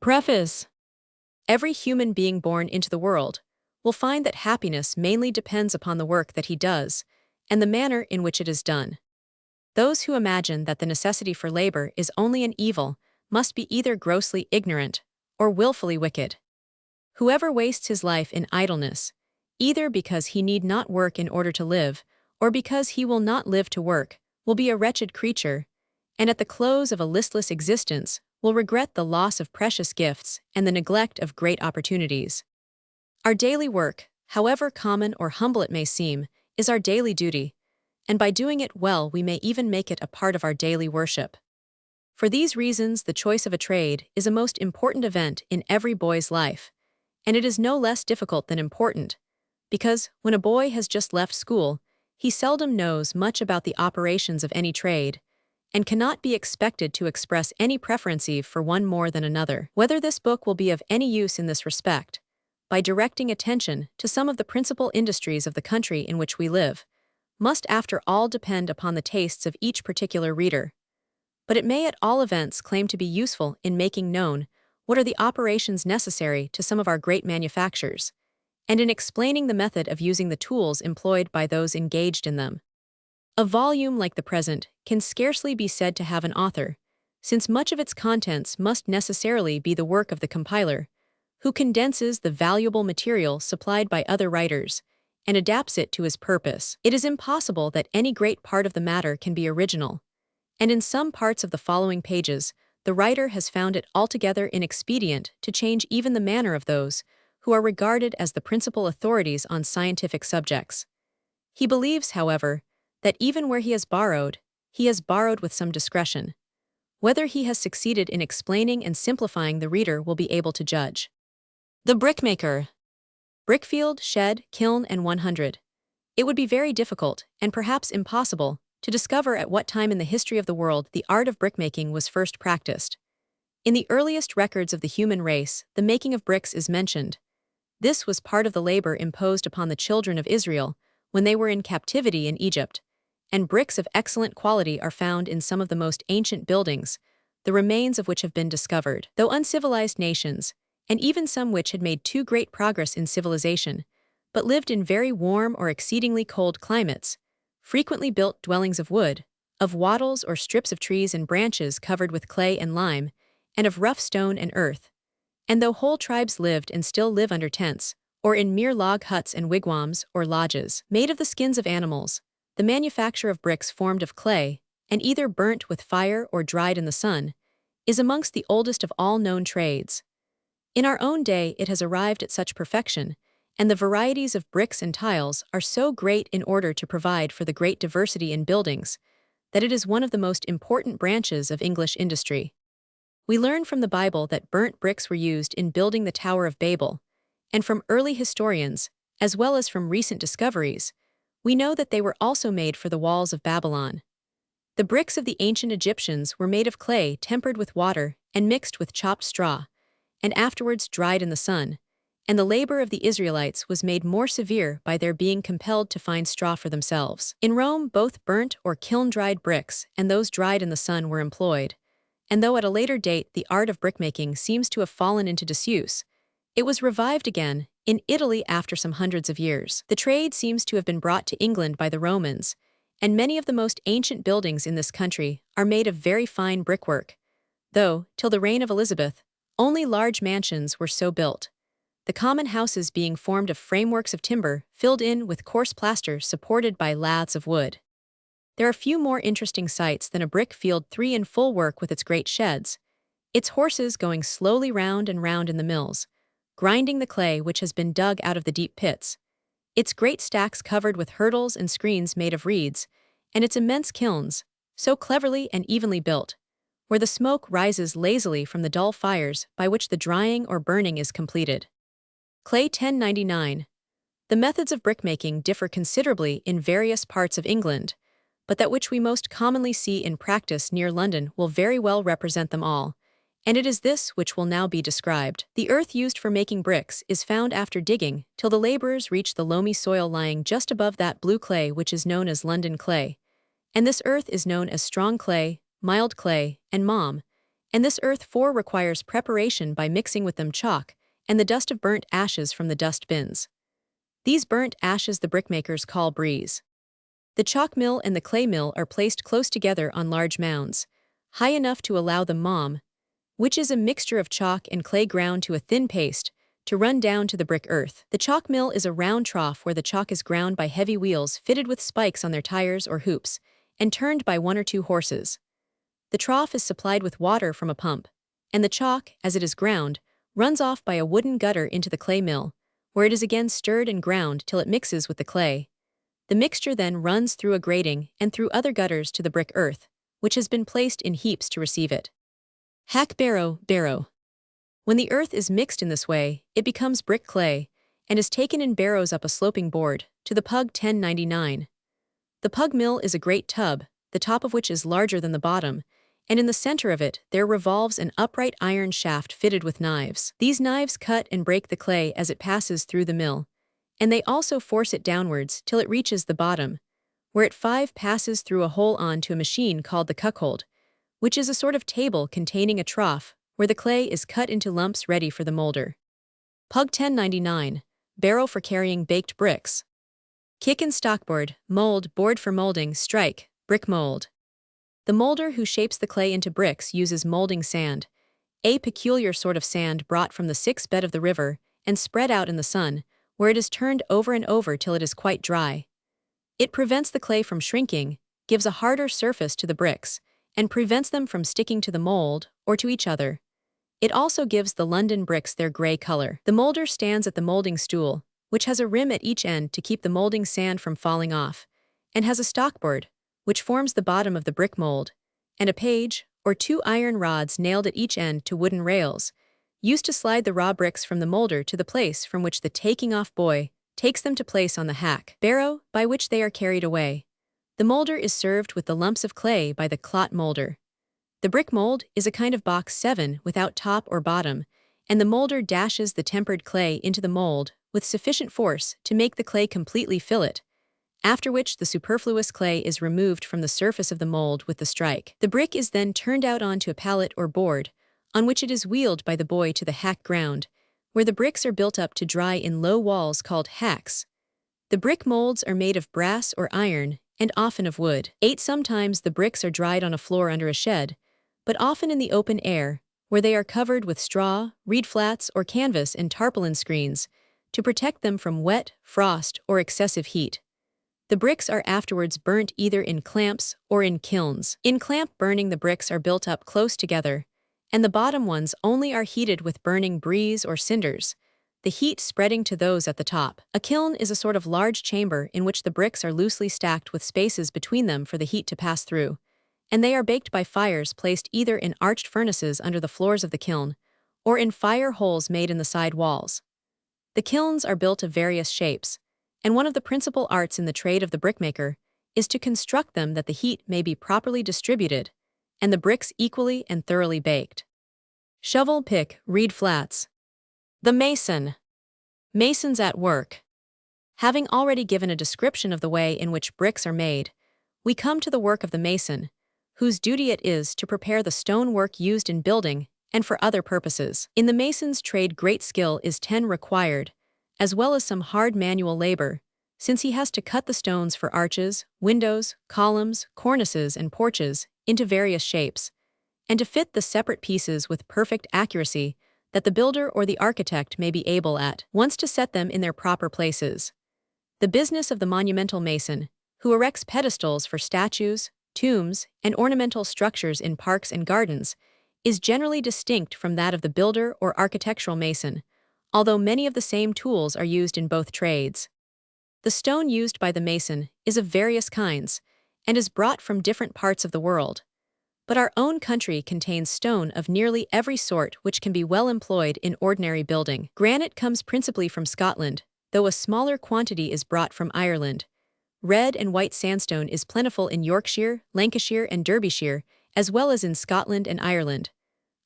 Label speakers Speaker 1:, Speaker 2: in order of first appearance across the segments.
Speaker 1: Preface. Every human being born into the world will find that happiness mainly depends upon the work that he does and the manner in which it is done. Those who imagine that the necessity for labor is only an evil must be either grossly ignorant or willfully wicked. Whoever wastes his life in idleness, either because he need not work in order to live, or because he will not live to work, will be a wretched creature, and at the close of a listless existence will regret the loss of precious gifts and the neglect of great opportunities. Our daily work, however common or humble it may seem, is our daily duty, and by doing it well we may even make it a part of our daily worship. For these reasons, the choice of a trade is a most important event in every boy's life, and it is no less difficult than important, because when a boy has just left school, he seldom knows much about the operations of any trade, and cannot be expected to express any preference for one more than another. Whether this book will be of any use in this respect, by directing attention to some of the principal industries of the country in which we live, must after all depend upon the tastes of each particular reader. But it may at all events claim to be useful in making known what are the operations necessary to some of our great manufactures, and in explaining the method of using the tools employed by those engaged in them. A volume like the present can scarcely be said to have an author, since much of its contents must necessarily be the work of the compiler, who condenses the valuable material supplied by other writers and adapts it to his purpose. It is impossible that any great part of the matter can be original, and in some parts of the following pages, the writer has found it altogether inexpedient to change even the manner of those who are regarded as the principal authorities on scientific subjects. He believes, however, that even where he has borrowed with some discretion. Whether he has succeeded in explaining and simplifying the reader will be able to judge. The Brickmaker. Brickfield, shed, kiln, and 100. It would be very difficult, and perhaps impossible, to discover at what time in the history of the world the art of brickmaking was first practiced. In the earliest records of the human race, the making of bricks is mentioned. This was part of the labor imposed upon the children of Israel when they were in captivity in Egypt, and bricks of excellent quality are found in some of the most ancient buildings, the remains of which have been discovered. Though uncivilized nations, and even some which had made too great progress in civilization, but lived in very warm or exceedingly cold climates, frequently built dwellings of wood, of wattles or strips of trees and branches covered with clay and lime, and of rough stone and earth. And though whole tribes lived and still live under tents, or in mere log huts and wigwams or lodges, made of the skins of animals, the manufacture of bricks formed of clay, and either burnt with fire or dried in the sun, is amongst the oldest of all known trades. In our own day it has arrived at such perfection, and the varieties of bricks and tiles are so great in order to provide for the great diversity in buildings, that it is one of the most important branches of English industry. We learn from the Bible that burnt bricks were used in building the Tower of Babel, and from early historians, as well as from recent discoveries, we know that they were also made for the walls of Babylon. The bricks of the ancient Egyptians were made of clay tempered with water and mixed with chopped straw, and afterwards dried in the sun, and the labor of the Israelites was made more severe by their being compelled to find straw for themselves. In Rome, both burnt or kiln-dried bricks and those dried in the sun were employed, and though at a later date the art of brickmaking seems to have fallen into disuse, it was revived again in Italy after some hundreds of years. The trade seems to have been brought to England by the Romans, and many of the most ancient buildings in this country are made of very fine brickwork, though, till the reign of Elizabeth, only large mansions were so built, the common houses being formed of frameworks of timber filled in with coarse plaster supported by laths of wood. There are few more interesting sights than a brick field 3 in full work with its great sheds, its horses going slowly round and round in the mills, grinding the clay which has been dug out of the deep pits, its great stacks covered with hurdles and screens made of reeds, and its immense kilns, so cleverly and evenly built, where the smoke rises lazily from the dull fires by which the drying or burning is completed. Clay 1099. The methods of brickmaking differ considerably in various parts of England, but that which we most commonly see in practice near London will very well represent them all, and it is this which will now be described. The earth used for making bricks is found after digging till the laborers reach the loamy soil lying just above that blue clay which is known as London clay, and this earth is known as strong clay, mild clay, and malm, And this earth requires preparation by mixing with them chalk and the dust of burnt ashes from the dust bins. These burnt ashes the brickmakers call breeze. The chalk mill and the clay mill are placed close together on large mounds, high enough to allow the maum, which is a mixture of chalk and clay ground to a thin paste, to run down to the brick earth. The chalk mill is a round trough where the chalk is ground by heavy wheels fitted with spikes on their tires or hoops, and turned by 1 or 2 horses. The trough is supplied with water from a pump, and the chalk, as it is ground, runs off by a wooden gutter into the clay mill, where it is again stirred and ground till it mixes with the clay. The mixture then runs through a grating and through other gutters to the brick earth, which has been placed in heaps to receive it. Hack barrow. When the earth is mixed in this way, it becomes brick clay, and is taken in barrows up a sloping board, to the pug 1099. The pug mill is a great tub, the top of which is larger than the bottom, and in the center of it there revolves an upright iron shaft fitted with knives. These knives cut and break the clay as it passes through the mill, and they also force it downwards till it reaches the bottom, where it passes through a hole on to a machine called the cuckold, which is a sort of table containing a trough where the clay is cut into lumps ready for the molder. Pug 1099, barrow for carrying baked bricks. Kick and stockboard, mold, board for molding, strike, brick mold. The molder who shapes the clay into bricks uses molding sand, a peculiar sort of sand brought from the Styx bed of the river and spread out in the sun, where it is turned over and over till it is quite dry. It prevents the clay from shrinking, gives a harder surface to the bricks, and prevents them from sticking to the mold or to each other. It also gives the London bricks their gray color. The molder stands at the molding stool, which has a rim at each end to keep the molding sand from falling off, and has a stockboard, which forms the bottom of the brick mold, and a page, or 2 iron rods nailed at each end to wooden rails, used to slide the raw bricks from the molder to the place from which the taking-off boy takes them to place on the hack barrow by which they are carried away. The molder is served with the lumps of clay by the clot molder. The brick mold is a kind of box 7 without top or bottom, and the molder dashes the tempered clay into the mold with sufficient force to make the clay completely fill it, after which the superfluous clay is removed from the surface of the mold with the strike. The brick is then turned out onto a pallet or board, on which it is wheeled by the boy to the hack ground, where the bricks are built up to dry in low walls called hacks. The brick molds are made of brass or iron, and often of wood. Sometimes the bricks are dried on a floor under a shed, but often in the open air, where they are covered with straw, reed flats, or canvas and tarpaulin screens, to protect them from wet, frost, or excessive heat. The bricks are afterwards burnt either in clamps or in kilns. In clamp burning the bricks are built up close together, and the bottom ones only are heated with burning breeze or cinders, the heat spreading to those at the top. A kiln is a sort of large chamber in which the bricks are loosely stacked with spaces between them for the heat to pass through, and they are baked by fires placed either in arched furnaces under the floors of the kiln, or in fire holes made in the side walls. The kilns are built of various shapes, and one of the principal arts in the trade of the brickmaker is to construct them that the heat may be properly distributed, and the bricks equally and thoroughly baked. Shovel, pick, reed flats. The mason. Masons at work. Having already given a description of the way in which bricks are made, we come to the work of the mason, whose duty it is to prepare the stonework used in building and for other purposes. In the mason's trade great skill is required, as well as some hard manual labor, since he has to cut the stones for arches, windows, columns, cornices, and porches into various shapes, and to fit the separate pieces with perfect accuracy that the builder or the architect may be able at once to set them in their proper places. The business of the monumental mason, who erects pedestals for statues, tombs, and ornamental structures in parks and gardens, is generally distinct from that of the builder or architectural mason, although many of the same tools are used in both trades. The stone used by the mason is of various kinds, and is brought from different parts of the world. But our own country contains stone of nearly every sort which can be well employed in ordinary building. Granite comes principally from Scotland, though a smaller quantity is brought from Ireland. Red and white sandstone is plentiful in Yorkshire, Lancashire, and Derbyshire, as well as in Scotland and Ireland.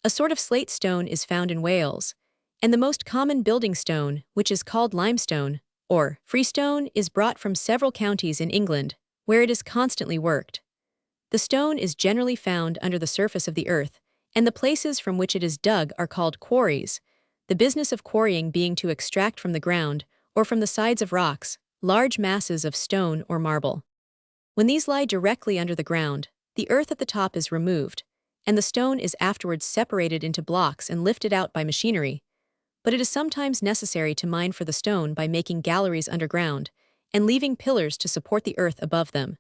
Speaker 1: A sort of slate stone is found in Wales, and the most common building stone, which is called limestone, or freestone, is brought from several counties in England, where it is constantly worked. The stone is generally found under the surface of the earth, and the places from which it is dug are called quarries, the business of quarrying being to extract from the ground, or from the sides of rocks, large masses of stone or marble. When these lie directly under the ground, the earth at the top is removed, and the stone is afterwards separated into blocks and lifted out by machinery, but it is sometimes necessary to mine for the stone by making galleries underground and leaving pillars to support the earth above them.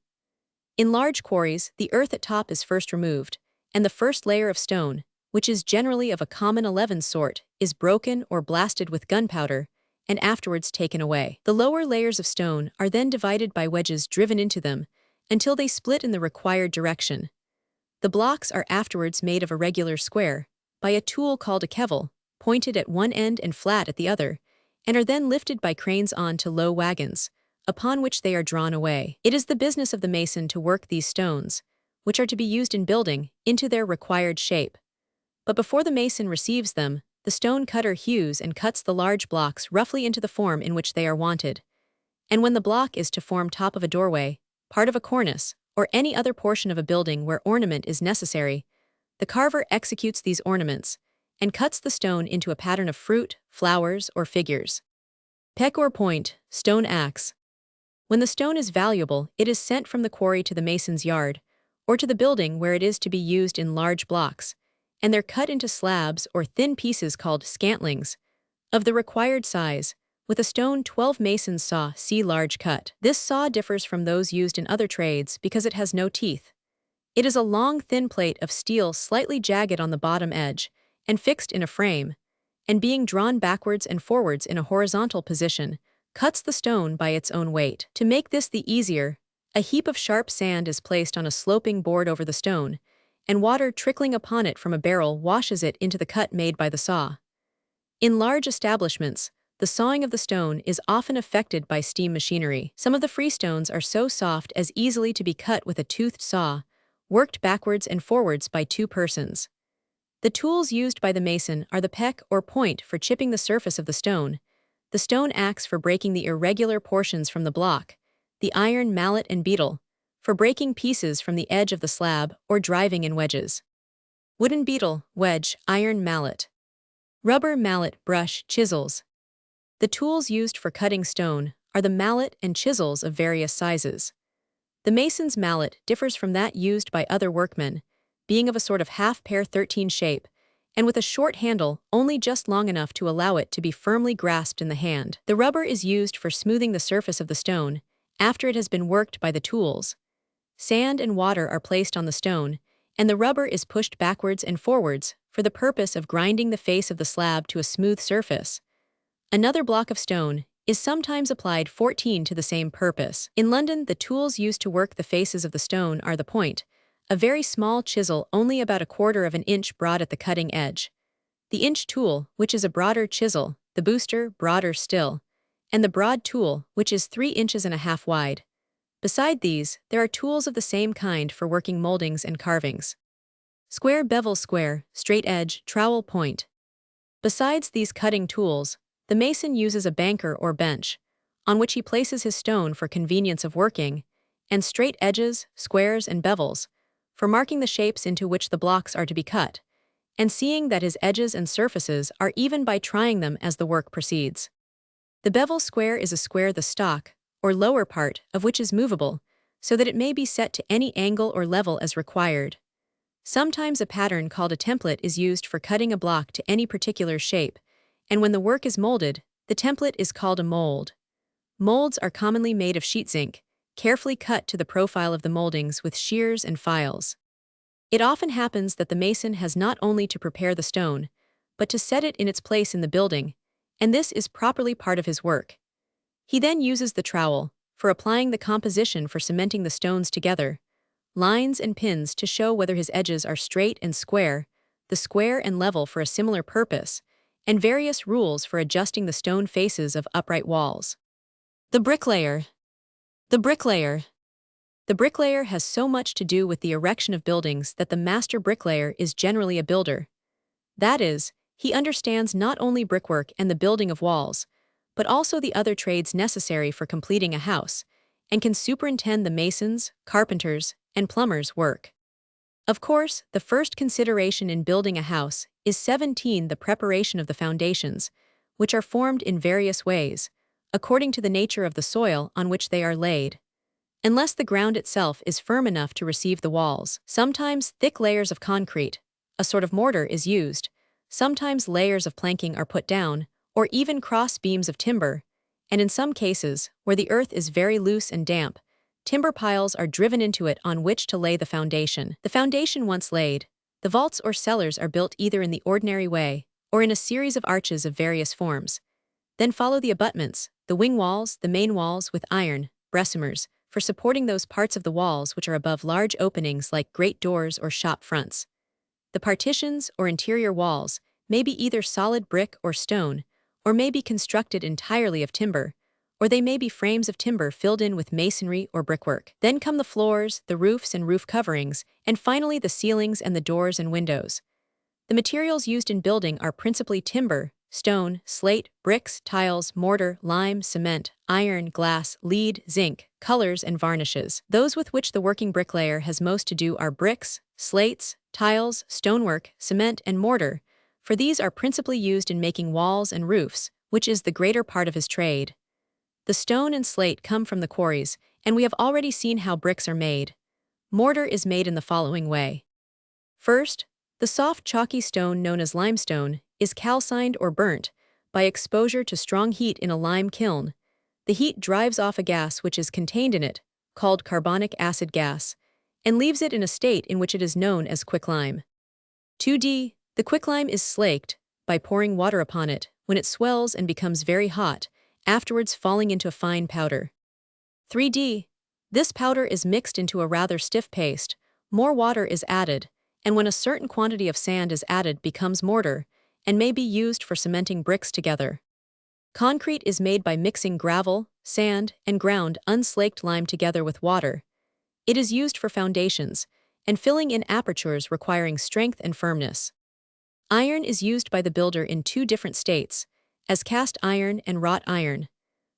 Speaker 1: In large quarries, the earth at top is first removed, and the first layer of stone, which is generally of a common 11 sort, is broken or blasted with gunpowder, and afterwards taken away. The lower layers of stone are then divided by wedges driven into them, until they split in the required direction. The blocks are afterwards made of a regular square, by a tool called a kevel, pointed at one end and flat at the other, and are then lifted by cranes on to low wagons, upon which they are drawn away. It is the business of the mason to work these stones, which are to be used in building, into their required shape. But before the mason receives them, the stone cutter hews and cuts the large blocks roughly into the form in which they are wanted. And when the block is to form top of a doorway, part of a cornice, or any other portion of a building where ornament is necessary, the carver executes these ornaments, and cuts the stone into a pattern of fruit, flowers, or figures. Peck or point, stone axe. When the stone is valuable, it is sent from the quarry to the mason's yard, or to the building where it is to be used in large blocks, and they're cut into slabs or thin pieces called scantlings, of the required size, with a stone 12 mason's saw. See large cut. This saw differs from those used in other trades because it has no teeth. It is a long thin plate of steel slightly jagged on the bottom edge, and fixed in a frame, and being drawn backwards and forwards in a horizontal position, cuts the stone by its own weight. To make this the easier, a heap of sharp sand is placed on a sloping board over the stone, and water trickling upon it from a barrel washes it into the cut made by the saw. In large establishments, the sawing of the stone is often effected by steam machinery. Some of the freestones are so soft as easily to be cut with a toothed saw, worked backwards and forwards by 2 persons. The tools used by the mason are the peck or point for chipping the surface of the stone, the stone axe for breaking the irregular portions from the block, the iron mallet and beetle, for breaking pieces from the edge of the slab or driving in wedges. Wooden beetle, wedge, iron mallet. Rubber mallet, brush, chisels. The tools used for cutting stone are the mallet and chisels of various sizes. The mason's mallet differs from that used by other workmen, being of a sort of half-pear 13 shape, and with a short handle only just long enough to allow it to be firmly grasped in the hand. The rubber is used for smoothing the surface of the stone after it has been worked by the tools. Sand and water are placed on the stone, and the rubber is pushed backwards and forwards for the purpose of grinding the face of the slab to a smooth surface. Another block of stone is sometimes applied 14 to the same purpose. In London, the tools used to work the faces of the stone are the point, a very small chisel only about 1/4 of an inch broad at the cutting edge, the inch tool, which is a broader chisel, the booster, broader still, and the broad tool, which is 3 inches and a half wide. Beside these, there are tools of the same kind for working moldings and carvings. Square bevel, square, straight edge, trowel, point. Besides these cutting tools, the mason uses a banker or bench, on which he places his stone for convenience of working, and straight edges, squares, and bevels, for marking the shapes into which the blocks are to be cut, and seeing that his edges and surfaces are even by trying them as the work proceeds. The bevel square is a square the stock, or lower part, of which is movable, so that it may be set to any angle or level as required. Sometimes a pattern called a template is used for cutting a block to any particular shape, and when the work is molded, the template is called a mold. Molds are commonly made of sheet zinc, carefully cut to the profile of the moldings with shears and files. It often happens that the mason has not only to prepare the stone, but to set it in its place in the building, and this is properly part of his work. He then uses the trowel for applying the composition for cementing the stones together, lines and pins to show whether his edges are straight and square, the square and level for a similar purpose, and various rules for adjusting the stone faces of upright walls. The bricklayer. The bricklayer. The bricklayer has so much to do with the erection of buildings that the master bricklayer is generally a builder. That is, he understands not only brickwork and the building of walls, but also the other trades necessary for completing a house, and can superintend the masons', carpenters', and plumbers' work. Of course, the first consideration in building a house is 17, the preparation of the foundations, which are formed in various ways, according to the nature of the soil on which they are laid. Unless the ground itself is firm enough to receive the walls, sometimes thick layers of concrete, a sort of mortar, is used, sometimes layers of planking are put down, or even cross beams of timber, and in some cases, where the earth is very loose and damp, timber piles are driven into it on which to lay the foundation. The foundation once laid, the vaults or cellars are built either in the ordinary way or in a series of arches of various forms. Then follow the abutments, the wing walls, the main walls with iron, bressummers, for supporting those parts of the walls which are above large openings like great doors or shop fronts. The partitions or interior walls may be either solid brick or stone, or may be constructed entirely of timber, or they may be frames of timber filled in with masonry or brickwork. Then come the floors, the roofs and roof coverings, and finally the ceilings and the doors and windows. The materials used in building are principally timber, stone, slate, bricks, tiles, mortar, lime, cement, iron, glass, lead, zinc, colors, and varnishes. Those with which the working bricklayer has most to do are bricks, slates, tiles, stonework, cement, and mortar, for these are principally used in making walls and roofs, which is the greater part of his trade. The stone and slate come from the quarries, and we have already seen how bricks are made. Mortar is made in the following way. First, the soft chalky stone known as limestone is calcined or burnt by exposure to strong heat in a lime kiln. The heat drives off a gas which is contained in it, called carbonic acid gas, and leaves it in a state in which it is known as quicklime. 2d. The quicklime is slaked by pouring water upon it when it swells and becomes very hot, afterwards falling into a fine powder. 3d. This powder is mixed into a rather stiff paste, more water is added, and when a certain quantity of sand is added becomes mortar, and may be used for cementing bricks together. Concrete is made by mixing gravel, sand, and ground unslaked lime together with water. It is used for foundations, and filling in apertures requiring strength and firmness. Iron is used by the builder in two different states, as cast iron and wrought iron.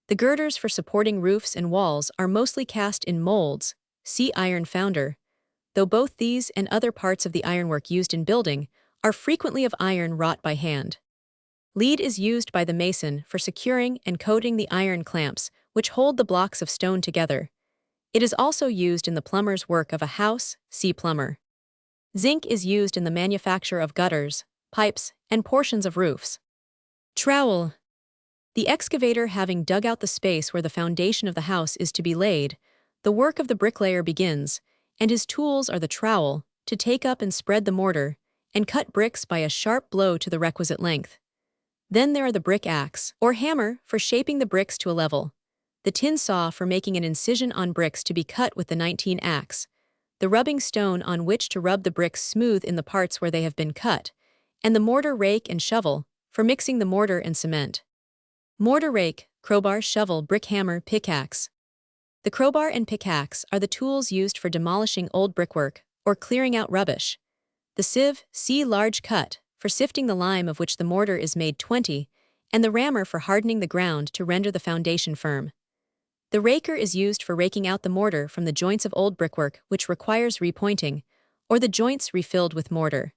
Speaker 1: The girders for supporting roofs and walls are mostly cast in molds, see iron founder, though both these and other parts of the ironwork used in building are frequently of iron wrought by hand. Lead is used by the mason for securing and coating the iron clamps which hold the blocks of stone together. It is also used in the plumber's work of a house, see plumber. Zinc is used in the manufacture of gutters, pipes, and portions of roofs. Trowel. The excavator having dug out the space where the foundation of the house is to be laid, the work of the bricklayer begins, and his tools are the trowel, to take up and spread the mortar, and cut bricks by a sharp blow to the requisite length. Then there are the brick axe, or hammer, for shaping the bricks to a level, the tin saw for making an incision on bricks to be cut with the 19 axe, the rubbing stone on which to rub the bricks smooth in the parts where they have been cut, and the mortar rake and shovel, for mixing the mortar and cement. Mortar rake, crowbar, shovel, brick hammer, pickaxe. The crowbar and pickaxe are the tools used for demolishing old brickwork or clearing out rubbish. The sieve, see large cut, for sifting the lime of which the mortar is made 20, and the rammer for hardening the ground to render the foundation firm. The raker is used for raking out the mortar from the joints of old brickwork which requires repointing, or the joints refilled with mortar.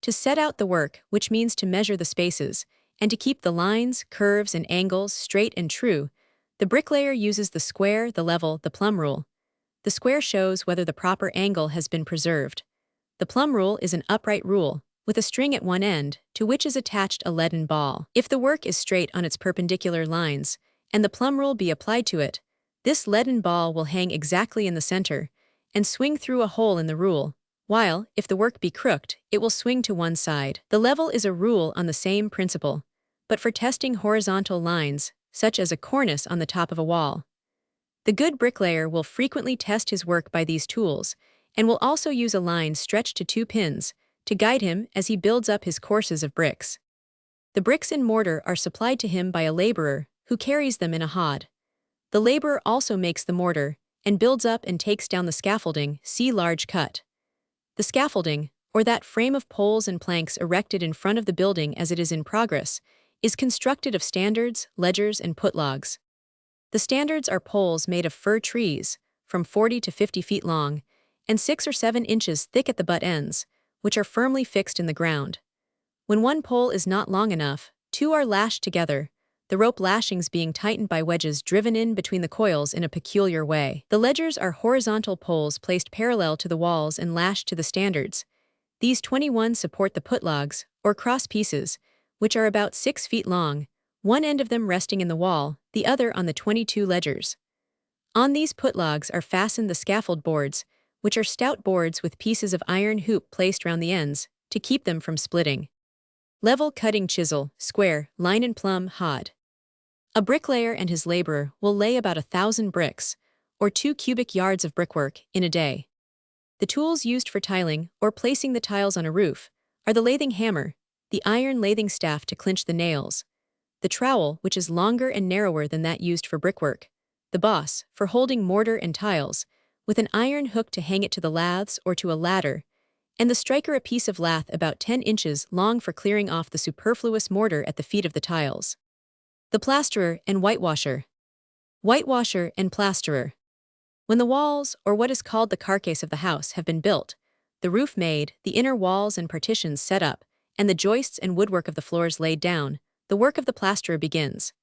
Speaker 1: To set out the work, which means to measure the spaces, and to keep the lines, curves, and angles straight and true, the bricklayer uses the square, the level, the plumb rule. The square shows whether the proper angle has been preserved. The plumb rule is an upright rule, with a string at one end, to which is attached a leaden ball. If the work is straight on its perpendicular lines, and the plumb rule be applied to it, this leaden ball will hang exactly in the center, and swing through a hole in the rule, while, if the work be crooked, it will swing to one side. The level is a rule on the same principle, but for testing horizontal lines, such as a cornice on the top of a wall. The good bricklayer will frequently test his work by these tools, and will also use a line stretched to 2 pins to guide him as he builds up his courses of bricks. The bricks and mortar are supplied to him by a laborer who carries them in a hod. The laborer also makes the mortar and builds up and takes down the scaffolding, see large cut. The scaffolding, or that frame of poles and planks erected in front of the building as it is in progress, is constructed of standards, ledgers, and putlogs. The standards are poles made of fir trees, from 40 to 50 feet long, and 6 or 7 inches thick at the butt ends, which are firmly fixed in the ground. When one pole is not long enough, 2 are lashed together, the rope lashings being tightened by wedges driven in between the coils in a peculiar way. The ledgers are horizontal poles placed parallel to the walls and lashed to the standards. These 21 support the putlogs, or cross pieces, which are about 6 feet long, one end of them resting in the wall, the other on the 22 ledgers. On these putlogs are fastened the scaffold boards, which are stout boards with pieces of iron hoop placed round the ends, to keep them from splitting. Level cutting chisel, square, line and plumb, hod. A bricklayer and his laborer will lay about 1,000 bricks, or 2 cubic yards of brickwork, in a day. The tools used for tiling, or placing the tiles on a roof, are the lathing hammer, the iron lathing staff to clinch the nails, the trowel, which is longer and narrower than that used for brickwork, the boss, for holding mortar and tiles, with an iron hook to hang it to the laths or to a ladder, and the striker, a piece of lath about 10 inches long for clearing off the superfluous mortar at the feet of the tiles. The plasterer and whitewasher. Whitewasher and plasterer. When the walls, or what is called the carcass of the house, have been built, the roof made, the inner walls and partitions set up, and the joists and woodwork of the floors laid down, the work of the plasterer begins.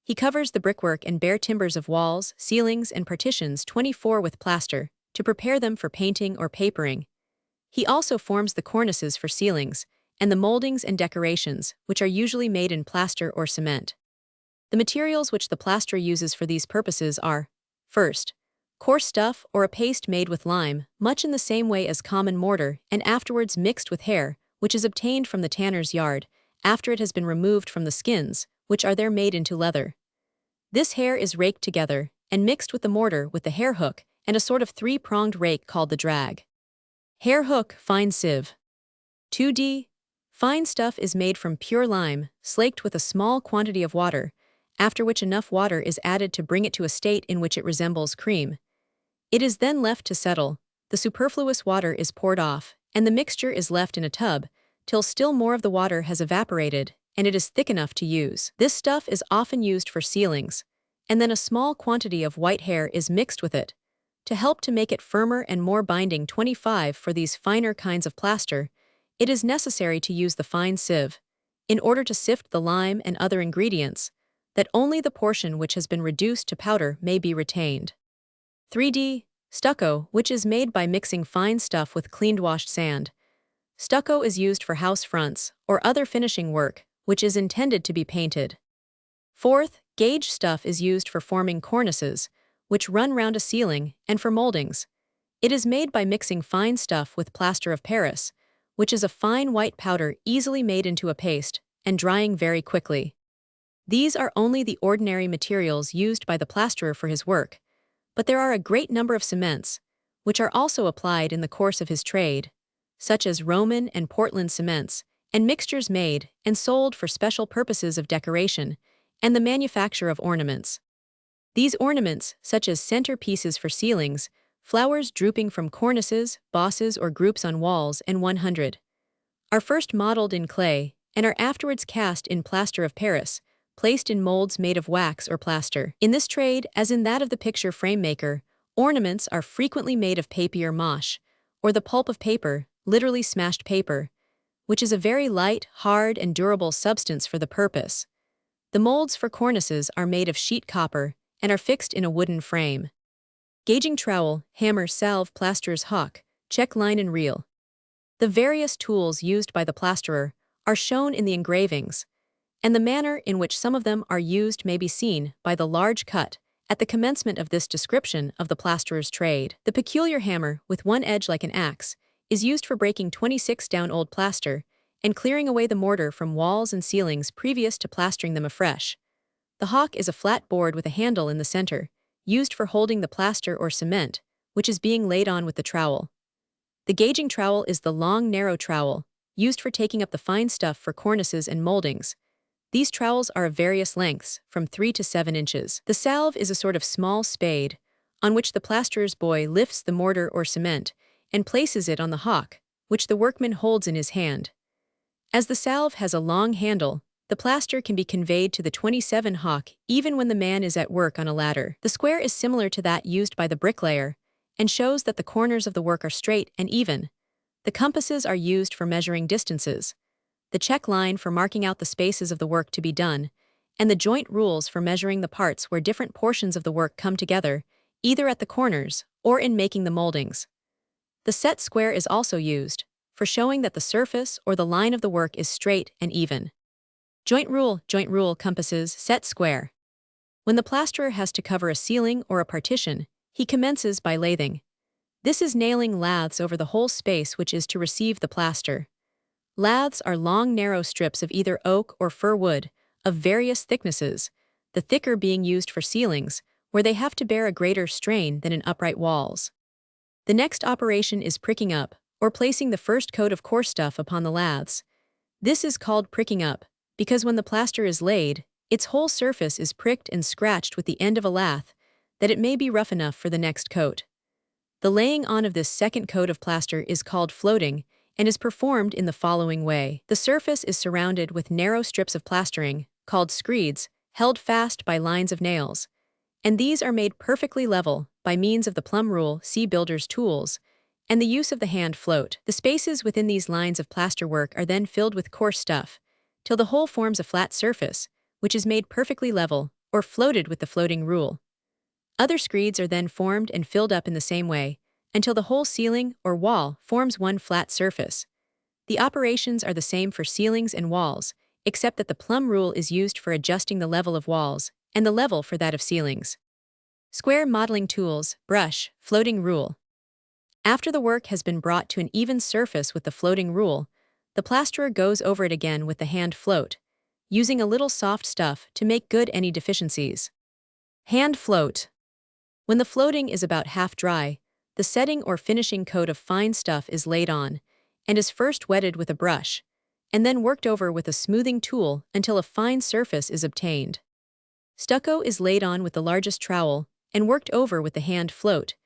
Speaker 1: He covers the brickwork and bare timbers of walls, ceilings, and partitions 24 with plaster, to prepare them for painting or papering. He also forms the cornices for ceilings, and the moldings and decorations, which are usually made in plaster or cement. The materials which the plasterer uses for these purposes are, first, coarse stuff or a paste made with lime, much in the same way as common mortar, and afterwards mixed with hair, which is obtained from the tanner's yard, after it has been removed from the skins, which are there made into leather. This hair is raked together, and mixed with the mortar with the hair hook, and a sort of 3-pronged rake called the drag. Hair hook, fine sieve. 2d. Fine stuff is made from pure lime, slaked with a small quantity of water, after which enough water is added to bring it to a state in which it resembles cream. It is then left to settle, the superfluous water is poured off, and the mixture is left in a tub, till still more of the water has evaporated, and it is thick enough to use. This stuff is often used for ceilings, and then a small quantity of white hair is mixed with it. To help to make it firmer and more binding 25 for these finer kinds of plaster, it is necessary to use the fine sieve, in order to sift the lime and other ingredients, that only the portion which has been reduced to powder may be retained. 3d. Stucco, which is made by mixing fine stuff with cleaned washed sand. Stucco is used for house fronts, or other finishing work, which is intended to be painted. 4th, gauge stuff is used for forming cornices, which run round a ceiling, and for moldings. It is made by mixing fine stuff with plaster of Paris, which is a fine white powder easily made into a paste, and drying very quickly. These are only the ordinary materials used by the plasterer for his work, but there are a great number of cements, which are also applied in the course of his trade, such as Roman and Portland cements, and mixtures made and sold for special purposes of decoration, and the manufacture of ornaments. These ornaments, such as centerpieces for ceilings, flowers drooping from cornices, bosses or groups on walls, and 100, are first modeled in clay, and are afterwards cast in plaster of Paris, placed in molds made of wax or plaster. In this trade, as in that of the picture frame maker, ornaments are frequently made of papier mâche, or the pulp of paper, literally smashed paper, which is a very light, hard, and durable substance for the purpose. The molds for cornices are made of sheet copper, and are fixed in a wooden frame. Gauging trowel, hammer, salve, plasterer's hawk, check line and reel. The various tools used by the plasterer are shown in the engravings, and the manner in which some of them are used may be seen by the large cut at the commencement of this description of the plasterer's trade. The peculiar hammer, with one edge like an axe, is used for breaking 26 down old plaster and clearing away the mortar from walls and ceilings previous to plastering them afresh. The hawk is a flat board with a handle in the center, used for holding the plaster or cement, which is being laid on with the trowel. The gauging trowel is the long, narrow trowel, used for taking up the fine stuff for cornices and moldings. These trowels are of various lengths, from 3 to 7 inches. The salve is a sort of small spade, on which the plasterer's boy lifts the mortar or cement and places it on the hawk, which the workman holds in his hand. As the salve has a long handle, the plaster can be conveyed to the 27 hawk even when the man is at work on a ladder. The square is similar to that used by the bricklayer, and shows that the corners of the work are straight and even. The compasses are used for measuring distances, the check line for marking out the spaces of the work to be done, and the joint rules for measuring the parts where different portions of the work come together, either at the corners or in making the moldings. The set square is also used for showing that the surface or the line of the work is straight and even. Joint rule, compasses, set square. When the plasterer has to cover a ceiling or a partition, he commences by lathing. This is nailing laths over the whole space which is to receive the plaster. Laths are long, narrow strips of either oak or fir wood, of various thicknesses, the thicker being used for ceilings, where they have to bear a greater strain than in upright walls. The next operation is pricking up, or placing the first coat of coarse stuff upon the laths. This is called pricking up, because when the plaster is laid, its whole surface is pricked and scratched with the end of a lath, that it may be rough enough for the next coat. The laying on of this second coat of plaster is called floating, and is performed in the following way. The surface is surrounded with narrow strips of plastering, called screeds, held fast by lines of nails, and these are made perfectly level by means of the plumb rule, see builder's tools, and the use of the hand float. The spaces within these lines of plasterwork are then filled with coarse stuff, till the whole forms a flat surface, which is made perfectly level, or floated with the floating rule. Other screeds are then formed and filled up in the same way, until the whole ceiling or wall forms one flat surface. The operations are the same for ceilings and walls, except that the plumb rule is used for adjusting the level of walls, and the level for that of ceilings. Square modeling tools, brush, floating rule. After the work has been brought to an even surface with the floating rule, the plasterer goes over it again with the hand float, using a little soft stuff to make good any deficiencies. Hand float. When the floating is about half dry, the setting or finishing coat of fine stuff is laid on, and is first wetted with a brush, and then worked over with a smoothing tool until a fine surface is obtained. Stucco is laid on with the largest trowel and worked over with the hand float,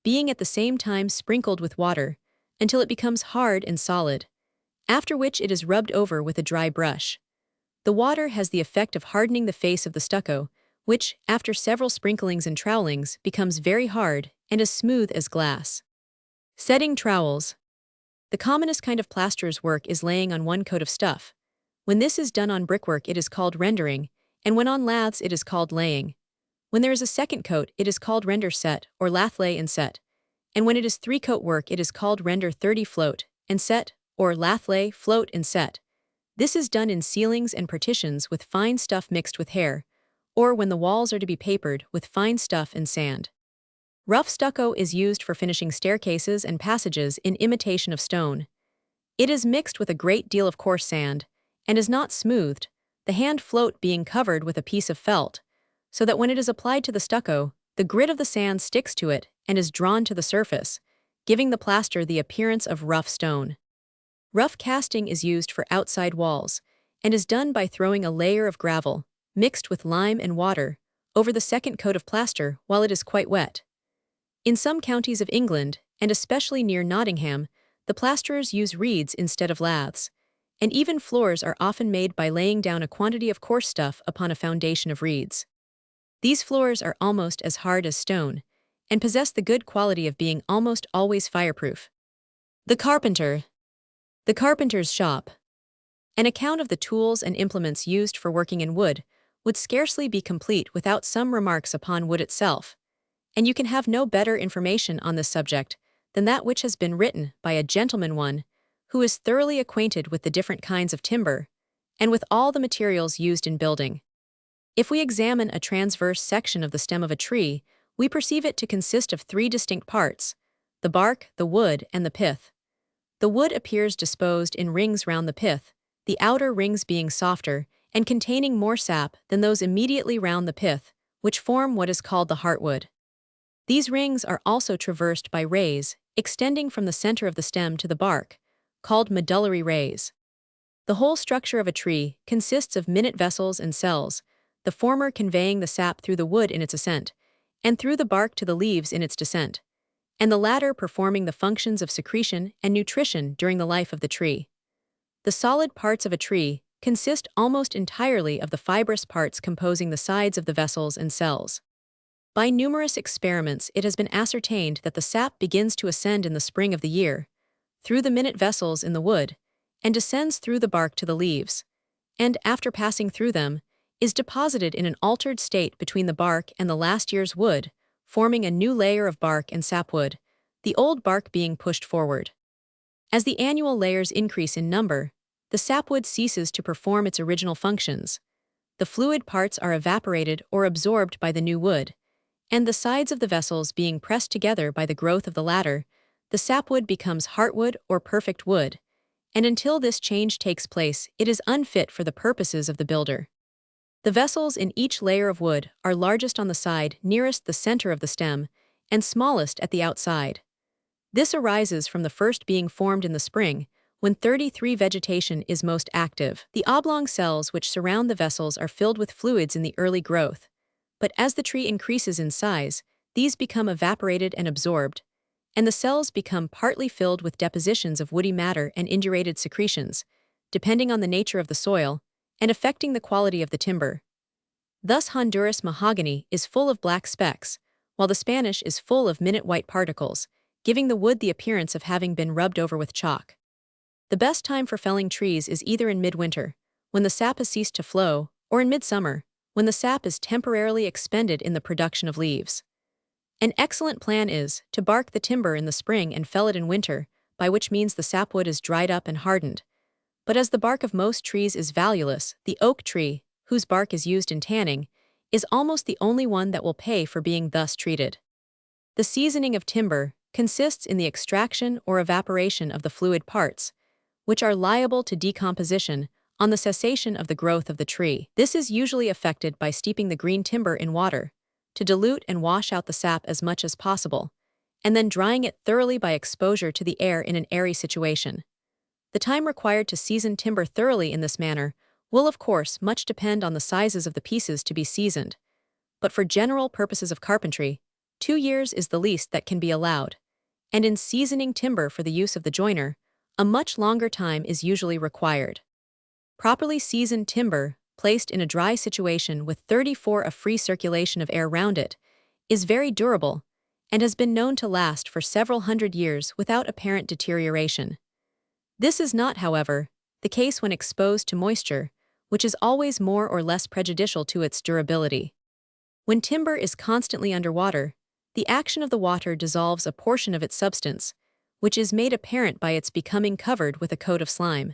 Speaker 1: being at the same time sprinkled with water, until it becomes hard and solid, after which it is rubbed over with a dry brush. The water has the effect of hardening the face of the stucco, which, after several sprinklings and trowelings, becomes very hard and as smooth as glass. Setting trowels. The commonest kind of plasterer's work is laying on one coat of stuff. When this is done on brickwork, it is called rendering, and when on laths, it is called laying. When there is a second coat, it is called render set, or lath lay and set. And when it is three-coat work, it is called render 30 float and set, or lath lay, float and set. This is done in ceilings and partitions with fine stuff mixed with hair, or when the walls are to be papered with fine stuff and sand. Rough stucco is used for finishing staircases and passages in imitation of stone. It is mixed with a great deal of coarse sand, and is not smoothed, the hand float being covered with a piece of felt, so that when it is applied to the stucco, the grit of the sand sticks to it and is drawn to the surface, giving the plaster the appearance of rough stone. Rough casting is used for outside walls, and is done by throwing a layer of gravel, mixed with lime and water, over the second coat of plaster while it is quite wet. In some counties of England, and especially near Nottingham, the plasterers use reeds instead of laths, and even floors are often made by laying down a quantity of coarse stuff upon a foundation of reeds. These floors are almost as hard as stone, and possess the good quality of being almost always fireproof. The carpenter. The carpenter's shop. An account of the tools and implements used for working in wood would scarcely be complete without some remarks upon wood itself, and you can have no better information on this subject than that which has been written by a gentleman who is thoroughly acquainted with the different kinds of timber, and with all the materials used in building. If we examine a transverse section of the stem of a tree, we perceive it to consist of three distinct parts: the bark, the wood, and the pith. The wood appears disposed in rings round the pith, the outer rings being softer and containing more sap than those immediately round the pith, which form what is called the heartwood. These rings are also traversed by rays, extending from the center of the stem to the bark, called medullary rays. The whole structure of a tree consists of minute vessels and cells, the former conveying the sap through the wood in its ascent, and through the bark to the leaves in its descent, and the latter performing the functions of secretion and nutrition during the life of the tree. The solid parts of a tree consist almost entirely of the fibrous parts composing the sides of the vessels and cells. By numerous experiments, it has been ascertained that the sap begins to ascend in the spring of the year, through the minute vessels in the wood, and descends through the bark to the leaves, and, after passing through them, is deposited in an altered state between the bark and the last year's wood, forming a new layer of bark and sapwood, the old bark being pushed forward. As the annual layers increase in number, the sapwood ceases to perform its original functions. The fluid parts are evaporated or absorbed by the new wood, and the sides of the vessels being pressed together by the growth of the latter, the sapwood becomes heartwood or perfect wood, and until this change takes place, it is unfit for the purposes of the builder. The vessels in each layer of wood are largest on the side nearest the center of the stem and smallest at the outside. This arises from the first being formed in the spring, when 33 vegetation is most active. The oblong cells which surround the vessels are filled with fluids in the early growth, but as the tree increases in size, these become evaporated and absorbed, and the cells become partly filled with depositions of woody matter and indurated secretions, depending on the nature of the soil, and affecting the quality of the timber. Thus Honduras mahogany is full of black specks, while the Spanish is full of minute white particles, giving the wood the appearance of having been rubbed over with chalk. The best time for felling trees is either in midwinter, when the sap has ceased to flow, or in midsummer, when the sap is temporarily expended in the production of leaves. An excellent plan is to bark the timber in the spring and fell it in winter, by which means the sapwood is dried up and hardened. But as the bark of most trees is valueless, the oak tree, whose bark is used in tanning, is almost the only one that will pay for being thus treated. The seasoning of timber consists in the extraction or evaporation of the fluid parts, which are liable to decomposition on the cessation of the growth of the tree. This is usually effected by steeping the green timber in water, to dilute and wash out the sap as much as possible, and then drying it thoroughly by exposure to the air in an airy situation. The time required to season timber thoroughly in this manner will of course much depend on the sizes of the pieces to be seasoned, but for general purposes of carpentry, 2 years is the least that can be allowed, and in seasoning timber for the use of the joiner, a much longer time is usually required. Properly seasoned timber, placed in a dry situation with 34 a free circulation of air round it, is very durable, and has been known to last for several hundred years without apparent deterioration. This is not, however, the case when exposed to moisture, which is always more or less prejudicial to its durability. When timber is constantly underwater, the action of the water dissolves a portion of its substance, which is made apparent by its becoming covered with a coat of slime.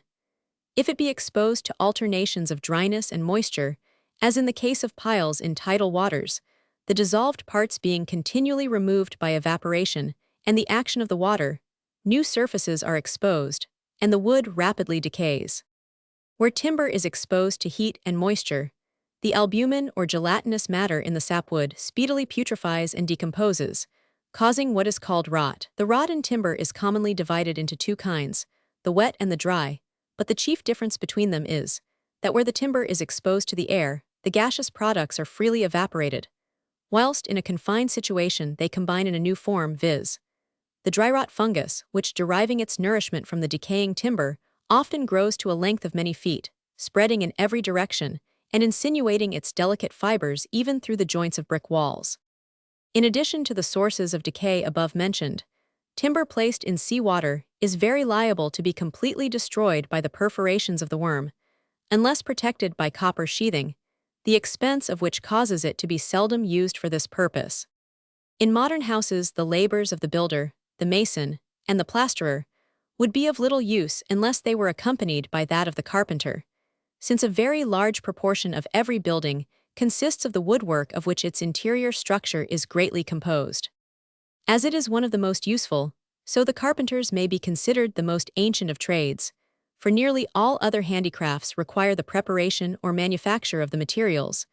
Speaker 1: If it be exposed to alternations of dryness and moisture, as in the case of piles in tidal waters, the dissolved parts being continually removed by evaporation and the action of the water, new surfaces are exposed, and the wood rapidly decays. Where timber is exposed to heat and moisture, the albumin or gelatinous matter in the sapwood speedily putrefies and decomposes, causing what is called rot. The rot in timber is commonly divided into 2 kinds, the wet and the dry, but the chief difference between them is that where the timber is exposed to the air, the gaseous products are freely evaporated, whilst in a confined situation they combine in a new form, viz. The dry rot fungus, which deriving its nourishment from the decaying timber, often grows to a length of many feet, spreading in every direction, and insinuating its delicate fibers even through the joints of brick walls. In addition to the sources of decay above mentioned, timber placed in seawater is very liable to be completely destroyed by the perforations of the worm, unless protected by copper sheathing, the expense of which causes it to be seldom used for this purpose. In modern houses, the labors of the builder, the mason, and the plasterer would be of little use unless they were accompanied by that of the carpenter, since a very large proportion of every building consists of the woodwork of which its interior structure is greatly composed. As it is one of the most useful, so the carpenter's may be considered the most ancient of trades, for nearly all other handicrafts require the preparation or manufacture of the materials,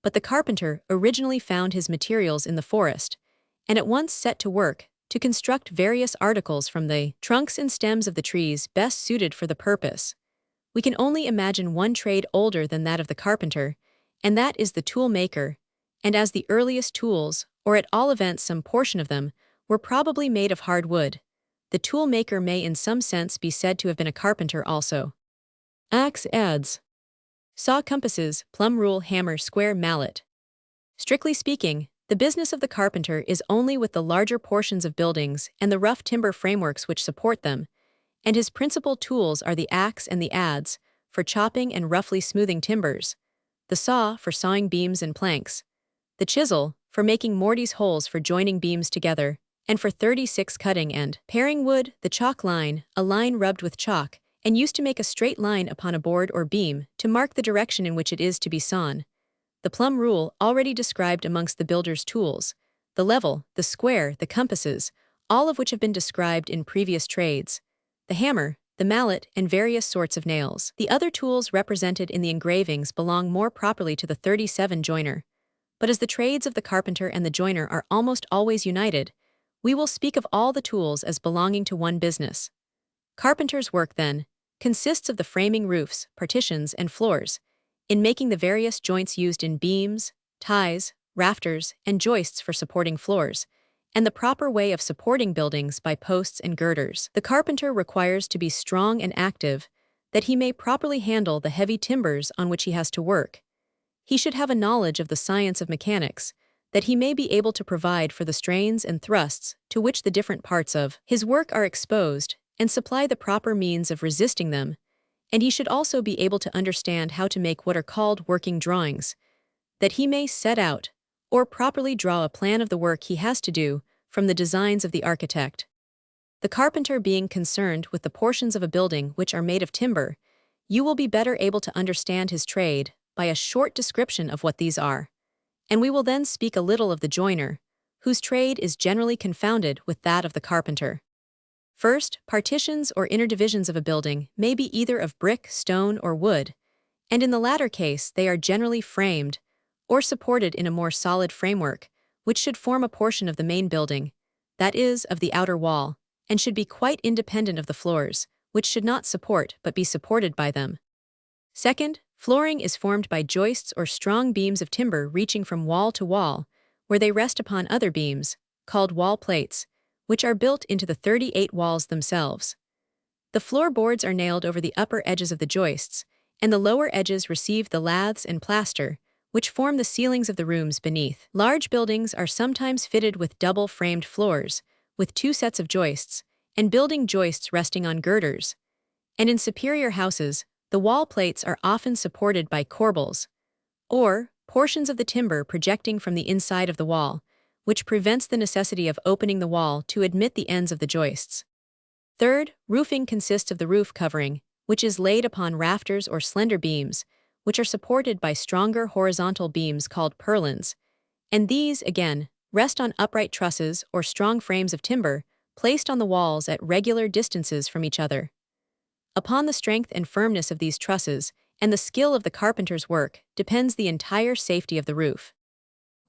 Speaker 1: but the carpenter originally found his materials in the forest, and at once set to work to construct various articles from the trunks and stems of the trees best suited for the purpose. We can only imagine one trade older than that of the carpenter, and that is the tool maker, and as the earliest tools, or at all events some portion of them, were probably made of hard wood, the tool maker may in some sense be said to have been a carpenter also. Axe, adze. Saw, compasses, plumb rule, hammer, square, mallet. Strictly speaking, The business of the carpenter is only with the larger portions of buildings and the rough timber frameworks which support them, and his principal tools are the axe and the adze, for chopping and roughly smoothing timbers, the saw for sawing beams and planks, the chisel for making mortise holes for joining beams together, and for 36 cutting and paring wood, the chalk line, a line rubbed with chalk, and used to make a straight line upon a board or beam to mark the direction in which it is to be sawn. The plumb rule already described amongst the builder's tools, the level, the square, the compasses, all of which have been described in previous trades, the hammer, the mallet, and various sorts of nails. The other tools represented in the engravings belong more properly to the 37 joiner, but as the trades of the carpenter and the joiner are almost always united, we will speak of all the tools as belonging to one business. Carpenter's work, then, consists of the framing roofs, partitions, and floors, in making the various joints used in beams, ties, rafters, and joists for supporting floors, and the proper way of supporting buildings by posts and girders. The carpenter requires to be strong and active, that he may properly handle the heavy timbers on which he has to work. He should have a knowledge of the science of mechanics, that he may be able to provide for the strains and thrusts to which the different parts of his work are exposed, and supply the proper means of resisting them, and he should also be able to understand how to make what are called working drawings, that he may set out, or properly draw a plan of the work he has to do from the designs of the architect. The carpenter being concerned with the portions of a building which are made of timber, you will be better able to understand his trade by a short description of what these are, and we will then speak a little of the joiner, whose trade is generally confounded with that of the carpenter. First, partitions or inner divisions of a building may be either of brick, stone, or wood, and in the latter case they are generally framed or supported in a more solid framework, which should form a portion of the main building, that is, of the outer wall, and should be quite independent of the floors, which should not support but be supported by them. Second, flooring is formed by joists or strong beams of timber reaching from wall to wall, where they rest upon other beams, called wall plates, which are built into the 38 walls themselves. The floorboards are nailed over the upper edges of the joists, and the lower edges receive the laths and plaster, which form the ceilings of the rooms beneath. Large buildings are sometimes fitted with double-framed floors, with 2 sets of joists, and building joists resting on girders. And in superior houses, the wall plates are often supported by corbels, or portions of the timber projecting from the inside of the wall, which prevents the necessity of opening the wall to admit the ends of the joists. Third, roofing consists of the roof covering, which is laid upon rafters or slender beams, which are supported by stronger horizontal beams called purlins, and these, again, rest on upright trusses or strong frames of timber placed on the walls at regular distances from each other. Upon the strength and firmness of these trusses and the skill of the carpenter's work depends the entire safety of the roof.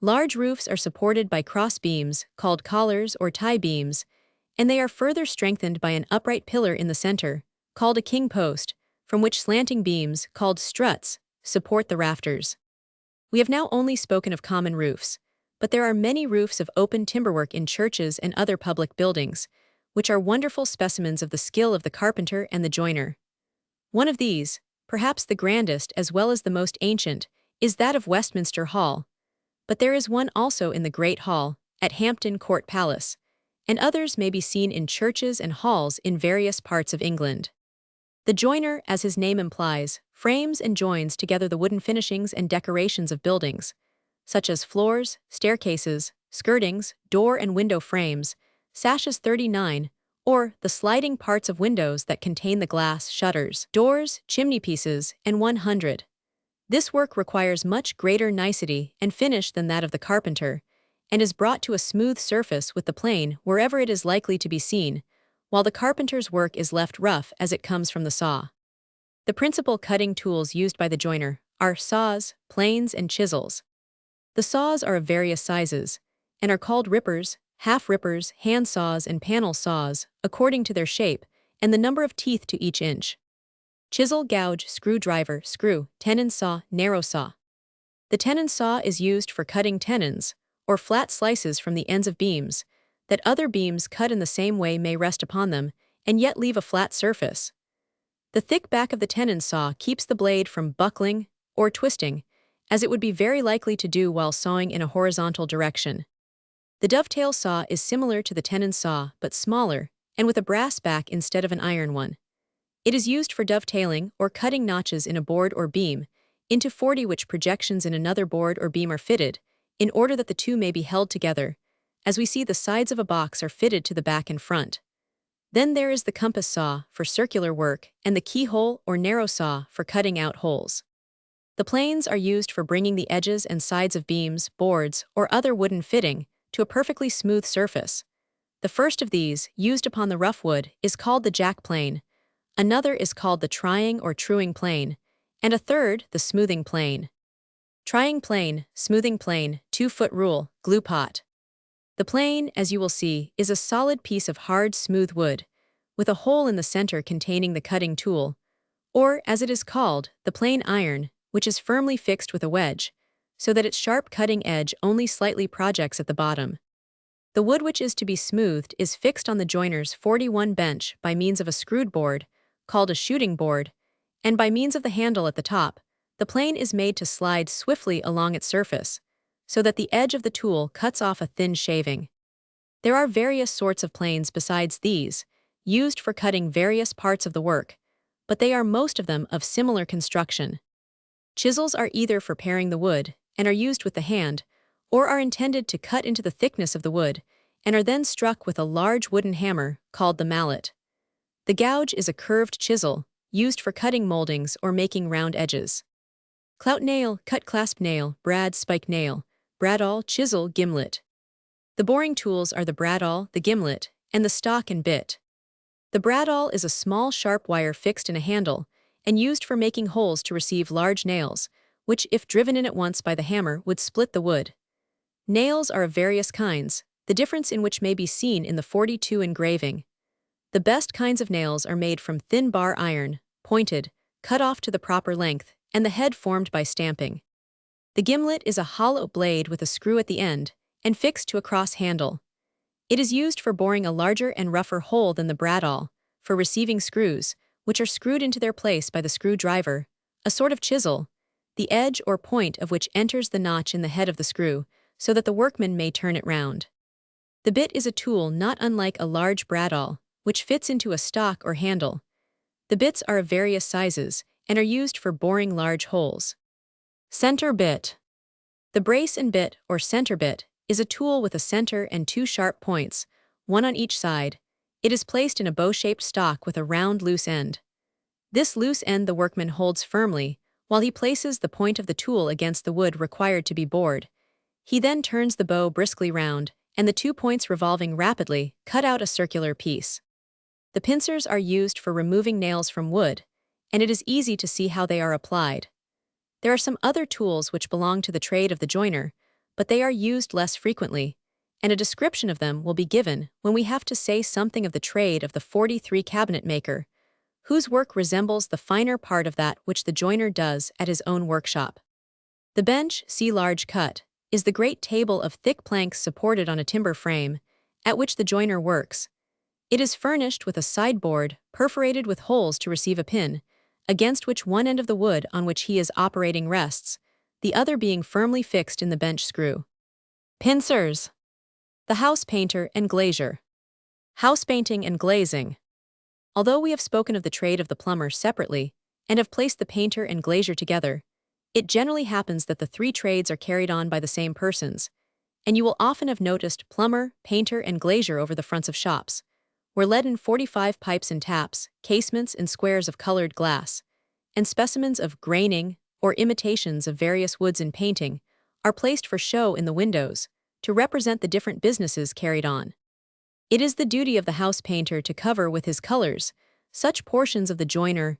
Speaker 1: Large roofs are supported by cross beams, called collars or tie beams, and they are further strengthened by an upright pillar in the center, called a king post, from which slanting beams, called struts, support the rafters. We have now only spoken of common roofs, but there are many roofs of open timberwork in churches and other public buildings, which are wonderful specimens of the skill of the carpenter and the joiner. One of these, perhaps the grandest as well as the most ancient, is that of Westminster Hall, but there is one also in the Great Hall, at Hampton Court Palace, and others may be seen in churches and halls in various parts of England. The joiner, as his name implies, frames and joins together the wooden finishings and decorations of buildings, such as floors, staircases, skirtings, door and window frames, sashes 39, or the sliding parts of windows that contain the glass shutters, doors, chimney pieces, and 100. This work requires much greater nicety and finish than that of the carpenter, and is brought to a smooth surface with the plane wherever it is likely to be seen, while the carpenter's work is left rough as it comes from the saw. The principal cutting tools used by the joiner are saws, planes, and chisels. The saws are of various sizes, and are called rippers, half-rippers, hand saws, and panel saws, according to their shape and the number of teeth to each inch. Chisel, gouge, screwdriver, screw, tenon saw, narrow saw. The tenon saw is used for cutting tenons, or flat slices from the ends of beams, that other beams cut in the same way may rest upon them, and yet leave a flat surface. The thick back of the tenon saw keeps the blade from buckling or twisting, as it would be very likely to do while sawing in a horizontal direction. The dovetail saw is similar to the tenon saw but smaller, and with a brass back instead of an iron one. It is used for dovetailing or cutting notches in a board or beam, into 40 which projections in another board or beam are fitted, in order that the two may be held together. As we see, the sides of a box are fitted to the back and front. Then there is the compass saw for circular work and the keyhole or narrow saw for cutting out holes. The planes are used for bringing the edges and sides of beams, boards, or other wooden fitting to a perfectly smooth surface. The first of these, used upon the rough wood, is called the jack plane. Another is called the trying or truing plane, and a third, the smoothing plane. Trying plane, smoothing plane, 2-foot rule, glue pot. The plane, as you will see, is a solid piece of hard, smooth wood, with a hole in the center containing the cutting tool, or, as it is called, the plane iron, which is firmly fixed with a wedge, so that its sharp cutting edge only slightly projects at the bottom. The wood which is to be smoothed is fixed on the joiner's 41 bench by means of a screwed board, called a shooting board, and by means of the handle at the top, the plane is made to slide swiftly along its surface, so that the edge of the tool cuts off a thin shaving. There are various sorts of planes besides these, used for cutting various parts of the work, but they are most of them of similar construction. Chisels are either for paring the wood, and are used with the hand, or are intended to cut into the thickness of the wood, and are then struck with a large wooden hammer, called the mallet. The gouge is a curved chisel, used for cutting moldings or making round edges. Clout nail, cut clasp nail, brad spike nail, bradawl, chisel, gimlet. The boring tools are the bradawl, the gimlet, and the stock and bit. The bradawl is a small sharp wire fixed in a handle, and used for making holes to receive large nails, which, if driven in at once by the hammer, would split the wood. Nails are of various kinds, the difference in which may be seen in the 42 engraving. The best kinds of nails are made from thin bar iron, pointed, cut off to the proper length, and the head formed by stamping. The gimlet is a hollow blade with a screw at the end, and fixed to a cross handle. It is used for boring a larger and rougher hole than the bradawl, for receiving screws, which are screwed into their place by the screwdriver, a sort of chisel, the edge or point of which enters the notch in the head of the screw, so that the workman may turn it round. The bit is a tool not unlike a large bradawl, which fits into a stock or handle. The bits are of various sizes, and are used for boring large holes. Center bit. The brace and bit, or center bit, is a tool with a center and two sharp points, one on each side. It is placed in a bow-shaped stock with a round loose end. This loose end the workman holds firmly, while he places the point of the tool against the wood required to be bored. He then turns the bow briskly round, and the 2 points revolving rapidly, cut out a circular piece. The pincers are used for removing nails from wood, and it is easy to see how they are applied. There are some other tools which belong to the trade of the joiner, but they are used less frequently, and a description of them will be given when we have to say something of the trade of the 43 cabinet maker, whose work resembles the finer part of that which the joiner does at his own workshop. The bench, see large cut, is the great table of thick planks supported on a timber frame, at which the joiner works. It is furnished with a sideboard, perforated with holes to receive a pin, against which one end of the wood on which he is operating rests, the other being firmly fixed in the bench screw. Pincers. The house painter and glazier. House painting and glazing. Although we have spoken of the trade of the plumber separately, and have placed the painter and glazier together, it generally happens that the three trades are carried on by the same persons, and you will often have noticed plumber, painter, and glazier over the fronts of shops, where lead in 45 pipes and taps, casements and squares of colored glass, and specimens of graining or imitations of various woods in painting are placed for show in the windows, to represent the different businesses carried on. It is the duty of the house painter to cover with his colors such portions of the joiner,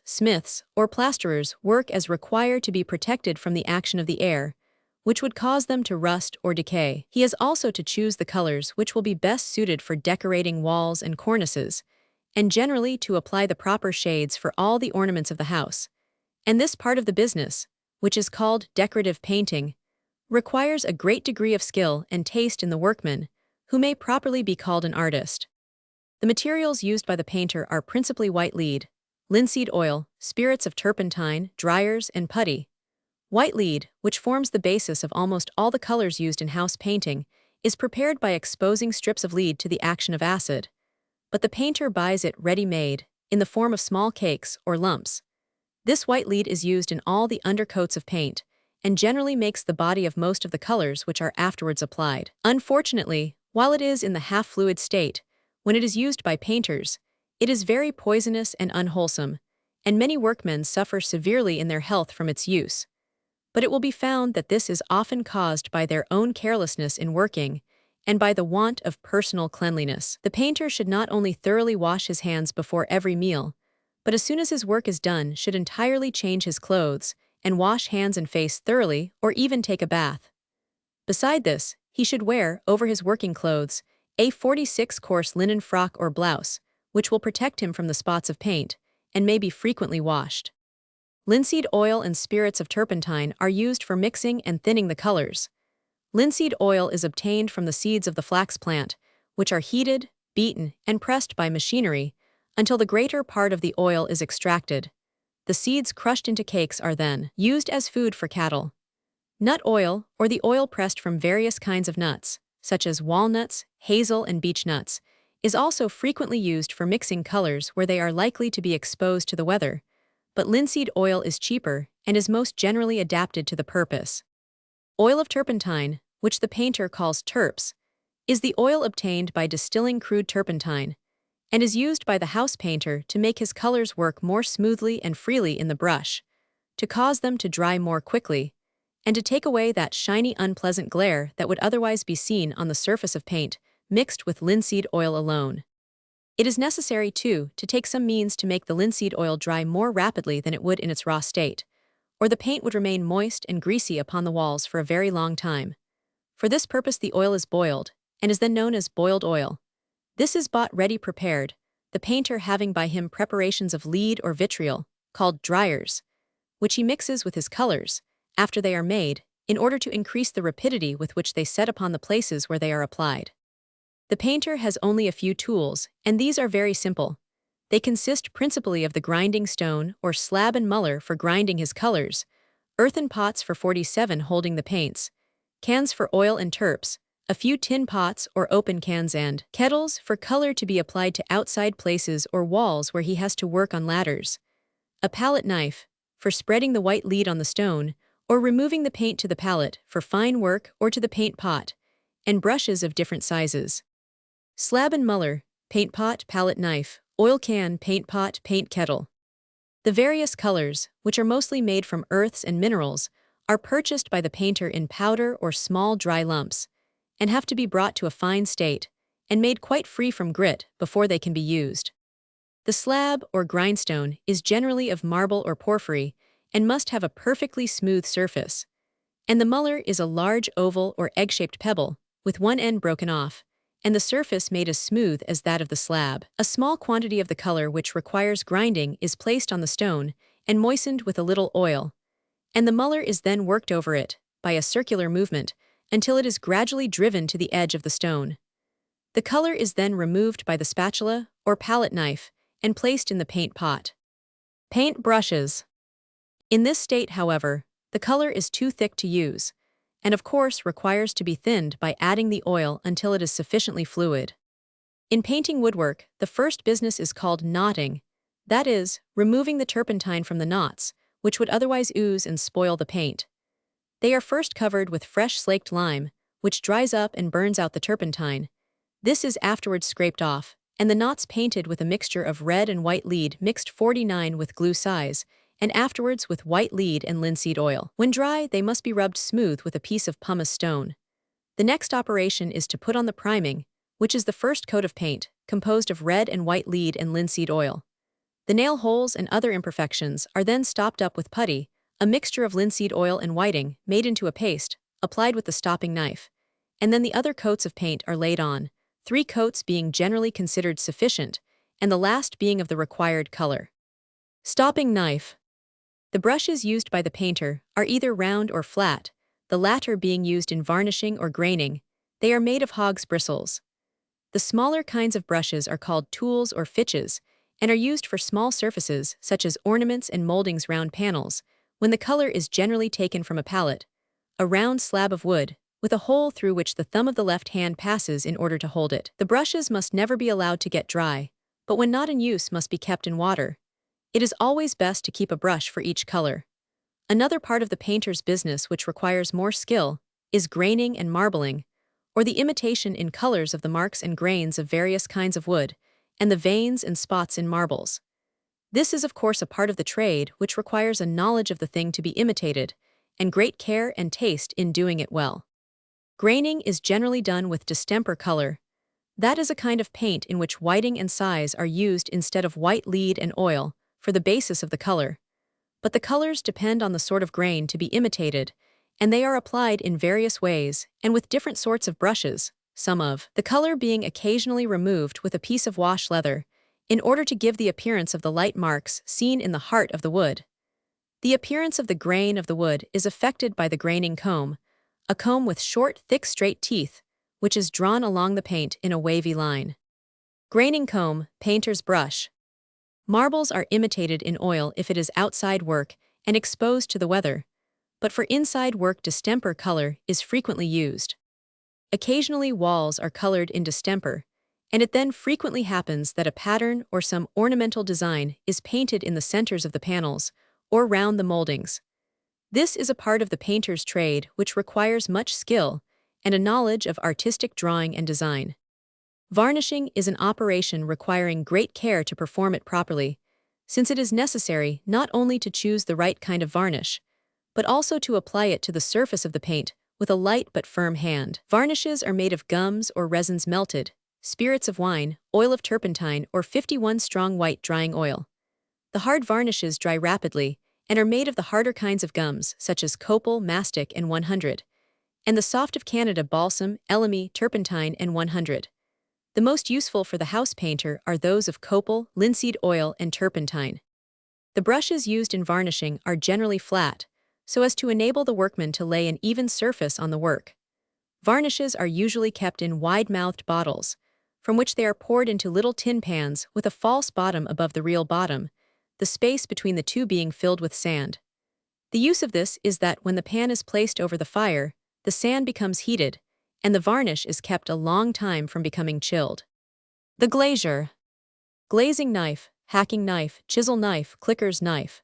Speaker 1: smith's, or plasterer's work as require to be protected from the action of the air, which would cause them to rust or decay. He has also to choose the colors which will be best suited for decorating walls and cornices, and generally to apply the proper shades for all the ornaments of the house. And this part of the business, which is called decorative painting, requires a great degree of skill and taste in the workman, who may properly be called an artist. The materials used by the painter are principally white lead, linseed oil, spirits of turpentine, dryers, and putty. White lead, which forms the basis of almost all the colors used in house painting, is prepared by exposing strips of lead to the action of acid. But the painter buys it ready-made, in the form of small cakes or lumps. This white lead is used in all the undercoats of paint, and generally makes the body of most of the colors which are afterwards applied. Unfortunately, while it is in the half-fluid state, when it is used by painters, it is very poisonous and unwholesome, and many workmen suffer severely in their health from its use. But it will be found that this is often caused by their own carelessness in working, and by the want of personal cleanliness. The painter should not only thoroughly wash his hands before every meal, but as soon as his work is done should entirely change his clothes, and wash hands and face thoroughly, or even take a bath. Beside this, he should wear, over his working clothes, a 46-course linen frock or blouse, which will protect him from the spots of paint, and may be frequently washed. Linseed oil and spirits of turpentine are used for mixing and thinning the colors. Linseed oil is obtained from the seeds of the flax plant, which are heated, beaten, and pressed by machinery, until the greater part of the oil is extracted. The seeds crushed into cakes are then used as food for cattle. Nut oil, or the oil pressed from various kinds of nuts, such as walnuts, hazel, and beech nuts, is also frequently used for mixing colors where they are likely to be exposed to the weather, but linseed oil is cheaper and is most generally adapted to the purpose. Oil of turpentine, which the painter calls turps, is the oil obtained by distilling crude turpentine, and is used by the house painter to make his colors work more smoothly and freely in the brush, to cause them to dry more quickly, and to take away that shiny, unpleasant glare that would otherwise be seen on the surface of paint mixed with linseed oil alone. It is necessary, too, to take some means to make the linseed oil dry more rapidly than it would in its raw state, or the paint would remain moist and greasy upon the walls for a very long time. For this purpose the oil is boiled, and is then known as boiled oil. This is bought ready prepared, the painter having by him preparations of lead or vitriol, called dryers, which he mixes with his colors, after they are made, in order to increase the rapidity with which they set upon the places where they are applied. The painter has only a few tools, and these are very simple. They consist principally of the grinding stone or slab and muller for grinding his colors, earthen pots for 47 holding the paints, cans for oil and turps, a few tin pots or open cans, and kettles for color to be applied to outside places or walls where he has to work on ladders, a palette knife for spreading the white lead on the stone or removing the paint to the palette for fine work or to the paint pot, and brushes of different sizes. Slab and muller, paint pot, palette knife, oil can, paint pot, paint kettle. The various colors, which are mostly made from earths and minerals, are purchased by the painter in powder or small dry lumps, and have to be brought to a fine state, and made quite free from grit before they can be used. The slab or grindstone is generally of marble or porphyry, and must have a perfectly smooth surface, and the muller is a large oval or egg-shaped pebble, with one end broken off, and the surface made as smooth as that of the slab. A small quantity of the color which requires grinding is placed on the stone and moistened with a little oil, and the muller is then worked over it, by a circular movement, until it is gradually driven to the edge of the stone. The color is then removed by the spatula or palette knife and placed in the paint pot. Paint brushes. In this state, however, the color is too thick to use, and of course requires to be thinned by adding the oil until it is sufficiently fluid. In painting woodwork, the first business is called knotting, that is, removing the turpentine from the knots, which would otherwise ooze and spoil the paint. They are first covered with fresh slaked lime, which dries up and burns out the turpentine. This is afterwards scraped off, and the knots painted with a mixture of red and white lead mixed 49 with glue size, and afterwards with white lead and linseed oil. When dry, they must be rubbed smooth with a piece of pumice stone. The next operation is to put on the priming, which is the first coat of paint, composed of red and white lead and linseed oil. The nail holes and other imperfections are then stopped up with putty, a mixture of linseed oil and whiting made into a paste, applied with the stopping knife, and then the other coats of paint are laid on, 3 coats being generally considered sufficient, and the last being of the required color. Stopping knife. The brushes used by the painter are either round or flat, the latter being used in varnishing or graining. They are made of hog's bristles. The smaller kinds of brushes are called tools or fitches, and are used for small surfaces such as ornaments and moldings round panels, when the color is generally taken from a palette, a round slab of wood, with a hole through which the thumb of the left hand passes in order to hold it. The brushes must never be allowed to get dry, but when not in use must be kept in water. It is always best to keep a brush for each color. Another part of the painter's business which requires more skill is graining and marbling, or the imitation in colors of the marks and grains of various kinds of wood, and the veins and spots in marbles. This is of course a part of the trade which requires a knowledge of the thing to be imitated, and great care and taste in doing it well. Graining is generally done with distemper color. That is a kind of paint in which whiting and size are used instead of white lead and oil for the basis of the color. But the colors depend on the sort of grain to be imitated, and they are applied in various ways and with different sorts of brushes, some of the color being occasionally removed with a piece of wash leather, in order to give the appearance of the light marks seen in the heart of the wood. The appearance of the grain of the wood is affected by the graining comb, a comb with short, thick, straight teeth, which is drawn along the paint in a wavy line. Graining comb, painter's brush. Marbles are imitated in oil if it is outside work and exposed to the weather, but for inside work distemper color is frequently used. Occasionally walls are colored in distemper, and it then frequently happens that a pattern or some ornamental design is painted in the centers of the panels or round the moldings. This is a part of the painter's trade which requires much skill and a knowledge of artistic drawing and design. Varnishing is an operation requiring great care to perform it properly, since it is necessary not only to choose the right kind of varnish, but also to apply it to the surface of the paint with a light but firm hand. Varnishes are made of gums or resins melted, spirits of wine, oil of turpentine, or 51 strong white drying oil. The hard varnishes dry rapidly and are made of the harder kinds of gums such as copal, mastic, and 100, and the soft of Canada balsam, elemi, turpentine, and 100. The most useful for the house painter are those of copal, linseed oil, and turpentine. The brushes used in varnishing are generally flat, so as to enable the workman to lay an even surface on the work. Varnishes are usually kept in wide-mouthed bottles, from which they are poured into little tin pans with a false bottom above the real bottom, the space between the two being filled with sand. The use of this is that when the pan is placed over the fire, the sand becomes heated, and the varnish is kept a long time from becoming chilled. The glazier. Glazing knife, hacking knife, chisel knife, clicker's knife.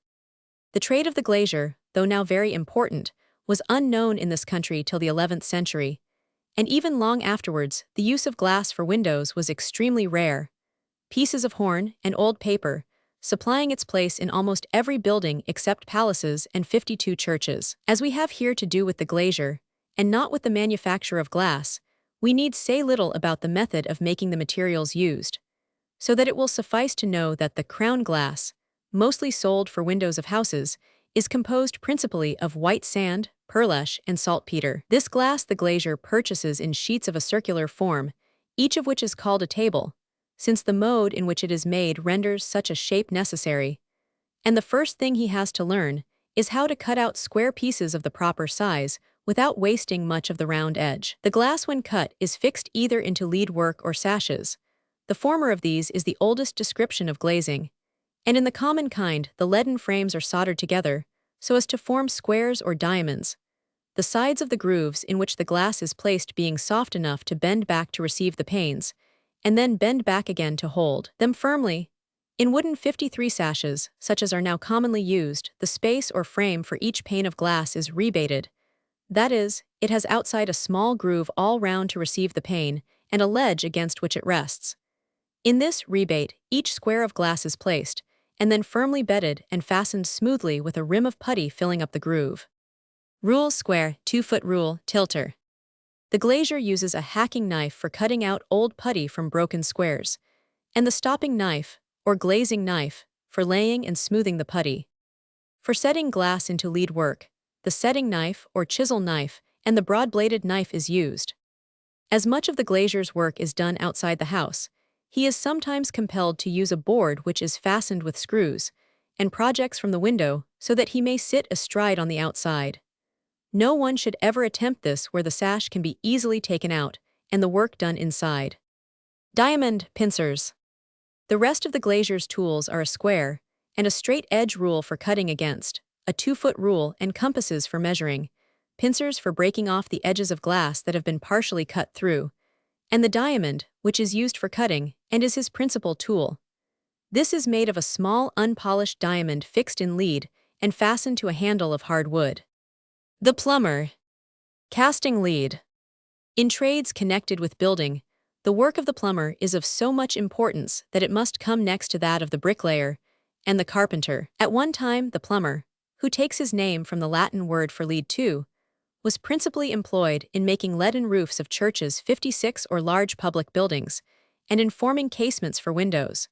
Speaker 1: The trade of the glazier, though now very important, was unknown in this country till the 11th century, and even long afterwards the use of glass for windows was extremely rare. Pieces of horn and old paper, supplying its place in almost every building except palaces and 52 churches. As we have here to do with the glazier, and not with the manufacture of glass, we need say little about the method of making the materials used, so that it will suffice to know that the crown glass, mostly sold for windows of houses, is composed principally of white sand, pearlash, and saltpeter. This glass the glazier purchases in sheets of a circular form, each of which is called a table, since the mode in which it is made renders such a shape necessary, and the first thing he has to learn is how to cut out square pieces of the proper size without wasting much of the round edge. The glass when cut is fixed either into lead work or sashes. The former of these is the oldest description of glazing, and in the common kind the leaden frames are soldered together so as to form squares or diamonds, the sides of the grooves in which the glass is placed being soft enough to bend back to receive the panes, and then bend back again to hold them firmly. In wooden 53 sashes, such as are now commonly used, the space or frame for each pane of glass is rebated. That is, it has outside a small groove all round to receive the pane, and a ledge against which it rests. In this rebate, each square of glass is placed, and then firmly bedded and fastened smoothly with a rim of putty filling up the groove. Rule square, 2-foot rule, tilter. The glazier uses a hacking knife for cutting out old putty from broken squares, and the stopping knife, or glazing knife, for laying and smoothing the putty. For setting glass into lead work, the setting knife or chisel knife and the broad-bladed knife is used. As much of the glazier's work is done outside the house, he is sometimes compelled to use a board which is fastened with screws, and projects from the window so that he may sit astride on the outside. No one should ever attempt this where the sash can be easily taken out and the work done inside. Diamond pincers. The rest of the glazier's tools are a square and a straight edge rule for cutting against, a 2-foot rule, and compasses for measuring, pincers for breaking off the edges of glass that have been partially cut through, and the diamond, which is used for cutting and is his principal tool. This is made of a small unpolished diamond fixed in lead and fastened to a handle of hard wood. The plumber. Casting lead. In trades connected with building, the work of the plumber is of so much importance that it must come next to that of the bricklayer and the carpenter. At one time, the plumber, who takes his name from the Latin word for lead too, was principally employed in making leaden roofs of churches, 56 or large public buildings, and in forming casements for windows.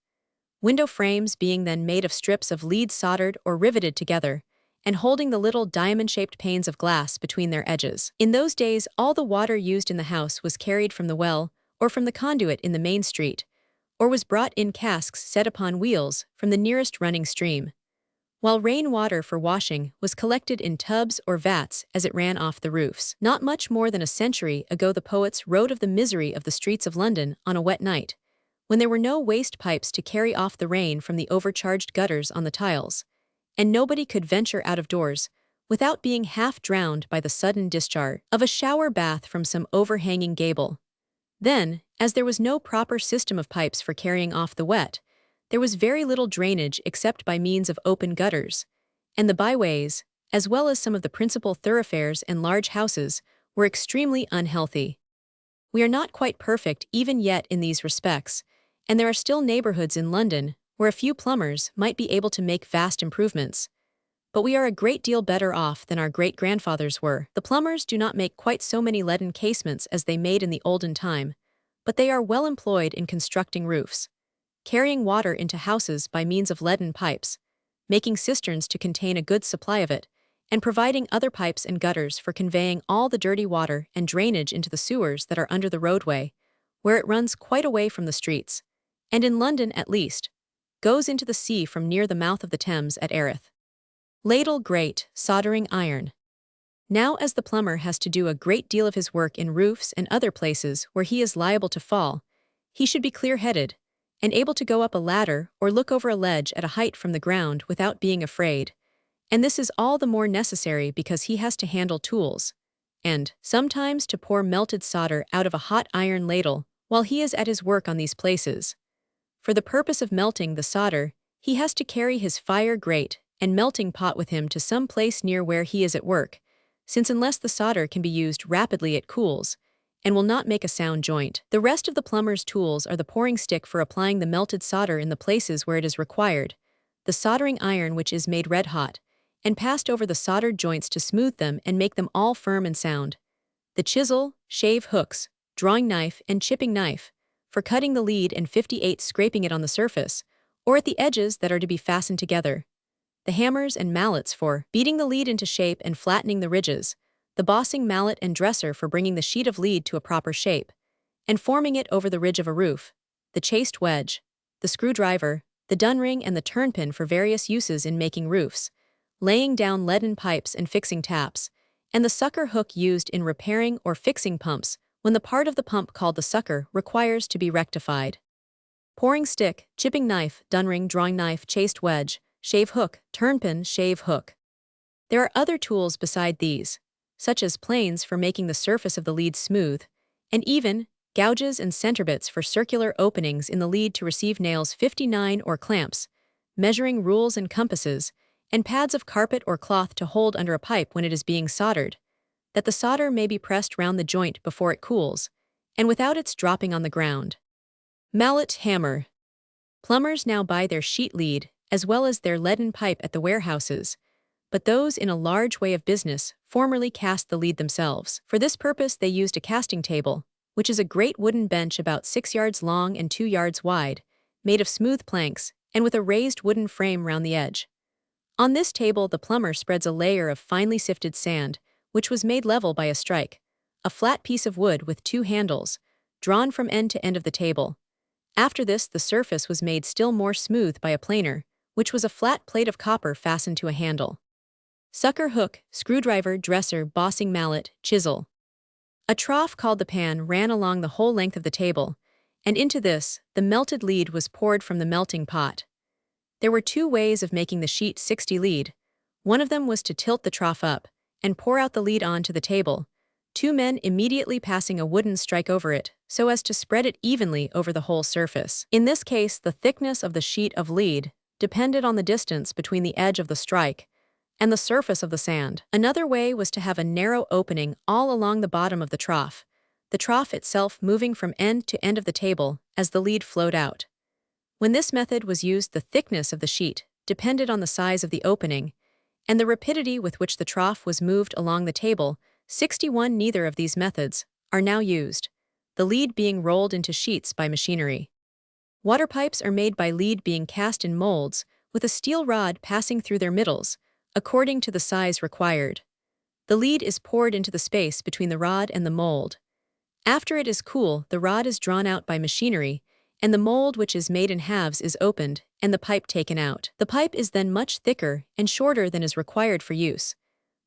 Speaker 1: Window frames being then made of strips of lead soldered or riveted together, and holding the little diamond-shaped panes of glass between their edges. In those days, all the water used in the house was carried from the well or from the conduit in the main street, or was brought in casks set upon wheels from the nearest running stream, while rainwater for washing was collected in tubs or vats as it ran off the roofs. Not much more than a century ago the poets wrote of the misery of the streets of London on a wet night, when there were no waste pipes to carry off the rain from the overcharged gutters on the tiles, and nobody could venture out of doors without being half drowned by the sudden discharge of a shower bath from some overhanging gable. Then, as there was no proper system of pipes for carrying off the wet, there was very little drainage except by means of open gutters, and the byways, as well as some of the principal thoroughfares and large houses, were extremely unhealthy. We are not quite perfect even yet in these respects, and there are still neighborhoods in London where a few plumbers might be able to make vast improvements. But we are a great deal better off than our great-grandfathers were. The plumbers do not make quite so many leaden casements as they made in the olden time, but they are well employed in constructing roofs, carrying water into houses by means of leaden pipes, making cisterns to contain a good supply of it, and providing other pipes and gutters for conveying all the dirty water and drainage into the sewers that are under the roadway, where it runs quite away from the streets, and in London at least, goes into the sea from near the mouth of the Thames at Erith. Ladle grate, soldering iron. Now as the plumber has to do a great deal of his work in roofs and other places where he is liable to fall, he should be clear-headed, and able to go up a ladder or look over a ledge at a height from the ground without being afraid. And this is all the more necessary because he has to handle tools, and, sometimes, to pour melted solder out of a hot iron ladle while he is at his work on these places. For the purpose of melting the solder, he has to carry his fire grate and melting pot with him to some place near where he is at work, since unless the solder can be used rapidly it cools, and will not make a sound joint. The rest of the plumber's tools are the pouring stick for applying the melted solder in the places where it is required, the soldering iron which is made red-hot, and passed over the soldered joints to smooth them and make them all firm and sound, the chisel, shave hooks, drawing knife, and chipping knife, for cutting the lead, and 58 scraping it on the surface, or at the edges that are to be fastened together, the hammers and mallets for beating the lead into shape and flattening the ridges, the bossing mallet and dresser for bringing the sheet of lead to a proper shape, and forming it over the ridge of a roof, the chased wedge, the screwdriver, the dunring and the turnpin for various uses in making roofs, laying down leaden pipes and fixing taps, and the sucker hook used in repairing or fixing pumps when the part of the pump called the sucker requires to be rectified. Pouring stick, chipping knife, dunring, drawing knife, chased wedge, shave hook, turnpin, shave hook. There are other tools beside these, such as planes for making the surface of the lead smooth, and even gouges and centerbits for circular openings in the lead to receive nails 59 or clamps, measuring rules and compasses, and pads of carpet or cloth to hold under a pipe when it is being soldered, that the solder may be pressed round the joint before it cools, and without its dropping on the ground. Mallet hammer. Plumbers now buy their sheet lead as well as their leaden pipe at the warehouses, but those in a large way of business formerly cast the lead themselves. For this purpose they used a casting table, which is a great wooden bench about 6 yards long and 2 yards wide, made of smooth planks, and with a raised wooden frame round the edge. On this table the plumber spreads a layer of finely sifted sand, which was made level by a strike, a flat piece of wood with 2 handles, drawn from end to end of the table. After this the surface was made still more smooth by a planer, which was a flat plate of copper fastened to a handle. Sucker hook, screwdriver, dresser, bossing mallet, chisel. A trough called the pan ran along the whole length of the table, and into this the melted lead was poured from the melting pot. There were 2 ways of making the sheet 60 lead, One of them was to tilt the trough up and pour out the lead onto the table, two men immediately passing a wooden strike over it so as to spread it evenly over the whole surface. In this case, the thickness of the sheet of lead depended on the distance between the edge of the strike and the surface of the sand. Another way was to have a narrow opening all along the bottom of the trough itself moving from end to end of the table as the lead flowed out. When this method was used, the thickness of the sheet depended on the size of the opening and the rapidity with which the trough was moved along the table. 61 Neither of these methods are now used, the lead being rolled into sheets by machinery. Water pipes are made by lead being cast in molds with a steel rod passing through their middles, according to the size required. The lead is poured into the space between the rod and the mold. After it is cool, the rod is drawn out by machinery, and the mold, which is made in halves, is opened and the pipe taken out. The pipe is then much thicker and shorter than is required for use,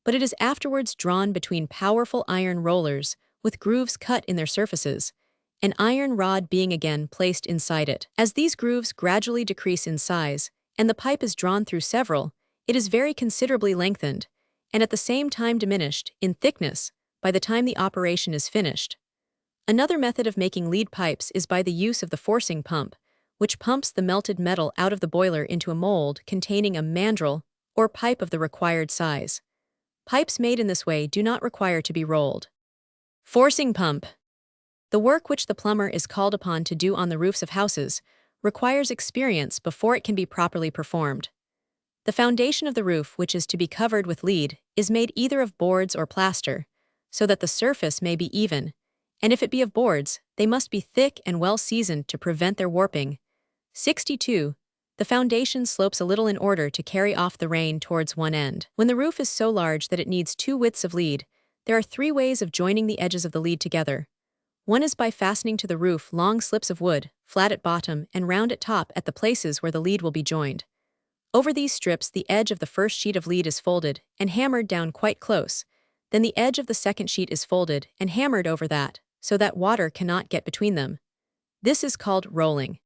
Speaker 1: but it is afterwards drawn between powerful iron rollers with grooves cut in their surfaces, an iron rod being again placed inside it. As these grooves gradually decrease in size and the pipe is drawn through several, it is very considerably lengthened and at the same time diminished in thickness by the time the operation is finished. Another method of making lead pipes is by the use of the forcing pump, which pumps the melted metal out of the boiler into a mold containing a mandrel or pipe of the required size. Pipes made in this way do not require to be rolled. Forcing pump. The work which the plumber is called upon to do on the roofs of houses requires experience before it can be properly performed. The foundation of the roof, which is to be covered with lead, is made either of boards or plaster, so that the surface may be even, and if it be of boards, they must be thick and well seasoned to prevent their warping. 62. The foundation slopes a little in order to carry off the rain towards one end. When the roof is so large that it needs 2 widths of lead, there are 3 ways of joining the edges of the lead together. One is by fastening to the roof long slips of wood, flat at bottom and round at top at the places where the lead will be joined. Over these strips, the edge of the first sheet of lead is folded and hammered down quite close. Then the edge of the second sheet is folded and hammered over that, so that water cannot get between them. This is called rolling.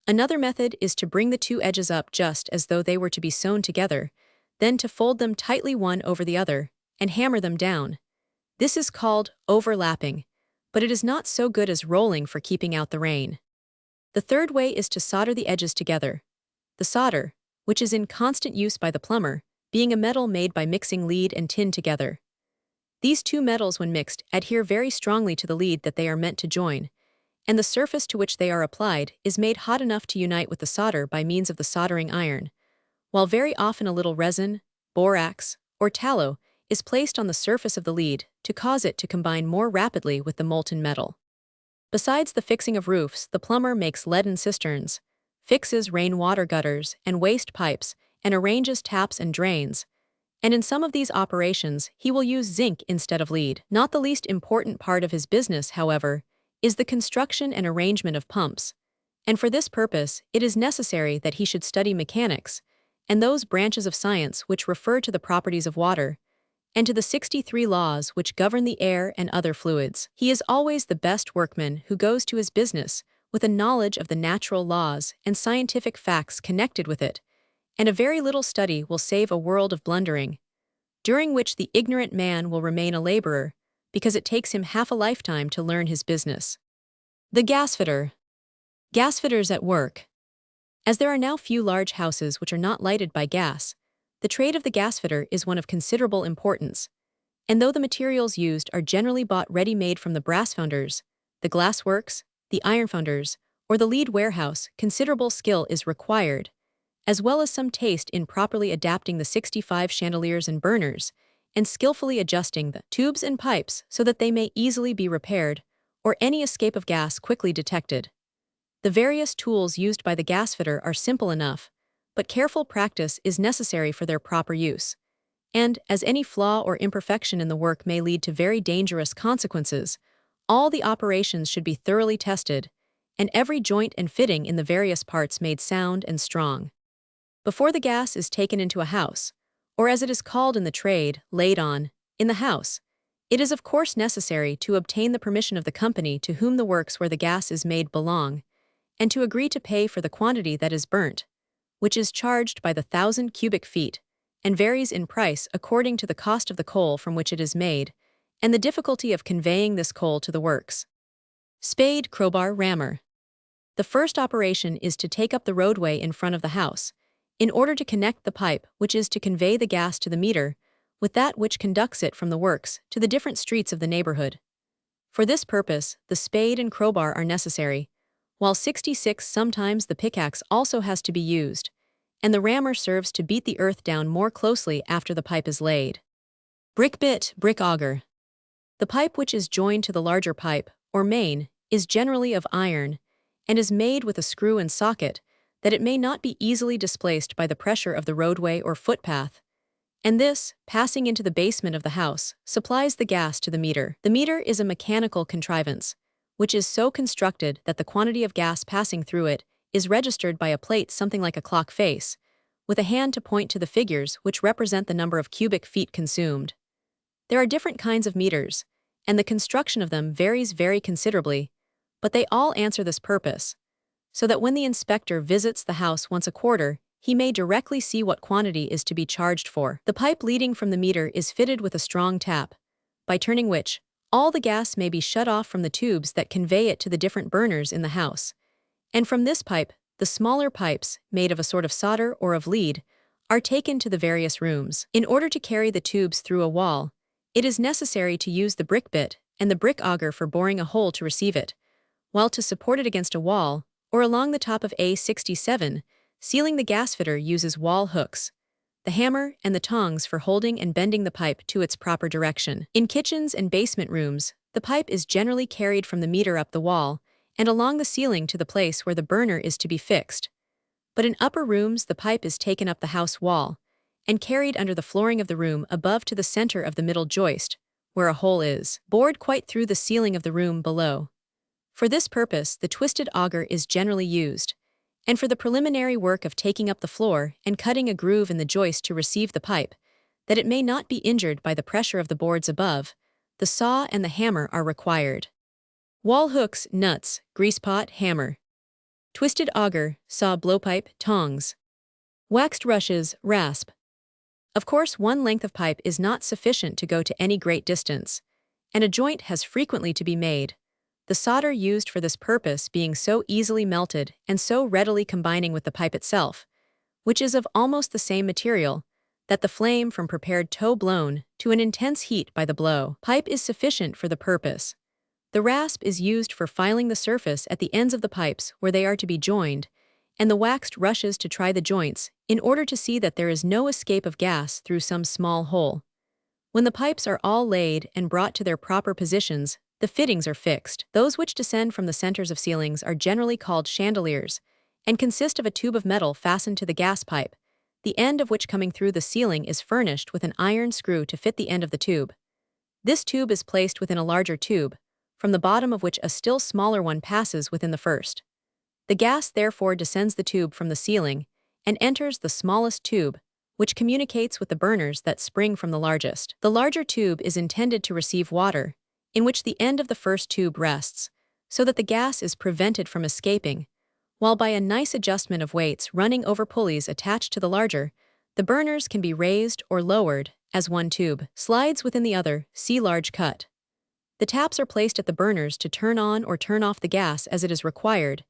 Speaker 1: Another method is to bring the 2 edges up just as though they were to be sewn together, then to fold them tightly one over the other, and hammer them down. This is called overlapping, but it is not so good as rolling for keeping out the rain. The third way is to solder the edges together. The solder, which is in constant use by the plumber, being a metal made by mixing lead and tin together. These 2 metals, when mixed, adhere very strongly to the lead that they are meant to join, and the surface to which they are applied is made hot enough to unite with the solder by means of the soldering iron, while very often a little resin, borax, or tallow is placed on the surface of the lead to cause it to combine more rapidly with the molten metal. Besides the fixing of roofs, the plumber makes leaden cisterns, fixes rainwater gutters and waste pipes, and arranges taps and drains. And in some of these operations, he will use zinc instead of lead. Not the least important part of his business, however, is the construction and arrangement of pumps. And for this purpose, it is necessary that he should study mechanics, and those branches of science which refer to the properties of water, and to the 63 laws which govern the air and other fluids. He is always the best workman who goes to his business with a knowledge of the natural laws and scientific facts connected with it, and a very little study will save a world of blundering, during which the ignorant man will remain a laborer, because it takes him half a lifetime to learn his business. The gasfitter. Gasfitters at work. As there are now few large houses which are not lighted by gas, the trade of the gasfitter is one of considerable importance, and though the materials used are generally bought ready-made from the brass founders, the glass works, the iron founders, or the lead warehouse, considerable skill is required, as well as some taste in properly adapting the 65 chandeliers and burners, and skillfully adjusting the tubes and pipes so that they may easily be repaired, or any escape of gas quickly detected. The various tools used by the gasfitter are simple enough, but careful practice is necessary for their proper use. And, as any flaw or imperfection in the work may lead to very dangerous consequences, all the operations should be thoroughly tested, and every joint and fitting in the various parts made sound and strong. Before the gas is taken into a house, or as it is called in the trade, laid on, in the house, it is of course necessary to obtain the permission of the company to whom the works where the gas is made belong, and to agree to pay for the quantity that is burnt, which is charged by the 1,000 cubic feet, and varies in price according to the cost of the coal from which it is made, and the difficulty of conveying this coal to the works. Spade, crowbar, rammer. The first operation is to take up the roadway in front of the house, in order to connect the pipe which is to convey the gas to the meter, with that which conducts it from the works to the different streets of the neighborhood. For this purpose, the spade and crowbar are necessary, while 66 sometimes the pickaxe also has to be used, and the rammer serves to beat the earth down more closely after the pipe is laid. Brick bit, brick auger. The pipe which is joined to the larger pipe, or main, is generally of iron, and is made with a screw and socket, that it may not be easily displaced by the pressure of the roadway or footpath, and this, passing into the basement of the house, supplies the gas to the meter. The meter is a mechanical contrivance, which is so constructed that the quantity of gas passing through it is registered by a plate something like a clock face, with a hand to point to the figures which represent the number of cubic feet consumed. There are different kinds of meters, and the construction of them varies very considerably, but they all answer this purpose, so that when the inspector visits the house once a quarter, he may directly see what quantity is to be charged for. The pipe leading from the meter is fitted with a strong tap, by turning which, all the gas may be shut off from the tubes that convey it to the different burners in the house. And from this pipe, the smaller pipes, made of a sort of solder or of lead, are taken to the various rooms. In order to carry the tubes through a wall, it is necessary to use the brick bit and the brick auger for boring a hole to receive it, while to support it against a wall, or along the top of A67, sealing the gasfitter uses wall hooks, the hammer and the tongs for holding and bending the pipe to its proper direction. In kitchens and basement rooms, the pipe is generally carried from the meter up the wall and along the ceiling to the place where the burner is to be fixed. But in upper rooms, the pipe is taken up the house wall and carried under the flooring of the room above to the center of the middle joist, where a hole is bored quite through the ceiling of the room below. For this purpose, the twisted auger is generally used, and for the preliminary work of taking up the floor and cutting a groove in the joist to receive the pipe, that it may not be injured by the pressure of the boards above, the saw and the hammer are required. Wall hooks, nuts, grease pot, hammer. Twisted auger, saw, blowpipe, tongs. Waxed rushes, rasp. Of course, one length of pipe is not sufficient to go to any great distance, and a joint has frequently to be made, the solder used for this purpose being so easily melted and so readily combining with the pipe itself, which is of almost the same material, that the flame from prepared tow blown to an intense heat by the blow pipe is sufficient for the purpose. The rasp is used for filing the surface at the ends of the pipes where they are to be joined, and the waxed rushes to try the joints in order to see that there is no escape of gas through some small hole. When the pipes are all laid and brought to their proper positions, the fittings are fixed. Those which descend from the centers of ceilings are generally called chandeliers, and consist of a tube of metal fastened to the gas pipe, the end of which coming through the ceiling is furnished with an iron screw to fit the end of the tube. This tube is placed within a larger tube, from the bottom of which a still smaller one passes within the first. The gas therefore descends the tube from the ceiling, and enters the smallest tube, which communicates with the burners that spring from the largest. The larger tube is intended to receive water, in which the end of the first tube rests, so that the gas is prevented from escaping, while by a nice adjustment of weights running over pulleys attached to the larger, the burners can be raised or lowered as one tube slides within the other. See large cut. The taps are placed at the burners to turn on or turn off the gas as it is required,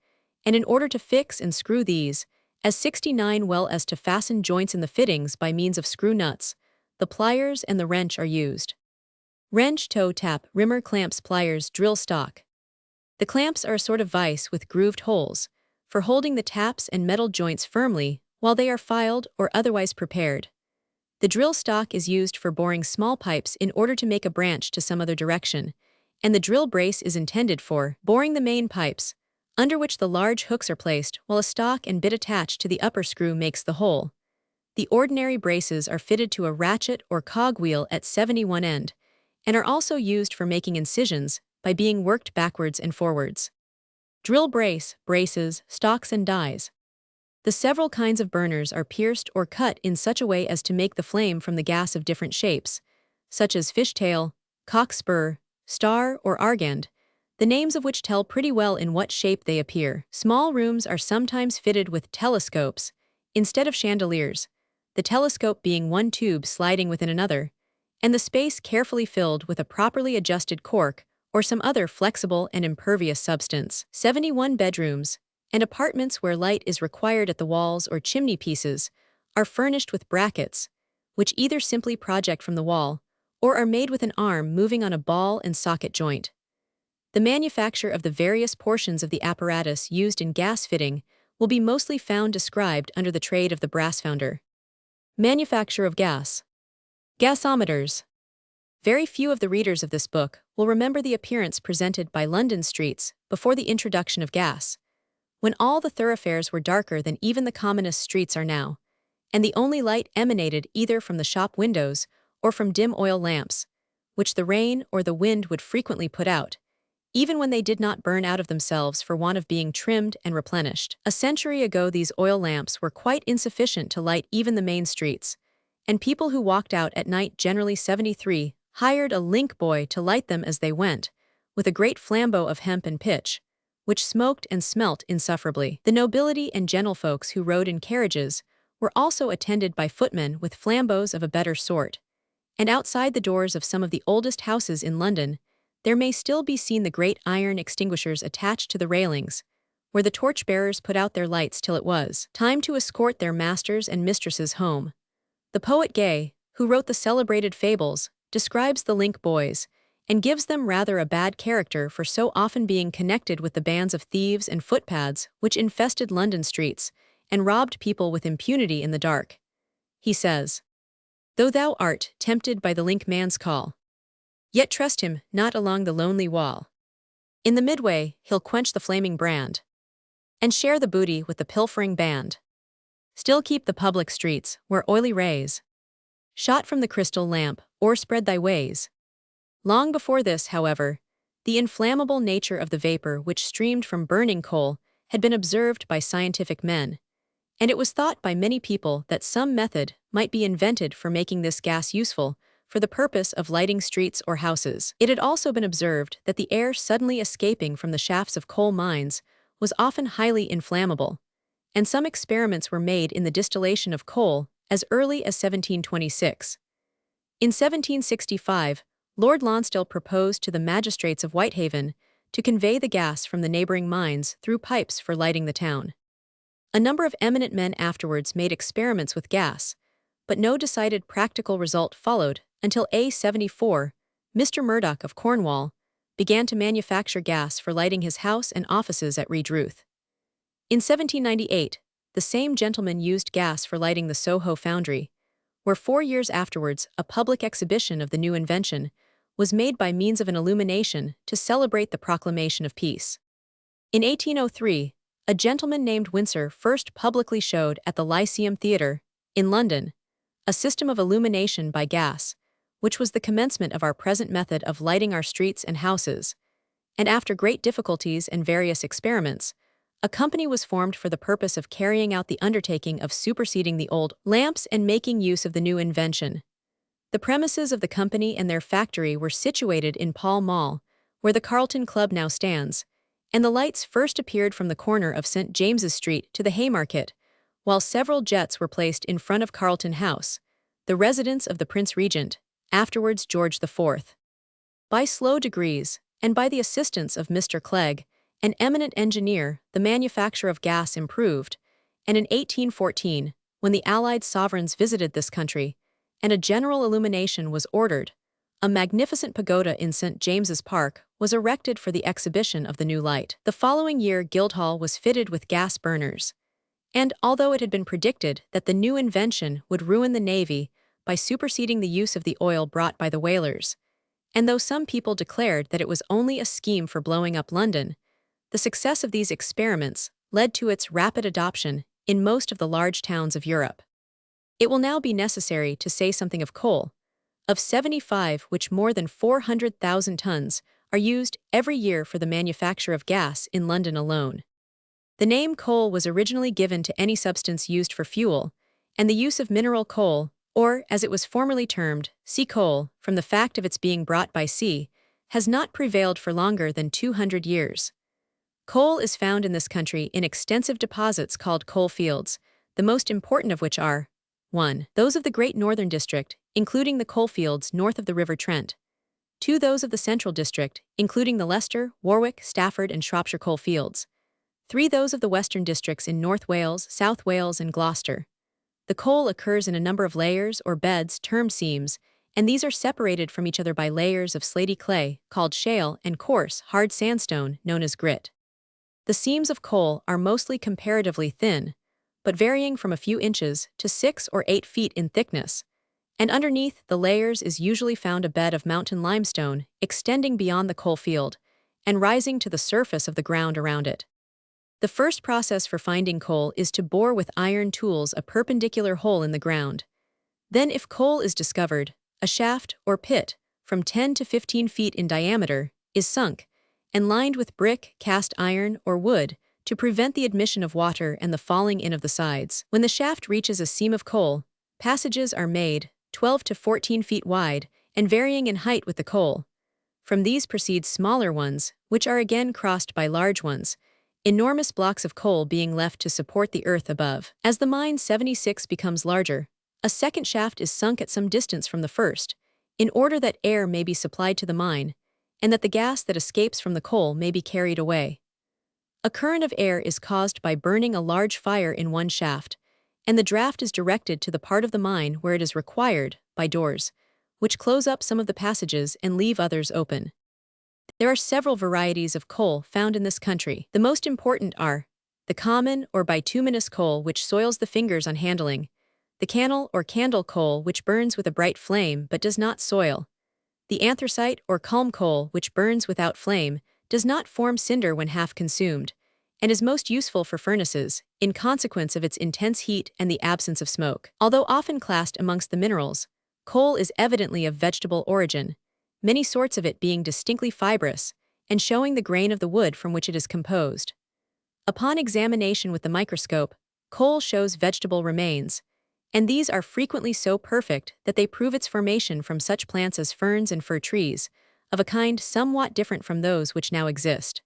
Speaker 1: and in order to fix and screw these, as 69 well as to fasten joints in the fittings by means of screw nuts, the pliers and the wrench are used. Wrench, toe, tap, rimmer, clamps, pliers, drill stock. The clamps are a sort of vise with grooved holes, for holding the taps and metal joints firmly while they are filed or otherwise prepared. The drill stock is used for boring small pipes in order to make a branch to some other direction, and the drill brace is intended for boring the main pipes, under which the large hooks are placed while a stock and bit attached to the upper screw makes the hole. The ordinary braces are fitted to a ratchet or cog wheel at 71 end, and are also used for making incisions by being worked backwards and forwards. Drill brace, braces, stocks and dies. The several kinds of burners are pierced or cut in such a way as to make the flame from the gas of different shapes, such as fishtail, cock spur, star, or argand, the names of which tell pretty well in what shape they appear. Small rooms are sometimes fitted with telescopes, instead of chandeliers, the telescope being one tube sliding within another, and the space carefully filled with a properly adjusted cork or some other flexible and impervious substance. 71 bedrooms and apartments where light is required at the walls or chimney pieces are furnished with brackets, which either simply project from the wall or are made with an arm moving on a ball and socket joint. The manufacture of the various portions of the apparatus used in gas fitting will be mostly found described under the trade of the brass founder. Manufacture of gas. Gasometers. Very few of the readers of this book will remember the appearance presented by London streets before the introduction of gas, when all the thoroughfares were darker than even the commonest streets are now, and the only light emanated either from the shop windows or from dim oil lamps, which the rain or the wind would frequently put out, even when they did not burn out of themselves for want of being trimmed and replenished. A century ago, these oil lamps were quite insufficient to light even the main streets, and people who walked out at night, generally 73, hired a link boy to light them as they went, with a great flambeau of hemp and pitch, which smoked and smelt insufferably. The nobility and gentlefolks who rode in carriages were also attended by footmen with flambeaux of a better sort, and outside the doors of some of the oldest houses in London, there may still be seen the great iron extinguishers attached to the railings, where the torchbearers put out their lights till it was time to escort their masters and mistresses home. The poet Gay, who wrote the celebrated fables, describes the link boys, and gives them rather a bad character for so often being connected with the bands of thieves and footpads which infested London streets, and robbed people with impunity in the dark. He says, "Though thou art tempted by the link man's call, yet trust him not along the lonely wall. In the midway he'll quench the flaming brand, and share the booty with the pilfering band. Still keep the public streets, where oily rays, shot from the crystal lamp, o'erspread thy ways." Long before this, however, the inflammable nature of the vapor which streamed from burning coal had been observed by scientific men, and it was thought by many people that some method might be invented for making this gas useful for the purpose of lighting streets or houses. It had also been observed that the air suddenly escaping from the shafts of coal mines was often highly inflammable, and some experiments were made in the distillation of coal as early as 1726. In 1765, Lord Lonsdale proposed to the magistrates of Whitehaven to convey the gas from the neighboring mines through pipes for lighting the town. A number of eminent men afterwards made experiments with gas, but no decided practical result followed until A74, Mr. Murdoch of Cornwall, began to manufacture gas for lighting his house and offices at Redruth. In 1798, the same gentleman used gas for lighting the Soho foundry, where 4 years afterwards a public exhibition of the new invention was made by means of an illumination to celebrate the proclamation of peace. In 1803, a gentleman named Windsor first publicly showed at the Lyceum Theatre, in London, a system of illumination by gas, which was the commencement of our present method of lighting our streets and houses, and after great difficulties and various experiments, a company was formed for the purpose of carrying out the undertaking of superseding the old lamps and making use of the new invention. The premises of the company and their factory were situated in Pall Mall, where the Carlton Club now stands, and the lights first appeared from the corner of St. James's Street to the Haymarket, while several jets were placed in front of Carlton House, the residence of the Prince Regent, afterwards George IV. By slow degrees, and by the assistance of Mr. Clegg, an eminent engineer, the manufacture of gas improved, and in 1814, when the Allied sovereigns visited this country, and a general illumination was ordered, a magnificent pagoda in St. James's Park was erected for the exhibition of the new light. The following year Guildhall was fitted with gas burners, and although it had been predicted that the new invention would ruin the navy by superseding the use of the oil brought by the whalers, and though some people declared that it was only a scheme for blowing up London, the success of these experiments led to its rapid adoption in most of the large towns of Europe. It will now be necessary to say something of coal, of 75 which more than 400,000 tons are used every year for the manufacture of gas in London alone. The name coal was originally given to any substance used for fuel, and the use of mineral coal, or as it was formerly termed, sea coal, from the fact of its being brought by sea, has not prevailed for longer than 200 years. Coal is found in this country in extensive deposits called coal fields, the most important of which are 1. Those of the Great Northern District, including the coalfields north of the River Trent. 2. Those of the Central District, including the Leicester, Warwick, Stafford, and Shropshire coalfields. 3. Those of the Western Districts in North Wales, South Wales, and Gloucester. The coal occurs in a number of layers or beds termed seams, and these are separated from each other by layers of slaty clay, called shale, and coarse, hard sandstone, known as grit. The seams of coal are mostly comparatively thin, but varying from a few inches to 6 or 8 feet in thickness, and underneath the layers is usually found a bed of mountain limestone extending beyond the coal field and rising to the surface of the ground around it. The first process for finding coal is to bore with iron tools a perpendicular hole in the ground. Then, if coal is discovered, a shaft or pit, from 10 to 15 feet in diameter, is sunk and lined with brick, cast iron, or wood to prevent the admission of water and the falling in of the sides. When the shaft reaches a seam of coal, passages are made, 12 to 14 feet wide, and varying in height with the coal. From these proceed smaller ones, which are again crossed by large ones, enormous blocks of coal being left to support the earth above. As the mine 76 becomes larger, a second shaft is sunk at some distance from the first, in order that air may be supplied to the mine, and that the gas that escapes from the coal may be carried away. A current of air is caused by burning a large fire in one shaft, and the draft is directed to the part of the mine where it is required, by doors, which close up some of the passages and leave others open. There are several varieties of coal found in this country. The most important are the common or bituminous coal, which soils the fingers on handling, the cannel or candle coal, which burns with a bright flame but does not soil, the anthracite or culm coal, which burns without flame, does not form cinder when half consumed, and is most useful for furnaces, in consequence of its intense heat and the absence of smoke. Although often classed amongst the minerals, coal is evidently of vegetable origin, many sorts of it being distinctly fibrous, and showing the grain of the wood from which it is composed. Upon examination with the microscope, coal shows vegetable remains, and these are frequently so perfect that they prove its formation from such plants as ferns and fir trees, of a kind somewhat different from those which now exist.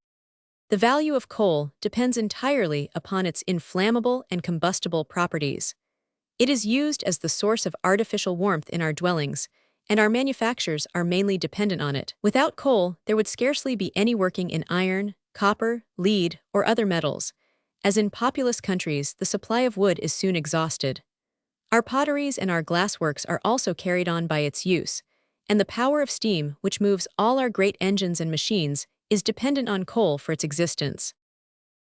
Speaker 1: The value of coal depends entirely upon its inflammable and combustible properties. It is used as the source of artificial warmth in our dwellings, and our manufactures are mainly dependent on it. Without coal, there would scarcely be any working in iron, copper, lead, or other metals, as in populous countries the supply of wood is soon exhausted. Our potteries and our glassworks are also carried on by its use, and the power of steam, which moves all our great engines and machines, is dependent on coal for its existence.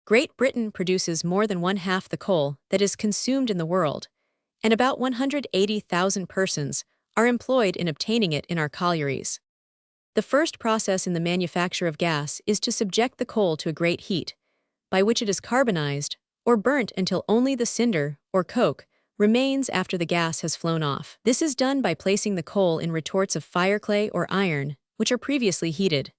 Speaker 1: Great Britain produces more than one-half the coal that is consumed in the world, and about 180,000 persons are employed in obtaining it in our collieries. The first process in the manufacture of gas is to subject the coal to a great heat, by which it is carbonized, or burnt until only the cinder, or coke, remains after the gas has flown off. This is done by placing the coal in retorts of fireclay or iron, which are previously heated.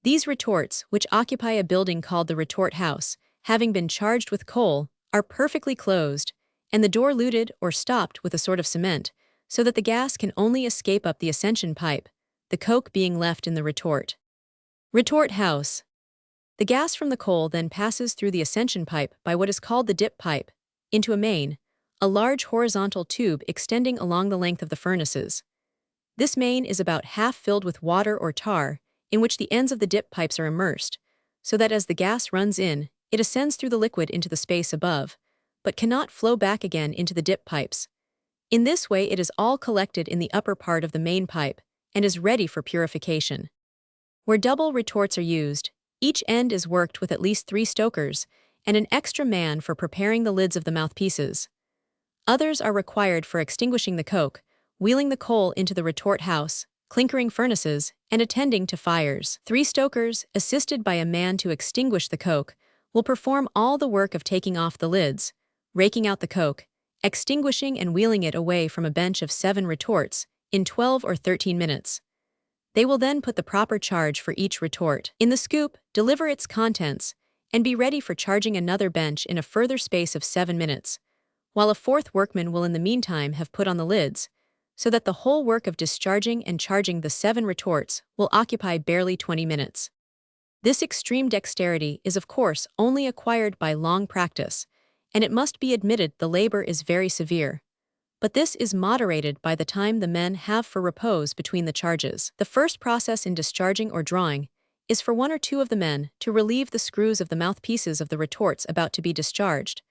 Speaker 1: These retorts, which occupy a building called the retort house, having been charged with coal, are perfectly closed, and the door luted or stopped with a sort of cement, so that the gas can only escape up the ascension pipe, the coke being left in the retort. Retort house. The gas from the coal then passes through the ascension pipe by what is called the dip pipe, into a main, a large horizontal tube extending along the length of the furnaces. This main is about half filled with water or tar, in which the ends of the dip pipes are immersed, so that as the gas runs in, it ascends through the liquid into the space above, but cannot flow back again into the dip pipes. In this way it is all collected in the upper part of the main pipe, and is ready for purification. Where double retorts are used, each end is worked with at least 3 stokers, and an extra man for preparing the lids of the mouthpieces. Others are required for extinguishing the coke, wheeling the coal into the retort house, clinkering furnaces, and attending to fires. 3 stokers, assisted by a man to extinguish the coke, will perform all the work of taking off the lids, raking out the coke, extinguishing and wheeling it away from a bench of 7 retorts, in 12 or 13 minutes. They will then put the proper charge for each retort in the scoop, deliver its contents, and be ready for charging another bench in a further space of 7 minutes, while a 4th workman will in the meantime have put on the lids, so that the whole work of discharging and charging the 7 retorts will occupy barely 20 minutes. This extreme dexterity is of course only acquired by long practice, and it must be admitted the labor is very severe, but this is moderated by the time the men have for repose between the charges. The first process in discharging or drawing is for one or two of the men to relieve the screws of the mouthpieces of the retorts about to be discharged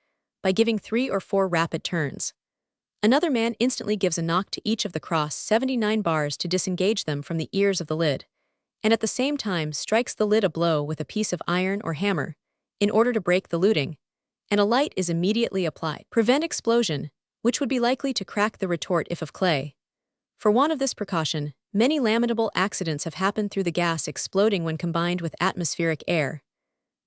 Speaker 1: by giving 3 or 4 rapid turns. Another man instantly gives a knock to each of the cross 79 bars to disengage them from the ears of the lid, and at the same time strikes the lid a blow with a piece of iron or hammer in order to break the luting, and a light is immediately applied. Prevent explosion, which would be likely to crack the retort if of clay. For want of this precaution, many lamentable accidents have happened through the gas exploding when combined with atmospheric air.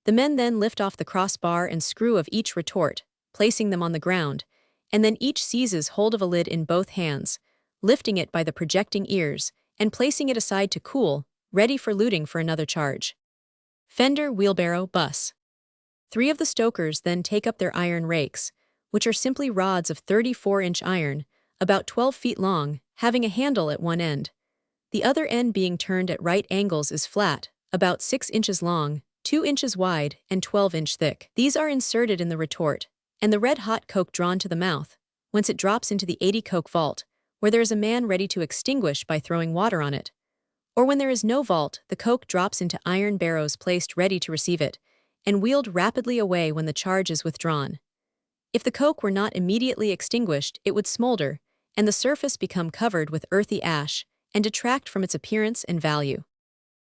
Speaker 1: The men then lift off the crossbar and screw of each retort, placing them on the ground, and then each seizes hold of a lid in both hands, lifting it by the projecting ears, and placing it aside to cool, ready for luting for another charge. Fender, wheelbarrow, bus. 3 of the stokers then take up their iron rakes, which are simply rods of 34-inch iron, about 12 feet long, having a handle at one end. The other end being turned at right angles is flat, about 6 inches long, 2 inches wide, and 12-inch thick. These are inserted in the retort, and the red-hot coke drawn to the mouth, whence it drops into the 80 coke vault, where there is a man ready to extinguish by throwing water on it. Or when there is no vault, the coke drops into iron barrows placed ready to receive it, and wheeled rapidly away when the charge is withdrawn. If the coke were not immediately extinguished, it would smolder, and the surface become covered with earthy ash, and detract from its appearance and value.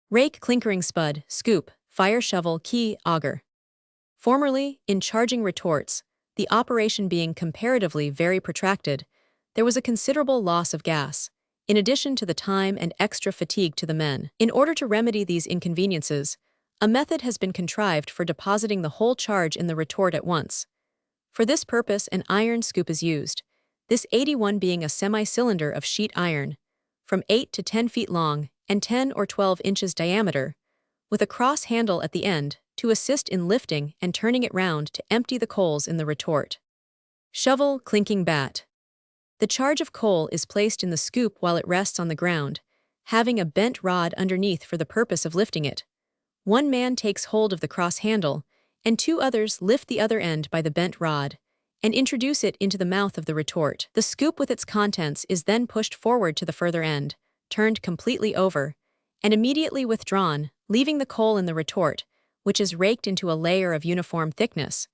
Speaker 1: Rake, clinkering spud, scoop, fire shovel, key, auger. Formerly, in charging retorts, the operation being comparatively very protracted, there was a considerable loss of gas, in addition to the time and extra fatigue to the men. In order to remedy these inconveniences, a method has been contrived for depositing the whole charge in the retort at once. For this purpose, an iron scoop is used, this 81 being a semi-cylinder of sheet iron, from 8 to 10 feet long and 10 or 12 inches diameter, with a cross handle at the end to assist in lifting and turning it round to empty the coals in the retort. Shovel, clinking bat. The charge of coal is placed in the scoop while it rests on the ground, having a bent rod underneath for the purpose of lifting it. One man takes hold of the cross handle, and 2 others lift the other end by the bent rod, and introduce it into the mouth of the retort. The scoop with its contents is then pushed forward to the further end, turned completely over, and immediately withdrawn, leaving the coal in the retort, which is raked into a layer of uniform thickness.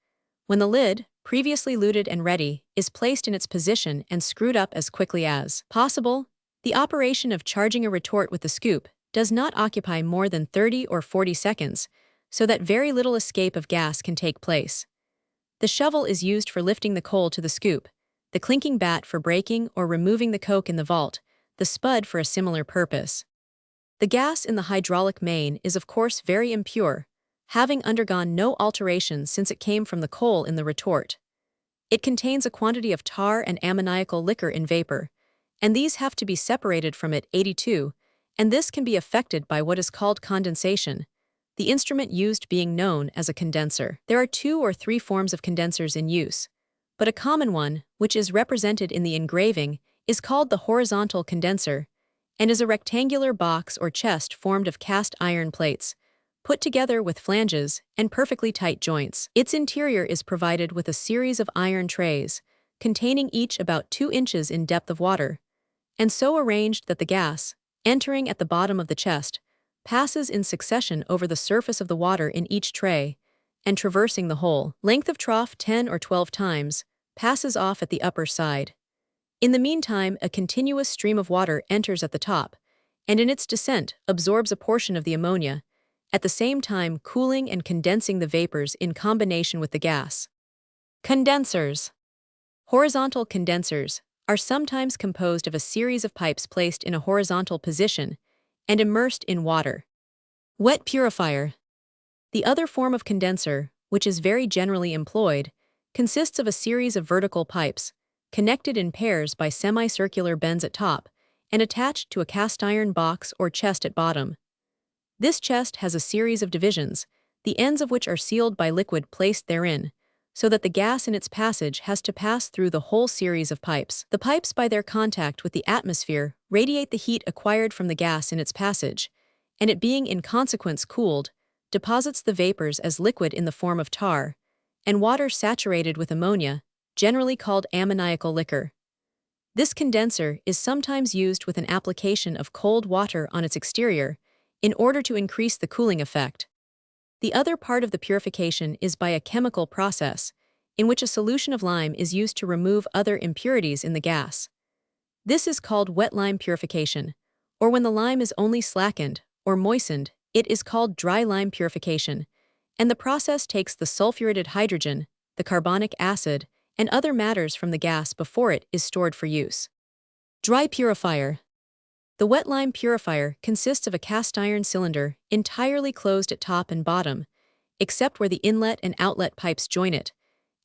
Speaker 1: When the lid, previously luted and ready, is placed in its position and screwed up as quickly as possible, the operation of charging a retort with the scoop does not occupy more than 30 or 40 seconds, so that very little escape of gas can take place. The shovel is used for lifting the coal to the scoop, the clinking bat for breaking or removing the coke in the vault, the spud for a similar purpose. The gas in the hydraulic main is of course very impure, having undergone no alteration since it came from the coal in the retort. It contains a quantity of tar and ammoniacal liquor in vapor, and these have to be separated from it 82, and this can be effected by what is called condensation, the instrument used being known as a condenser. There are 2 or 3 forms of condensers in use, but a common one, which is represented in the engraving, is called the horizontal condenser, and is a rectangular box or chest formed of cast iron plates, put together with flanges and perfectly tight joints. Its interior is provided with a series of iron trays, containing each about 2 inches in depth of water, and so arranged that the gas, entering at the bottom of the chest, passes in succession over the surface of the water in each tray, and traversing the whole length of trough 10 or 12 times, passes off at the upper side. In the meantime, a continuous stream of water enters at the top, and in its descent absorbs a portion of the ammonia, at the same time cooling and condensing the vapors in combination with the gas. Condensers. Horizontal condensers are sometimes composed of a series of pipes placed in a horizontal position and immersed in water. Wet purifier. The other form of condenser, which is very generally employed, consists of a series of vertical pipes, connected in pairs by semicircular bends at top, and attached to a cast iron box or chest at bottom. This chest has a series of divisions, the ends of which are sealed by liquid placed therein, so that the gas in its passage has to pass through the whole series of pipes. The pipes, by their contact with the atmosphere, radiate the heat acquired from the gas in its passage, and it being in consequence cooled, deposits the vapors as liquid in the form of tar, and water saturated with ammonia, generally called ammoniacal liquor. This condenser is sometimes used with an application of cold water on its exterior in order to increase the cooling effect. The other part of the purification is by a chemical process, in which a solution of lime is used to remove other impurities in the gas. This is called wet lime purification, or when the lime is only slackened or moistened, it is called dry lime purification, and the process takes the sulfurated hydrogen, the carbonic acid, and other matters from the gas before it is stored for use. Dry purifier. The wet lime purifier consists of a cast iron cylinder entirely closed at top and bottom, except where the inlet and outlet pipes join it,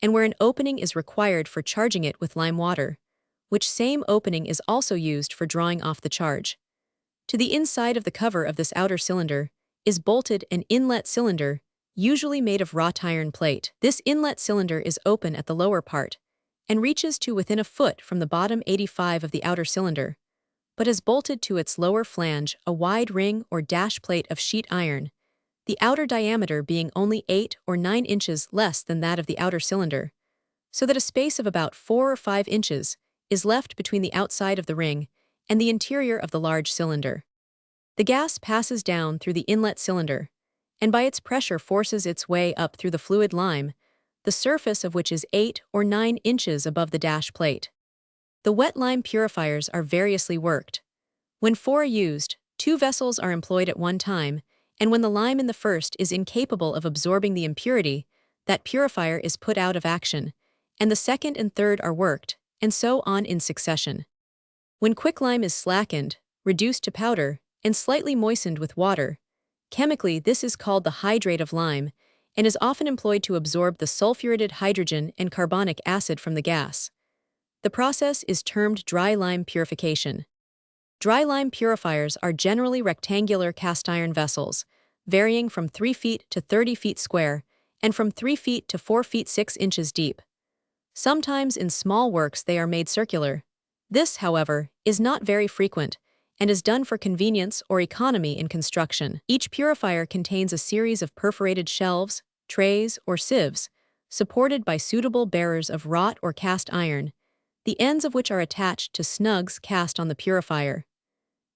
Speaker 1: and where an opening is required for charging it with lime water, which same opening is also used for drawing off the charge. To the inside of the cover of this outer cylinder is bolted an inlet cylinder, usually made of wrought iron plate. This inlet cylinder is open at the lower part and reaches to within a foot from the bottom 85 of the outer cylinder, but has bolted to its lower flange a wide ring or dash plate of sheet iron, the outer diameter being only 8 or 9 inches less than that of the outer cylinder, so that a space of about 4 or 5 inches is left between the outside of the ring and the interior of the large cylinder. The gas passes down through the inlet cylinder, and by its pressure forces its way up through the fluid lime, the surface of which is 8 or 9 inches above the dash plate. The wet lime purifiers are variously worked. When 4 are used, 2 vessels are employed at one time, and when the lime in the first is incapable of absorbing the impurity, that purifier is put out of action, and the second and third are worked, and so on in succession. When quicklime is slackened, reduced to powder, and slightly moistened with water, chemically this is called the hydrate of lime, and is often employed to absorb the sulfurated hydrogen and carbonic acid from the gas. The process is termed dry lime purification. Dry lime purifiers are generally rectangular cast iron vessels, varying from 3 feet to 30 feet square, and from 3 feet to 4 feet 6 inches deep. Sometimes in small works they are made circular. This, however, is not very frequent, and is done for convenience or economy in construction. Each purifier contains a series of perforated shelves, trays, or sieves, supported by suitable bearers of wrought or cast iron, the ends of which are attached to snugs cast on the purifier.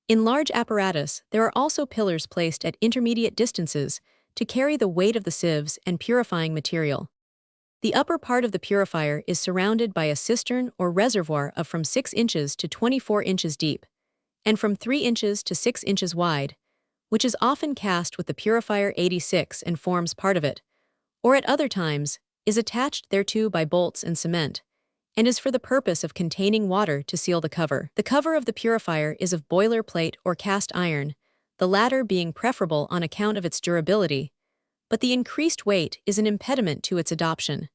Speaker 1: In large apparatus, there are also pillars placed at intermediate distances to carry the weight of the sieves and purifying material. The upper part of the purifier is surrounded by a cistern or reservoir of from 6 inches to 24 inches deep, and from 3 inches to 6 inches wide, which is often cast with the purifier 86 and forms part of it, or at other times, is attached thereto by bolts and cement, and is for the purpose of containing water to seal the cover. The cover of the purifier is of boiler plate or cast iron, the latter being preferable on account of its durability, but the increased weight is an impediment to its adoption.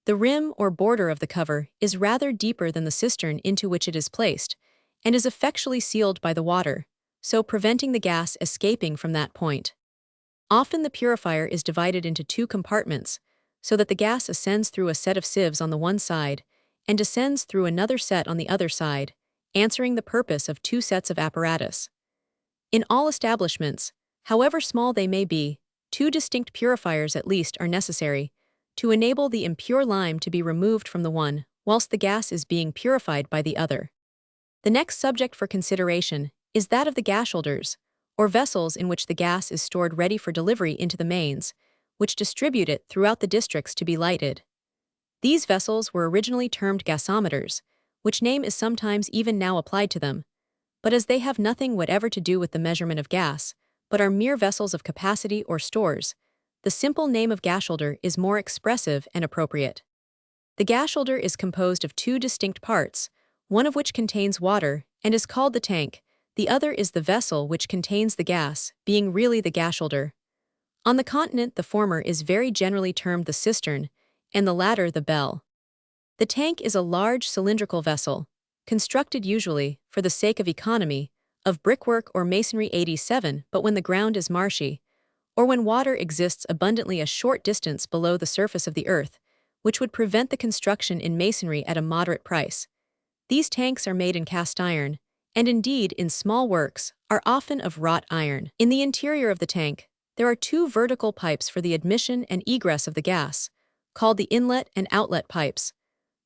Speaker 1: The rim or border of the cover is rather deeper than the cistern into which it is placed, and is effectually sealed by the water, so preventing the gas escaping from that point. Often the purifier is divided into 2 compartments, so that the gas ascends through a set of sieves on the one side and descends through another set on the other side, answering the purpose of 2 sets of apparatus. In all establishments, however small they may be, 2 distinct purifiers at least are necessary to enable the impure lime to be removed from the one whilst the gas is being purified by the other. The next subject for consideration is that of the gas holders, or vessels in which the gas is stored ready for delivery into the mains, which distribute it throughout the districts to be lighted. These vessels were originally termed gasometers, which name is sometimes even now applied to them, but as they have nothing whatever to do with the measurement of gas, but are mere vessels of capacity or stores, the simple name of gasholder is more expressive and appropriate. The gasholder is composed of 2 distinct parts, one of which contains water and is called the tank, the other is the vessel which contains the gas, being really the gasholder. On the continent the former is very generally termed the cistern, and the latter the bell. The tank is a large cylindrical vessel, constructed usually, for the sake of economy, of brickwork or masonry 87, but when the ground is marshy, or when water exists abundantly a short distance below the surface of the earth, which would prevent the construction in masonry at a moderate price. These tanks are made in cast iron, and indeed in small works, are often of wrought iron. In the interior of the tank, there are 2 vertical pipes for the admission and egress of the gas, called the inlet and outlet pipes.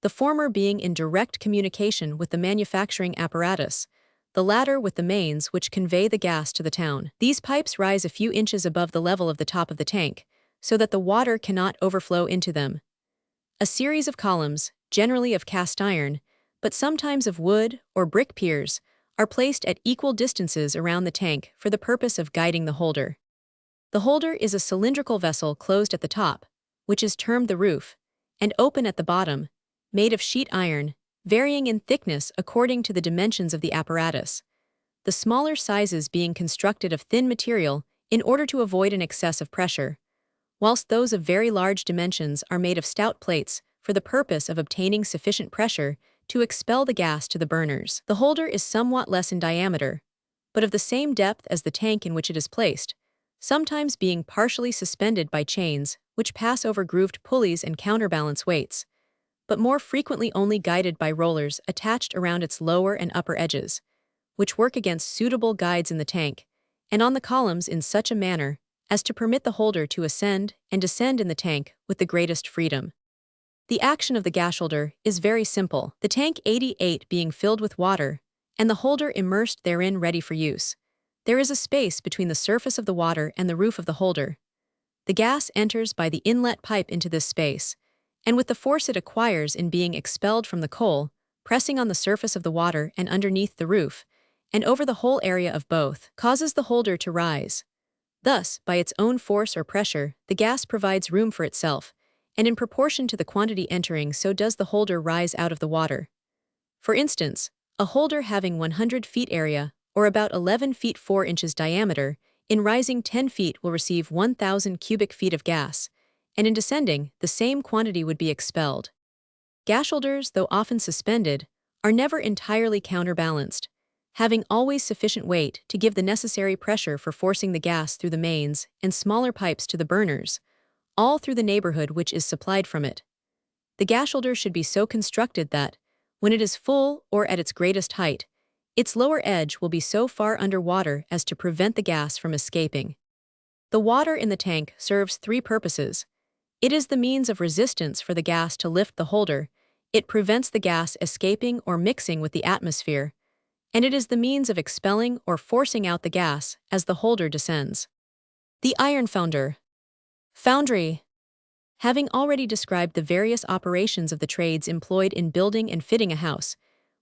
Speaker 1: the former being in direct communication with the manufacturing apparatus, the latter with the mains which convey the gas to the town. These pipes rise a few inches above the level of the top of the tank, so that the water cannot overflow into them. A series of columns, generally of cast iron, but sometimes of wood or brick piers, are placed at equal distances around the tank for the purpose of guiding the holder. The holder is a cylindrical vessel closed at the top, which is termed the roof, and open at the bottom, made of sheet iron, varying in thickness according to the dimensions of the apparatus, the smaller sizes being constructed of thin material in order to avoid an excess of pressure, whilst those of very large dimensions are made of stout plates for the purpose of obtaining sufficient pressure to expel the gas to the burners. The holder is somewhat less in diameter, but of the same depth as the tank in which it is placed, sometimes being partially suspended by chains which pass over grooved pulleys and counterbalance weights, but more frequently only guided by rollers attached around its lower and upper edges, which work against suitable guides in the tank and on the columns in such a manner as to permit the holder to ascend and descend in the tank with the greatest freedom. The action of the gas holder is very simple, the tank 88 being filled with water, and the holder immersed therein ready for use. There is a space between the surface of the water and the roof of the holder. The gas enters by the inlet pipe into this space, and with the force it acquires in being expelled from the coal, pressing on the surface of the water and underneath the roof, and over the whole area of both, causes the holder to rise. Thus, by its own force or pressure, the gas provides room for itself, and in proportion to the quantity entering, so does the holder rise out of the water. For instance, a holder having 100 feet area, or about 11 feet 4 inches diameter, in rising 10 feet will receive 1,000 cubic feet of gas, and in descending, the same quantity would be expelled. Gas holders, though often suspended, are never entirely counterbalanced, having always sufficient weight to give the necessary pressure for forcing the gas through the mains and smaller pipes to the burners, all through the neighborhood which is supplied from it. The gas holder should be so constructed that, when it is full or at its greatest height, its lower edge will be so far under water as to prevent the gas from escaping. The water in the tank serves three purposes. It is the means of resistance for the gas to lift the holder, it prevents the gas escaping or mixing with the atmosphere, and it is the means of expelling or forcing out the gas as the holder descends. The iron foundry. Having already described the various operations of the trades employed in building and fitting a house,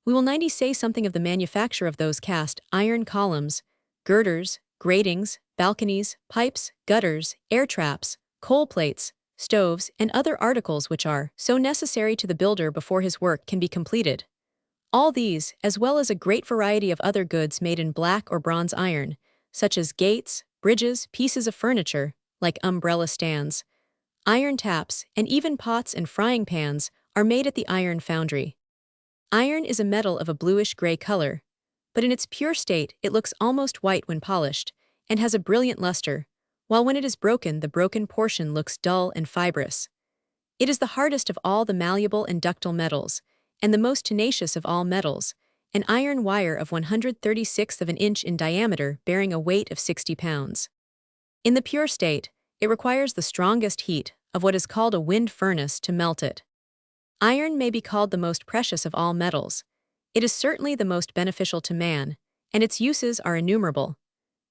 Speaker 1: we will now say something of the manufacture of those cast iron columns, girders, gratings, balconies, pipes, gutters, air traps, coal plates, stoves, and other articles which are so necessary to the builder before his work can be completed. All these, as well as a great variety of other goods made in black or bronze iron, such as gates, bridges, pieces of furniture, like umbrella stands, iron taps, and even pots and frying pans, are made at the iron foundry. Iron is a metal of a bluish-gray color, but in its pure state it looks almost white when polished, and has a brilliant luster, while when it is broken the broken portion looks dull and fibrous. It is the hardest of all the malleable and ductile metals, and the most tenacious of all metals, an iron wire of 1/36 of an inch in diameter bearing a weight of 60 pounds. In the pure state, it requires the strongest heat of what is called a wind furnace to melt it. Iron may be called the most precious of all metals. It is certainly the most beneficial to man, and its uses are innumerable.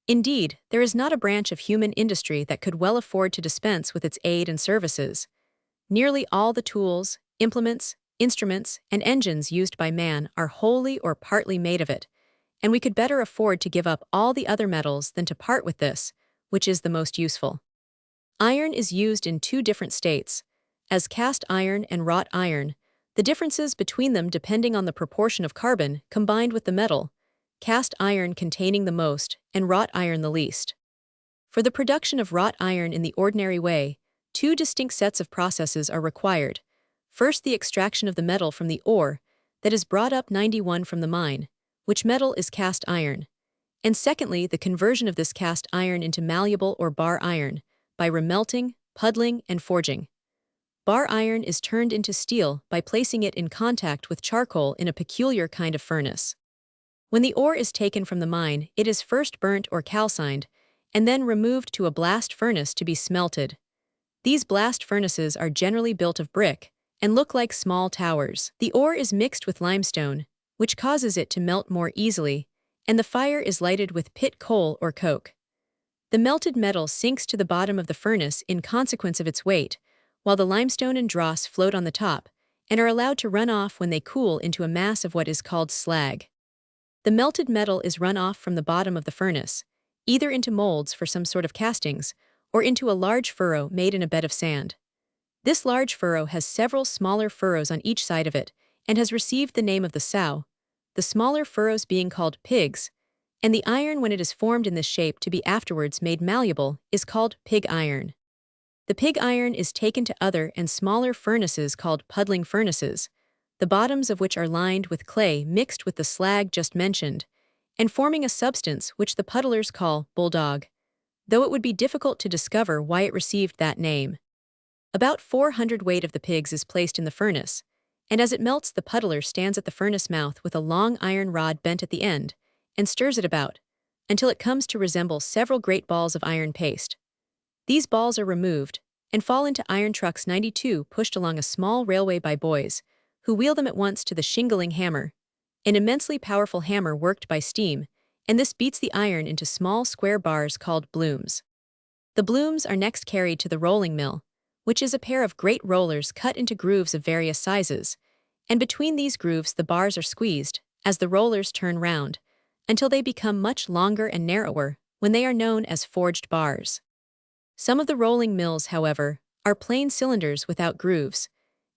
Speaker 1: Indeed, there is not a branch of human industry that could well afford to dispense with its aid and services. Nearly all the tools, implements, instruments, and engines used by man are wholly or partly made of it, and we could better afford to give up all the other metals than to part with this, which is the most useful. Iron is used in two different states, as cast iron and wrought iron, the differences between them depending on the proportion of carbon combined with the metal, cast iron containing the most and wrought iron the least. For the production of wrought iron in the ordinary way, two distinct sets of processes are required. First, the extraction of the metal from the ore that is brought up 91 from the mine, which metal is cast iron, and secondly, the conversion of this cast iron into malleable or bar iron by remelting, puddling, and forging. Bar iron is turned into steel by placing it in contact with charcoal in a peculiar kind of furnace. When the ore is taken from the mine, it is first burnt or calcined, and then removed to a blast furnace to be smelted. These blast furnaces are generally built of brick, and look like small towers. The ore is mixed with limestone, which causes it to melt more easily, and the fire is lighted with pit coal or coke. The melted metal sinks to the bottom of the furnace in consequence of its weight, while the limestone and dross float on the top, and are allowed to run off when they cool into a mass of what is called slag. The melted metal is run off from the bottom of the furnace, either into molds for some sort of castings, or into a large furrow made in a bed of sand. This large furrow has several smaller furrows on each side of it, and has received the name of the sow, the smaller furrows being called pigs, and the iron when it is formed in this shape to be afterwards made malleable is called pig iron. The pig iron is taken to other and smaller furnaces called puddling furnaces, the bottoms of which are lined with clay mixed with the slag just mentioned, and forming a substance which the puddlers call bulldog, though it would be difficult to discover why it received that name. About 400 weight of the pigs is placed in the furnace, and as it melts the puddler stands at the furnace mouth with a long iron rod bent at the end, and stirs it about, until it comes to resemble several great balls of iron paste. These balls are removed, and fall into iron trucks 92 pushed along a small railway by boys, who wheel them at once to the shingling hammer, an immensely powerful hammer worked by steam, and this beats the iron into small square bars called blooms. The blooms are next carried to the rolling mill, which is a pair of great rollers cut into grooves of various sizes, and between these grooves the bars are squeezed, as the rollers turn round, until they become much longer and narrower, when they are known as forged bars. Some of the rolling mills, however, are plain cylinders without grooves,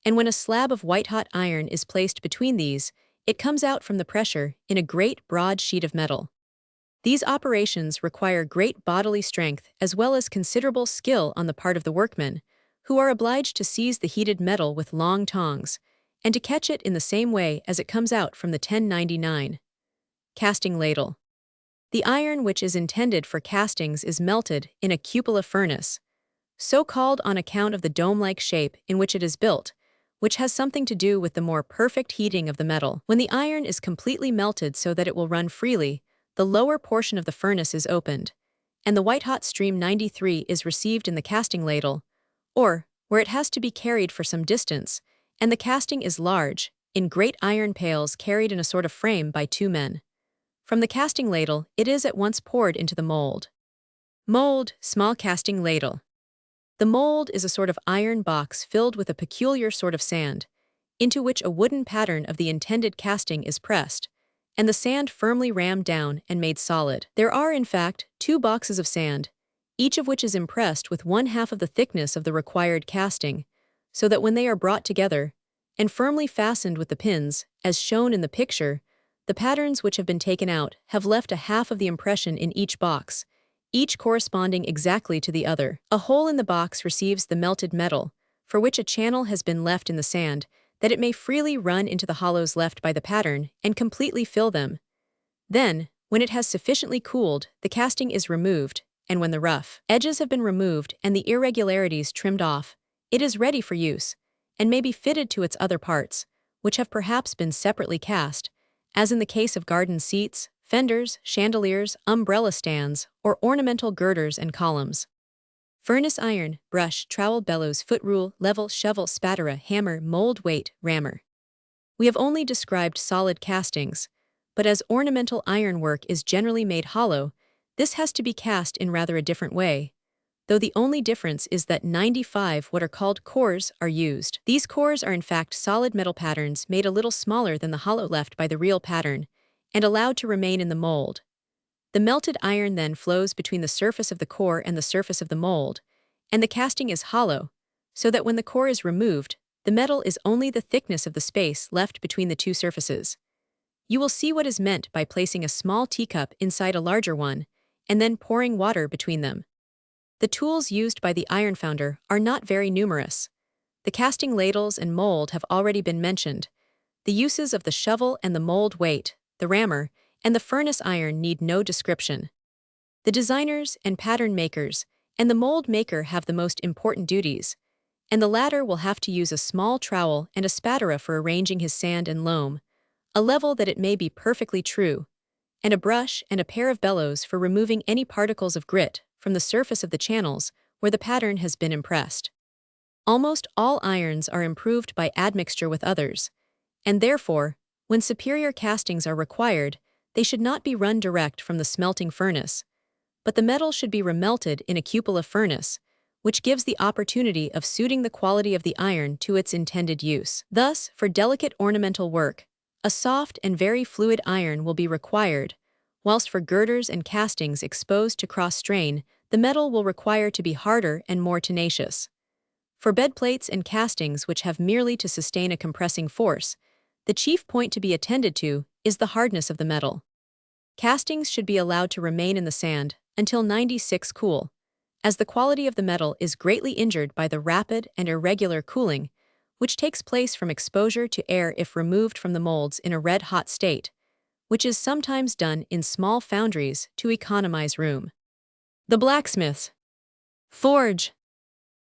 Speaker 1: and when a slab of white-hot iron is placed between these, it comes out from the pressure in a great broad sheet of metal. These operations require great bodily strength as well as considerable skill on the part of the workmen, who are obliged to seize the heated metal with long tongs, and to catch it in the same way as it comes out from the 1099. Casting ladle. The iron which is intended for castings is melted in a cupola furnace, so called on account of the dome-like shape in which it is built, which has something to do with the more perfect heating of the metal. When the iron is completely melted so that it will run freely, the lower portion of the furnace is opened, and the white-hot stream 93 is received in the casting ladle, or, where it has to be carried for some distance, and the casting is large, in great iron pails carried in a sort of frame by 2 men. From the casting ladle, it is at once poured into the mold. Mold, small casting ladle. The mold is a sort of iron box filled with a peculiar sort of sand, into which a wooden pattern of the intended casting is pressed, and the sand firmly rammed down and made solid. There are, in fact, 2 boxes of sand, each of which is impressed with 1/2 of the thickness of the required casting, so that when they are brought together, and firmly fastened with the pins, as shown in the picture, the patterns which have been taken out have left a half of the impression in each box, each corresponding exactly to the other. A hole in the box receives the melted metal, for which a channel has been left in the sand, that it may freely run into the hollows left by the pattern and completely fill them. Then, when it has sufficiently cooled, the casting is removed, and when the rough edges have been removed and the irregularities trimmed off, it is ready for use, and may be fitted to its other parts, which have perhaps been separately cast, as in the case of garden seats, fenders, chandeliers, umbrella stands, or ornamental girders and columns. Furnace iron, brush, trowel, bellows, foot rule, level, shovel, spatera, hammer, mold, weight, rammer. We have only described solid castings, but as ornamental ironwork is generally made hollow, this has to be cast in rather a different way, though the only difference is that 95 what are called cores are used. These cores are in fact solid metal patterns made a little smaller than the hollow left by the real pattern, and allowed to remain in the mold. The melted iron then flows between the surface of the core and the surface of the mold, and the casting is hollow, so that when the core is removed, the metal is only the thickness of the space left between the 2 surfaces. You will see what is meant by placing a small teacup inside a larger one, and then pouring water between them. The tools used by the iron founder are not very numerous. The casting ladles and mold have already been mentioned. The uses of the shovel and the mold weight, the rammer, and the furnace iron need no description. The designers and pattern makers and the mold maker have the most important duties, and the latter will have to use a small trowel and a spatera for arranging his sand and loam, a level that it may be perfectly true, and a brush and a pair of bellows for removing any particles of grit from the surface of the channels where the pattern has been impressed. Almost all irons are improved by admixture with others, and therefore, when superior castings are required, they should not be run direct from the smelting furnace, but the metal should be remelted in a cupola furnace, which gives the opportunity of suiting the quality of the iron to its intended use. Thus, for delicate ornamental work, a soft and very fluid iron will be required, whilst for girders and castings exposed to cross-strain, the metal will require to be harder and more tenacious. For bed plates and castings which have merely to sustain a compressing force, the chief point to be attended to is the hardness of the metal. Castings should be allowed to remain in the sand until 96 cool, as the quality of the metal is greatly injured by the rapid and irregular cooling, which takes place from exposure to air if removed from the molds in a red-hot state, which is sometimes done in small foundries to economize room. The blacksmith's forge.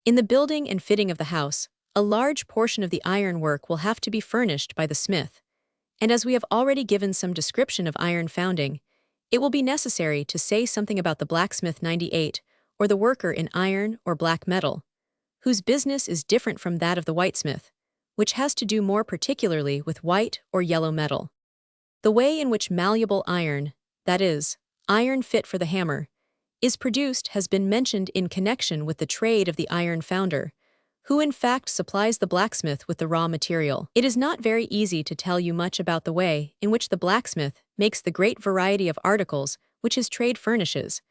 Speaker 1: In the building and fitting of the house, a large portion of the iron work will have to be furnished by the smith, and as we have already given some description of iron founding, it will be necessary to say something about the blacksmith 98, or the worker in iron or black metal, whose business is different from that of the whitesmith, which has to do more particularly with white or yellow metal. The way in which malleable iron, that is, iron fit for the hammer, is produced has been mentioned in connection with the trade of the iron founder, who in fact supplies the blacksmith with the raw material. It is not very easy to tell you much about the way in which the blacksmith makes the great variety of articles which his trade furnishes,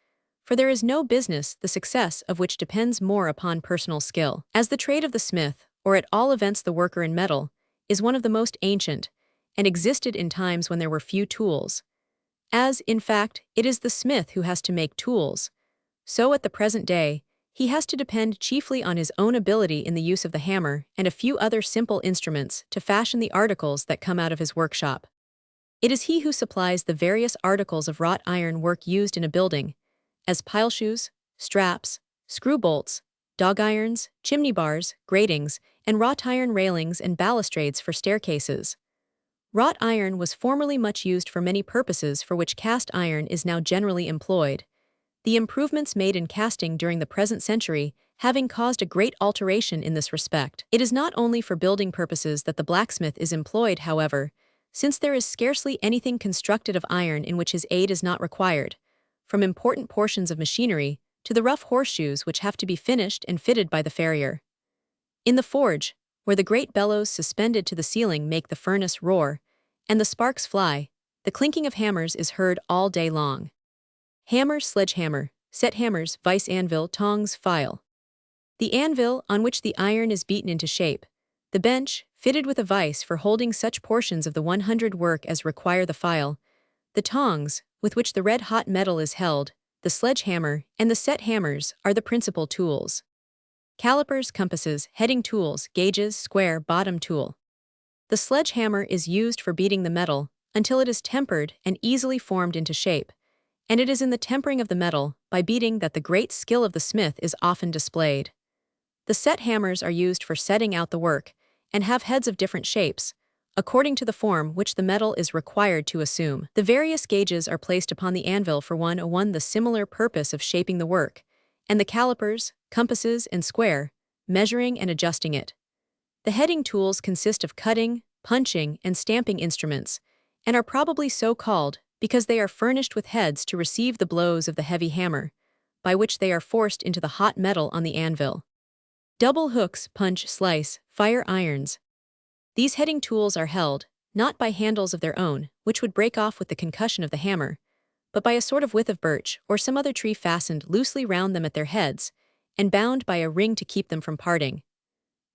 Speaker 1: for there is no business the success of which depends more upon personal skill. As the trade of the smith, or at all events the worker in metal, is one of the most ancient, and existed in times when there were few tools. As, in fact, it is the smith who has to make tools, so at the present day, he has to depend chiefly on his own ability in the use of the hammer and a few other simple instruments to fashion the articles that come out of his workshop. It is he who supplies the various articles of wrought iron work used in a building, as pileshoes, straps, screw bolts, dog irons, chimney bars, gratings, and wrought iron railings and balustrades for staircases. Wrought iron was formerly much used for many purposes for which cast iron is now generally employed, the improvements made in casting during the present century having caused a great alteration in this respect. It is not only for building purposes that the blacksmith is employed, however, since there is scarcely anything constructed of iron in which his aid is not required, from important portions of machinery to the rough horseshoes which have to be finished and fitted by the farrier. In the forge, where the great bellows suspended to the ceiling make the furnace roar, and the sparks fly, the clinking of hammers is heard all day long. Hammer, sledgehammer, set hammers, vice anvil, tongs, file. The anvil, on which the iron is beaten into shape. The bench, fitted with a vice for holding such portions of the 100 work as require the file. The tongs, with which the red-hot metal is held, the sledgehammer, and the set hammers are the principal tools. Calipers, compasses, heading tools, gauges, square, bottom tool. The sledgehammer is used for beating the metal until it is tempered and easily formed into shape, and it is in the tempering of the metal, by beating, that the great skill of the smith is often displayed. The set hammers are used for setting out the work, and have heads of different shapes, according to the form which the metal is required to assume. The various gauges are placed upon the anvil for one the similar purpose of shaping the work, and the calipers, compasses, and square, measuring and adjusting it. The heading tools consist of cutting, punching, and stamping instruments, and are probably so called because they are furnished with heads to receive the blows of the heavy hammer, by which they are forced into the hot metal on the anvil. Double hooks, punch, slice, fire irons. These heading tools are held, not by handles of their own, which would break off with the concussion of the hammer, but by a sort of withe of birch or some other tree fastened loosely round them at their heads, and bound by a ring to keep them from parting.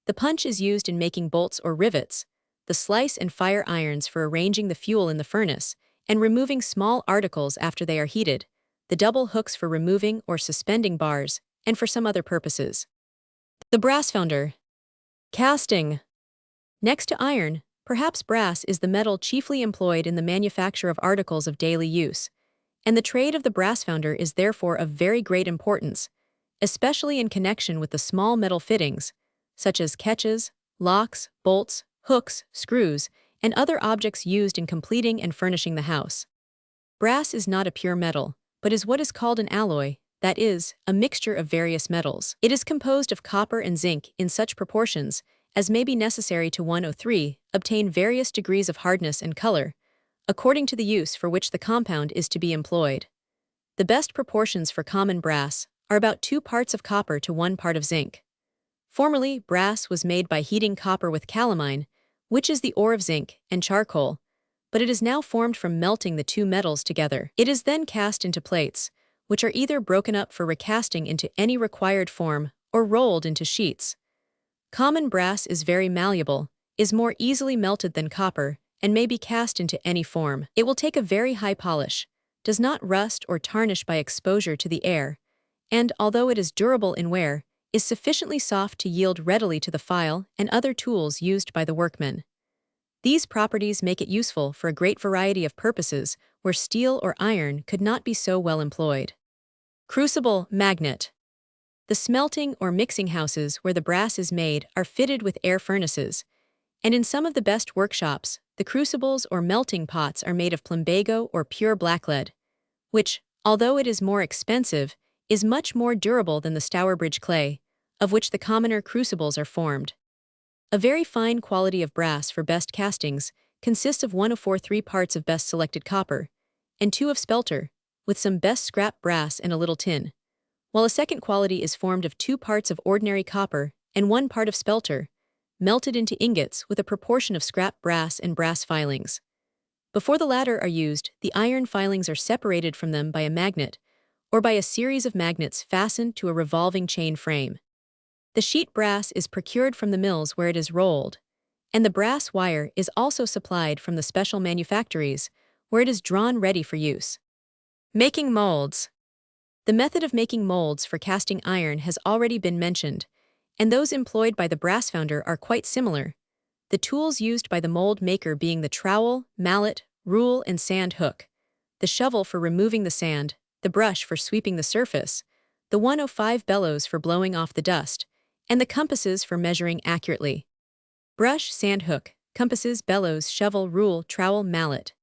Speaker 1: The punch is used in making bolts or rivets, the slice and fire irons for arranging the fuel in the furnace, and removing small articles after they are heated, the double hooks for removing or suspending bars, and for some other purposes. The brass founder. Casting. Next to iron, perhaps brass is the metal chiefly employed in the manufacture of articles of daily use, and the trade of the brass founder is therefore of very great importance, especially in connection with the small metal fittings, such as catches, locks, bolts, hooks, screws, and other objects used in completing and furnishing the house. Brass is not a pure metal, but is what is called an alloy, that is, a mixture of various metals. It is composed of copper and zinc in such proportions as may be necessary to 103 obtain various degrees of hardness and color, according to the use for which the compound is to be employed. The best proportions for common brass are about 2 parts of copper to 1 part of zinc. Formerly, brass was made by heating copper with calamine, which is the ore of zinc, and charcoal, but it is now formed from melting the two metals together. It is then cast into plates, which are either broken up for recasting into any required form or rolled into sheets. Common brass is very malleable, is more easily melted than copper, and may be cast into any form. It will take a very high polish, does not rust or tarnish by exposure to the air, and, although it is durable in wear, is sufficiently soft to yield readily to the file and other tools used by the workman. These properties make it useful for a great variety of purposes where steel or iron could not be so well employed. Crucible magnet. The smelting or mixing houses where the brass is made are fitted with air furnaces, and in some of the best workshops, the crucibles or melting pots are made of plumbago or pure blacklead, which, although it is more expensive, is much more durable than the Stourbridge clay, of which the commoner crucibles are formed. A very fine quality of brass for best castings consists of 104 parts of best selected copper, and 2 of spelter, with some best scrap brass and a little tin, while a second quality is formed of 2 parts of ordinary copper and 1 part of spelter, melted into ingots with a proportion of scrap brass and brass filings. Before the latter are used, the iron filings are separated from them by a magnet, or by a series of magnets fastened to a revolving chain frame. The sheet brass is procured from the mills where it is rolled, and the brass wire is also supplied from the special manufactories, where it is drawn ready for use. Making molds. The method of making molds for casting iron has already been mentioned, and those employed by the brass founder are quite similar, the tools used by the mold maker being the trowel, mallet, rule, and sand hook, the shovel for removing the sand, the brush for sweeping the surface, the 105 bellows for blowing off the dust, and the compasses for measuring accurately. Brush, sand hook, compasses, bellows, shovel, rule, trowel, mallet.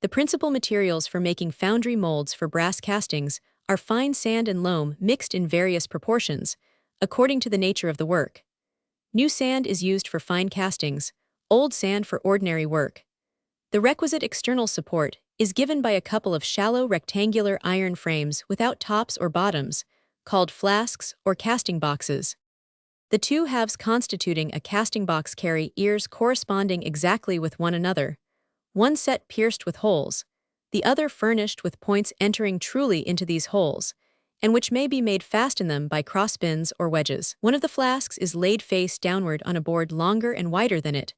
Speaker 1: The principal materials for making foundry molds for brass castings are fine sand and loam mixed in various proportions, according to the nature of the work. New sand is used for fine castings, old sand for ordinary work. The requisite external support is given by a couple of shallow rectangular iron frames without tops or bottoms, called flasks or casting boxes. The two halves constituting a casting box carry ears corresponding exactly with one another, one set pierced with holes, the other furnished with points entering truly into these holes, and which may be made fast in them by crosspins or wedges. One of the flasks is laid face downward on a board longer and wider than it,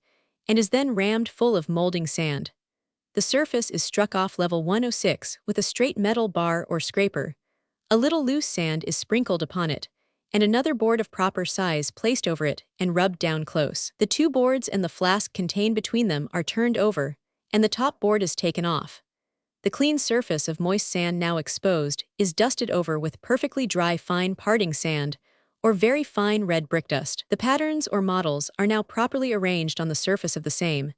Speaker 1: and is then rammed full of molding sand. The surface is struck off level 106 with a straight metal bar or scraper. A little loose sand is sprinkled upon it, and another board of proper size placed over it and rubbed down close. The 2 boards and the flask contained between them are turned over, and the top board is taken off. The clean surface of moist sand now exposed is dusted over with perfectly dry fine parting sand or very fine red brick dust. The patterns or models are now properly arranged on the surface of the same,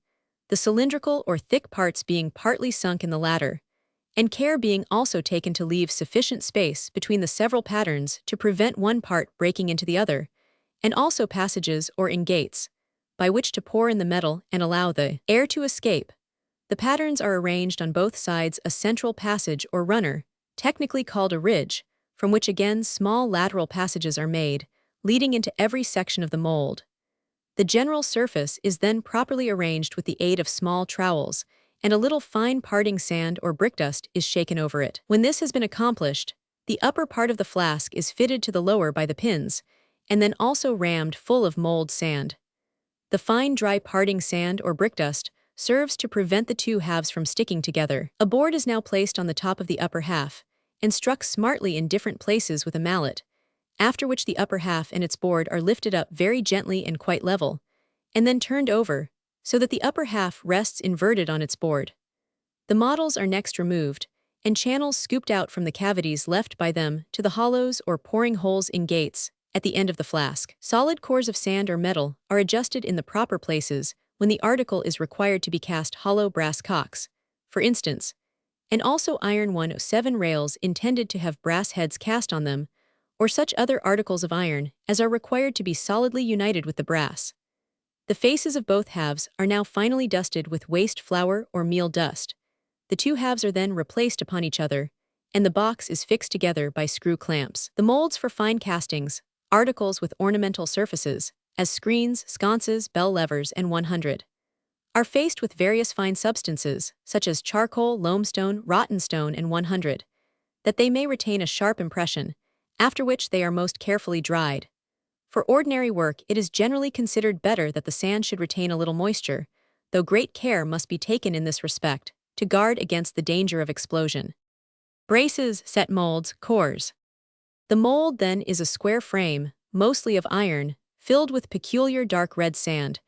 Speaker 1: the cylindrical or thick parts being partly sunk in the latter, and care being also taken to leave sufficient space between the several patterns to prevent one part breaking into the other, and also passages or ingates, by which to pour in the metal and allow the air to escape. The patterns are arranged on both sides a central passage or runner, technically called a ridge, from which again small lateral passages are made, leading into every section of the mold. The general surface is then properly arranged with the aid of small trowels, and a little fine parting sand or brick dust is shaken over it. When this has been accomplished, the upper part of the flask is fitted to the lower by the pins, and then also rammed full of mold sand. The fine dry parting sand or brick dust serves to prevent the 2 halves from sticking together. A board is now placed on the top of the upper half, and struck smartly in different places with a mallet, after which the upper half and its board are lifted up very gently and quite level, and then turned over, so that the upper half rests inverted on its board. The models are next removed, and channels scooped out from the cavities left by them to the hollows or pouring holes in gates at the end of the flask. Solid cores of sand or metal are adjusted in the proper places when the article is required to be cast hollow brass cocks, for instance, and also iron 107 rails intended to have brass heads cast on them, or such other articles of iron as are required to be solidly united with the brass. The faces of both halves are now finally dusted with waste flour or meal dust. The two halves are then replaced upon each other, and the box is fixed together by screw clamps. The molds for fine castings, articles with ornamental surfaces, as screens, sconces, bell levers, and 100, are faced with various fine substances, such as charcoal, loamstone, rotten stone, and 100, that they may retain a sharp impression, after which they are most carefully dried. For ordinary work, it is generally considered better that the sand should retain a little moisture, though great care must be taken in this respect, to guard against the danger of explosion. Braces, set molds, cores. The mold, then, is a square frame, mostly of iron, filled with peculiar dark red sand,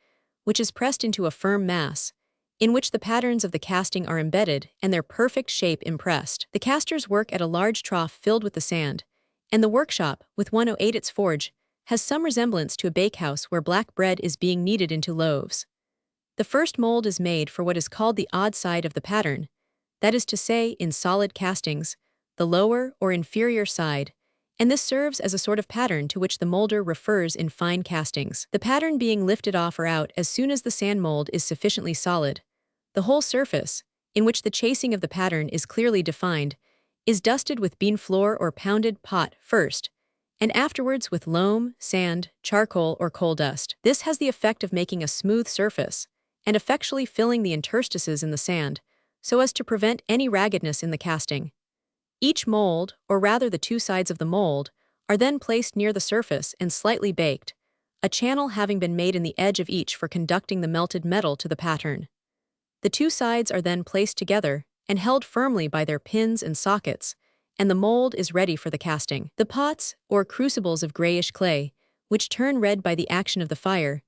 Speaker 1: which is pressed into a firm mass, in which the patterns of the casting are embedded and their perfect shape impressed. The casters work at a large trough filled with the sand, and the workshop, with 108 its forge, has some resemblance to a bakehouse where black bread is being kneaded into loaves. The first mold is made for what is called the odd side of the pattern, that is to say, in solid castings, the lower or inferior side, and this serves as a sort of pattern to which the molder refers in fine castings. The pattern being lifted off or out as soon as the sand mold is sufficiently solid, the whole surface, in which the chasing of the pattern is clearly defined, is dusted with bean flour or pounded pot first, and afterwards with loam, sand, charcoal, or coal dust. This has the effect of making a smooth surface, and effectually filling the interstices in the sand, so as to prevent any raggedness in the casting. Each mold, or rather the two sides of the mold, are then placed near the surface and slightly baked, a channel having been made in the edge of each for conducting the melted metal to the pattern. The two sides are then placed together and held firmly by their pins and sockets, and the mold is ready for the casting. The pots, or crucibles of grayish clay, which turn red by the action of the fire,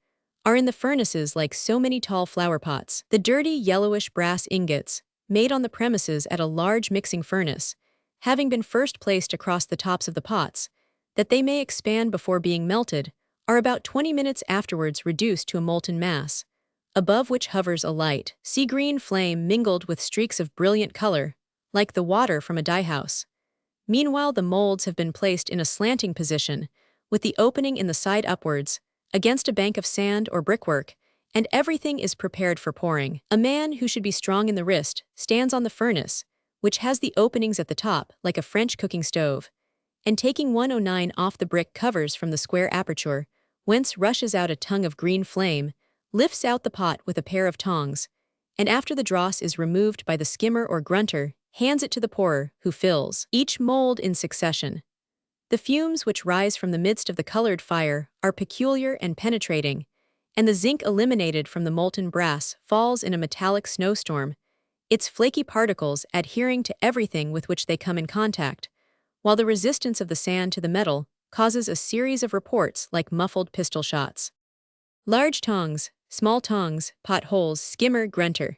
Speaker 1: are in the furnaces like so many tall flower pots. The dirty yellowish brass ingots, made on the premises at a large mixing furnace, having been first placed across the tops of the pots, that they may expand before being melted, are about 20 minutes afterwards reduced to a molten mass, above which hovers a light, sea-green flame mingled with streaks of brilliant color, like the water from a dye-house. Meanwhile, the molds have been placed in a slanting position, with the opening in the side upwards, against a bank of sand or brickwork, and everything is prepared for pouring. A man who should be strong in the wrist stands on the furnace, which has the openings at the top like a French cooking stove, and taking 109 off the brick covers from the square aperture, whence rushes out a tongue of green flame, lifts out the pot with a pair of tongs, and after the dross is removed by the skimmer or grunter, hands it to the pourer, who fills each mold in succession. The fumes which rise from the midst of the colored fire are peculiar and penetrating, and the zinc eliminated from the molten brass falls in a metallic snowstorm, its flaky particles adhering to everything with which they come in contact, while the resistance of the sand to the metal causes a series of reports like muffled pistol shots. Large tongs, small tongs, potholes, skimmer, grunter.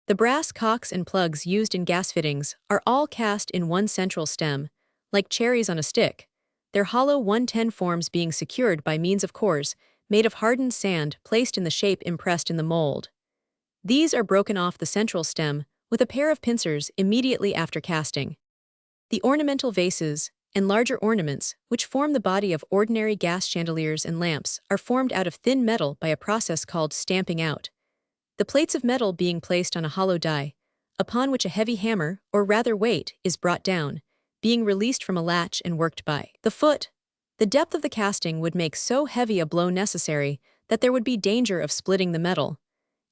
Speaker 1: The brass cocks and plugs used in gas fittings are all cast in one central stem, like cherries on a stick, their hollow 110 forms being secured by means of cores made of hardened sand placed in the shape impressed in the mold. These are broken off the central stem with a pair of pincers immediately after casting. The ornamental vases and larger ornaments, which form the body of ordinary gas chandeliers and lamps, are formed out of thin metal by a process called stamping out, the plates of metal being placed on a hollow die, upon which a heavy hammer, or rather weight, is brought down, being released from a latch and worked by the foot. The depth of the casting would make so heavy a blow necessary that there would be danger of splitting the metal,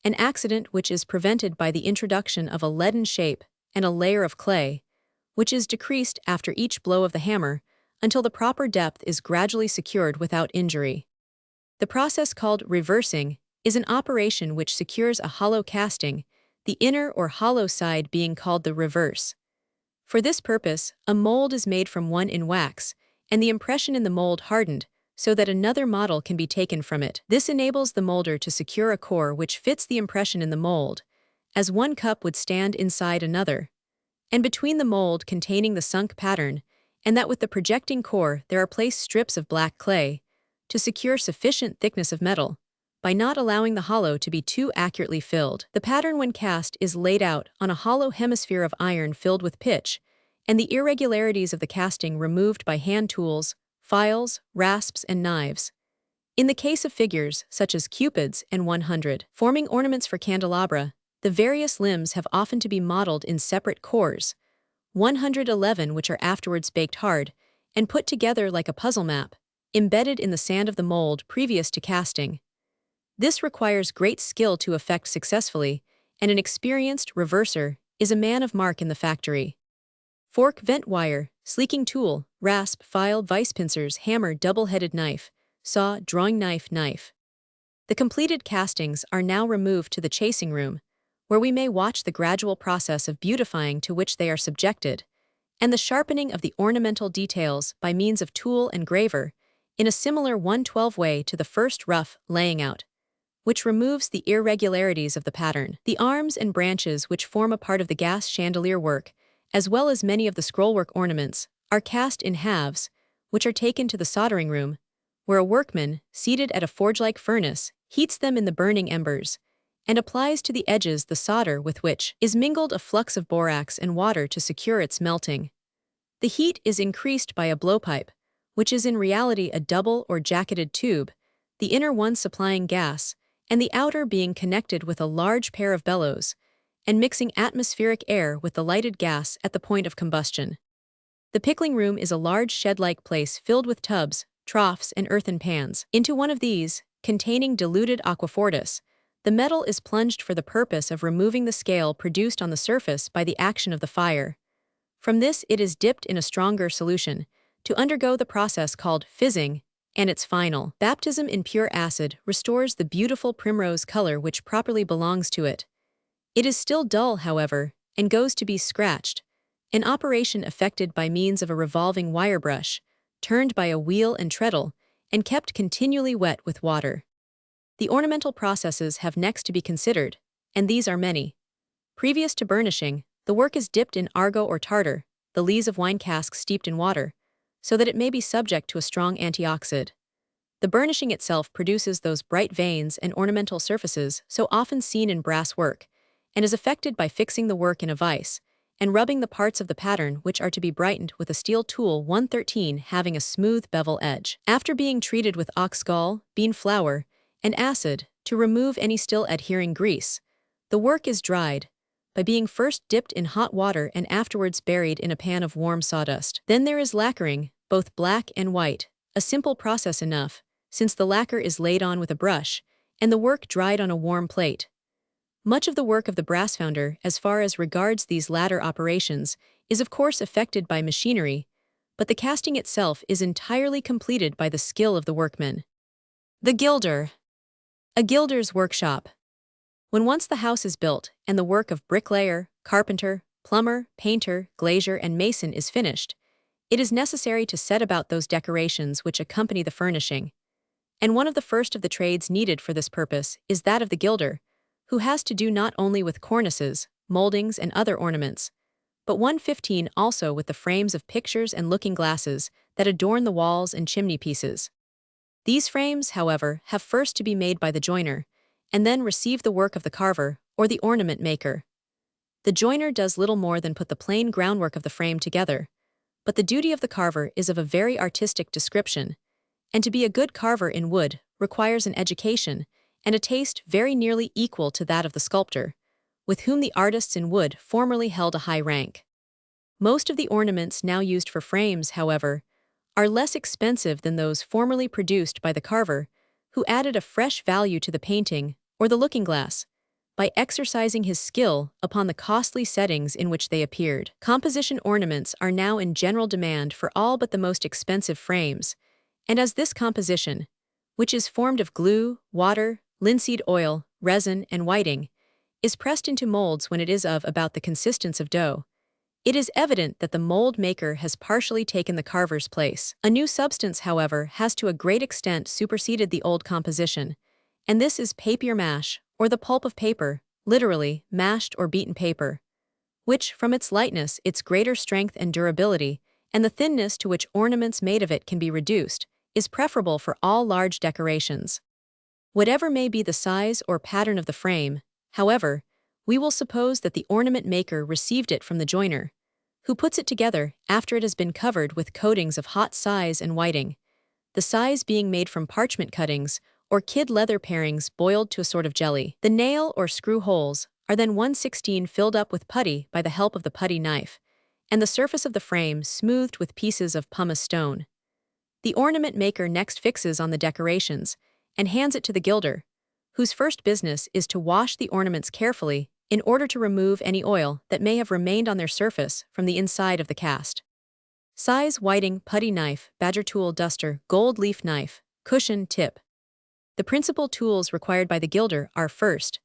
Speaker 1: an accident which is prevented by the introduction of a leaden shape and a layer of clay, which is decreased after each blow of the hammer until the proper depth is gradually secured without injury. The process called reversing is an operation which secures a hollow casting, the inner or hollow side being called the reverse. For this purpose, a mold is made from one in wax, and the impression in the mold hardened, so that another model can be taken from it. This enables the molder to secure a core which fits the impression in the mold, as one cup would stand inside another, and between the mold containing the sunk pattern and that with the projecting core there are placed strips of black clay, to secure sufficient thickness of metal, by not allowing the hollow to be too accurately filled. The pattern when cast is laid out on a hollow hemisphere of iron filled with pitch, and the irregularities of the casting removed by hand tools, files, rasps, and knives. In the case of figures, such as Cupids and 100, forming ornaments for candelabra, the various limbs have often to be modeled in separate cores, 111 which are afterwards baked hard, and put together like a puzzle map, embedded in the sand of the mold previous to casting. This requires great skill to effect successfully, and an experienced reverser is a man of mark in the factory. Fork, vent wire, sleeking tool, rasp, file, vice pincers, hammer, double-headed knife, saw, drawing knife. The completed castings are now removed to the chasing room, where we may watch the gradual process of beautifying to which they are subjected, and the sharpening of the ornamental details by means of tool and graver, in a similar 112 way to the first rough laying out, which removes the irregularities of the pattern. The arms and branches which form a part of the gas chandelier work, as well as many of the scrollwork ornaments, are cast in halves, which are taken to the soldering room, where a workman, seated at a forge-like furnace, heats them in the burning embers, and applies to the edges the solder with which is mingled a flux of borax and water to secure its melting. The heat is increased by a blowpipe, which is in reality a double or jacketed tube, the inner one supplying gas, and the outer being connected with a large pair of bellows, and mixing atmospheric air with the lighted gas at the point of combustion. The pickling room is a large shed-like place filled with tubs, troughs, and earthen pans. Into one of these, containing diluted aquafortis, the metal is plunged for the purpose of removing the scale produced on the surface by the action of the fire. From this it is dipped in a stronger solution, to undergo the process called fizzing, and its final baptism in pure acid restores the beautiful primrose color which properly belongs to it. It is still dull, however, and goes to be scratched, an operation effected by means of a revolving wire brush, turned by a wheel and treadle, and kept continually wet with water. The ornamental processes have next to be considered, and these are many. Previous to burnishing, the work is dipped in argot or tartar, the lees of wine casks steeped in water, so that it may be subject to a strong antioxidant. The burnishing itself produces those bright veins and ornamental surfaces so often seen in brass work, and is effected by fixing the work in a vise, and rubbing the parts of the pattern which are to be brightened with a steel tool 113 having a smooth bevel edge. After being treated with ox gall, bean flour, and acid to remove any still adhering grease, the work is dried by being first dipped in hot water and afterwards buried in a pan of warm sawdust. Then there is lacquering, both black and white, a simple process enough, since the lacquer is laid on with a brush, and the work dried on a warm plate. Much of the work of the brass founder, as far as regards these latter operations, is of course effected by machinery, but the casting itself is entirely completed by the skill of the workman. The gilder. A gilder's workshop. When once the house is built, and the work of bricklayer, carpenter, plumber, painter, glazier, and mason is finished, it is necessary to set about those decorations which accompany the furnishing. And one of the first of the trades needed for this purpose is that of the gilder, who has to do not only with cornices, moldings, and other ornaments, but 115 also with the frames of pictures and looking-glasses that adorn the walls and chimney-pieces. These frames, however, have first to be made by the joiner, and then receive the work of the carver, or the ornament maker. The joiner does little more than put the plain groundwork of the frame together, but the duty of the carver is of a very artistic description, and to be a good carver in wood requires an education and a taste very nearly equal to that of the sculptor, with whom the artists in wood formerly held a high rank. Most of the ornaments now used for frames, however, are less expensive than those formerly produced by the carver, who added a fresh value to the painting or the looking-glass by exercising his skill upon the costly settings in which they appeared. Composition ornaments are now in general demand for all but the most expensive frames, and as this composition, which is formed of glue, water, linseed oil, resin, and whiting, is pressed into molds when it is of about the consistence of dough, it is evident that the mold maker has partially taken the carver's place. A new substance, however, has to a great extent superseded the old composition, and this is papier-mâche, or the pulp of paper, literally, mashed or beaten paper, which, from its lightness, its greater strength and durability, and the thinness to which ornaments made of it can be reduced, is preferable for all large decorations. Whatever may be the size or pattern of the frame, however, we will suppose that the ornament maker received it from the joiner, who puts it together after it has been covered with coatings of hot size and whiting, the size being made from parchment cuttings or kid leather parings boiled to a sort of jelly. The nail or screw holes are then 1/16 filled up with putty by the help of the putty knife, and the surface of the frame smoothed with pieces of pumice stone. The ornament maker next fixes on the decorations and hands it to the gilder, whose first business is to wash the ornaments carefully in order to remove any oil that may have remained on their surface from the inside of the cast. Size, whiting, putty knife, badger tool, duster, gold leaf knife, cushion, tip. The principal tools required by the gilder are first,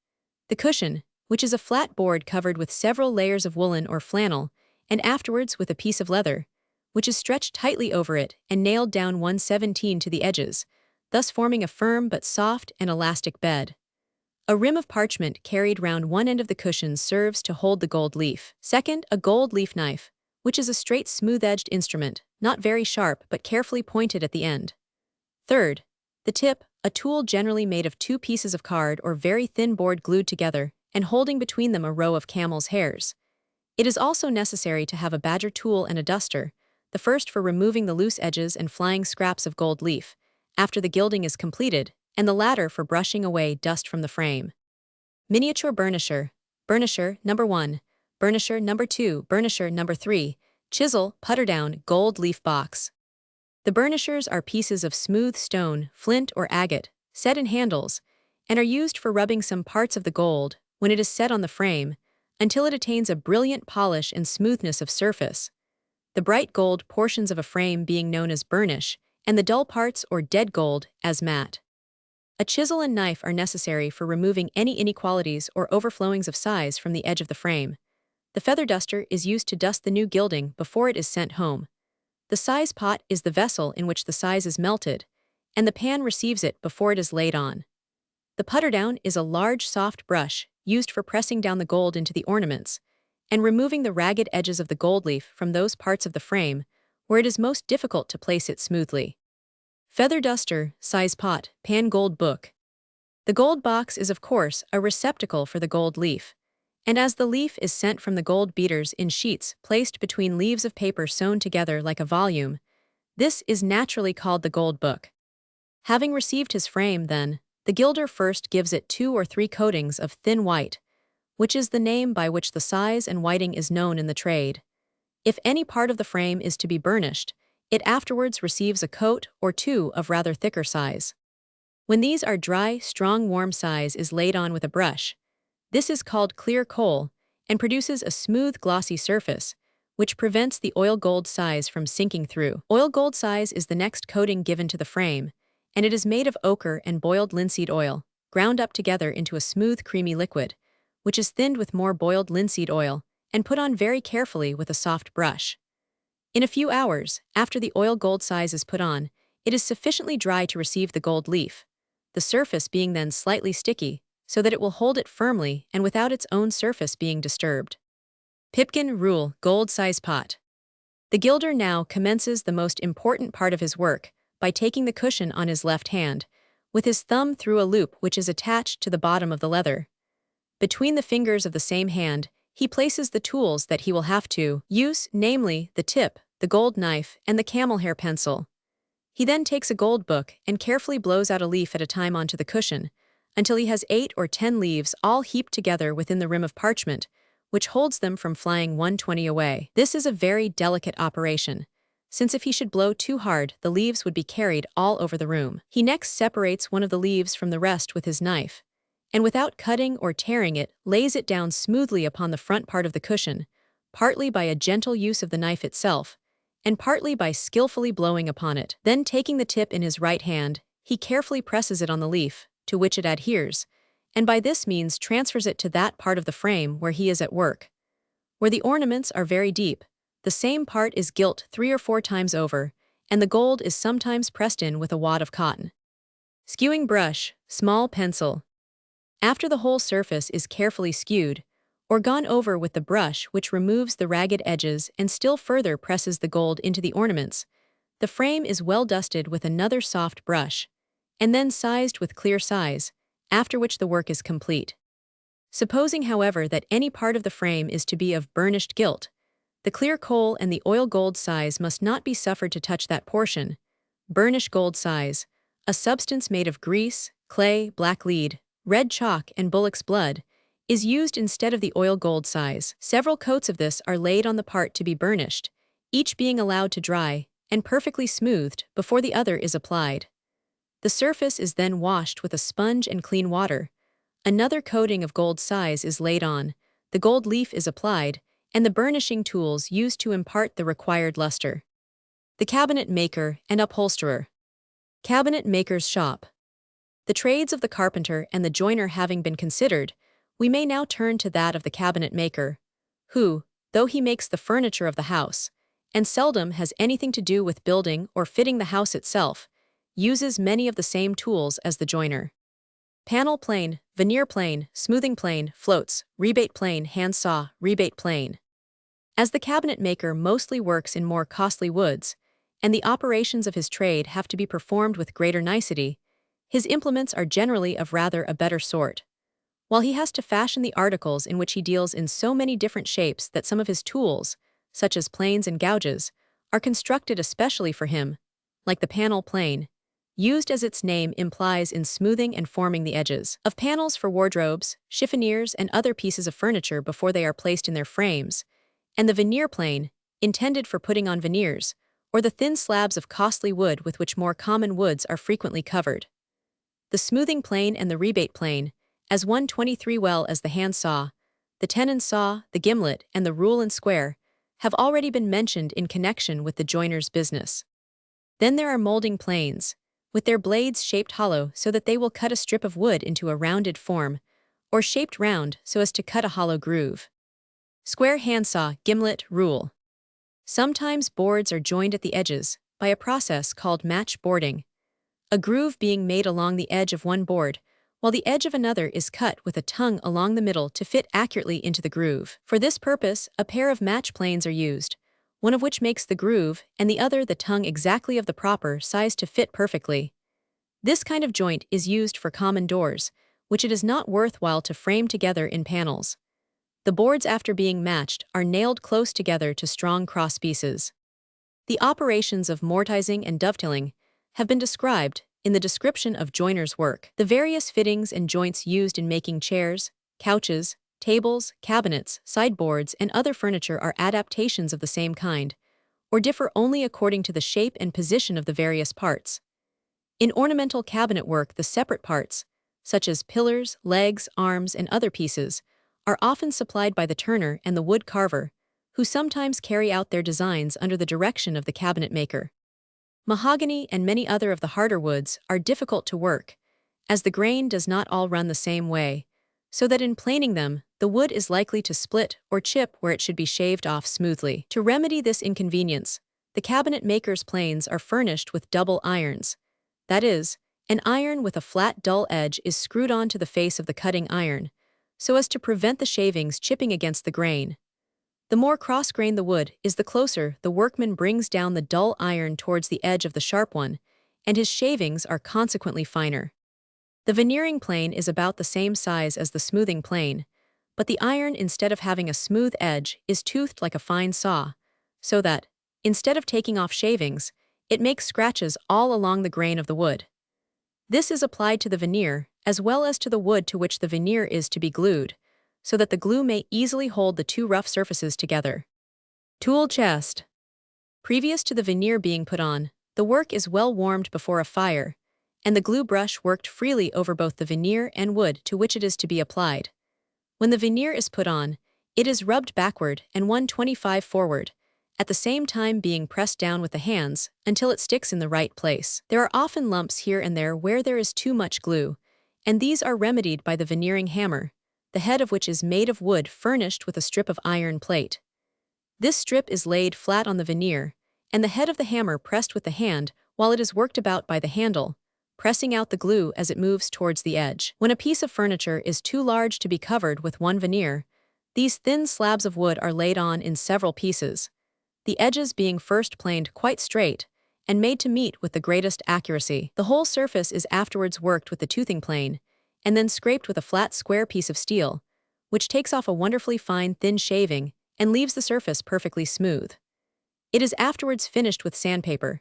Speaker 1: the cushion, which is a flat board covered with several layers of woolen or flannel, and afterwards with a piece of leather, which is stretched tightly over it and nailed down 1/17 to the edges, thus forming a firm but soft and elastic bed. A rim of parchment carried round one end of the cushion serves to hold the gold leaf. Second, a gold leaf knife, which is a straight, smooth-edged instrument, not very sharp but carefully pointed at the end. Third, the tip, a tool generally made of two pieces of card or very thin board glued together and holding between them a row of camel's hairs. It is also necessary to have a badger tool and a duster, the first for removing the loose edges and flying scraps of gold leaf, after the gilding is completed, and the latter for brushing away dust from the frame. Miniature burnisher, burnisher number 1, burnisher number 2, burnisher number 3, chisel, putter down, gold leaf box. The burnishers are pieces of smooth stone, flint or agate, set in handles, and are used for rubbing some parts of the gold, when it is set on the frame, until it attains a brilliant polish and smoothness of surface. The bright gold portions of a frame being known as burnish, and the dull parts or dead gold as matte. A chisel and knife are necessary for removing any inequalities or overflowings of size from the edge of the frame. The feather duster is used to dust the new gilding before it is sent home. The size pot is the vessel in which the size is melted, and the pan receives it before it is laid on. The putter down is a large soft brush used for pressing down the gold into the ornaments, and removing the ragged edges of the gold leaf from those parts of the frame where it is most difficult to place it smoothly. Feather duster, size pot, pan gold book. The gold box is of course a receptacle for the gold leaf, and as the leaf is sent from the gold beaters in sheets placed between leaves of paper sewn together like a volume, this is naturally called the gold book. Having received his frame, then, the gilder first gives it 2 or 3 coatings of thin white, which is the name by which the size and whiting is known in the trade. If any part of the frame is to be burnished, it afterwards receives a coat or 2 of rather thicker size. When these are dry, strong, warm size is laid on with a brush. This is called clear coal and produces a smooth, glossy surface, which prevents the oil gold size from sinking through. Oil gold size is the next coating given to the frame, and it is made of ochre and boiled linseed oil, ground up together into a smooth, creamy liquid, which is thinned with more boiled linseed oil and put on very carefully with a soft brush. In a few hours, after the oil gold size is put on, it is sufficiently dry to receive the gold leaf, the surface being then slightly sticky, so that it will hold it firmly and without its own surface being disturbed. Pipkin rule, gold size pot. The gilder now commences the most important part of his work by taking the cushion on his left hand, with his thumb through a loop which is attached to the bottom of the leather. Between the fingers of the same hand, he places the tools that he will have to use, namely, the tip, the gold knife, and the camel hair pencil. He then takes a gold book and carefully blows out a leaf at a time onto the cushion, until he has 8 or 10 leaves all heaped together within the rim of parchment, which holds them from flying 120 away. This is a very delicate operation, since if he should blow too hard, the leaves would be carried all over the room. He next separates one of the leaves from the rest with his knife, and without cutting or tearing it, lays it down smoothly upon the front part of the cushion, partly by a gentle use of the knife itself, and partly by skillfully blowing upon it. Then taking the tip in his right hand, he carefully presses it on the leaf, to which it adheres, and by this means transfers it to that part of the frame where he is at work. Where the ornaments are very deep, the same part is gilt 3 or 4 times over, and the gold is sometimes pressed in with a wad of cotton. Skewing brush, small pencil. After the whole surface is carefully skewed, or gone over with the brush which removes the ragged edges and still further presses the gold into the ornaments, the frame is well dusted with another soft brush, and then sized with clear size, after which the work is complete. Supposing, however, that any part of the frame is to be of burnished gilt, the clear coal and the oil gold size must not be suffered to touch that portion. Burnish gold size, a substance made of grease, clay, black lead, red chalk, and bullock's blood, is used instead of the oil gold size. Several coats of this are laid on the part to be burnished, each being allowed to dry and perfectly smoothed before the other is applied. The surface is then washed with a sponge and clean water. Another coating of gold size is laid on, the gold leaf is applied, and the burnishing tools used to impart the required luster. The cabinet maker and upholsterer. Cabinet maker's shop. The trades of the carpenter and the joiner having been considered, we may now turn to that of the cabinet maker, who, though he makes the furniture of the house, and seldom has anything to do with building or fitting the house itself, uses many of the same tools as the joiner. Panel plane, veneer plane, smoothing plane, floats, rebate plane, handsaw, rebate plane. As the cabinet maker mostly works in more costly woods, and the operations of his trade have to be performed with greater nicety, his implements are generally of rather a better sort. While he has to fashion the articles in which he deals in so many different shapes that some of his tools, such as planes and gouges, are constructed especially for him, like the panel plane, used as its name implies in smoothing and forming the edges of panels for wardrobes, chiffoniers, and other pieces of furniture before they are placed in their frames, and the veneer plane, intended for putting on veneers, or the thin slabs of costly wood with which more common woods are frequently covered. The smoothing plane and the rebate plane, as 123 well as the handsaw, the tenon saw, the gimlet, and the rule and square, have already been mentioned in connection with the joiner's business. Then there are molding planes, with their blades shaped hollow so that they will cut a strip of wood into a rounded form, or shaped round so as to cut a hollow groove. Square handsaw, gimlet, rule. Sometimes boards are joined at the edges by a process called match boarding, a groove being made along the edge of one board, while the edge of another is cut with a tongue along the middle to fit accurately into the groove. For this purpose, a pair of match planes are used, one of which makes the groove and the other the tongue exactly of the proper size to fit perfectly. This kind of joint is used for common doors, which it is not worthwhile to frame together in panels. The boards, after being matched, are nailed close together to strong cross pieces. The operations of mortising and dovetailing have been described in the description of joiner's work. The various fittings and joints used in making chairs, couches, tables, cabinets, sideboards, and other furniture are adaptations of the same kind, or differ only according to the shape and position of the various parts. In ornamental cabinet work, the separate parts, such as pillars, legs, arms, and other pieces, are often supplied by the turner and the wood carver, who sometimes carry out their designs under the direction of the cabinet maker. Mahogany and many other of the harder woods are difficult to work, as the grain does not all run the same way, so that in planing them, the wood is likely to split or chip where it should be shaved off smoothly. To remedy this inconvenience, the cabinet maker's planes are furnished with double irons. That is, an iron with a flat dull edge is screwed onto the face of the cutting iron, so as to prevent the shavings chipping against the grain. The more cross-grained the wood is, the closer the workman brings down the dull iron towards the edge of the sharp one, and his shavings are consequently finer. The veneering plane is about the same size as the smoothing plane, but the iron, instead of having a smooth edge, is toothed like a fine saw, so that, instead of taking off shavings, it makes scratches all along the grain of the wood. This is applied to the veneer as well as to the wood to which the veneer is to be glued, so that the glue may easily hold the two rough surfaces together. Tool chest. Previous to the veneer being put on, the work is well warmed before a fire, and the glue brush worked freely over both the veneer and wood to which it is to be applied. When the veneer is put on, it is rubbed backward and 125 forward, at the same time being pressed down with the hands until it sticks in the right place. There are often lumps here and there where there is too much glue, and these are remedied by the veneering hammer, the head of which is made of wood furnished with a strip of iron plate. This strip is laid flat on the veneer, and the head of the hammer pressed with the hand while it is worked about by the handle, pressing out the glue as it moves towards the edge. When a piece of furniture is too large to be covered with one veneer, these thin slabs of wood are laid on in several pieces, the edges being first planed quite straight, and made to meet with the greatest accuracy. The whole surface is afterwards worked with the toothing plane, and then scraped with a flat square piece of steel, which takes off a wonderfully fine thin shaving and leaves the surface perfectly smooth. It is afterwards finished with sandpaper.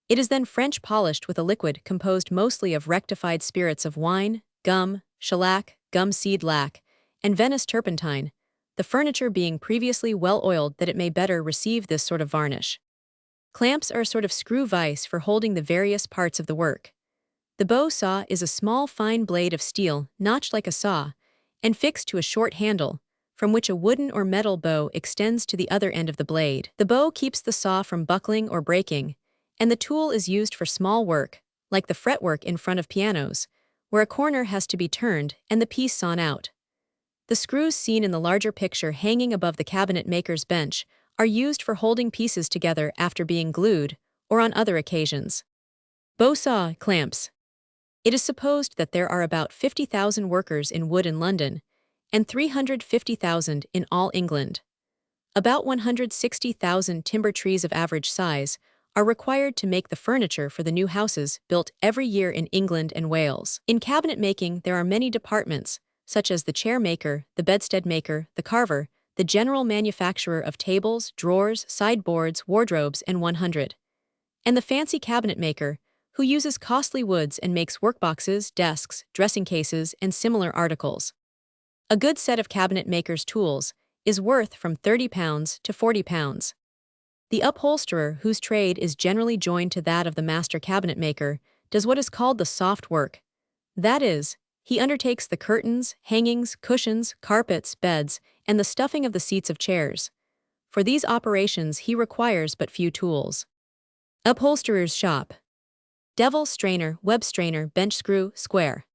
Speaker 1: It is then French polished with a liquid composed mostly of rectified spirits of wine, gum, shellac, gum seed lac, and Venice turpentine, the furniture being previously well oiled that it may better receive this sort of varnish. Clamps are a sort of screw vise for holding the various parts of the work. The bow saw is a small fine blade of steel notched like a saw, and fixed to a short handle, from which a wooden or metal bow extends to the other end of the blade. The bow keeps the saw from buckling or breaking, and the tool is used for small work, like the fretwork in front of pianos, where a corner has to be turned and the piece sawn out. The screws seen in the larger picture hanging above the cabinet maker's bench are used for holding pieces together after being glued, or on other occasions. Bow saw clamps. It is supposed that there are about 50,000 workers in wood in London, and 350,000 in all England. About 160,000 timber trees of average size are required to make the furniture for the new houses built every year in England and Wales. In cabinet making there are many departments, such as the chair maker, the bedstead maker, the carver, the general manufacturer of tables, drawers, sideboards, wardrobes, and 100. And the fancy cabinet maker, who uses costly woods and makes workboxes, desks, dressing cases, and similar articles. A good set of cabinet maker's tools is worth from £30 to £40. The upholsterer, whose trade is generally joined to that of the master cabinet maker, does what is called the soft work. That is, he undertakes the curtains, hangings, cushions, carpets, beds, and the stuffing of the seats of chairs. For these operations he requires but few tools. Upholsterer's shop. Devil strainer, web strainer, bench screw, square.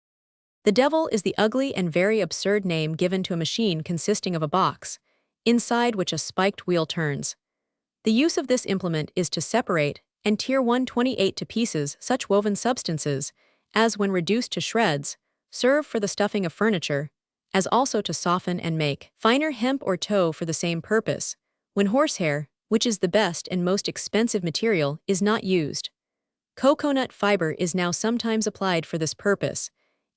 Speaker 1: The devil is the ugly and very absurd name given to a machine consisting of a box, inside which a spiked wheel turns. The use of this implement is to separate and tear 128 to pieces such woven substances as, when reduced to shreds, serve for the stuffing of furniture, as also to soften and make finer hemp or tow for the same purpose, when horsehair, which is the best and most expensive material, is not used. Cocoanut fiber is now sometimes applied for this purpose,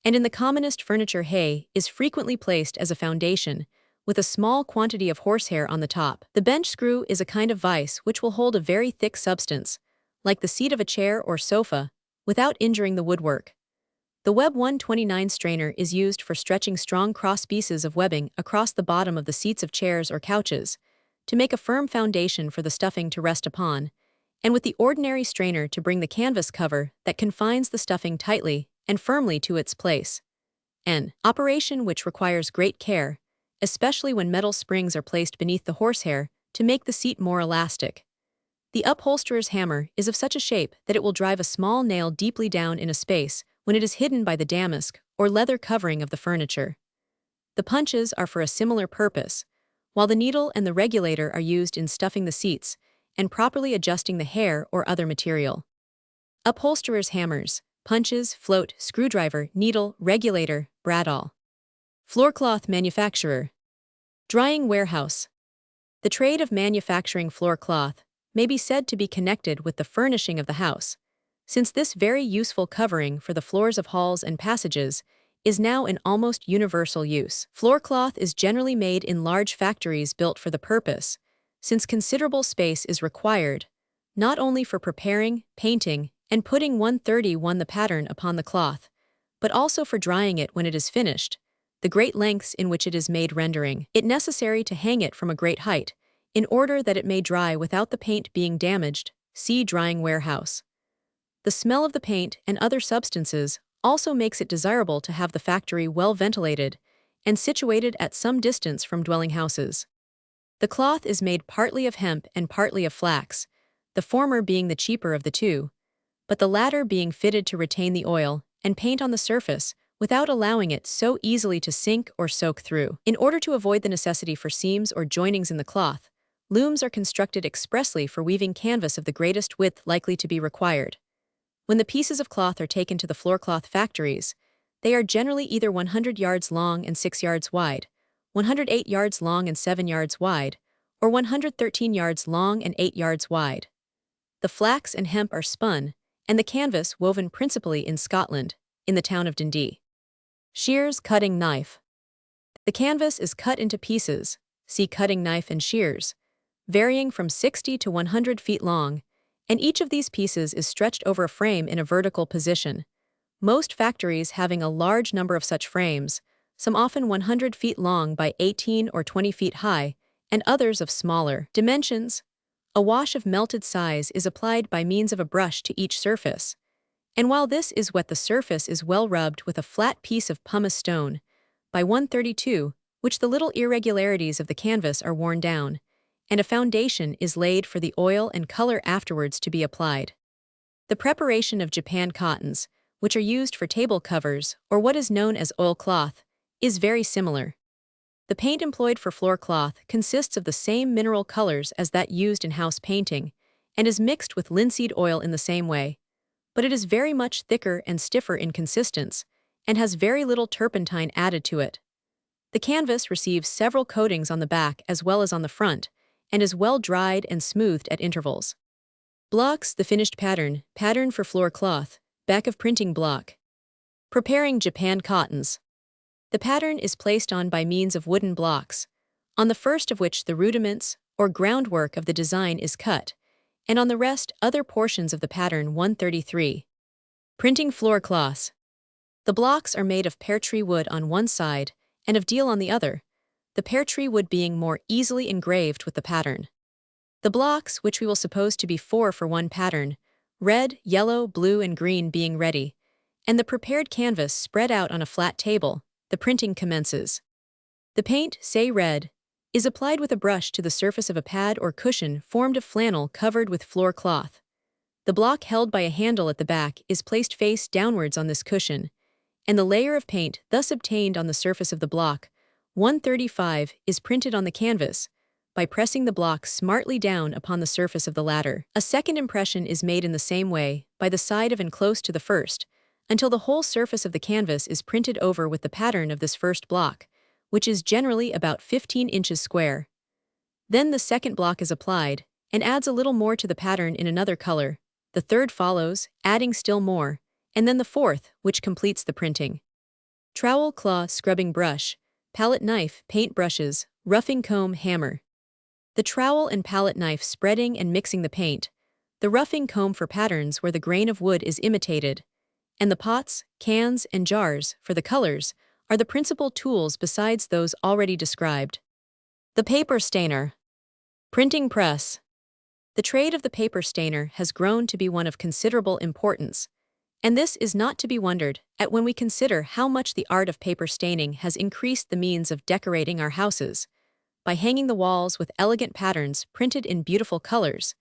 Speaker 1: and in the commonest furniture hay is frequently placed as a foundation, with a small quantity of horsehair on the top. The bench screw is a kind of vise which will hold a very thick substance, like the seat of a chair or sofa, without injuring the woodwork. The web 129 strainer is used for stretching strong cross pieces of webbing across the bottom of the seats of chairs or couches, to make a firm foundation for the stuffing to rest upon, and with the ordinary strainer to bring the canvas cover that confines the stuffing tightly and firmly to its place. An operation which requires great care, especially when metal springs are placed beneath the horsehair to make the seat more elastic. The upholsterer's hammer is of such a shape that it will drive a small nail deeply down in a space when it is hidden by the damask or leather covering of the furniture. The punches are for a similar purpose, while the needle and the regulator are used in stuffing the seats and properly adjusting the hair or other material. Upholsterer's hammers, punches, float, screwdriver, needle, regulator, bradawl. Floorcloth manufacturer. Drying warehouse. The trade of manufacturing floor cloth may be said to be connected with the furnishing of the house, since this very useful covering for the floors of halls and passages is now in almost universal use. Floor cloth is generally made in large factories built for the purpose, since considerable space is required, not only for preparing, painting, and putting 131 the pattern upon the cloth, but also for drying it when it is finished, the great lengths in which it is made rendering it necessary to hang it from a great height, in order that it may dry without the paint being damaged. See drying warehouse. The smell of the paint and other substances also makes it desirable to have the factory well ventilated and situated at some distance from dwelling houses. The cloth is made partly of hemp and partly of flax, the former being the cheaper of the two, but the latter being fitted to retain the oil and paint on the surface without allowing it so easily to sink or soak through. In order to avoid the necessity for seams or joinings in the cloth, looms are constructed expressly for weaving canvas of the greatest width likely to be required. When the pieces of cloth are taken to the floorcloth factories, they are generally either 100 yards long and 6 yards wide, 108 yards long and 7 yards wide, or 113 yards long and 8 yards wide. The flax and hemp are spun, and the canvas woven principally in Scotland, in the town of Dundee. Shears, cutting knife. The canvas is cut into pieces, see cutting knife and shears, varying from 60 to 100 feet long, and each of these pieces is stretched over a frame in a vertical position. Most factories having a large number of such frames, some often 100 feet long by 18 or 20 feet high, and others of smaller dimensions. A wash of melted size is applied by means of a brush to each surface, and while this is wet, the surface is well rubbed with a flat piece of pumice stone, by 132, which the little irregularities of the canvas are worn down, and a foundation is laid for the oil and color afterwards to be applied. The preparation of Japan cottons, which are used for table covers or what is known as oilcloth, is very similar. The paint employed for floor cloth consists of the same mineral colors as that used in house painting, and is mixed with linseed oil in the same way, but it is very much thicker and stiffer in consistence, and has very little turpentine added to it. The canvas receives several coatings on the back as well as on the front, and is well dried and smoothed at intervals. Blocks, the finished pattern, pattern for floor cloth, back of printing block. Preparing Japan cottons. The pattern is placed on by means of wooden blocks, on the first of which the rudiments, or groundwork of the design is cut, and on the rest other portions of the pattern. 133. Printing floor cloths. The blocks are made of pear tree wood on one side and of deal on the other, the pear tree wood being more easily engraved with the pattern. The blocks, which we will suppose to be 4 for one pattern, red, yellow, blue, and green being ready, and the prepared canvas spread out on a flat table, the printing commences. The paint, say red, is applied with a brush to the surface of a pad or cushion formed of flannel covered with floor cloth. The block held by a handle at the back is placed face downwards on this cushion, and the layer of paint thus obtained on the surface of the block, 135, is printed on the canvas by pressing the block smartly down upon the surface of the latter. A second impression is made in the same way, by the side of and close to the first, until the whole surface of the canvas is printed over with the pattern of this first block, which is generally about 15 inches square. Then the second block is applied, and adds a little more to the pattern in another color. The third follows, adding still more, and then the fourth, which completes the printing. Trowel, claw, scrubbing brush, palette knife, paint brushes, roughing comb, hammer. The trowel and palette knife spreading and mixing the paint, the roughing comb for patterns where the grain of wood is imitated, and the pots, cans, and jars, for the colors, are the principal tools besides those already described. The paper stainer. Printing press. The trade of the paper stainer has grown to be one of considerable importance, and this is not to be wondered at when we consider how much the art of paper staining has increased the means of decorating our houses, by hanging the walls with elegant patterns printed in beautiful colors,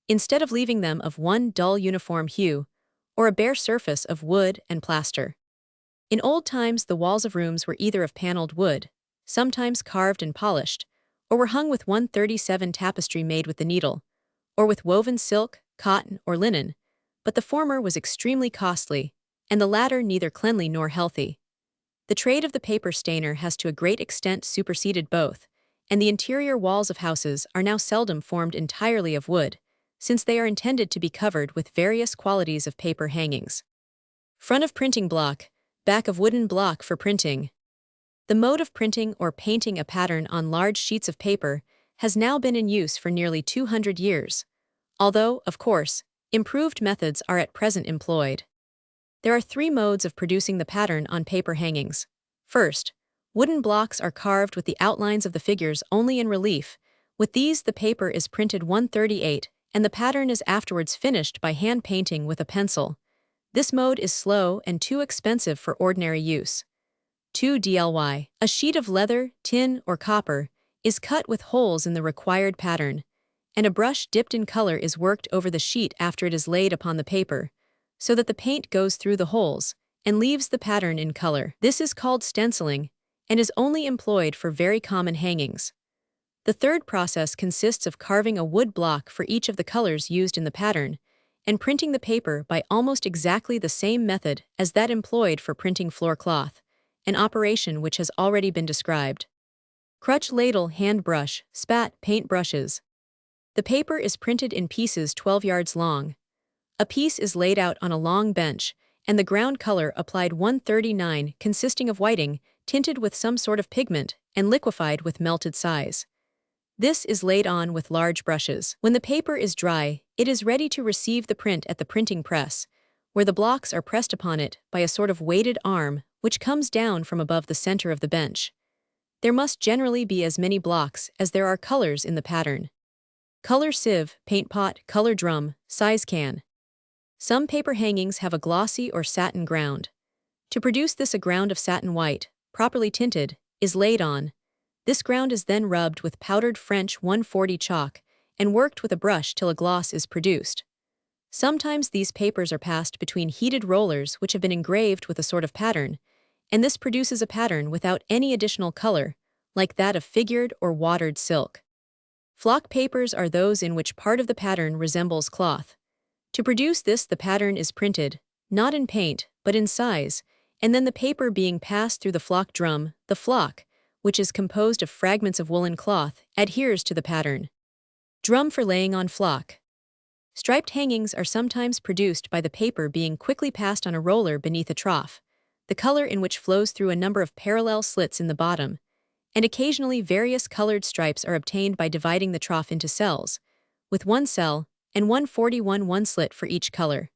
Speaker 1: instead of leaving them of one dull uniform hue, or a bare surface of wood and plaster. In old times the walls of rooms were either of paneled wood, sometimes carved and polished, or were hung with 137 tapestry made with the needle, or with woven silk, cotton, or linen, but the former was extremely costly, and the latter neither cleanly nor healthy. The trade of the paper stainer has to a great extent superseded both, and the interior walls of houses are now seldom formed entirely of wood, since they are intended to be covered with various qualities of paper hangings. Front of printing block, back of wooden block for printing. The mode of printing or painting a pattern on large sheets of paper has now been in use for nearly 200 years, although, of course, improved methods are at present employed. There are 3 modes of producing the pattern on paper hangings. First, wooden blocks are carved with the outlines of the figures only in relief. With these the paper is printed 138, and the pattern is afterwards finished by hand painting with a pencil. This mode is slow and too expensive for ordinary use. 2 DLY. A sheet of leather, tin, or copper is cut with holes in the required pattern, and a brush dipped in color is worked over the sheet after it is laid upon the paper, so that the paint goes through the holes and leaves the pattern in color. This is called stenciling, and is only employed for very common hangings. The third process consists of carving a wood block for each of the colors used in the pattern, and printing the paper by almost exactly the same method as that employed for printing floor cloth, an operation which has already been described. Crutch, ladle, hand brush, spat, paint brushes. The paper is printed in pieces 12 yards long. A piece is laid out on a long bench, and the ground color applied 139 consisting of whiting, tinted with some sort of pigment, and liquefied with melted size. This is laid on with large brushes. When the paper is dry, it is ready to receive the print at the printing press, where the blocks are pressed upon it by a sort of weighted arm which comes down from above the center of the bench. There must generally be as many blocks as there are colors in the pattern. Color sieve, paint pot, color drum, size can. Some paper hangings have a glossy or satin ground. To produce this, a ground of satin white, properly tinted, is laid on. This ground is then rubbed with powdered French 140 chalk and worked with a brush till a gloss is produced. Sometimes these papers are passed between heated rollers which have been engraved with a sort of pattern, and this produces a pattern without any additional color, like that of figured or watered silk. Flock papers are those in which part of the pattern resembles cloth. To produce this, the pattern is printed, not in paint, but in size, and then the paper being passed through the flock drum, the flock, which is composed of fragments of woolen cloth, adheres to the pattern. Drum for laying on flock. Striped hangings are sometimes produced by the paper being quickly passed on a roller beneath a trough, the color in which flows through a number of parallel slits in the bottom, and occasionally various colored stripes are obtained by dividing the trough into cells, with one cell and 141 one slit for each color.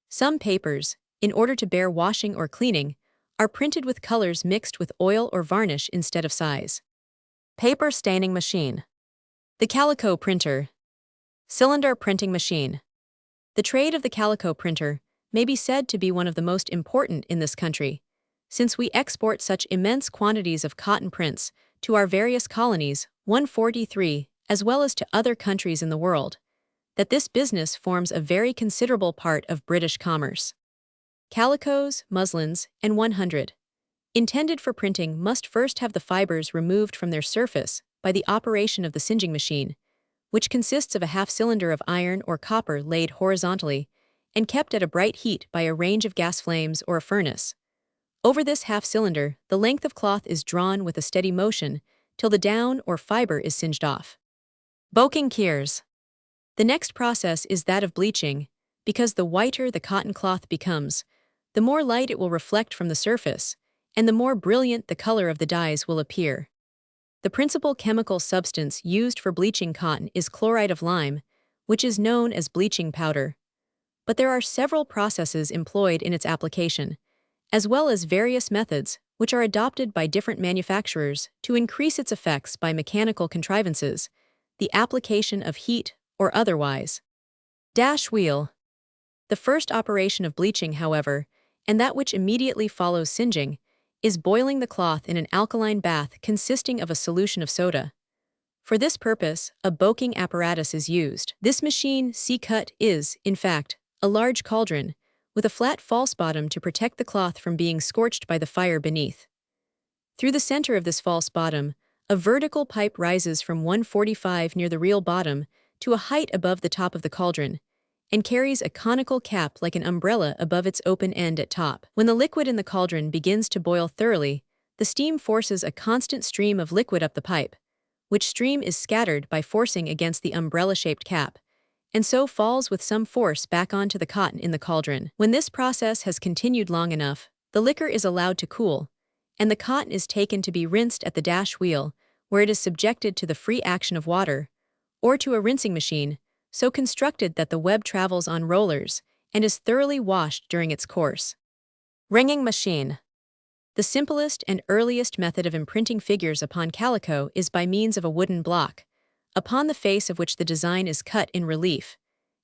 Speaker 1: Some papers, in order to bear washing or cleaning, are printed with colors mixed with oil or varnish instead of size. Paper staining machine. The calico printer. Cylinder printing machine. The trade of the calico printer may be said to be one of the most important in this country, since we export such immense quantities of cotton prints to our various colonies, 143, as well as to other countries in the world, that this business forms a very considerable part of British commerce. Calicos, muslins, and 100. Intended for printing must first have the fibers removed from their surface by the operation of the singeing machine, which consists of a half-cylinder of iron or copper laid horizontally and kept at a bright heat by a range of gas flames or a furnace. Over this half-cylinder, the length of cloth is drawn with a steady motion till the down or fiber is singed off. Boking cures. The next process is that of bleaching, because the whiter the cotton cloth becomes, the more light it will reflect from the surface, and the more brilliant the color of the dyes will appear. The principal chemical substance used for bleaching cotton is chloride of lime, which is known as bleaching powder. But there are several processes employed in its application, as well as various methods which are adopted by different manufacturers to increase its effects by mechanical contrivances, the application of heat or otherwise. Dash wheel. The first operation of bleaching, however, and that which immediately follows singeing, is boiling the cloth in an alkaline bath consisting of a solution of soda. For this purpose, a boking apparatus is used. This machine, C-cut, is, in fact, a large cauldron, with a flat false bottom to protect the cloth from being scorched by the fire beneath. Through the center of this false bottom, a vertical pipe rises from 145 near the real bottom to a height above the top of the cauldron, and carries a conical cap like an umbrella above its open end at top. When the liquid in the cauldron begins to boil thoroughly, the steam forces a constant stream of liquid up the pipe, which stream is scattered by forcing against the umbrella-shaped cap, and so falls with some force back onto the cotton in the cauldron. When this process has continued long enough, the liquor is allowed to cool, and the cotton is taken to be rinsed at the dash wheel, where it is subjected to the free action of water, or to a rinsing machine, so constructed that the web travels on rollers and is thoroughly washed during its course. Ringing machine. The simplest and earliest method of imprinting figures upon calico is by means of a wooden block, upon the face of which the design is cut in relief.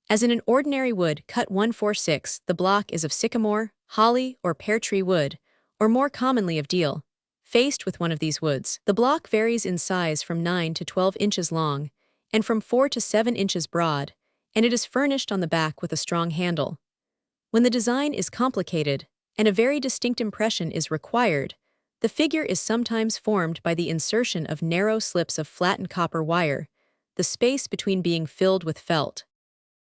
Speaker 1: As in an ordinary wood cut 146, the block is of sycamore, holly, or pear tree wood, or more commonly of deal, faced with one of these woods. The block varies in size from 9 to 12 inches long, and from 4 to 7 inches broad, and it is furnished on the back with a strong handle. When the design is complicated, and a very distinct impression is required, the figure is sometimes formed by the insertion of narrow slips of flattened copper wire, the space between being filled with felt.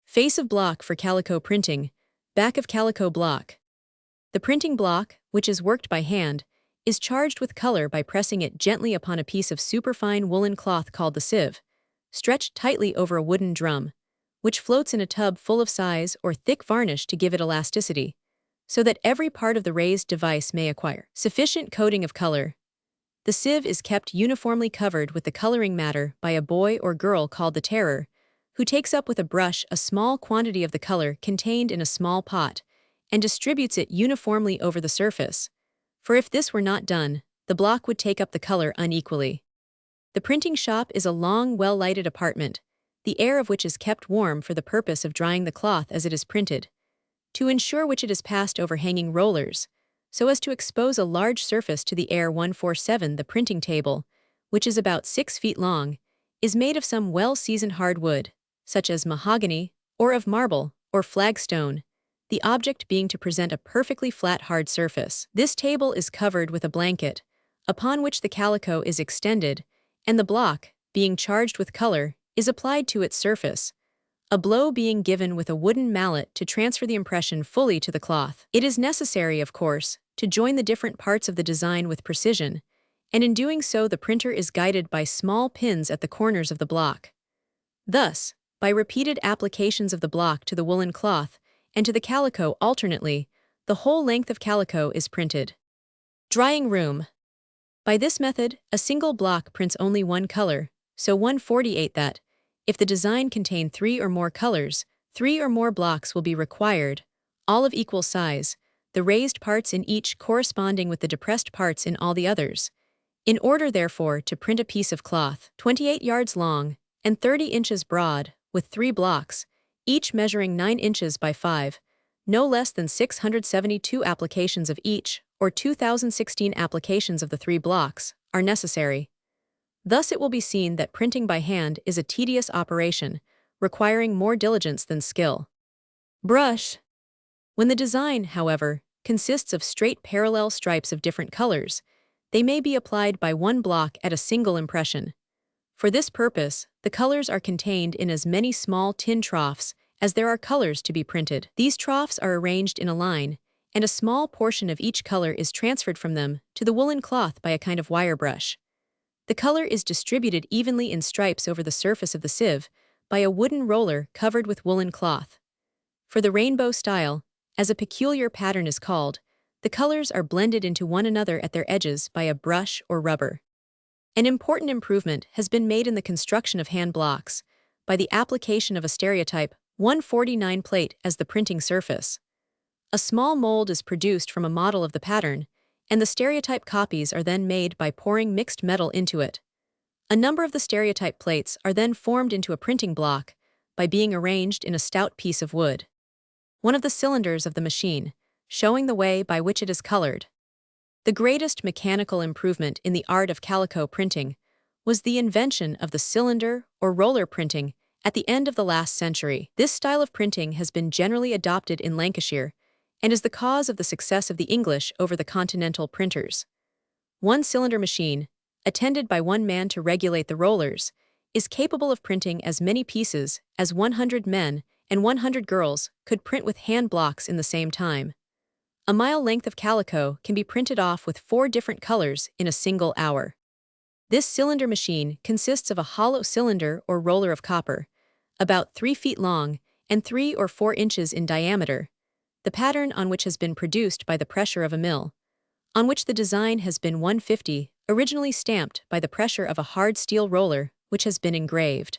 Speaker 1: Face of block for calico printing, back of calico block. The printing block, which is worked by hand, is charged with color by pressing it gently upon a piece of superfine woolen cloth called the sieve, stretched tightly over a wooden drum, which floats in a tub full of size or thick varnish to give it elasticity, so that every part of the raised device may acquire sufficient coating of color. The sieve is kept uniformly covered with the coloring matter by a boy or girl called the terror, who takes up with a brush a small quantity of the color contained in a small pot and distributes it uniformly over the surface, for if this were not done, the block would take up the color unequally. The printing shop is a long, well-lighted apartment, the air of which is kept warm for the purpose of drying the cloth as it is printed, to ensure which it is passed over hanging rollers, so as to expose a large surface to the air. 147. The printing table, which is about 6 feet long, is made of some well-seasoned hardwood, such as mahogany, or of marble, or flagstone, the object being to present a perfectly flat hard surface. This table is covered with a blanket, upon which the calico is extended, and the block, being charged with color, is applied to its surface, a blow being given with a wooden mallet to transfer the impression fully to the cloth. It is necessary, of course, to join the different parts of the design with precision, and in doing so the printer is guided by small pins at the corners of the block. Thus, by repeated applications of the block to the woolen cloth and to the calico alternately, the whole length of calico is printed. Drying room. By this method, a single block prints only one color, so 148 that, if the design contain 3 or more colors, 3 or more blocks will be required, all of equal size, the raised parts in each corresponding with the depressed parts in all the others, in order therefore to print a piece of cloth 28 yards long and 30 inches broad, with 3 blocks, each measuring 9 inches by 5, no less than 672 applications of each, or 2016 applications of the 3 blocks, are necessary. Thus it will be seen that printing by hand is a tedious operation, requiring more diligence than skill. Brush. When the design, however, consists of straight parallel stripes of different colors, they may be applied by one block at a single impression. For this purpose, the colors are contained in as many small tin troughs as there are colors to be printed. These troughs are arranged in a line, and a small portion of each color is transferred from them to the woolen cloth by a kind of wire brush. The color is distributed evenly in stripes over the surface of the sieve by a wooden roller covered with woolen cloth. For the rainbow style, as a peculiar pattern is called, the colors are blended into one another at their edges by a brush or rubber. An important improvement has been made in the construction of hand blocks by the application of a stereotype 149 plate as the printing surface. A small mold is produced from a model of the pattern, and the stereotype copies are then made by pouring mixed metal into it. A number of the stereotype plates are then formed into a printing block by being arranged in a stout piece of wood. One of the cylinders of the machine, showing the way by which it is colored. The greatest mechanical improvement in the art of calico printing was the invention of the cylinder or roller printing at the end of the last century. This style of printing has been generally adopted in Lancashire and is the cause of the success of the English over the continental printers. One cylinder machine, attended by one man to regulate the rollers, is capable of printing as many pieces as 100 men and 100 girls could print with hand blocks in the same time. A mile length of calico can be printed off with 4 different colors in a single hour. This cylinder machine consists of a hollow cylinder or roller of copper, about 3 feet long and 3 or 4 inches in diameter, the pattern on which has been produced by the pressure of a mill, on which the design has been 150, originally stamped by the pressure of a hard steel roller which has been engraved.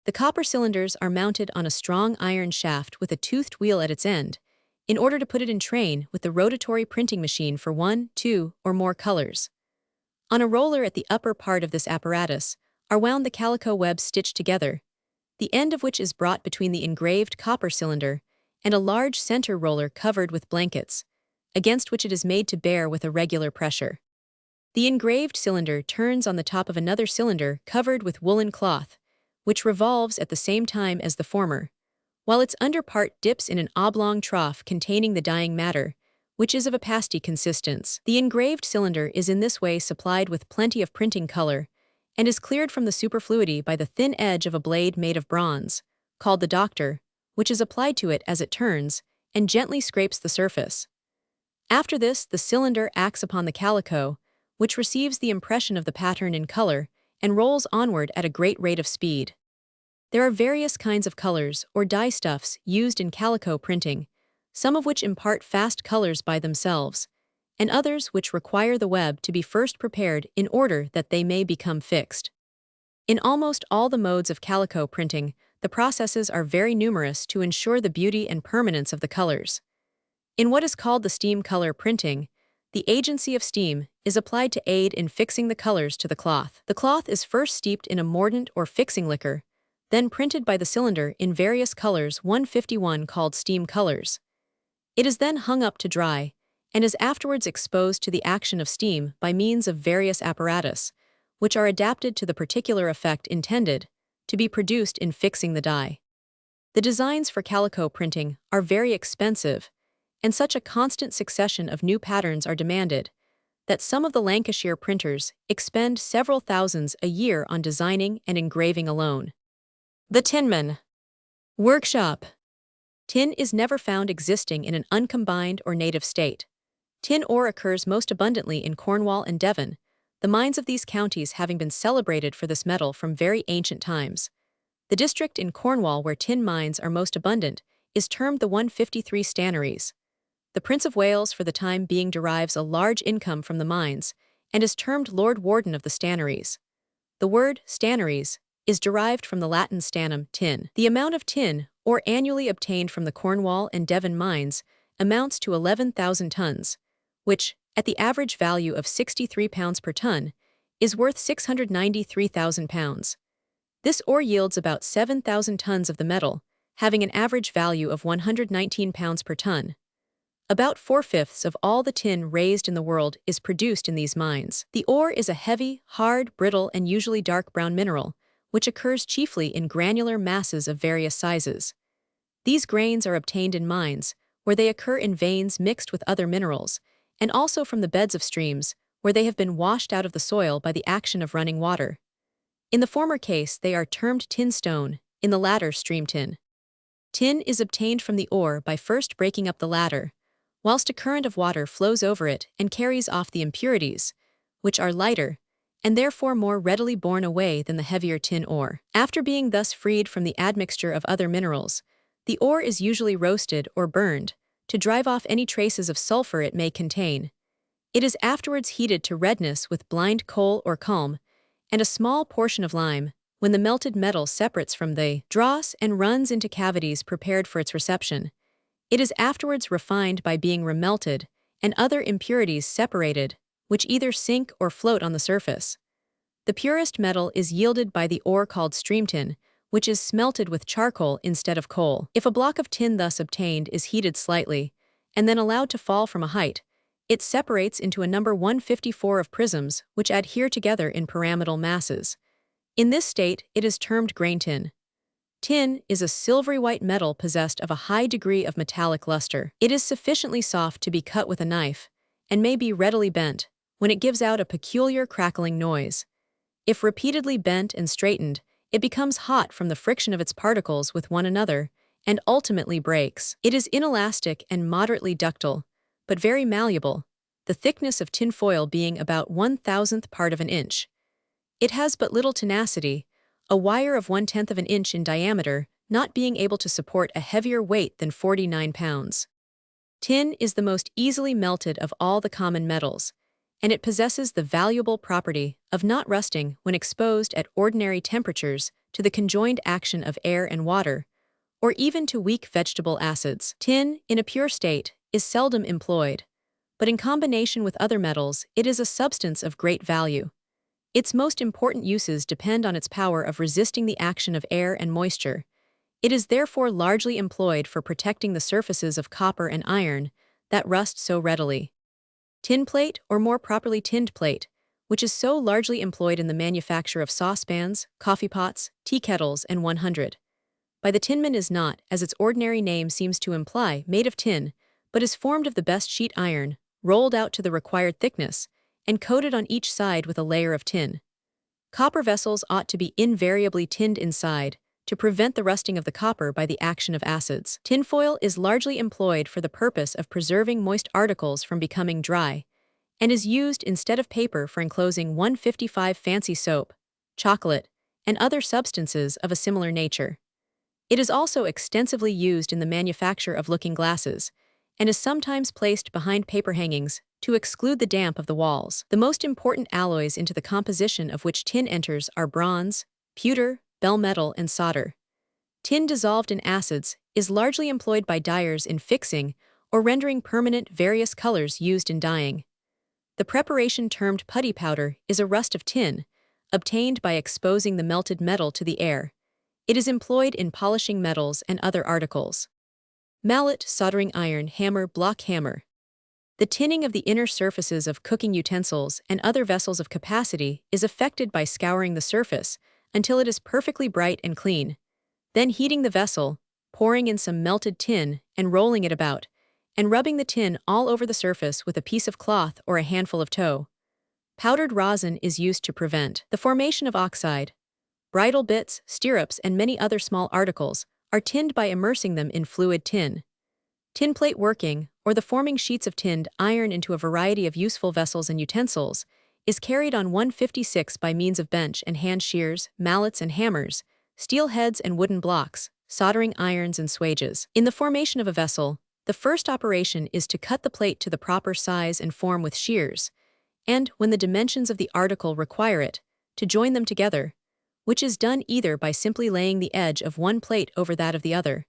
Speaker 1: The copper cylinders are mounted on a strong iron shaft with a toothed wheel at its end, in order to put it in train with the rotatory printing machine for 1, 2, or more colors. On a roller at the upper part of this apparatus are wound the calico webs stitched together, the end of which is brought between the engraved copper cylinder and a large center roller covered with blankets, against which it is made to bear with a regular pressure. The engraved cylinder turns on the top of another cylinder covered with woolen cloth, which revolves at the same time as the former, while its under part dips in an oblong trough containing the dyeing matter, which is of a pasty consistence. The engraved cylinder is in this way supplied with plenty of printing color, and is cleared from the superfluity by the thin edge of a blade made of bronze, called the doctor, which is applied to it as it turns, and gently scrapes the surface. After this, the cylinder acts upon the calico, which receives the impression of the pattern in color, and rolls onward at a great rate of speed. There are various kinds of colors or dye stuffs used in calico printing, some of which impart fast colors by themselves, and others which require the web to be first prepared in order that they may become fixed. In almost all the modes of calico printing, the processes are very numerous to ensure the beauty and permanence of the colors. In what is called the steam color printing, the agency of steam is applied to aid in fixing the colors to the cloth. The cloth is first steeped in a mordant or fixing liquor, then printed by the cylinder in various colors 151 called steam colors. It is then hung up to dry, and is afterwards exposed to the action of steam by means of various apparatus, which are adapted to the particular effect intended to be produced in fixing the dye. The designs for calico printing are very expensive, and such a constant succession of new patterns are demanded that some of the Lancashire printers expend several thousands a year on designing and engraving alone. The Tinman Workshop. Tin is never found existing in an uncombined or native state. Tin ore occurs most abundantly in Cornwall and Devon, the mines of these counties having been celebrated for this metal from very ancient times. The district in Cornwall where tin mines are most abundant is termed the 153 Stannaries. The Prince of Wales for the time being derives a large income from the mines, and is termed Lord Warden of the Stannaries. The word stannaries is derived from the Latin stannum, tin. The amount of tin, ore annually obtained from the Cornwall and Devon mines, amounts to 11,000 tons, which, at the average value of £63 per ton, is worth £693,000. This ore yields about 7,000 tons of the metal, having an average value of £119 per ton. About 4/5 of all the tin raised in the world is produced in these mines. The ore is a heavy, hard, brittle, and usually dark brown mineral, which occurs chiefly in granular masses of various sizes. These grains are obtained in mines, where they occur in veins mixed with other minerals, and also from the beds of streams, where they have been washed out of the soil by the action of running water. In the former case, they are termed tin stone, in the latter stream tin. Tin is obtained from the ore by first breaking up the latter, whilst a current of water flows over it and carries off the impurities, which are lighter, and therefore more readily borne away than the heavier tin ore. After being thus freed from the admixture of other minerals, the ore is usually roasted or burned to drive off any traces of sulfur it may contain. It is afterwards heated to redness with blind coal or culm, and a small portion of lime, when the melted metal separates from the dross and runs into cavities prepared for its reception. It is afterwards refined by being remelted, and other impurities separated, which either sink or float on the surface. The purest metal is yielded by the ore called stream tin, which is smelted with charcoal instead of coal. If a block of tin thus obtained is heated slightly, and then allowed to fall from a height, it separates into a number 154 of prisms which adhere together in pyramidal masses. In this state, it is termed grain tin. Tin is a silvery white metal possessed of a high degree of metallic luster. It is sufficiently soft to be cut with a knife, and may be readily bent, when it gives out a peculiar crackling noise. If repeatedly bent and straightened, it becomes hot from the friction of its particles with one another, and ultimately breaks. It is inelastic and moderately ductile, but very malleable, the thickness of tin foil being about 1,000th part of an inch. It has but little tenacity, a wire of 1/10 of an inch in diameter not being able to support a heavier weight than 49 pounds. Tin is the most easily melted of all the common metals, and it possesses the valuable property of not rusting when exposed at ordinary temperatures to the conjoined action of air and water, or even to weak vegetable acids. Tin, in a pure state, is seldom employed, but in combination with other metals, it is a substance of great value. Its most important uses depend on its power of resisting the action of air and moisture. It is therefore largely employed for protecting the surfaces of copper and iron that rust so readily. Tin plate, or more properly tinned plate, which is so largely employed in the manufacture of saucepans, coffee pots, tea kettles, and 100. By the tinman is not, as its ordinary name seems to imply, made of tin, but is formed of the best sheet iron, rolled out to the required thickness, and coated on each side with a layer of tin. Copper vessels ought to be invariably tinned inside, to prevent the rusting of the copper by the action of acids. Tinfoil is largely employed for the purpose of preserving moist articles from becoming dry, and is used instead of paper for enclosing 155 fancy soap, chocolate, and other substances of a similar nature. It is also extensively used in the manufacture of looking glasses, and is sometimes placed behind paper hangings to exclude the damp of the walls. The most important alloys into the composition of which tin enters are bronze, pewter, bell metal, and solder. Tin dissolved in acids is largely employed by dyers in fixing or rendering permanent various colors used in dyeing. The preparation termed putty powder is a rust of tin, obtained by exposing the melted metal to the air. It is employed in polishing metals and other articles. Mallet, soldering iron, hammer, block hammer. The tinning of the inner surfaces of cooking utensils and other vessels of capacity is effected by scouring the surface until it is perfectly bright and clean, then heating the vessel, pouring in some melted tin and rolling it about, and rubbing the tin all over the surface with a piece of cloth or a handful of tow. Powdered rosin is used to prevent the formation of oxide. Bridle bits, stirrups, and many other small articles are tinned by immersing them in fluid tin. Tin plate working, or the forming sheets of tinned iron into a variety of useful vessels and utensils, is carried on 156 by means of bench and hand shears, mallets and hammers, steel heads and wooden blocks, soldering irons and swages. In the formation of a vessel, the first operation is to cut the plate to the proper size and form with shears, and, when the dimensions of the article require it, to join them together, which is done either by simply laying the edge of one plate over that of the other,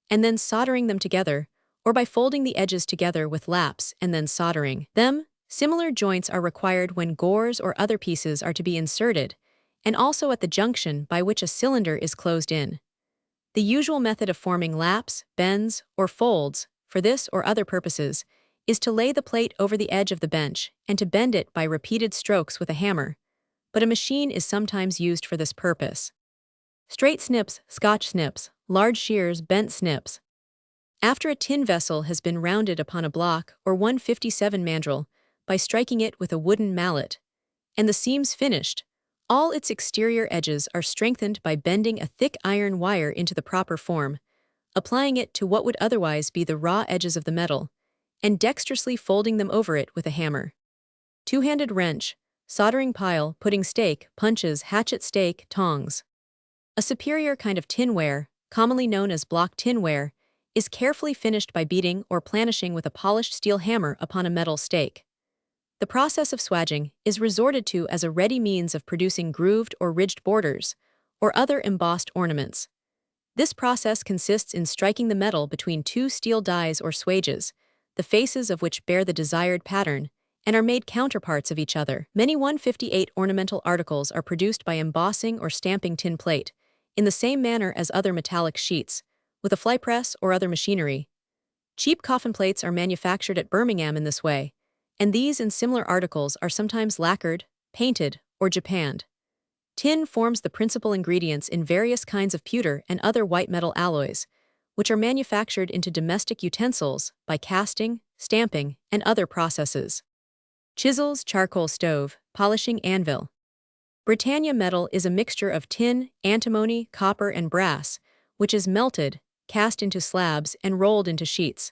Speaker 1: and then soldering them together, or by folding the edges together with laps and then soldering them. Similar joints are required when gores or other pieces are to be inserted, and also at the junction by which a cylinder is closed in. The usual method of forming laps, bends, or folds, for this or other purposes, is to lay the plate over the edge of the bench and to bend it by repeated strokes with a hammer, but a machine is sometimes used for this purpose. Straight snips, Scotch snips, large shears, bent snips. After a tin vessel has been rounded upon a block or 157 mandrel by striking it with a wooden mallet, and the seams finished, all its exterior edges are strengthened by bending a thick iron wire into the proper form, applying it to what would otherwise be the raw edges of the metal, and dexterously folding them over it with a hammer. Two-handed wrench, soldering pile, pudding stake, punches, hatchet stake, tongs. A superior kind of tinware, commonly known as block tinware, is carefully finished by beating or planishing with a polished steel hammer upon a metal stake. The process of swaging is resorted to as a ready means of producing grooved or ridged borders, or other embossed ornaments. This process consists in striking the metal between two steel dies or swages, the faces of which bear the desired pattern, and are made counterparts of each other. Many 158 ornamental articles are produced by embossing or stamping tin plate, in the same manner as other metallic sheets, with a fly press or other machinery. Cheap coffin plates are manufactured at Birmingham in this way, and these and similar articles are sometimes lacquered, painted, or japanned. Tin forms the principal ingredients in various kinds of pewter and other white metal alloys, which are manufactured into domestic utensils by casting, stamping, and other processes. Chisels, charcoal stove, polishing anvil. Britannia metal is a mixture of tin, antimony, copper, and brass, which is melted, cast into slabs, and rolled into sheets.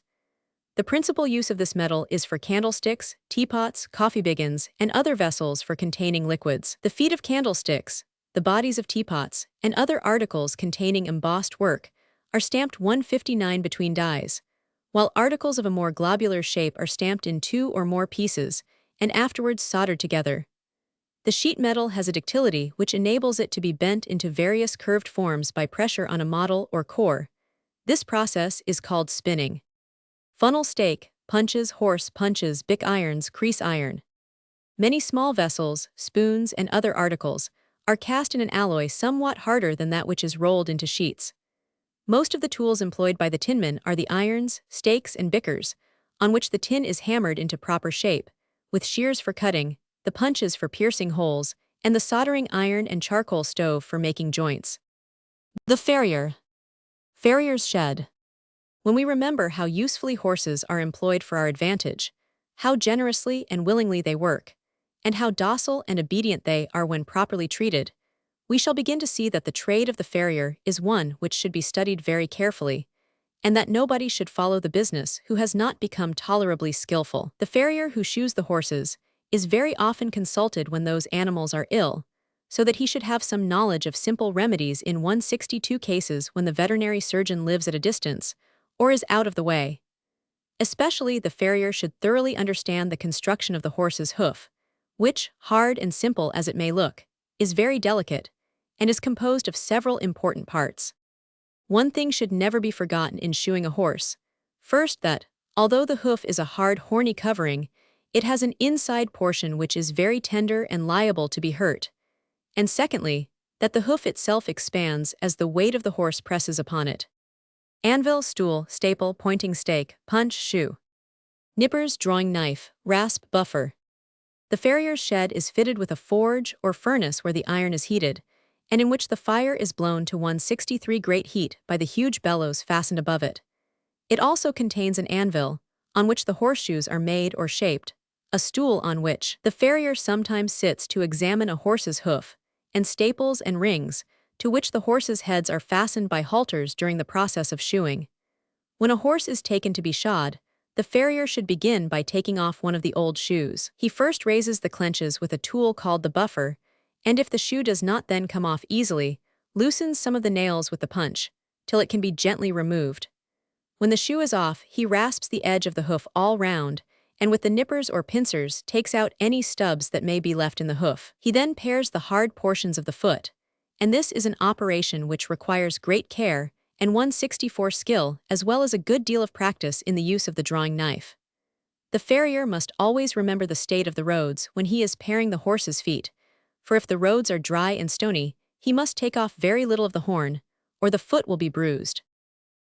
Speaker 1: The principal use of this metal is for candlesticks, teapots, coffee biggins, and other vessels for containing liquids. The feet of candlesticks, the bodies of teapots, and other articles containing embossed work are stamped 159 between dies, while articles of a more globular shape are stamped in two or more pieces and afterwards soldered together. The sheet metal has a ductility which enables it to be bent into various curved forms by pressure on a model or core. This process is called spinning. Funnel stake, punches, horse punches, bick irons, crease iron. Many small vessels, spoons, and other articles are cast in an alloy somewhat harder than that which is rolled into sheets. Most of the tools employed by the tinmen are the irons, stakes, and bickers, on which the tin is hammered into proper shape, with shears for cutting, the punches for piercing holes, and the soldering iron and charcoal stove for making joints. The farrier. Farrier's shed. When we remember how usefully horses are employed for our advantage, how generously and willingly they work, and how docile and obedient they are when properly treated, we shall begin to see that the trade of the farrier is one which should be studied very carefully, and that nobody should follow the business who has not become tolerably skillful. The farrier who shoes the horses is very often consulted when those animals are ill, so that he should have some knowledge of simple remedies in 162 cases when the veterinary surgeon lives at a distance or is out of the way. Especially, the farrier should thoroughly understand the construction of the horse's hoof, which, hard and simple as it may look, is very delicate and is composed of several important parts. One thing should never be forgotten in shoeing a horse. First, that, although the hoof is a hard, horny covering, it has an inside portion which is very tender and liable to be hurt. And secondly, that the hoof itself expands as the weight of the horse presses upon it. Anvil, stool, staple, pointing stake, punch, shoe. Nippers, drawing knife, rasp, buffer. The farrier's shed is fitted with a forge or furnace where the iron is heated, and in which the fire is blown to 163 great heat by the huge bellows fastened above it. It also contains an anvil, on which the horseshoes are made or shaped, a stool on which the farrier sometimes sits to examine a horse's hoof, and staples and rings, to which the horses' heads are fastened by halters during the process of shoeing. When a horse is taken to be shod, the farrier should begin by taking off one of the old shoes. He first raises the clenches with a tool called the buffer, and if the shoe does not then come off easily, loosens some of the nails with the punch, till it can be gently removed. When the shoe is off, he rasps the edge of the hoof all round, and with the nippers or pincers takes out any stubs that may be left in the hoof. He then pares the hard portions of the foot, and this is an operation which requires great care and 164 skill as well as a good deal of practice in the use of the drawing knife. The farrier must always remember the state of the roads when he is paring the horse's feet, for if the roads are dry and stony, he must take off very little of the horn, or the foot will be bruised.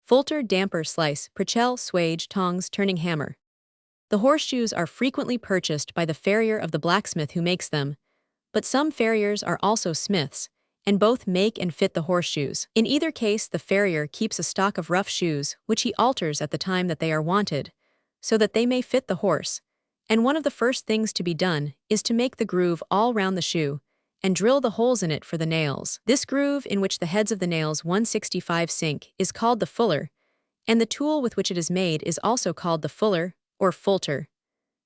Speaker 1: Folter, damper, slice, prichel, swage, tongs, turning hammer. The horseshoes are frequently purchased by the farrier of the blacksmith who makes them, but some farriers are also smiths, and both make and fit the horseshoes. In either case, the farrier keeps a stock of rough shoes, which he alters at the time that they are wanted, so that they may fit the horse, and one of the first things to be done is to make the groove all round the shoe, and drill the holes in it for the nails. This groove, in which the heads of the nails 165 sink, is called the fuller, and the tool with which it is made is also called the fuller, or folter.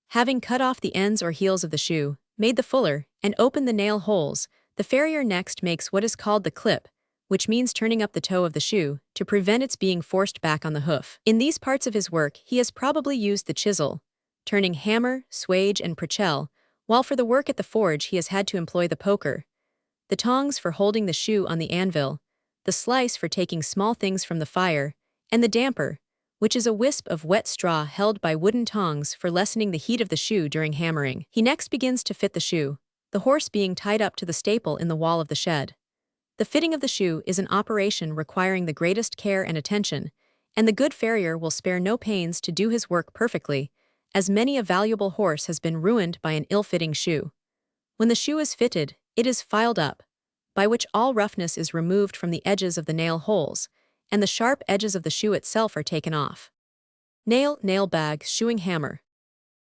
Speaker 1: Having cut off the ends or heels of the shoe, made the fuller, and opened the nail holes, the farrier next makes what is called the clip, which means turning up the toe of the shoe, to prevent its being forced back on the hoof. In these parts of his work he has probably used the chisel, turning hammer, swage, and prichel, while for the work at the forge he has had to employ the poker, the tongs for holding the shoe on the anvil, the slice for taking small things from the fire, and the damper, which is a wisp of wet straw held by wooden tongs for lessening the heat of the shoe during hammering. He next begins to fit the shoe, the horse being tied up to the staple in the wall of the shed. The fitting of the shoe is an operation requiring the greatest care and attention, and the good farrier will spare no pains to do his work perfectly, as many a valuable horse has been ruined by an ill-fitting shoe. When the shoe is fitted, it is filed up, by which all roughness is removed from the edges of the nail holes, and the sharp edges of the shoe itself are taken off. Nail, nail bag, shoeing hammer.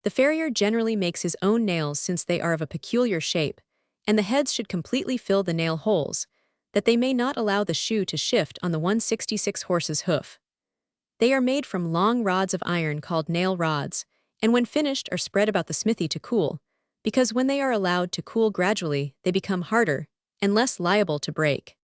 Speaker 1: The farrier generally makes his own nails since they are of a peculiar shape, and the heads should completely fill the nail holes, that they may not allow the shoe to shift on the 166 horse's hoof. They are made from long rods of iron called nail rods, and when finished are spread about the smithy to cool, because when they are allowed to cool gradually they become harder and less liable to break.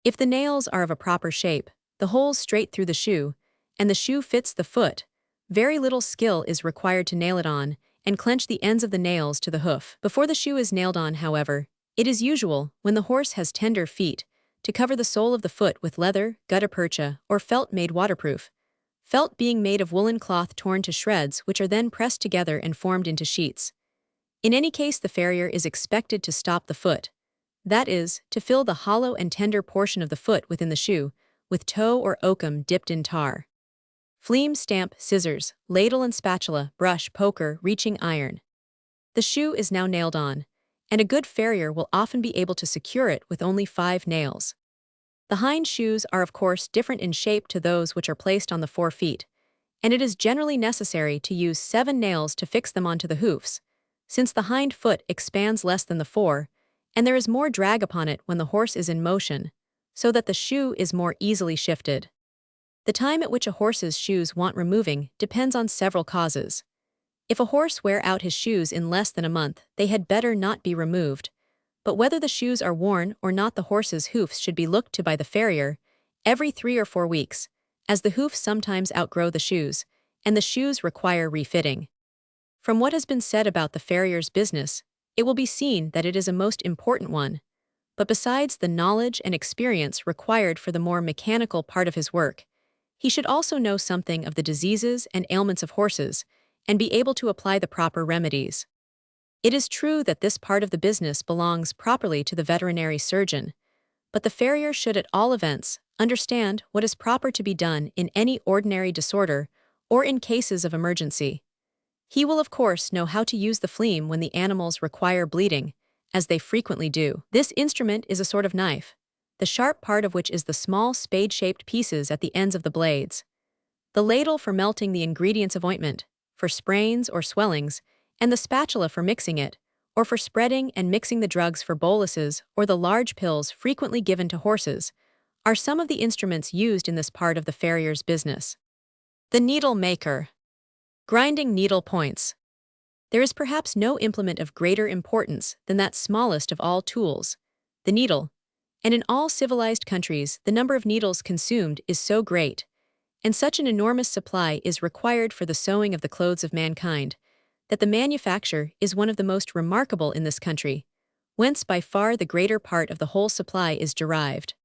Speaker 1: If the nails are of a proper shape, the holes straight through the shoe, and the shoe fits the foot, very little skill is required to nail it on and clench the ends of the nails to the hoof. Before the shoe is nailed on, however, it is usual, when the horse has tender feet, to cover the sole of the foot with leather, gutta percha, or felt made waterproof, felt being made of woolen cloth torn to shreds which are then pressed together and formed into sheets. In any case, the farrier is expected to stop the foot, that is, to fill the hollow and tender portion of the foot within the shoe, with tow or oakum dipped in tar. Fleam, stamp, scissors, ladle and spatula, brush, poker, reaching iron. The shoe is now nailed on, and a good farrier will often be able to secure it with only 5 nails. The hind shoes are of course different in shape to those which are placed on the 4 feet, and it is generally necessary to use 7 nails to fix them onto the hoofs, since the hind foot expands less than the fore, and there is more drag upon it when the horse is in motion, so that the shoe is more easily shifted. The time at which a horse's shoes want removing depends on several causes. If a horse wear out his shoes in less than a month, they had better not be removed, But whether the shoes are worn or not, the horse's hoofs should be looked to by the farrier every 3 or 4 weeks, as the hoofs sometimes outgrow the shoes, and the shoes require refitting. From what has been said about the farrier's business, it will be seen that it is a most important one. But besides the knowledge and experience required for the more mechanical part of his work, he should also know something of the diseases and ailments of horses and be able to apply the proper remedies. It is true that this part of the business belongs properly to the veterinary surgeon, but the farrier should at all events understand what is proper to be done in any ordinary disorder or in cases of emergency. He will of course know how to use the fleam when the animals require bleeding, as they frequently do. This instrument is a sort of knife, the sharp part of which is the small spade-shaped pieces at the ends of the blades. The ladle for melting the ingredients of ointment, for sprains or swellings, and the spatula for mixing it, or for spreading and mixing the drugs for boluses or the large pills frequently given to horses, are some of the instruments used in this part of the farrier's business. The needle maker. Grinding needle points. There is perhaps no implement of greater importance than that smallest of all tools, the needle, and in all civilized countries the number of needles consumed is so great, and such an enormous supply is required for the sewing of the clothes of mankind, that the manufacture is one of the most remarkable in this country, whence by far the greater part of the whole supply is derived.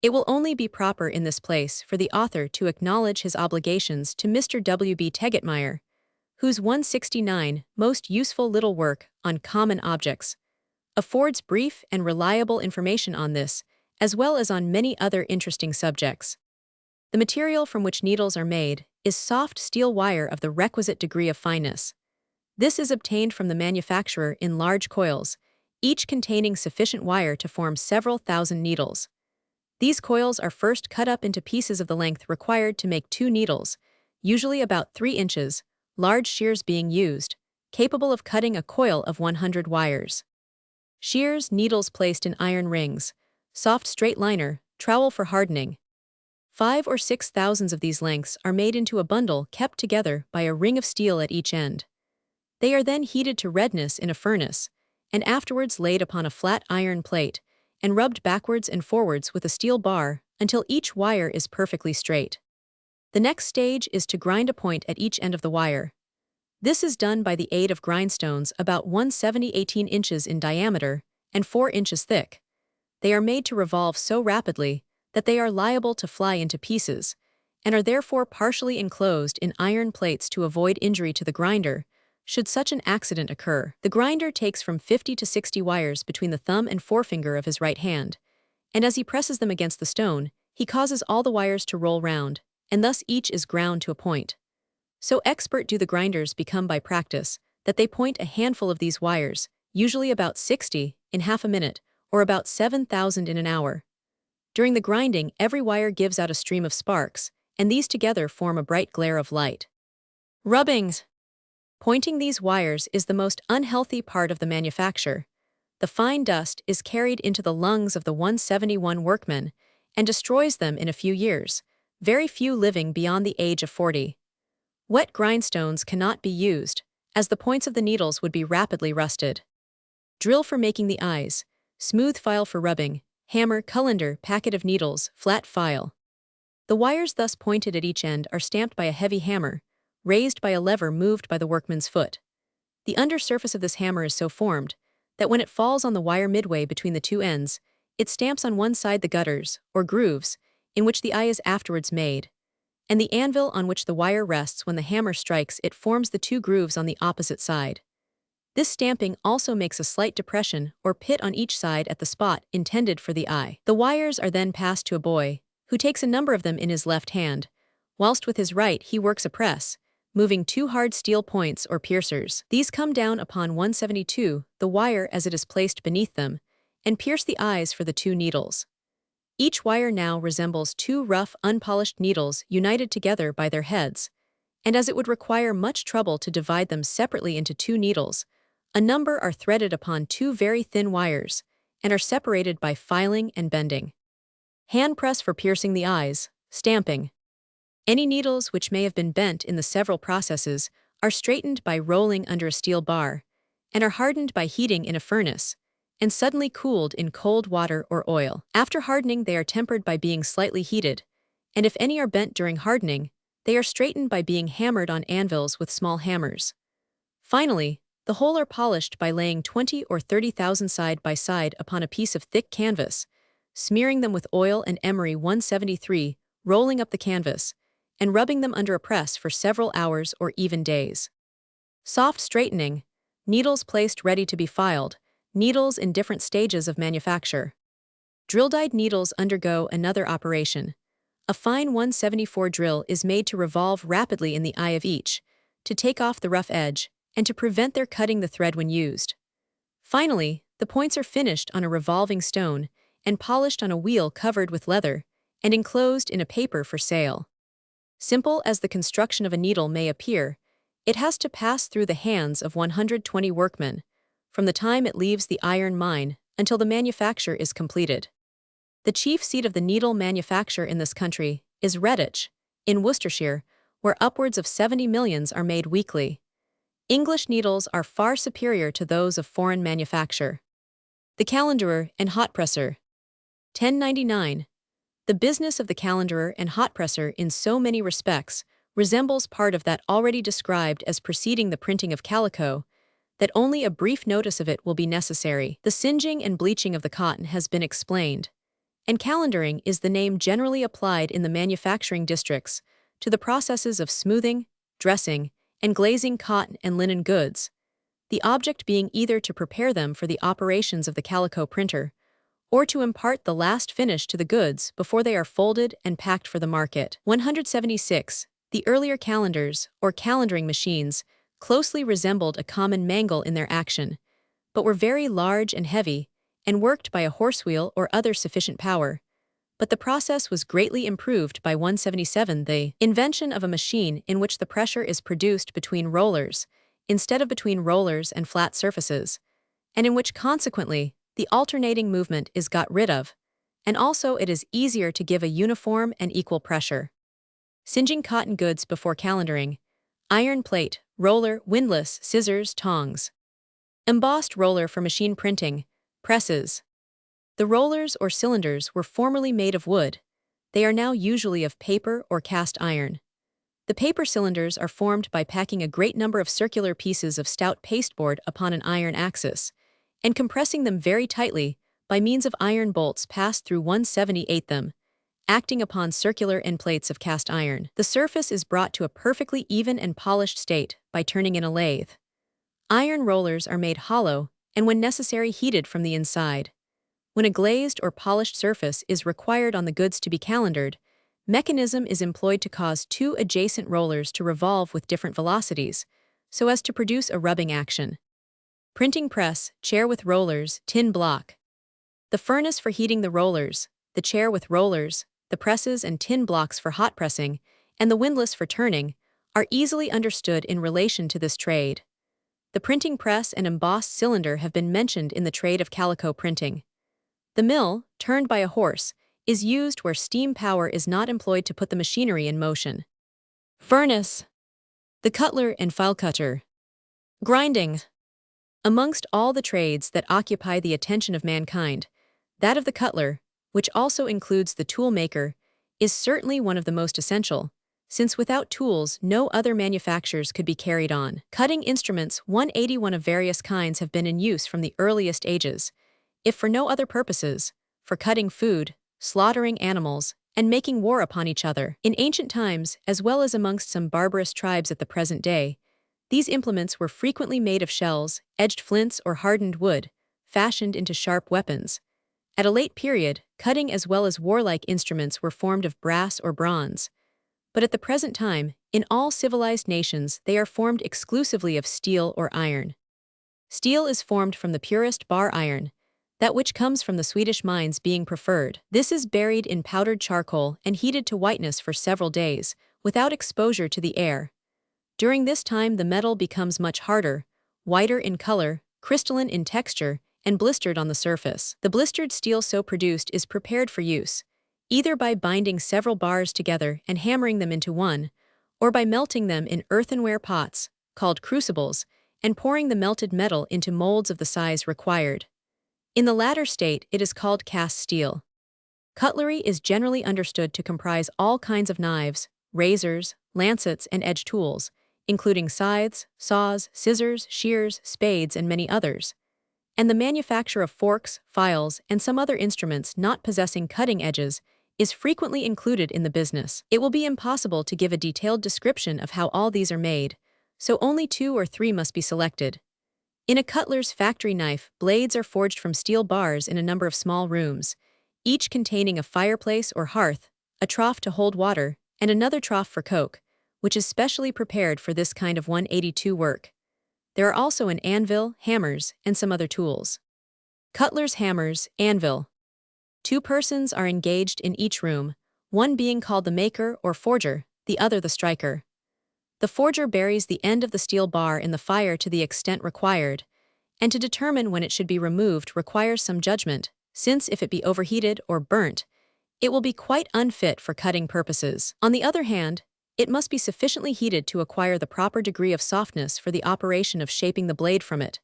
Speaker 1: It will only be proper in this place for the author to acknowledge his obligations to Mr. W. B. Tegetmeier, whose 169 most useful little work on common objects affords brief and reliable information on this, as well as on many other interesting subjects. The material from which needles are made is soft steel wire of the requisite degree of fineness. This is obtained from the manufacturer in large coils, each containing sufficient wire to form several thousand needles. These coils are first cut up into pieces of the length required to make 2 needles, usually about 3 inches, large shears being used, capable of cutting a coil of 100 wires. Shears, needles placed in iron rings, soft straight liner, trowel for hardening. 5 or 6 thousands of these lengths are made into a bundle kept together by a ring of steel at each end. They are then heated to redness in a furnace, and afterwards laid upon a flat iron plate, and rubbed backwards and forwards with a steel bar until each wire is perfectly straight. The next stage is to grind a point at each end of the wire. This is done by the aid of grindstones about 170-18 inches in diameter and 4 inches thick. They are made to revolve so rapidly that they are liable to fly into pieces, and are therefore partially enclosed in iron plates to avoid injury to the grinder, should such an accident occur. The grinder takes from 50 to 60 wires between the thumb and forefinger of his right hand, and as he presses them against the stone, he causes all the wires to roll round, and thus each is ground to a point. So expert do the grinders become by practice, that they point a handful of these wires, usually about 60, in half a minute, or about 7,000 in an hour. During the grinding, every wire gives out a stream of sparks, and these together form a bright glare of light. Rubbings. Pointing these wires is the most unhealthy part of the manufacture. The fine dust is carried into the lungs of the 171 workmen and destroys them in a few years, very few living beyond the age of 40. Wet grindstones cannot be used, as the points of the needles would be rapidly rusted. Drill for making the eyes, smooth file for rubbing, hammer, colander, packet of needles, flat file. The wires thus pointed at each end are stamped by a heavy hammer, raised by a lever moved by the workman's foot. The under surface of this hammer is so formed that when it falls on the wire midway between the 2 ends, it stamps on one side the gutters, or grooves, in which the eye is afterwards made, and the anvil on which the wire rests when the hammer strikes it forms the 2 grooves on the opposite side. This stamping also makes a slight depression or pit on each side at the spot intended for the eye. The wires are then passed to a boy, who takes a number of them in his left hand, whilst with his right he works a press, moving 2 hard steel points or piercers. These come down upon 172, the wire as it is placed beneath them, and pierce the eyes for the 2 needles. Each wire now resembles 2 rough, unpolished needles united together by their heads, and as it would require much trouble to divide them separately into 2 needles, a number are threaded upon 2 very thin wires, and are separated by filing and bending. Hand press for piercing the eyes, stamping. Any needles which may have been bent in the several processes are straightened by rolling under a steel bar, and are hardened by heating in a furnace, and suddenly cooled in cold water or oil. After hardening, they are tempered by being slightly heated, and if any are bent during hardening, they are straightened by being hammered on anvils with small hammers. Finally, the whole are polished by laying 20 or 30,000 side by side upon a piece of thick canvas, smearing them with oil and emery 173, rolling up the canvas, and rubbing them under a press for several hours or even days. Soft straightening, needles placed ready to be filed, needles in different stages of manufacture. Drill-dyed needles undergo another operation. A fine 174 drill is made to revolve rapidly in the eye of each, to take off the rough edge, and to prevent their cutting the thread when used. Finally, the points are finished on a revolving stone and polished on a wheel covered with leather and enclosed in a paper for sale. Simple as the construction of a needle may appear, it has to pass through the hands of 120 workmen, from the time it leaves the iron mine until the manufacture is completed. The chief seat of the needle manufacture in this country is Redditch, in Worcestershire, where upwards of 70 millions are made weekly. English needles are far superior to those of foreign manufacture. The calenderer and hot presser. 1099. The business of the calenderer and hot presser in so many respects resembles part of that already described as preceding the printing of calico, that only a brief notice of it will be necessary. The singeing and bleaching of the cotton has been explained, and calendering is the name generally applied in the manufacturing districts to the processes of smoothing, dressing, and glazing cotton and linen goods, the object being either to prepare them for the operations of the calico printer, or to impart the last finish to the goods before they are folded and packed for the market. 176. The earlier calendars, or calendering machines, closely resembled a common mangle in their action, but were very large and heavy, and worked by a horse wheel or other sufficient power. But the process was greatly improved by 177, the invention of a machine in which the pressure is produced between rollers, instead of between rollers and flat surfaces, and in which consequently the alternating movement is got rid of, and also it is easier to give a uniform and equal pressure. Singeing cotton goods before calendering. Iron plate, roller, windlass, scissors, tongs. Embossed roller for machine printing, presses. The rollers or cylinders were formerly made of wood. They are now usually of paper or cast iron. The paper cylinders are formed by packing a great number of circular pieces of stout pasteboard upon an iron axis, and compressing them very tightly by means of iron bolts passed through 178 them, acting upon circular end plates of cast iron. The surface is brought to a perfectly even and polished state by turning in a lathe. Iron rollers are made hollow and when necessary heated from the inside. When a glazed or polished surface is required on the goods to be calendered, mechanism is employed to cause two adjacent rollers to revolve with different velocities, so as to produce a rubbing action. Printing press, chair with rollers, tin block. The furnace for heating the rollers, the chair with rollers, the presses and tin blocks for hot pressing, and the windlass for turning, are easily understood in relation to this trade. The printing press and embossed cylinder have been mentioned in the trade of calico printing. The mill, turned by a horse, is used where steam power is not employed to put the machinery in motion. Furnace. The cutler and file cutter. Grinding. Amongst all the trades that occupy the attention of mankind, that of the cutler, which also includes the tool maker, is certainly one of the most essential, since without tools no other manufactures could be carried on. Cutting instruments 181 of various kinds have been in use from the earliest ages, if for no other purposes, for cutting food, slaughtering animals, and making war upon each other. In ancient times, as well as amongst some barbarous tribes at the present day, these implements were frequently made of shells, edged flints or hardened wood, fashioned into sharp weapons. At a late period, cutting as well as warlike instruments were formed of brass or bronze. But at the present time, in all civilized nations they are formed exclusively of steel or iron. Steel is formed from the purest bar iron, that which comes from the Swedish mines being preferred. This is buried in powdered charcoal and heated to whiteness for several days, without exposure to the air. During this time the metal becomes much harder, whiter in color, crystalline in texture, and blistered on the surface. The blistered steel so produced is prepared for use, either by binding several bars together and hammering them into one, or by melting them in earthenware pots, called crucibles, and pouring the melted metal into molds of the size required. In the latter state, it is called cast steel. Cutlery is generally understood to comprise all kinds of knives, razors, lancets, and edge tools, including scythes, saws, scissors, shears, spades, and many others, and the manufacture of forks, files, and some other instruments not possessing cutting edges is frequently included in the business. It will be impossible to give a detailed description of how all these are made, so only 2 or 3 must be selected. In a cutler's factory knife, blades are forged from steel bars in a number of small rooms, each containing a fireplace or hearth, a trough to hold water, and another trough for coke, which is specially prepared for this kind of 182 work. There are also an anvil, hammers, and some other tools. Cutler's hammers, anvil. 2 persons are engaged in each room, one being called the maker or forger, the other the striker. The forger buries the end of the steel bar in the fire to the extent required, and to determine when it should be removed requires some judgment, since if it be overheated or burnt, it will be quite unfit for cutting purposes. On the other hand, it must be sufficiently heated to acquire the proper degree of softness for the operation of shaping the blade from it.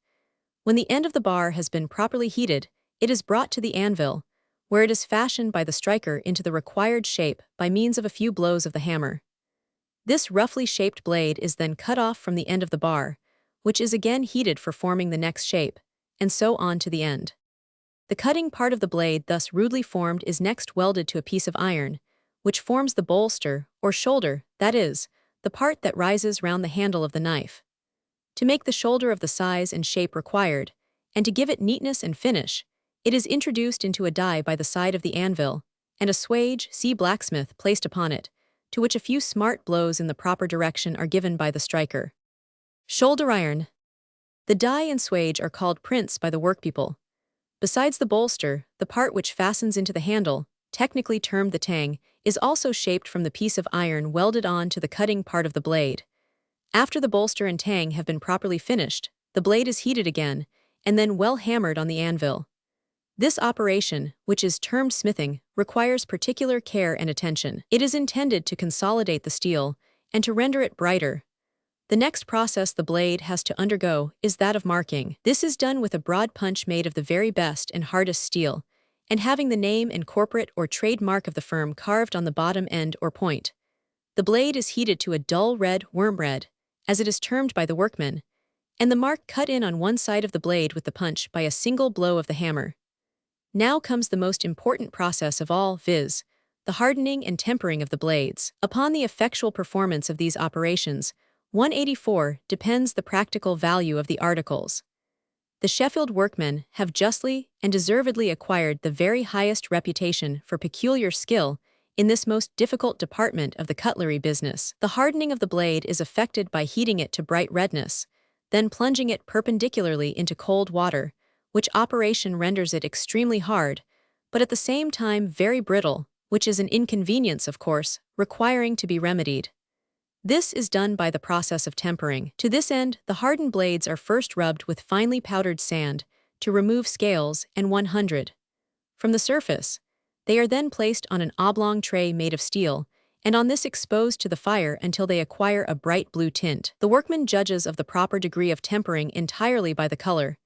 Speaker 1: When the end of the bar has been properly heated, it is brought to the anvil, where it is fashioned by the striker into the required shape by means of a few blows of the hammer. This roughly shaped blade is then cut off from the end of the bar, which is again heated for forming the next shape, and so on to the end. The cutting part of the blade thus rudely formed is next welded to a piece of iron, which forms the bolster, or shoulder, that is, the part that rises round the handle of the knife. To make the shoulder of the size and shape required, and to give it neatness and finish, it is introduced into a die by the side of the anvil, and a swage, see blacksmith, placed upon it, to which a few smart blows in the proper direction are given by the striker. Shoulder iron. The die and swage are called prints by the workpeople. Besides the bolster, the part which fastens into the handle, technically termed the tang, is also shaped from the piece of iron welded on to the cutting part of the blade. After the bolster and tang have been properly finished, the blade is heated again, and then well hammered on the anvil. This operation, which is termed smithing, requires particular care and attention. It is intended to consolidate the steel and to render it brighter. The next process the blade has to undergo is that of marking. This is done with a broad punch made of the very best and hardest steel, and having the name and corporate or trade mark of the firm carved on the bottom end or point. The blade is heated to a dull red, worm red, as it is termed by the workmen, and the mark cut in on one side of the blade with the punch by a single blow of the hammer. Now comes the most important process of all, viz., the hardening and tempering of the blades. Upon the effectual performance of these operations, 184 depends the practical value of the articles. The Sheffield workmen have justly and deservedly acquired the very highest reputation for peculiar skill in this most difficult department of the cutlery business. The hardening of the blade is effected by heating it to bright redness, then plunging it perpendicularly into cold water, which operation renders it extremely hard, but at the same time very brittle, which is an inconvenience, of course, requiring to be remedied. This is done by the process of tempering. To this end, the hardened blades are first rubbed with finely powdered sand to remove scales and 100. From the surface, they are then placed on an oblong tray made of steel, and on this exposed to the fire until they acquire a bright blue tint. The workman judges of the proper degree of tempering entirely by the color,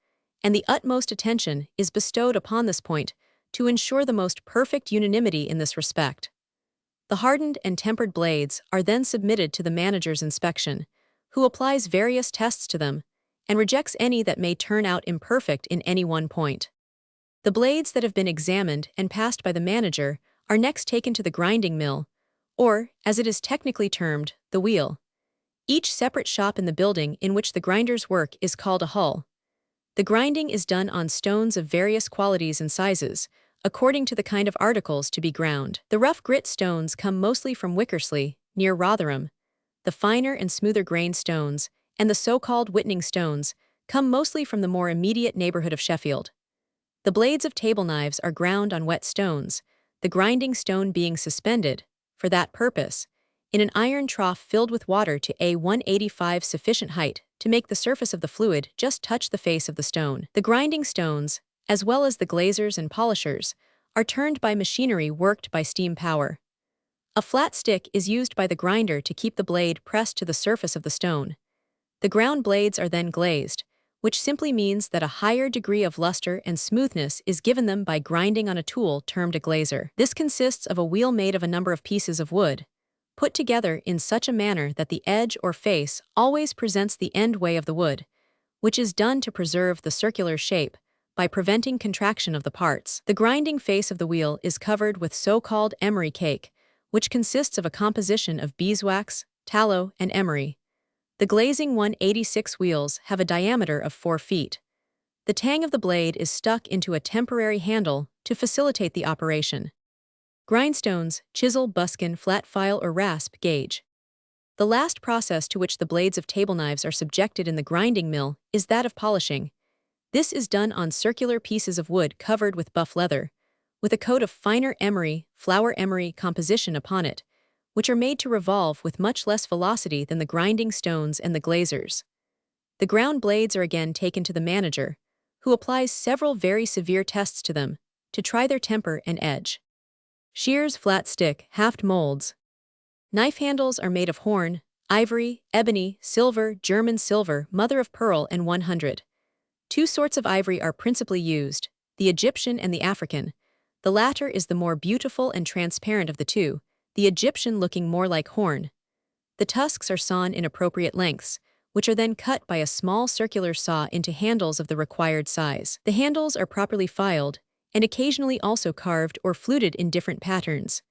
Speaker 1: and the utmost attention is bestowed upon this point to ensure the most perfect unanimity in this respect. The hardened and tempered blades are then submitted to the manager's inspection, who applies various tests to them and rejects any that may turn out imperfect in any one point. The blades that have been examined and passed by the manager are next taken to the grinding mill, or, as it is technically termed, the wheel. Each separate shop in the building in which the grinders work is called a hull. The grinding is done on stones of various qualities and sizes, according to the kind of articles to be ground. The rough grit stones come mostly from Wickersley, near Rotherham. The finer and smoother grained stones, and the so-called whitening stones, come mostly from the more immediate neighborhood of Sheffield. The blades of table knives are ground on wet stones, the grinding stone being suspended, for that purpose, in an iron trough filled with water to a 185 sufficient height to make the surface of the fluid just touch the face of the stone. The grinding stones, as well as the glazers and polishers, are turned by machinery worked by steam power. A flat stick is used by the grinder to keep the blade pressed to the surface of the stone. The ground blades are then glazed, which simply means that a higher degree of luster and smoothness is given them by grinding on a tool termed a glazer. This consists of a wheel made of a number of pieces of wood, put together in such a manner that the edge or face always presents the end way of the wood, which is done to preserve the circular shape by preventing contraction of the parts. The grinding face of the wheel is covered with so-called emery cake, which consists of a composition of beeswax, tallow, and emery. The glazing 186 wheels have a diameter of 4 feet. The tang of the blade is stuck into a temporary handle to facilitate the operation. Grindstones, chisel, buskin, flat file, or rasp gauge. The last process to which the blades of table knives are subjected in the grinding mill is that of polishing. This is done on circular pieces of wood covered with buff leather, with a coat of finer emery, flour emery composition upon it, which are made to revolve with much less velocity than the grinding stones and the glazers. The ground blades are again taken to the manager, who applies several very severe tests to them to try their temper and edge. Shears, flat stick, haft molds. Knife handles are made of horn, ivory, ebony, silver, German silver, mother of pearl, and 100. Two sorts of ivory are principally used, the Egyptian and the African. The latter is the more beautiful and transparent of the two, the Egyptian looking more like horn. The tusks are sawn in appropriate lengths, which are then cut by a small circular saw into handles of the required size. The handles are properly filed, and occasionally also carved or fluted in different patterns.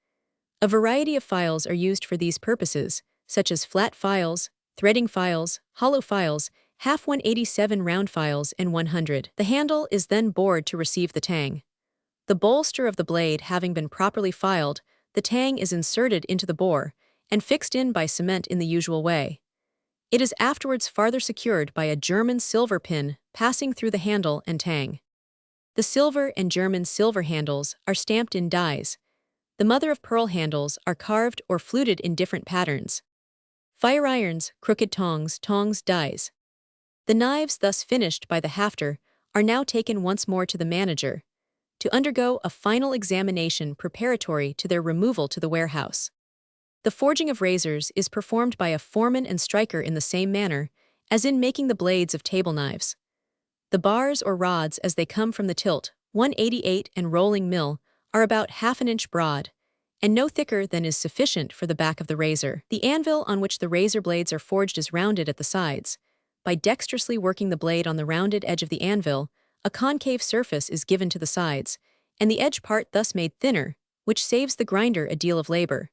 Speaker 1: A variety of files are used for these purposes, such as flat files, threading files, hollow files, half 187 round files, and 100. The handle is then bored to receive the tang. The bolster of the blade having been properly filed, the tang is inserted into the bore and fixed in by cement in the usual way. It is afterwards farther secured by a German silver pin passing through the handle and tang. The silver and German silver handles are stamped in dies. The mother of pearl handles are carved or fluted in different patterns. Fire irons, crooked tongs, dies. The knives thus finished by the hafter are now taken once more to the manager to undergo a final examination preparatory to their removal to the warehouse. The forging of razors is performed by a foreman and striker in the same manner as in making the blades of table knives. The bars or rods as they come from the tilt, 188 and rolling mill, are about half an inch broad, and no thicker than is sufficient for the back of the razor. The anvil on which the razor blades are forged is rounded at the sides. By dexterously working the blade on the rounded edge of the anvil, a concave surface is given to the sides, and the edge part thus made thinner, which saves the grinder a deal of labor.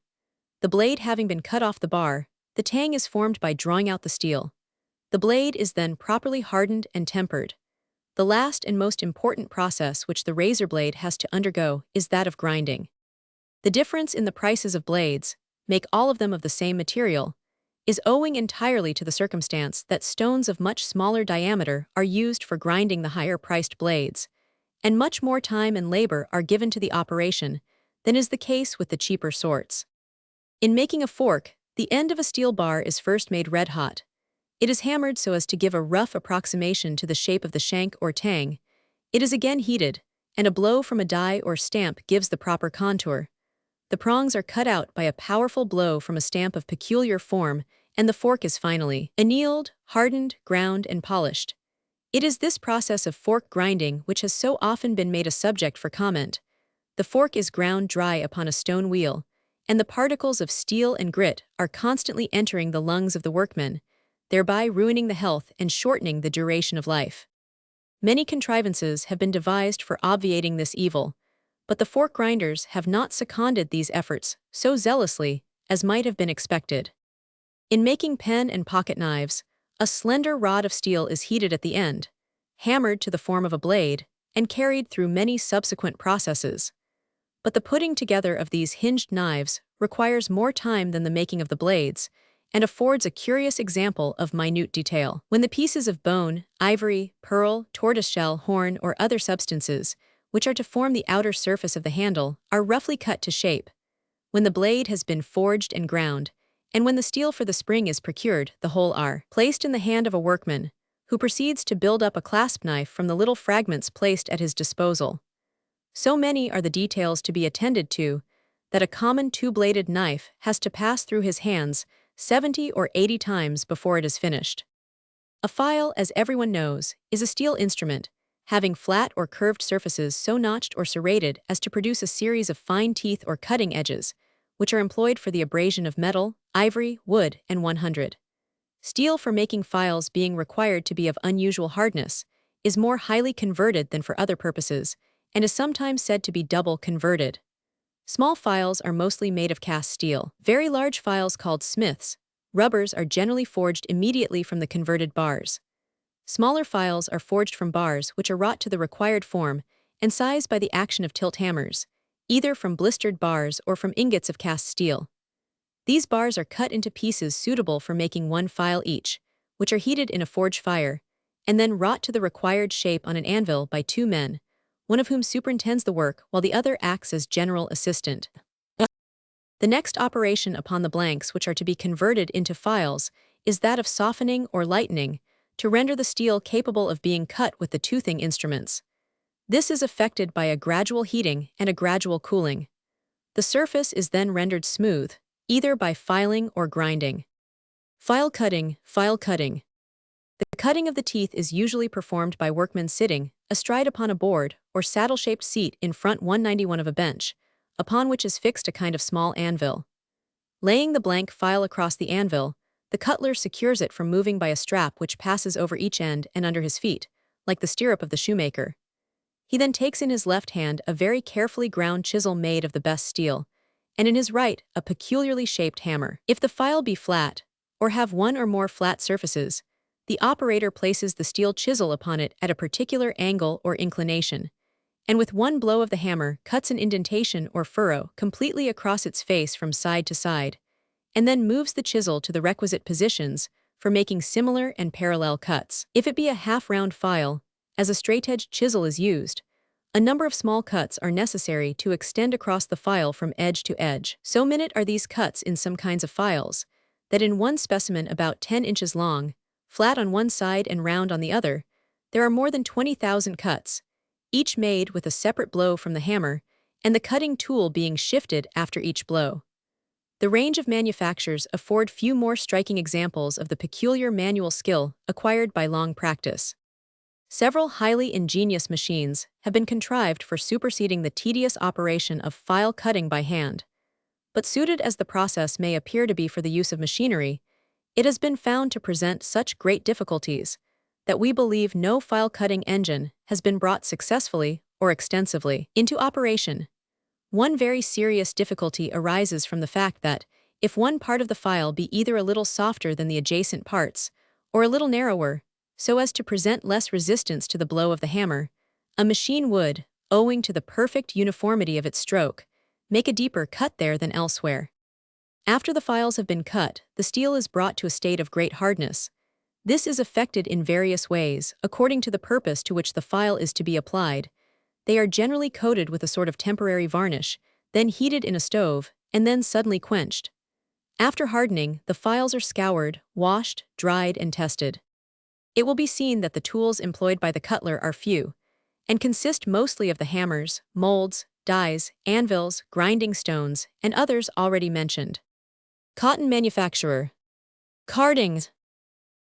Speaker 1: The blade having been cut off the bar, the tang is formed by drawing out the steel. The blade is then properly hardened and tempered. The last and most important process which the razor blade has to undergo is that of grinding. The difference in the prices of blades, make all of them of the same material, is owing entirely to the circumstance that stones of much smaller diameter are used for grinding the higher-priced blades, and much more time and labor are given to the operation than is the case with the cheaper sorts. In making a fork, the end of a steel bar is first made red-hot. It is hammered so as to give a rough approximation to the shape of the shank or tang. It is again heated, and a blow from a die or stamp gives the proper contour. The prongs are cut out by a powerful blow from a stamp of peculiar form, and the fork is finally annealed, hardened, ground, and polished. It is this process of fork grinding which has so often been made a subject for comment. The fork is ground dry upon a stone wheel, and the particles of steel and grit are constantly entering the lungs of the workman, thereby ruining the health and shortening the duration of life. Many contrivances have been devised for obviating this evil, but the fork grinders have not seconded these efforts so zealously as might have been expected. In making pen and pocket knives, a slender rod of steel is heated at the end, hammered to the form of a blade, and carried through many subsequent processes. But the putting together of these hinged knives requires more time than the making of the blades, and affords a curious example of minute detail. When the pieces of bone, ivory, pearl, tortoiseshell, horn, or other substances, which are to form the outer surface of the handle, are roughly cut to shape, when the blade has been forged and ground, and when the steel for the spring is procured, the whole are placed in the hand of a workman, who proceeds to build up a clasp knife from the little fragments placed at his disposal. So many are the details to be attended to, that a common two-bladed knife has to pass through his hands 70 or 80 times before it is finished. A file, as everyone knows, is a steel instrument, having flat or curved surfaces so notched or serrated as to produce a series of fine teeth or cutting edges, which are employed for the abrasion of metal, ivory, wood, and 100. Steel for making files being required to be of unusual hardness, is more highly converted than for other purposes, and is sometimes said to be double converted. Small files are mostly made of cast steel. Very large files called smiths, rubbers are generally forged immediately from the converted bars. Smaller files are forged from bars which are wrought to the required form and size by the action of tilt hammers, either from blistered bars or from ingots of cast steel. These bars are cut into pieces suitable for making one file each, which are heated in a forge fire, and then wrought to the required shape on an anvil by two men, one of whom superintends the work while the other acts as general assistant. The next operation upon the blanks which are to be converted into files is that of softening or lightening, to render the steel capable of being cut with the toothing instruments. This is effected by a gradual heating and a gradual cooling. The surface is then rendered smooth, either by filing or grinding. File cutting, file cutting. The cutting of the teeth is usually performed by workmen sitting, astride upon a board or saddle-shaped seat in front 191 of a bench, upon which is fixed a kind of small anvil. Laying the blank file across the anvil, the cutler secures it from moving by a strap which passes over each end and under his feet, like the stirrup of the shoemaker. He then takes in his left hand a very carefully ground chisel made of the best steel, and in his right a peculiarly shaped hammer. If the file be flat, or have one or more flat surfaces, the operator places the steel chisel upon it at a particular angle or inclination, and with one blow of the hammer cuts an indentation or furrow completely across its face from side to side, and then moves the chisel to the requisite positions for making similar and parallel cuts. If it be a half-round file, as a straight-edged chisel is used, a number of small cuts are necessary to extend across the file from edge to edge. So minute are these cuts in some kinds of files, that in one specimen about 10 inches long, flat on one side and round on the other, there are more than 20,000 cuts, each made with a separate blow from the hammer, and the cutting tool being shifted after each blow. The range of manufactures afford few more striking examples of the peculiar manual skill acquired by long practice. Several highly ingenious machines have been contrived for superseding the tedious operation of file cutting by hand. But suited as the process may appear to be for the use of machinery, it has been found to present such great difficulties that we believe no file cutting engine has been brought successfully or extensively into operation. One very serious difficulty arises from the fact that, if one part of the file be either a little softer than the adjacent parts, or a little narrower, so as to present less resistance to the blow of the hammer, a machine would, owing to the perfect uniformity of its stroke, make a deeper cut there than elsewhere. After the files have been cut, the steel is brought to a state of great hardness. This is effected in various ways, according to the purpose to which the file is to be applied. They are generally coated with a sort of temporary varnish, then heated in a stove, and then suddenly quenched. After hardening, the files are scoured, washed, dried, and tested. It will be seen that the tools employed by the cutler are few, and consist mostly of the hammers, molds, dies, anvils, grinding stones, and others already mentioned. Cotton manufacturer. Cardings.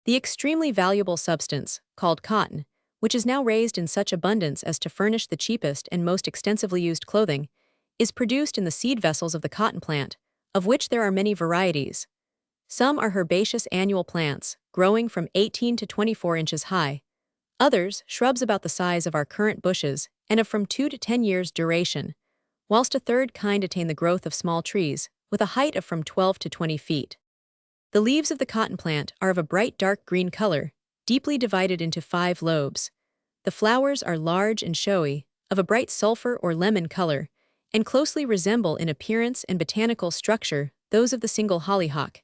Speaker 1: The extremely valuable substance, called cotton, which is now raised in such abundance as to furnish the cheapest and most extensively used clothing, is produced in the seed vessels of the cotton plant, of which there are many varieties. Some are herbaceous annual plants, growing from 18 to 24 inches high. Others, shrubs about the size of our current bushes and of from 2 to 10 years' duration, whilst a third kind attain the growth of small trees, with a height of from 12 to 20 feet. The leaves of the cotton plant are of a bright dark green color, deeply divided into 5 lobes. The flowers are large and showy, of a bright sulfur or lemon color, and closely resemble in appearance and botanical structure those of the single hollyhock.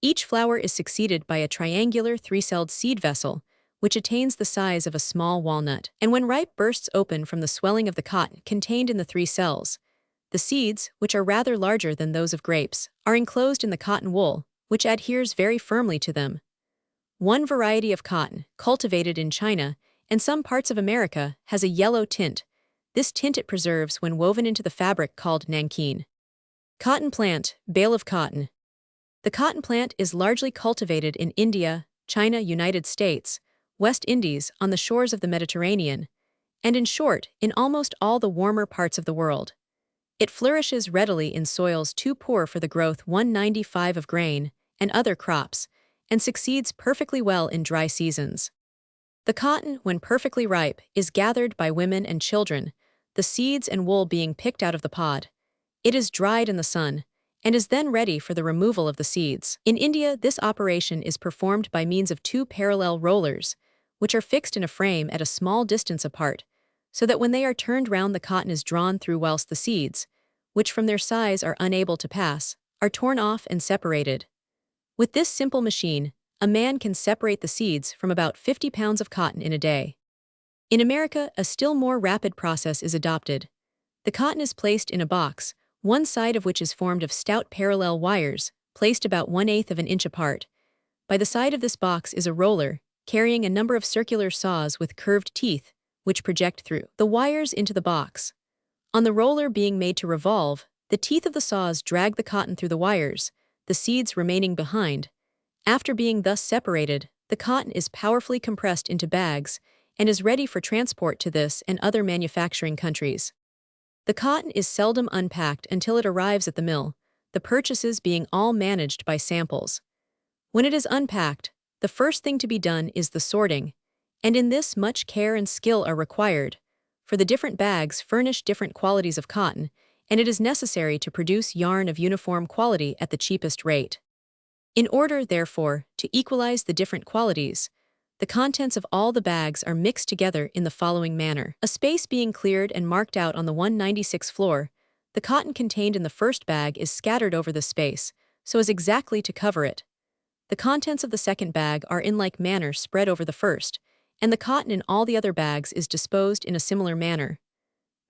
Speaker 1: Each flower is succeeded by a triangular 3-celled seed vessel, which attains the size of a small walnut, and when ripe bursts open from the swelling of the cotton contained in the 3 cells. The seeds, which are rather larger than those of grapes, are enclosed in the cotton wool, which adheres very firmly to them. One variety of cotton, cultivated in China and some parts of America, has a yellow tint. This tint it preserves when woven into the fabric called nankeen. Cotton plant, bale of cotton. The cotton plant is largely cultivated in India, China, United States, West Indies, on the shores of the Mediterranean, and in short, in almost all the warmer parts of the world. It flourishes readily in soils too poor for the growth 195 of grain and other crops, and succeeds perfectly well in dry seasons. The cotton, when perfectly ripe, is gathered by women and children, the seeds and wool being picked out of the pod. It is dried in the sun, and is then ready for the removal of the seeds. In India, this operation is performed by means of two parallel rollers, which are fixed in a frame at a small distance apart, so that when they are turned round the cotton is drawn through whilst the seeds, which from their size are unable to pass, are torn off and separated. With this simple machine, a man can separate the seeds from about 50 pounds of cotton in a day. In America, a still more rapid process is adopted. The cotton is placed in a box, one side of which is formed of stout parallel wires, placed about 1/8 of an inch apart. By the side of this box is a roller, carrying a number of circular saws with curved teeth, which project through the wires into the box. On the roller being made to revolve, the teeth of the saws drag the cotton through the wires, the seeds remaining behind. After being thus separated, the cotton is powerfully compressed into bags and is ready for transport to this and other manufacturing countries. The cotton is seldom unpacked until it arrives at the mill, the purchases being all managed by samples. When it is unpacked, the first thing to be done is the sorting, and in this much care and skill are required, for the different bags furnish different qualities of cotton, and it is necessary to produce yarn of uniform quality at the cheapest rate. In order, therefore, to equalize the different qualities, the contents of all the bags are mixed together in the following manner. A space being cleared and marked out on the 196 floor, the cotton contained in the first bag is scattered over the space, so as exactly to cover it. The contents of the second bag are in like manner spread over the first, and the cotton in all the other bags is disposed in a similar manner.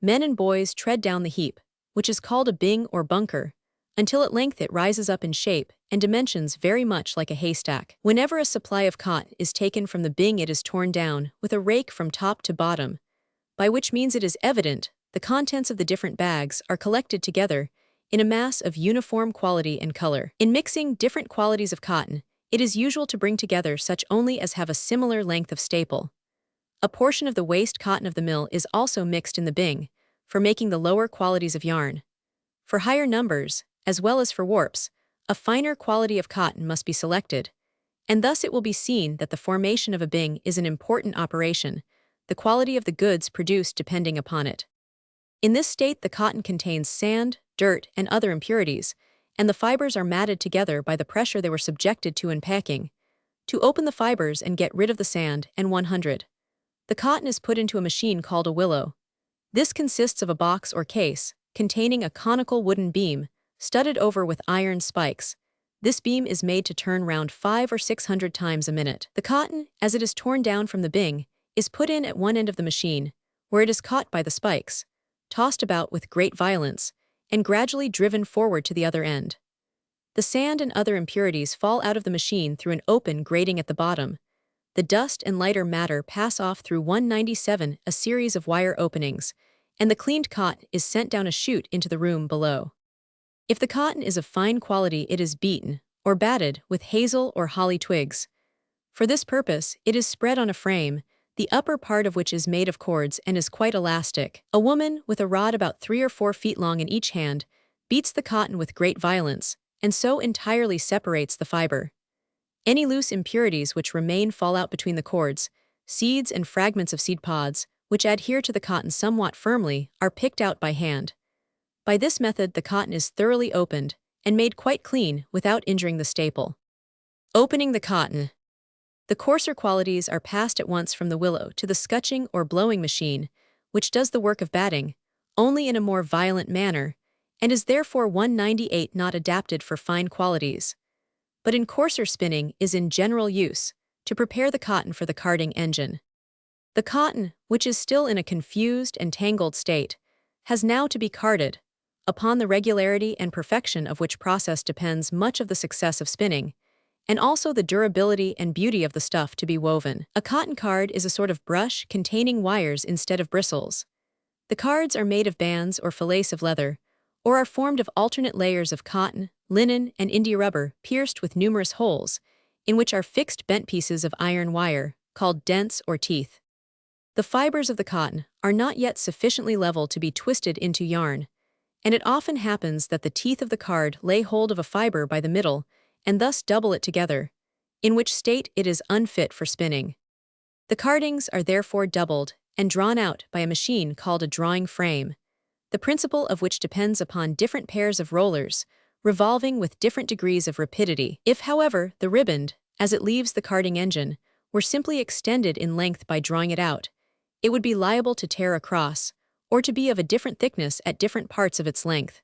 Speaker 1: Men and boys tread down the heap, which is called a bing or bunker, until at length it rises up in shape and dimensions very much like a haystack. Whenever a supply of cotton is taken from the bing, it is torn down with a rake from top to bottom, by which means it is evident the contents of the different bags are collected together in a mass of uniform quality and color. In mixing different qualities of cotton, it is usual to bring together such only as have a similar length of staple. A portion of the waste cotton of the mill is also mixed in the bing, for making the lower qualities of yarn. For higher numbers, as well as for warps, a finer quality of cotton must be selected, and thus it will be seen that the formation of a bing is an important operation, the quality of the goods produced depending upon it. In this state, the cotton contains sand, dirt, and other impurities, and the fibers are matted together by the pressure they were subjected to in packing. To open the fibers and get rid of the sand, and 100. The cotton is put into a machine called a willow. This consists of a box or case, containing a conical wooden beam, studded over with iron spikes. This beam is made to turn round 500 or 600 times a minute. The cotton, as it is torn down from the bing, is put in at one end of the machine, where it is caught by the spikes, tossed about with great violence, and gradually driven forward to the other end. The sand and other impurities fall out of the machine through an open grating at the bottom. The dust and lighter matter pass off through 197, a series of wire openings, and the cleaned cotton is sent down a chute into the room below. If the cotton is of fine quality, it is beaten, or batted, with hazel or holly twigs. For this purpose, it is spread on a frame, the upper part of which is made of cords and is quite elastic. A woman, with a rod about 3 or 4 feet long in each hand, beats the cotton with great violence, and so entirely separates the fiber. Any loose impurities which remain fall out between the cords. Seeds and fragments of seed pods, which adhere to the cotton somewhat firmly, are picked out by hand. By this method, the cotton is thoroughly opened and made quite clean without injuring the staple. Opening the cotton. The coarser qualities are passed at once from the willow to the scutching or blowing machine, which does the work of batting, only in a more violent manner, and is therefore 198 not adapted for fine qualities, but in coarser spinning is in general use, to prepare the cotton for the carding engine. The cotton, which is still in a confused and tangled state, has now to be carded, upon the regularity and perfection of which process depends much of the success of spinning, and also the durability and beauty of the stuff to be woven. A cotton card is a sort of brush containing wires instead of bristles. The cards are made of bands or fillets of leather, or are formed of alternate layers of cotton, linen, and india rubber pierced with numerous holes, in which are fixed bent pieces of iron wire, called dents or teeth. The fibers of the cotton are not yet sufficiently level to be twisted into yarn, and it often happens that the teeth of the card lay hold of a fiber by the middle and thus double it together, in which state it is unfit for spinning. The cardings are therefore doubled and drawn out by a machine called a drawing frame, the principle of which depends upon different pairs of rollers, revolving with different degrees of rapidity. If, however, the riband, as it leaves the carding engine, were simply extended in length by drawing it out, it would be liable to tear across, or to be of a different thickness at different parts of its length.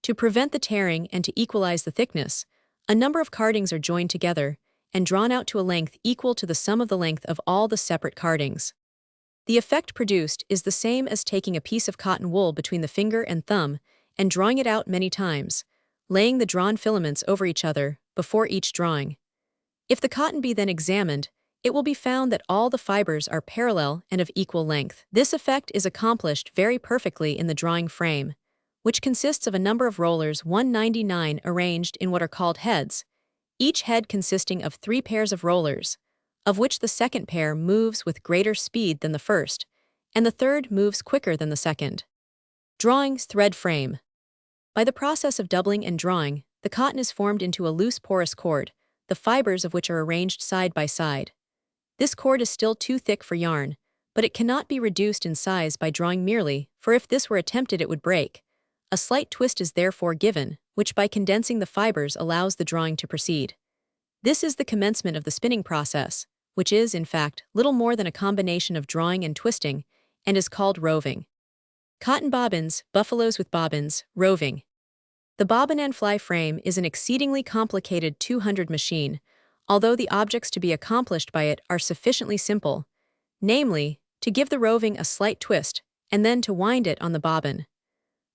Speaker 1: To prevent the tearing and to equalize the thickness, a number of cardings are joined together and drawn out to a length equal to the sum of the length of all the separate cardings. The effect produced is the same as taking a piece of cotton wool between the finger and thumb and drawing it out many times, laying the drawn filaments over each other before each drawing. If the cotton be then examined, it will be found that all the fibers are parallel and of equal length. This effect is accomplished very perfectly in the drawing frame, which consists of a number of rollers 199 arranged in what are called heads, each head consisting of 3 pairs of rollers, of which the second pair moves with greater speed than the first, and the third moves quicker than the second. Drawing's thread frame. By the process of doubling and drawing, the cotton is formed into a loose porous cord, the fibers of which are arranged side by side. This cord is still too thick for yarn, but it cannot be reduced in size by drawing merely, for if this were attempted it would break. A slight twist is therefore given, which by condensing the fibers allows the drawing to proceed. This is the commencement of the spinning process, which is, in fact, little more than a combination of drawing and twisting, and is called roving. Cotton bobbins, buffaloes with bobbins, roving. The bobbin and fly frame is an exceedingly complicated 200 machine, although the objects to be accomplished by it are sufficiently simple, namely, to give the roving a slight twist, and then to wind it on the bobbin.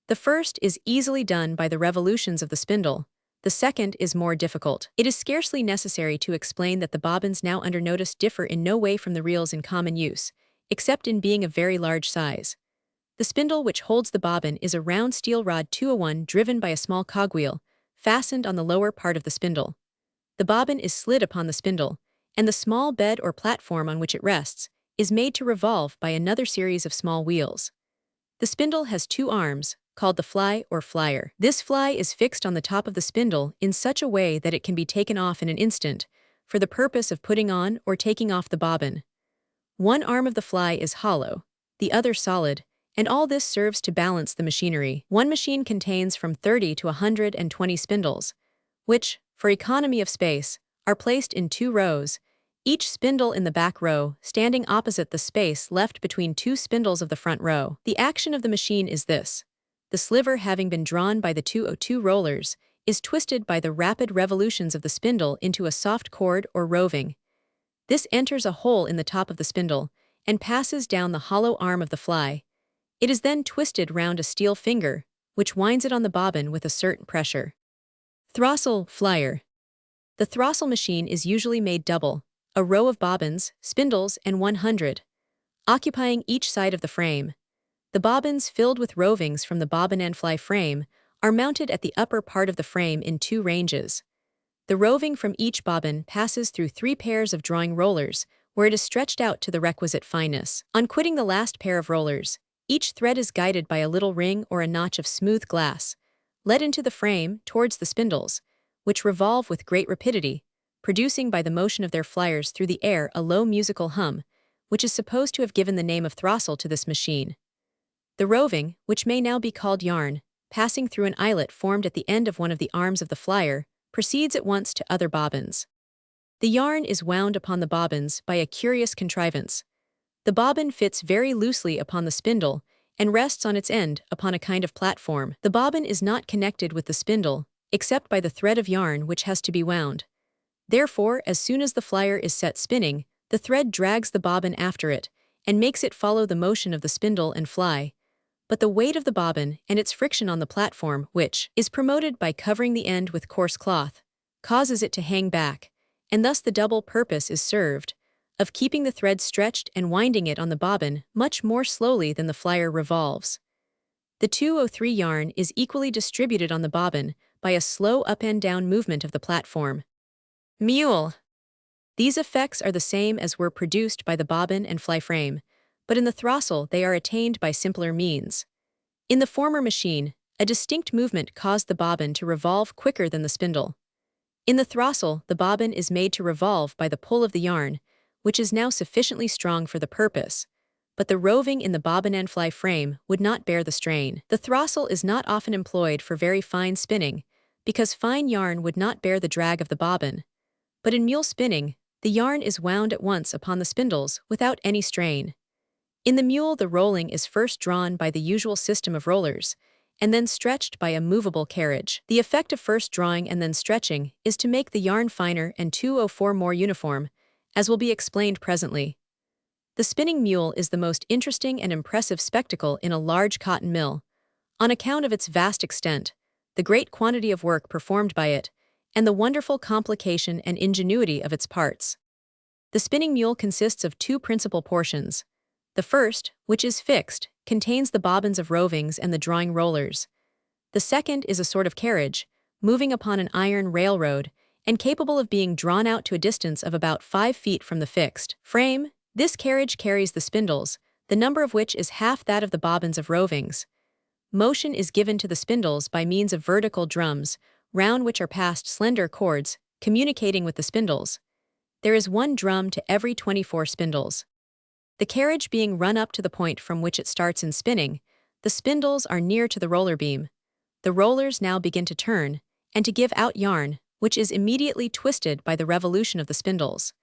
Speaker 1: The first is easily done by the revolutions of the spindle, the second is more difficult. It is scarcely necessary to explain that the bobbins now under notice differ in no way from the reels in common use, except in being of very large size. The spindle which holds the bobbin is a round steel rod 201 driven by a small cogwheel, fastened on the lower part of the spindle. The bobbin is slid upon the spindle, and the small bed or platform on which it rests is made to revolve by another series of small wheels. The spindle has 2 arms, called the fly or flyer. This fly is fixed on the top of the spindle in such a way that it can be taken off in an instant, for the purpose of putting on or taking off the bobbin. One arm of the fly is hollow, the other solid, and all this serves to balance the machinery. One machine contains from 30 to 120 spindles, which, for economy of space, are placed in 2 rows, each spindle in the back row standing opposite the space left between 2 spindles of the front row. The action of the machine is this. The sliver having been drawn by the 202 rollers is twisted by the rapid revolutions of the spindle into a soft cord or roving. This enters a hole in the top of the spindle and passes down the hollow arm of the fly. It is then twisted round a steel finger, which winds it on the bobbin with a certain pressure. Throstle, flyer. The throstle machine is usually made double, a row of bobbins, spindles, and 100, occupying each side of the frame. The bobbins filled with rovings from the bobbin and fly frame are mounted at the upper part of the frame in 2 ranges. The roving from each bobbin passes through 3 pairs of drawing rollers, where it is stretched out to the requisite fineness. On quitting the last pair of rollers, each thread is guided by a little ring or a notch of smooth glass, let into the frame towards the spindles, which revolve with great rapidity, producing by the motion of their flyers through the air a low musical hum, which is supposed to have given the name of throstle to this machine. The roving, which may now be called yarn, passing through an eyelet formed at the end of one of the arms of the flyer, proceeds at once to other bobbins. The yarn is wound upon the bobbins by a curious contrivance. The bobbin fits very loosely upon the spindle and rests on its end upon a kind of platform. The bobbin is not connected with the spindle, except by the thread of yarn which has to be wound. Therefore, as soon as the flyer is set spinning, the thread drags the bobbin after it and makes it follow the motion of the spindle and fly. But the weight of the bobbin and its friction on the platform, which is promoted by covering the end with coarse cloth, causes it to hang back, and thus the double purpose is served, of keeping the thread stretched and winding it on the bobbin much more slowly than the flyer revolves. The 203 yarn is equally distributed on the bobbin by a slow up and down movement of the platform. Mule. These effects are the same as were produced by the bobbin and fly frame, but in the throstle they are attained by simpler means. In the former machine, a distinct movement caused the bobbin to revolve quicker than the spindle. In the throstle, the bobbin is made to revolve by the pull of the yarn, which is now sufficiently strong for the purpose, but the roving in the bobbin and fly frame would not bear the strain. The throstle is not often employed for very fine spinning, because fine yarn would not bear the drag of the bobbin. But in mule spinning, the yarn is wound at once upon the spindles without any strain. In the mule, the rolling is first drawn by the usual system of rollers, and then stretched by a movable carriage. The effect of first drawing and then stretching is to make the yarn finer and 204 more uniform, as will be explained presently. The spinning mule is the most interesting and impressive spectacle in a large cotton mill, on account of its vast extent, the great quantity of work performed by it, and the wonderful complication and ingenuity of its parts. The spinning mule consists of two principal portions. The first, which is fixed, contains the bobbins of rovings and the drawing rollers. The second is a sort of carriage, moving upon an iron railroad, and capable of being drawn out to a distance of about 5 feet from the fixed frame. This carriage carries the spindles, the number of which is half that of the bobbins of rovings. Motion is given to the spindles by means of vertical drums, round which are passed slender cords, communicating with the spindles. There is one drum to every 24 spindles. The carriage being run up to the point from which it starts in spinning, the spindles are near to the roller beam. The rollers now begin to turn, and to give out yarn, which is immediately twisted by the revolution of the spindles.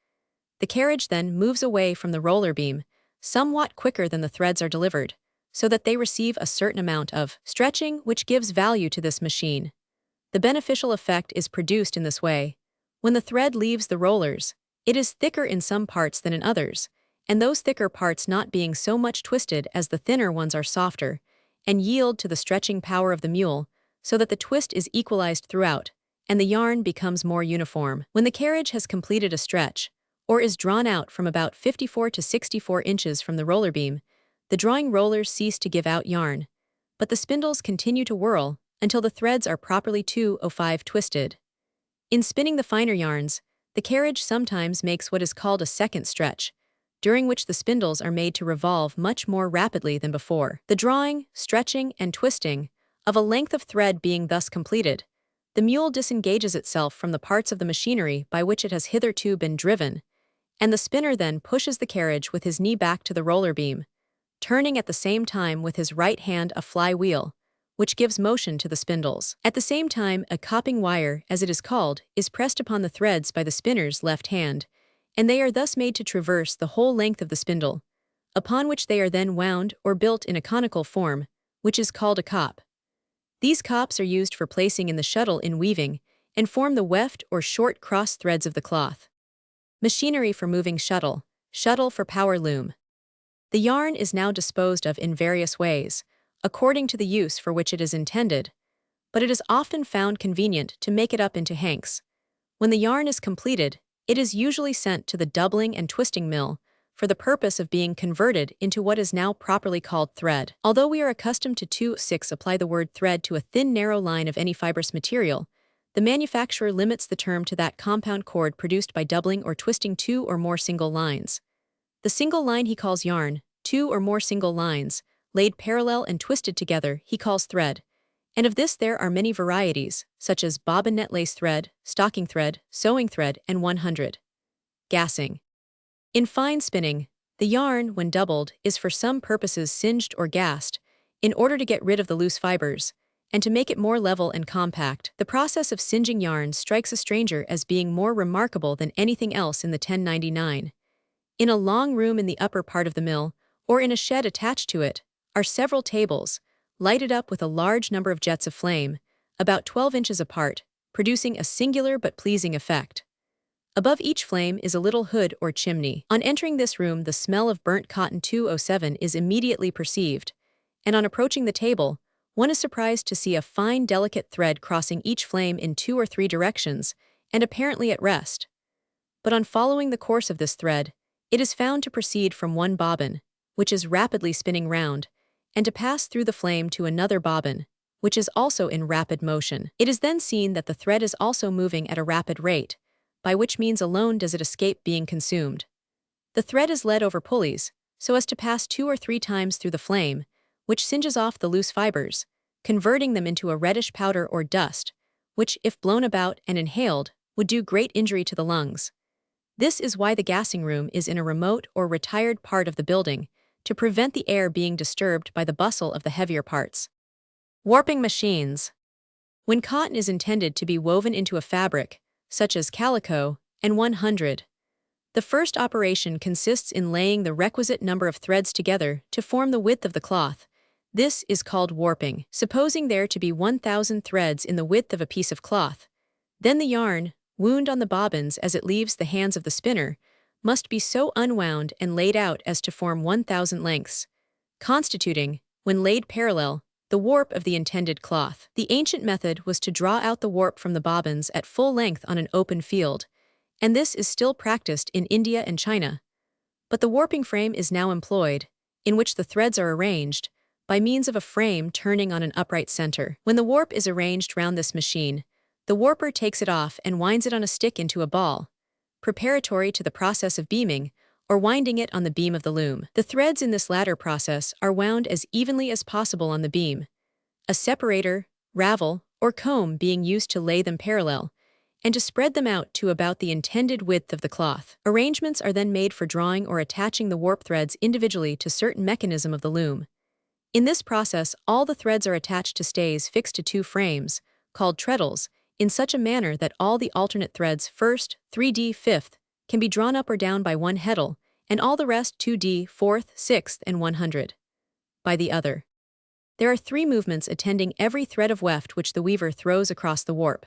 Speaker 1: The carriage then moves away from the roller beam, somewhat quicker than the threads are delivered, so that they receive a certain amount of stretching which gives value to this machine. The beneficial effect is produced in this way. When the thread leaves the rollers, it is thicker in some parts than in others, and those thicker parts not being so much twisted as the thinner ones are softer, and yield to the stretching power of the mule, so that the twist is equalized throughout, and the yarn becomes more uniform. When the carriage has completed a stretch, or is drawn out from about 54 to 64 inches from the roller beam, the drawing rollers cease to give out yarn, but the spindles continue to whirl until the threads are properly 205 twisted. In spinning the finer yarns, the carriage sometimes makes what is called a second stretch, during which the spindles are made to revolve much more rapidly than before. The drawing, stretching, and twisting of a length of thread being thus completed, the mule disengages itself from the parts of the machinery by which it has hitherto been driven, and the spinner then pushes the carriage with his knee back to the roller beam, turning at the same time with his right hand a fly wheel, which gives motion to the spindles. At the same time, a copping wire, as it is called, is pressed upon the threads by the spinner's left hand, and they are thus made to traverse the whole length of the spindle, upon which they are then wound or built in a conical form, which is called a cop. These cops are used for placing in the shuttle in weaving, and form the weft or short cross threads of the cloth. Machinery for moving shuttle, shuttle for power loom. The yarn is now disposed of in various ways, according to the use for which it is intended, but it is often found convenient to make it up into hanks. When the yarn is completed, it is usually sent to the doubling and twisting mill for the purpose of being converted into what is now properly called thread. Although we are accustomed to 2-6 apply the word thread to a thin narrow line of any fibrous material, the manufacturer limits the term to that compound cord produced by doubling or twisting 2 or more single lines. The single line he calls yarn, 2 or more single lines, laid parallel and twisted together, he calls thread, and of this there are many varieties, such as bobbin net lace thread, stocking thread, sewing thread, and 100. Gassing. In fine spinning, the yarn, when doubled, is for some purposes singed or gassed, in order to get rid of the loose fibers, and to make it more level and compact. The process of singeing yarn strikes a stranger as being more remarkable than anything else in the 1099. In a long room in the upper part of the mill, or in a shed attached to it, are several tables, lighted up with a large number of jets of flame, about 12 inches apart, producing a singular but pleasing effect. Above each flame is a little hood or chimney. On entering this room, the smell of burnt cotton 207 is immediately perceived, and on approaching the table, one is surprised to see a fine, delicate thread crossing each flame in 2 or 3 directions, and apparently at rest. But on following the course of this thread, it is found to proceed from one bobbin, which is rapidly spinning round, and to pass through the flame to another bobbin, which is also in rapid motion. It is then seen that the thread is also moving at a rapid rate, by which means alone does it escape being consumed. The thread is led over pulleys, so as to pass 2 or 3 times through the flame, which singes off the loose fibers, converting them into a reddish powder or dust, which, if blown about and inhaled, would do great injury to the lungs. This is why the gassing room is in a remote or retired part of the building, to prevent the air being disturbed by the bustle of the heavier parts. Warping machines. When cotton is intended to be woven into a fabric, such as calico, and 100, the first operation consists in laying the requisite number of threads together to form the width of the cloth. This is called warping. Supposing there to be 1,000 threads in the width of a piece of cloth, then the yarn, wound on the bobbins as it leaves the hands of the spinner, must be so unwound and laid out as to form 1,000 lengths, constituting, when laid parallel, the warp of the intended cloth. The ancient method was to draw out the warp from the bobbins at full length on an open field, and this is still practiced in India and China. But the warping frame is now employed, in which the threads are arranged, by means of a frame turning on an upright center. When the warp is arranged round this machine, the warper takes it off and winds it on a stick into a ball, preparatory to the process of beaming, or winding it on the beam of the loom. The threads in this latter process are wound as evenly as possible on the beam, a separator, ravel, or comb being used to lay them parallel, and to spread them out to about the intended width of the cloth. Arrangements are then made for drawing or attaching the warp threads individually to certain mechanism of the loom. In this process, all the threads are attached to stays fixed to 2 frames, called treadles, in such a manner that all the alternate threads 1st, 3D, 5th, can be drawn up or down by one heddle, and all the rest 2D, 4th, 6th, and 100 by the other. There are 3 movements attending every thread of weft which the weaver throws across the warp.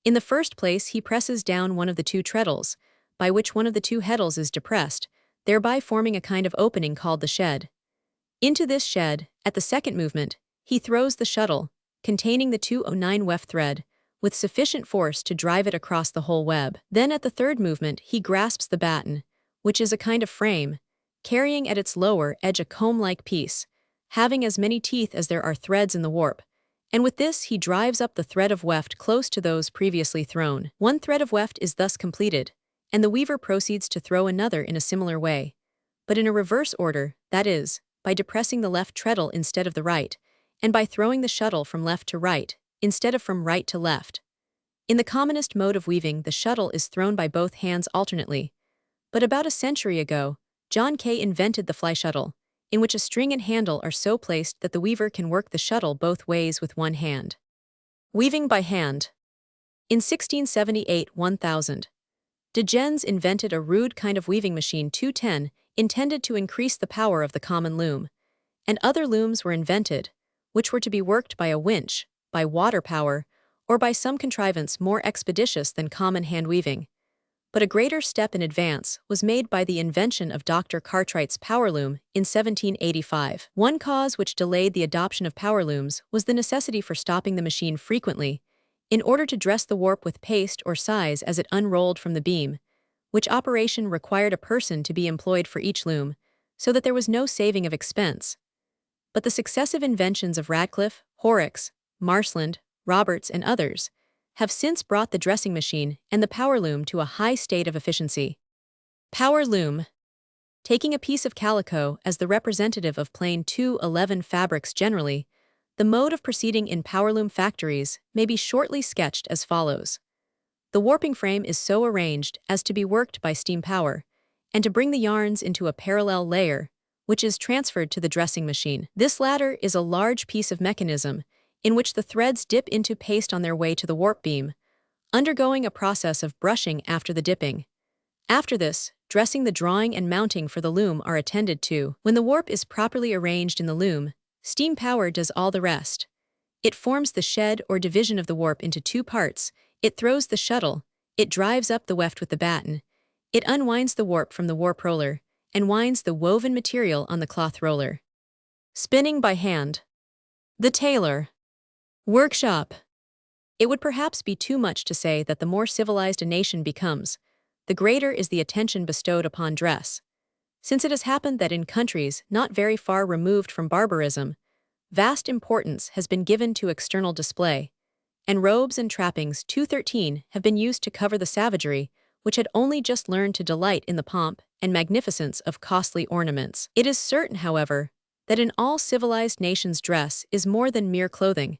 Speaker 1: In the first place he presses down one of the 2 treadles, by which one of the 2 heddles is depressed, thereby forming a kind of opening called the shed. Into this shed, at the second movement, he throws the shuttle, containing the 209 weft thread, with sufficient force to drive it across the whole web. Then at the third movement he grasps the batten, which is a kind of frame, carrying at its lower edge a comb-like piece, having as many teeth as there are threads in the warp, and with this he drives up the thread of weft close to those previously thrown. One thread of weft is thus completed, and the weaver proceeds to throw another in a similar way, but in a reverse order, that is, by depressing the left treadle instead of the right, and by throwing the shuttle from left to right, instead of from right to left. In the commonest mode of weaving, the shuttle is thrown by both hands alternately, but about a century ago, John Kay invented the fly shuttle, in which a string and handle are so placed that the weaver can work the shuttle both ways with one hand. Weaving by hand. In 1678-1000, de Gens invented a rude kind of weaving machine 210 intended to increase the power of the common loom, and other looms were invented, which were to be worked by a winch, by water power, or by some contrivance more expeditious than common hand weaving. But a greater step in advance was made by the invention of Dr. Cartwright's power loom in 1785. One cause which delayed the adoption of power looms was the necessity for stopping the machine frequently, in order to dress the warp with paste or size as it unrolled from the beam, which operation required a person to be employed for each loom, so that there was no saving of expense. But the successive inventions of Radcliffe, Horrocks, Marsland, Roberts, and others have since brought the dressing machine and the power loom to a high state of efficiency. Power loom. Taking a piece of calico as the representative of plain 211 fabrics generally, the mode of proceeding in power loom factories may be shortly sketched as follows. The warping frame is so arranged as to be worked by steam power, and to bring the yarns into a parallel layer, which is transferred to the dressing machine. This latter is a large piece of mechanism, in which the threads dip into paste on their way to the warp beam, undergoing a process of brushing after the dipping. After this, dressing, the drawing, and mounting for the loom are attended to. When the warp is properly arranged in the loom, steam power does all the rest. It forms the shed or division of the warp into 2 parts, it throws the shuttle, it drives up the weft with the batten, it unwinds the warp from the warp roller, and winds the woven material on the cloth roller. Spinning by hand. The tailor. Workshop. It would perhaps be too much to say that the more civilized a nation becomes, the greater is the attention bestowed upon dress, since it has happened that in countries not very far removed from barbarism, vast importance has been given to external display, and robes and trappings 213 have been used to cover the savagery which had only just learned to delight in the pomp and magnificence of costly ornaments. It is certain, however, that in all civilized nations dress is more than mere clothing,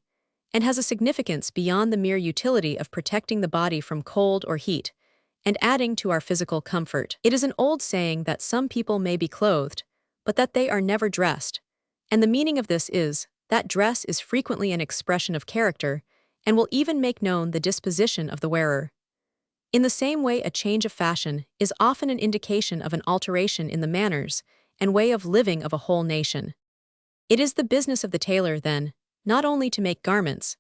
Speaker 1: and has a significance beyond the mere utility of protecting the body from cold or heat, and adding to our physical comfort. It is an old saying that some people may be clothed, but that they are never dressed, and the meaning of this is that dress is frequently an expression of character, and will even make known the disposition of the wearer. In the same way, a change of fashion is often an indication of an alteration in the manners and way of living of a whole nation. It is the business of the tailor, then, not only to make garments,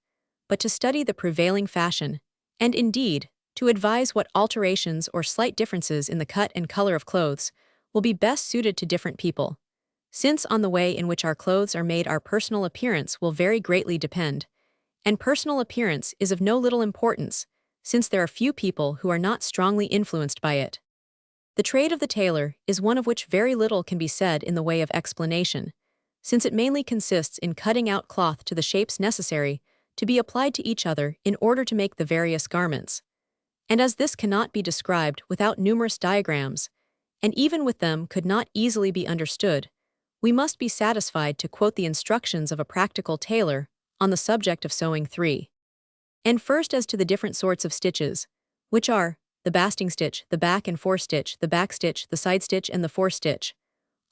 Speaker 1: but to study the prevailing fashion, and indeed, to advise what alterations or slight differences in the cut and color of clothes will be best suited to different people, since on the way in which our clothes are made our personal appearance will very greatly depend, and personal appearance is of no little importance, since there are few people who are not strongly influenced by it. The trade of the tailor is one of which very little can be said in the way of explanation, since it mainly consists in cutting out cloth to the shapes necessary to be applied to each other in order to make the various garments. And as this cannot be described without numerous diagrams, and even with them could not easily be understood, we must be satisfied to quote the instructions of a practical tailor on the subject of sewing 3. And first, as to the different sorts of stitches, which are the basting stitch, the back and fore stitch, the back stitch, the side stitch, and the fore stitch.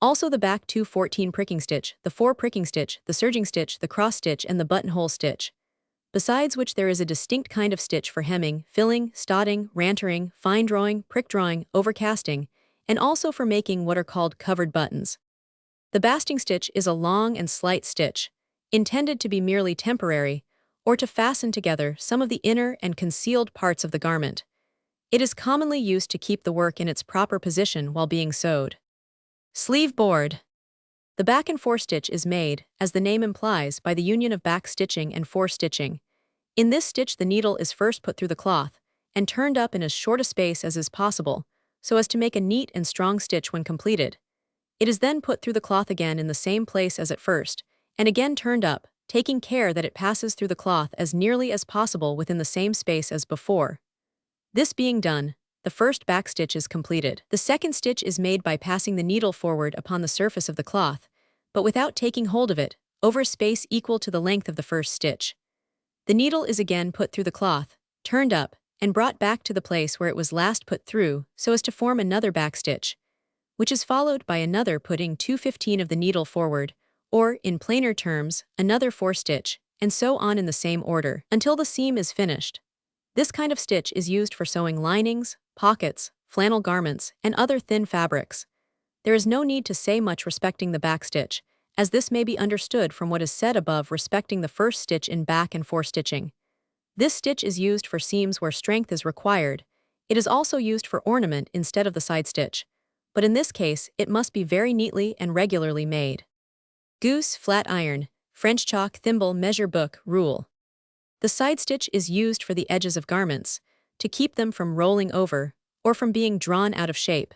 Speaker 1: Also the back 2-14 pricking stitch, the fore pricking stitch, the serging stitch, the cross stitch, and the buttonhole stitch. Besides which there is a distinct kind of stitch for hemming, filling, stotting, rantering, fine drawing, prick drawing, overcasting, and also for making what are called covered buttons. The basting stitch is a long and slight stitch, intended to be merely temporary, or to fasten together some of the inner and concealed parts of the garment. It is commonly used to keep the work in its proper position while being sewed. Sleeve board. The back and fore stitch is made, as the name implies, by the union of back stitching and fore stitching. In this stitch the needle is first put through the cloth, and turned up in as short a space as is possible, so as to make a neat and strong stitch when completed. It is then put through the cloth again in the same place as at first, and again turned up, taking care that it passes through the cloth as nearly as possible within the same space as before. This being done, the first back stitch is completed. The second stitch is made by passing the needle forward upon the surface of the cloth, but without taking hold of it, over a space equal to the length of the first stitch. The needle is again put through the cloth, turned up, and brought back to the place where it was last put through so as to form another back stitch, which is followed by another putting 2/15 of the needle forward, or, in plainer terms, another fore stitch, and so on in the same order, until the seam is finished. This kind of stitch is used for sewing linings, pockets, flannel garments, and other thin fabrics. There is no need to say much respecting the back stitch, as this may be understood from what is said above respecting the first stitch in back and fore stitching. This stitch is used for seams where strength is required. It is also used for ornament instead of the side stitch, but in this case it must be very neatly and regularly made. Goose, flat iron, French chalk, thimble, measure book, rule. The side stitch is used for the edges of garments, to keep them from rolling over, or from being drawn out of shape.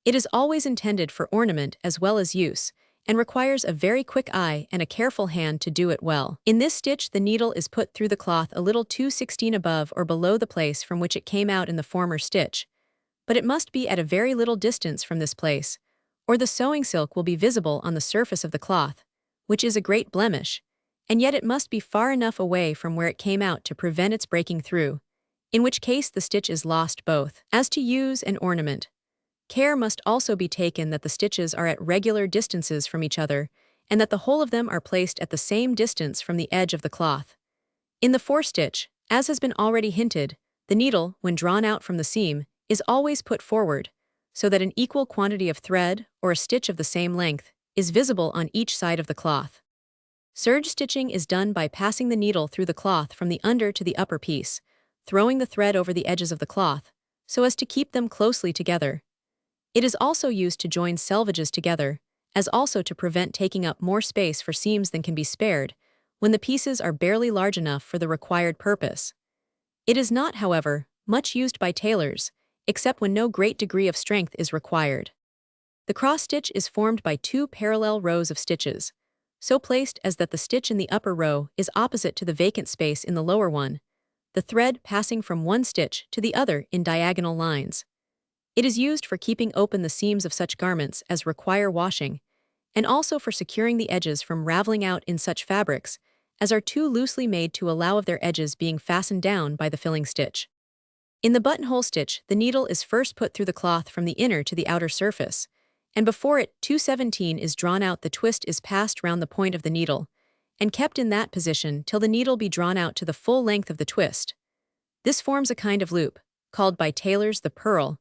Speaker 1: It is always intended for ornament as well as use, and requires a very quick eye and a careful hand to do it well. In this stitch the needle is put through the cloth a little 2/16 above or below the place from which it came out in the former stitch, but it must be at a very little distance from this place, or the sewing silk will be visible on the surface of the cloth, which is a great blemish, and yet it must be far enough away from where it came out to prevent its breaking through, in which case the stitch is lost both. As to use and ornament, care must also be taken that the stitches are at regular distances from each other, and that the whole of them are placed at the same distance from the edge of the cloth. In the fore stitch, as has been already hinted, the needle, when drawn out from the seam, is always put forward, so that an equal quantity of thread, or a stitch of the same length, is visible on each side of the cloth. Serge stitching is done by passing the needle through the cloth from the under to the upper piece, throwing the thread over the edges of the cloth, so as to keep them closely together. It is also used to join selvages together, as also to prevent taking up more space for seams than can be spared, when the pieces are barely large enough for the required purpose. It is not, however, much used by tailors, except when no great degree of strength is required. The cross stitch is formed by 2 parallel rows of stitches, so placed as that the stitch in the upper row is opposite to the vacant space in the lower one, the thread passing from one stitch to the other in diagonal lines. It is used for keeping open the seams of such garments as require washing, and also for securing the edges from raveling out in such fabrics as are too loosely made to allow of their edges being fastened down by the filling stitch. In the buttonhole stitch, the needle is first put through the cloth from the inner to the outer surface, and before it 217 is drawn out, the twist is passed round the point of the needle, and kept in that position till the needle be drawn out to the full length of the twist. This forms a kind of loop, called by tailors the purl,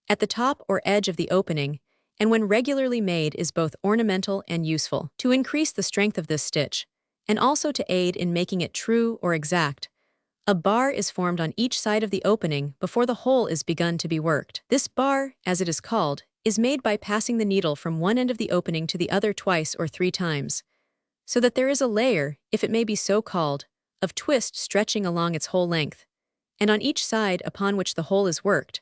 Speaker 1: at the top or edge of the opening, and when regularly made is both ornamental and useful. To increase the strength of this stitch, and also to aid in making it true or exact, a bar is formed on each side of the opening before the hole is begun to be worked. This bar, as it is called, is made by passing the needle from one end of the opening to the other twice or 3 times, so that there is a layer, if it may be so called, of twist stretching along its whole length, and on each side upon which the hole is worked,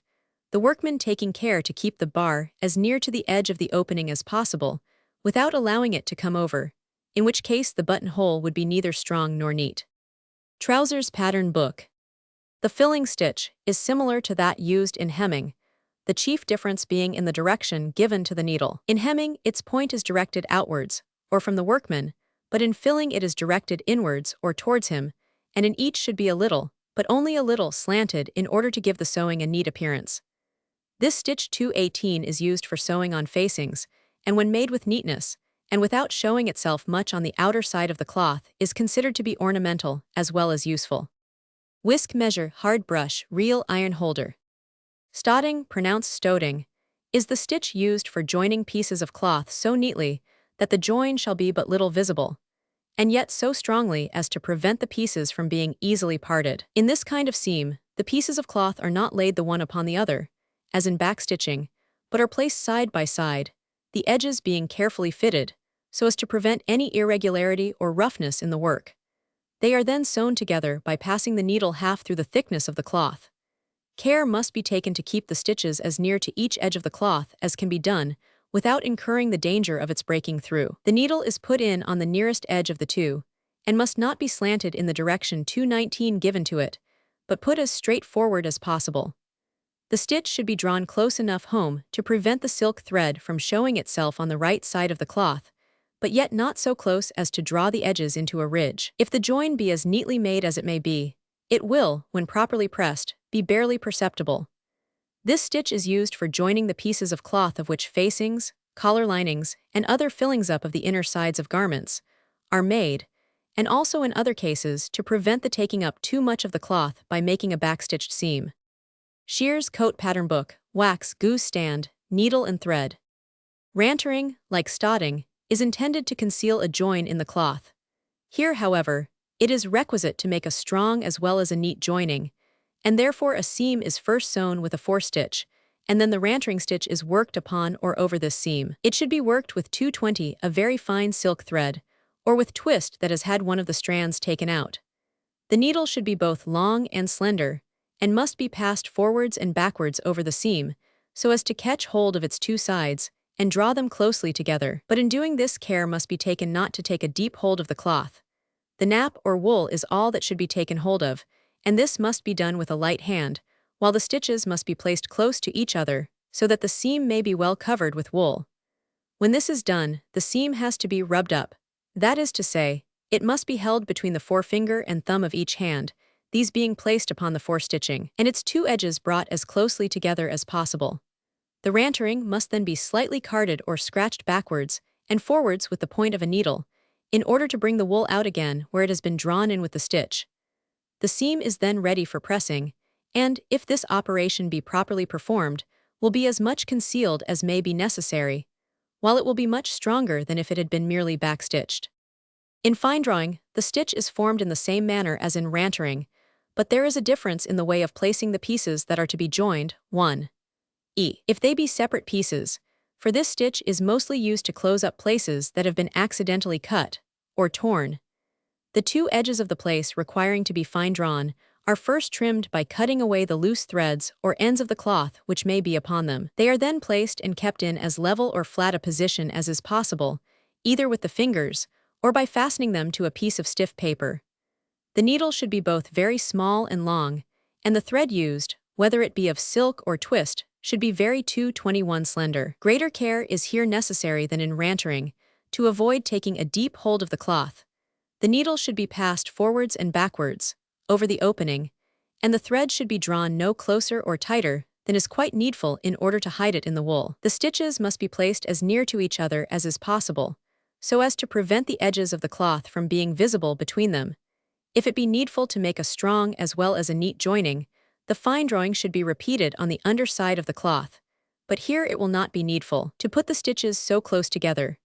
Speaker 1: the workman taking care to keep the bar as near to the edge of the opening as possible, without allowing it to come over, in which case the buttonhole would be neither strong nor neat. Trousers pattern book. The filling stitch is similar to that used in hemming, the chief difference being in the direction given to the needle. In hemming, its point is directed outwards, or from the workman, but in filling it is directed inwards or towards him, and in each should be a little, but only a little, slanted in order to give the sewing a neat appearance. This stitch 218 is used for sewing on facings, and when made with neatness, and without showing itself much on the outer side of the cloth, is considered to be ornamental as well as useful. Whisk measure hard brush reel iron holder. Stotting, pronounced stoting, is the stitch used for joining pieces of cloth so neatly that the join shall be but little visible, and yet so strongly as to prevent the pieces from being easily parted. In this kind of seam, the pieces of cloth are not laid the one upon the other, as in backstitching, but are placed side by side, the edges being carefully fitted, so as to prevent any irregularity or roughness in the work. They are then sewn together by passing the needle half through the thickness of the cloth. Care must be taken to keep the stitches as near to each edge of the cloth as can be done, without incurring the danger of its breaking through. The needle is put in on the nearest edge of the two, and must not be slanted in the direction 219 given to it, but put as straight forward as possible. The stitch should be drawn close enough home to prevent the silk thread from showing itself on the right side of the cloth, but yet not so close as to draw the edges into a ridge. If the join be as neatly made as it may be, it will, when properly pressed, be barely perceptible. This stitch is used for joining the pieces of cloth of which facings, collar linings, and other fillings up of the inner sides of garments are made, and also in other cases to prevent the taking up too much of the cloth by making a backstitched seam. Shears coat pattern book, wax goose stand, needle and thread. Rantering, like stotting, is intended to conceal a join in the cloth. Here, however, it is requisite to make a strong as well as a neat joining, and therefore a seam is first sewn with a forestitch, and then the rantering stitch is worked upon or over this seam. It should be worked with 220, a very fine silk thread, or with twist that has had one of the strands taken out. The needle should be both long and slender, and must be passed forwards and backwards over the seam, so as to catch hold of its 2 sides, and draw them closely together. But in doing this, care must be taken not to take a deep hold of the cloth. The nap or wool is all that should be taken hold of, and this must be done with a light hand, while the stitches must be placed close to each other, so that the seam may be well covered with wool. When this is done, the seam has to be rubbed up. That is to say, it must be held between the forefinger and thumb of each hand, these being placed upon the forestitching, and its 2 edges brought as closely together as possible. The rantering must then be slightly carded or scratched backwards and forwards with the point of a needle, in order to bring the wool out again where it has been drawn in with the stitch. The seam is then ready for pressing, and, if this operation be properly performed, will be as much concealed as may be necessary, while it will be much stronger than if it had been merely backstitched. In fine drawing, the stitch is formed in the same manner as in rantering, but there is a difference in the way of placing the pieces that are to be joined. 1. If they be separate pieces, for this stitch is mostly used to close up places that have been accidentally cut or torn. The 2 edges of the place requiring to be fine drawn are first trimmed by cutting away the loose threads or ends of the cloth which may be upon them. They are then placed and kept in as level or flat a position as is possible, either with the fingers or by fastening them to a piece of stiff paper. The needle should be both very small and long, and the thread used, whether it be of silk or twist, should be very 221 slender. Greater care is here necessary than in rantering, to avoid taking a deep hold of the cloth. The needle should be passed forwards and backwards, over the opening, and the thread should be drawn no closer or tighter than is quite needful in order to hide it in the wool. The stitches must be placed as near to each other as is possible, so as to prevent the edges of the cloth from being visible between them. If it be needful to make a strong as well as a neat joining, the fine drawing should be repeated on the underside of the cloth, but here it will not be needful to put the stitches so close together.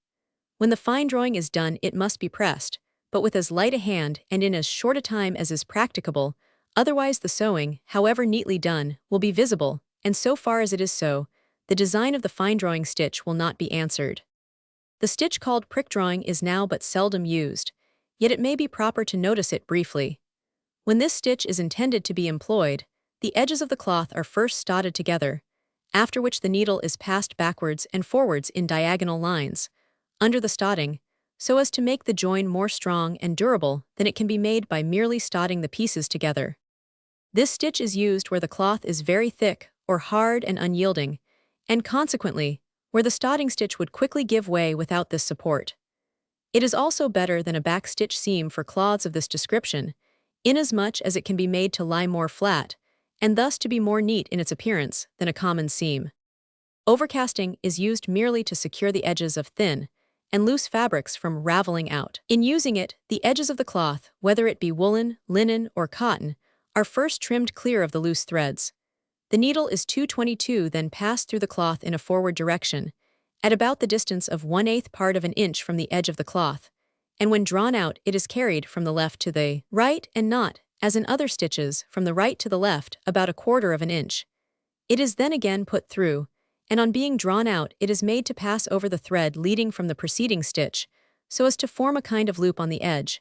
Speaker 1: When the fine drawing is done, it must be pressed, but with as light a hand and in as short a time as is practicable, otherwise the sewing, however neatly done, will be visible, and so far as it is so, the design of the fine drawing stitch will not be answered. The stitch called prick drawing is now but seldom used, yet it may be proper to notice it briefly. When this stitch is intended to be employed, the edges of the cloth are first stotted together, after which the needle is passed backwards and forwards in diagonal lines, under the stotting, so as to make the join more strong and durable than it can be made by merely stotting the pieces together. This stitch is used where the cloth is very thick or hard and unyielding, and consequently, where the stotting stitch would quickly give way without this support. It is also better than a backstitch seam for cloths of this description, inasmuch as it can be made to lie more flat, and thus to be more neat in its appearance than a common seam. Overcasting is used merely to secure the edges of thin and loose fabrics from raveling out. In using it, the edges of the cloth, whether it be woolen, linen, or cotton, are first trimmed clear of the loose threads. The needle is 222 then passed through the cloth in a forward direction, at about the distance of 1/8 part of an inch from the edge of the cloth, and when drawn out it is carried from the left to the right and not, as in other stitches, from the right to the left about 1/4 of an inch. It is then again put through, and on being drawn out it is made to pass over the thread leading from the preceding stitch, so as to form a kind of loop on the edge,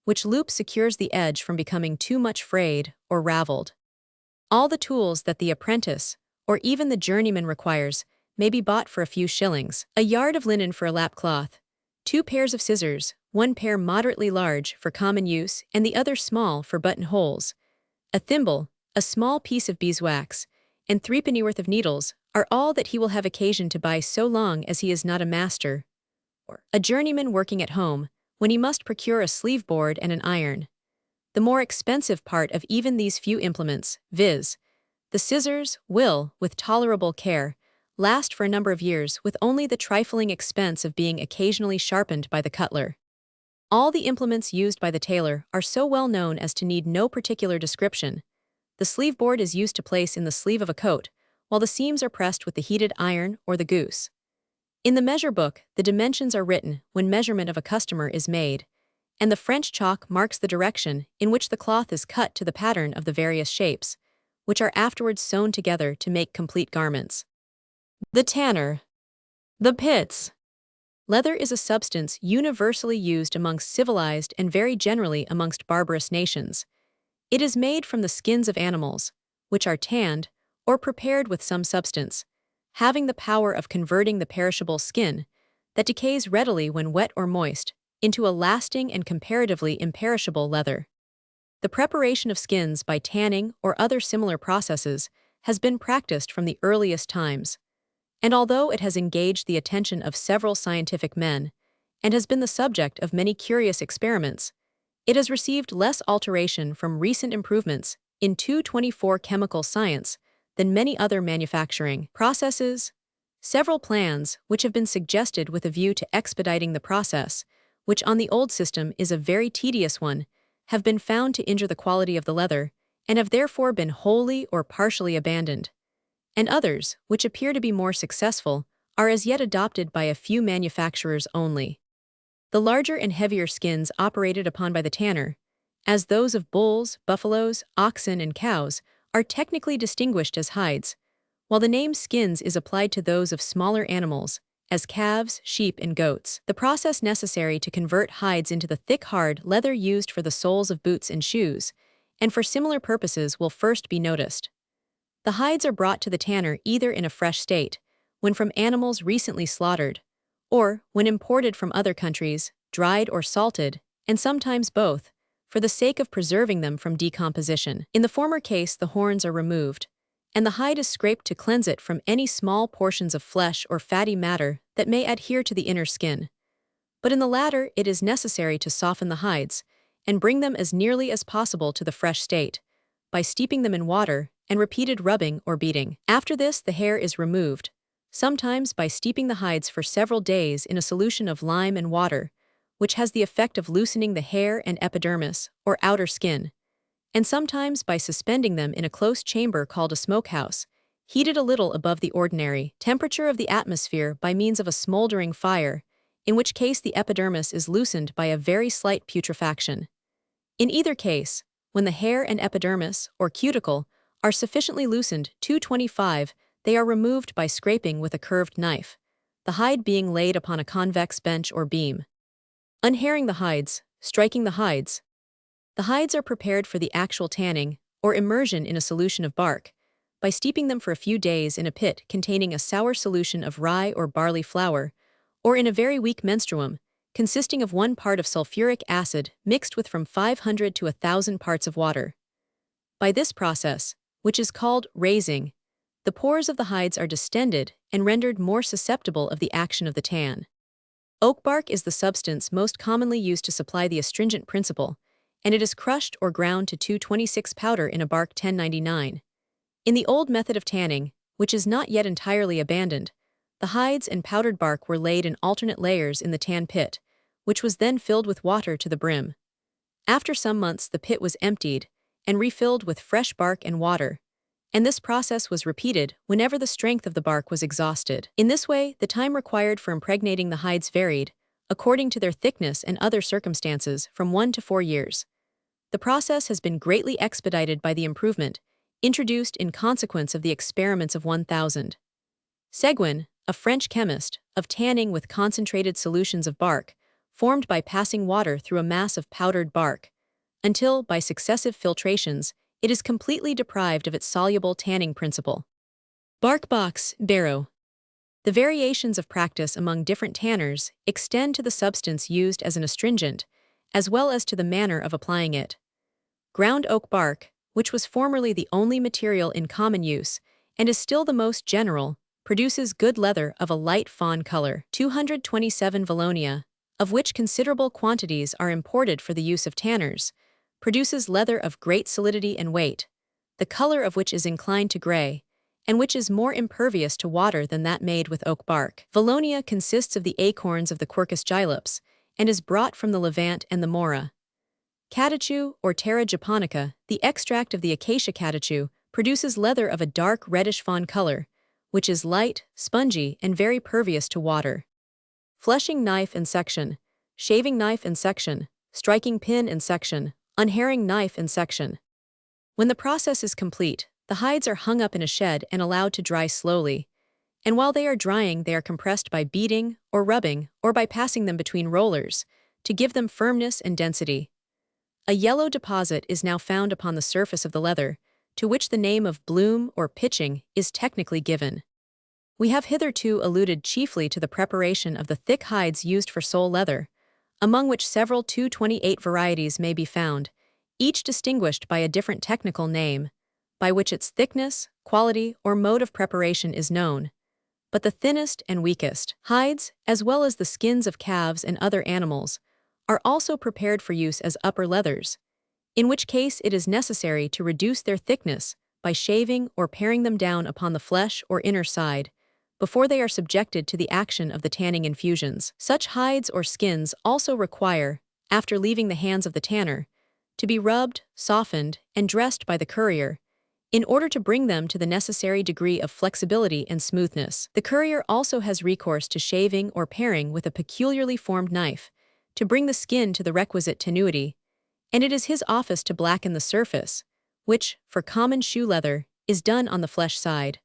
Speaker 1: which loop secures the edge from becoming too much frayed or raveled. All the tools that the apprentice, or even the journeyman requires, may be bought for a few shillings. A yard of linen for a lap cloth, 2 pairs of scissors, 1 pair moderately large for common use and the other small for buttonholes, a thimble, a small piece of beeswax, and 3 pennyworth of needles are all that he will have occasion to buy so long as he is not a master, or a journeyman working at home, when he must procure a sleeve board and an iron. The more expensive part of even these few implements, viz., the scissors, will, with tolerable care, last for a number of years with only the trifling expense of being occasionally sharpened by the cutler. All the implements used by the tailor are so well known as to need no particular description. The sleeve board is used to place in the sleeve of a coat, while the seams are pressed with the heated iron or the goose. In the measure book, the dimensions are written when measurement of a customer is made, and the French chalk marks the direction in which the cloth is cut to the pattern of the various shapes, which are afterwards sewn together to make complete garments. The tanner. The pits. Leather is a substance universally used amongst civilized and very generally amongst barbarous nations. It is made from the skins of animals, which are tanned, or prepared with some substance, having the power of converting the perishable skin, that decays readily when wet or moist, into a lasting and comparatively imperishable leather. The preparation of skins by tanning or other similar processes has been practiced from the earliest times, and although it has engaged the attention of several scientific men, and has been the subject of many curious experiments, it has received less alteration from recent improvements in 224 chemical science than many other manufacturing processes. Several plans, which have been suggested with a view to expediting the process, which on the old system is a very tedious one, have been found to injure the quality of the leather, and have therefore been wholly or partially abandoned. And others, which appear to be more successful, are as yet adopted by a few manufacturers only. The larger and heavier skins operated upon by the tanner, as those of bulls, buffaloes, oxen, and cows, are technically distinguished as hides, while the name skins is applied to those of smaller animals, as calves, sheep, and goats. The process necessary to convert hides into the thick, hard leather used for the soles of boots and shoes, and for similar purposes, will first be noticed. The hides are brought to the tanner either in a fresh state, when from animals recently slaughtered, or, when imported from other countries, dried or salted, and sometimes both, for the sake of preserving them from decomposition. In the former case, the horns are removed, and the hide is scraped to cleanse it from any small portions of flesh or fatty matter that may adhere to the inner skin. But in the latter, it is necessary to soften the hides and bring them as nearly as possible to the fresh state by steeping them in water and repeated rubbing or beating. After this, the hair is removed, sometimes by steeping the hides for several days in a solution of lime and water, which has the effect of loosening the hair and epidermis, or outer skin, and sometimes by suspending them in a close chamber called a smokehouse, heated a little above the ordinary temperature of the atmosphere by means of a smoldering fire, in which case the epidermis is loosened by a very slight putrefaction. In either case, when the hair and epidermis, or cuticle, are sufficiently loosened, 225, they are removed by scraping with a curved knife, the hide being laid upon a convex bench or beam. Unhairing the hides, striking the hides. The hides are prepared for the actual tanning, or immersion in a solution of bark, by steeping them for a few days in a pit containing a sour solution of rye or barley flour, or in a very weak menstruum, consisting of 1 part of sulfuric acid mixed with from 500 to 1,000 parts of water. By this process, which is called raising, the pores of the hides are distended and rendered more susceptible of the action of the tan. Oak bark is the substance most commonly used to supply the astringent principle, and it is crushed or ground to 226 powder in a bark 1099. In the old method of tanning, which is not yet entirely abandoned, the hides and powdered bark were laid in alternate layers in the tan pit, which was then filled with water to the brim. After some months, the pit was emptied and refilled with fresh bark and water, and this process was repeated whenever the strength of the bark was exhausted. In this way, the time required for impregnating the hides varied, according to their thickness and other circumstances, from 1 to 4 years. The process has been greatly expedited by the improvement introduced in consequence of the experiments of 1000. Seguin, a French chemist, of tanning with concentrated solutions of bark, formed by passing water through a mass of powdered bark, until, by successive filtrations, it is completely deprived of its soluble tanning principle. Bark box, barrow. The variations of practice among different tanners extend to the substance used as an astringent, as well as to the manner of applying it. Ground oak bark, which was formerly the only material in common use, and is still the most general, produces good leather of a light fawn color, 227 Valonia, of which considerable quantities are imported for the use of tanners, produces leather of great solidity and weight, the color of which is inclined to gray, and which is more impervious to water than that made with oak bark. Valonia consists of the acorns of the Quercus gylops, and is brought from the Levant and the Mora. Catechu, or Terra japonica, the extract of the acacia catechu, produces leather of a dark reddish fawn color, which is light, spongy, and very pervious to water. Fleshing knife and section, shaving knife and section, striking pin and section, unhairing knife and section. When the process is complete, the hides are hung up in a shed and allowed to dry slowly, and while they are drying, they are compressed by beating or rubbing or by passing them between rollers to give them firmness and density. A yellow deposit is now found upon the surface of the leather, to which the name of bloom or pitching is technically given. We have hitherto alluded chiefly to the preparation of the thick hides used for sole leather, among which several 228 varieties may be found, each distinguished by a different technical name, by which its thickness, quality, or mode of preparation is known. But the thinnest and weakest hides, as well as the skins of calves and other animals, are also prepared for use as upper leathers, in which case it is necessary to reduce their thickness by shaving or paring them down upon the flesh or inner side, before they are subjected to the action of the tanning infusions. Such hides or skins also require, after leaving the hands of the tanner, to be rubbed, softened, and dressed by the currier, in order to bring them to the necessary degree of flexibility and smoothness. The currier also has recourse to shaving or paring with a peculiarly formed knife, to bring the skin to the requisite tenuity, and it is his office to blacken the surface, which, for common shoe leather, is done on the flesh side,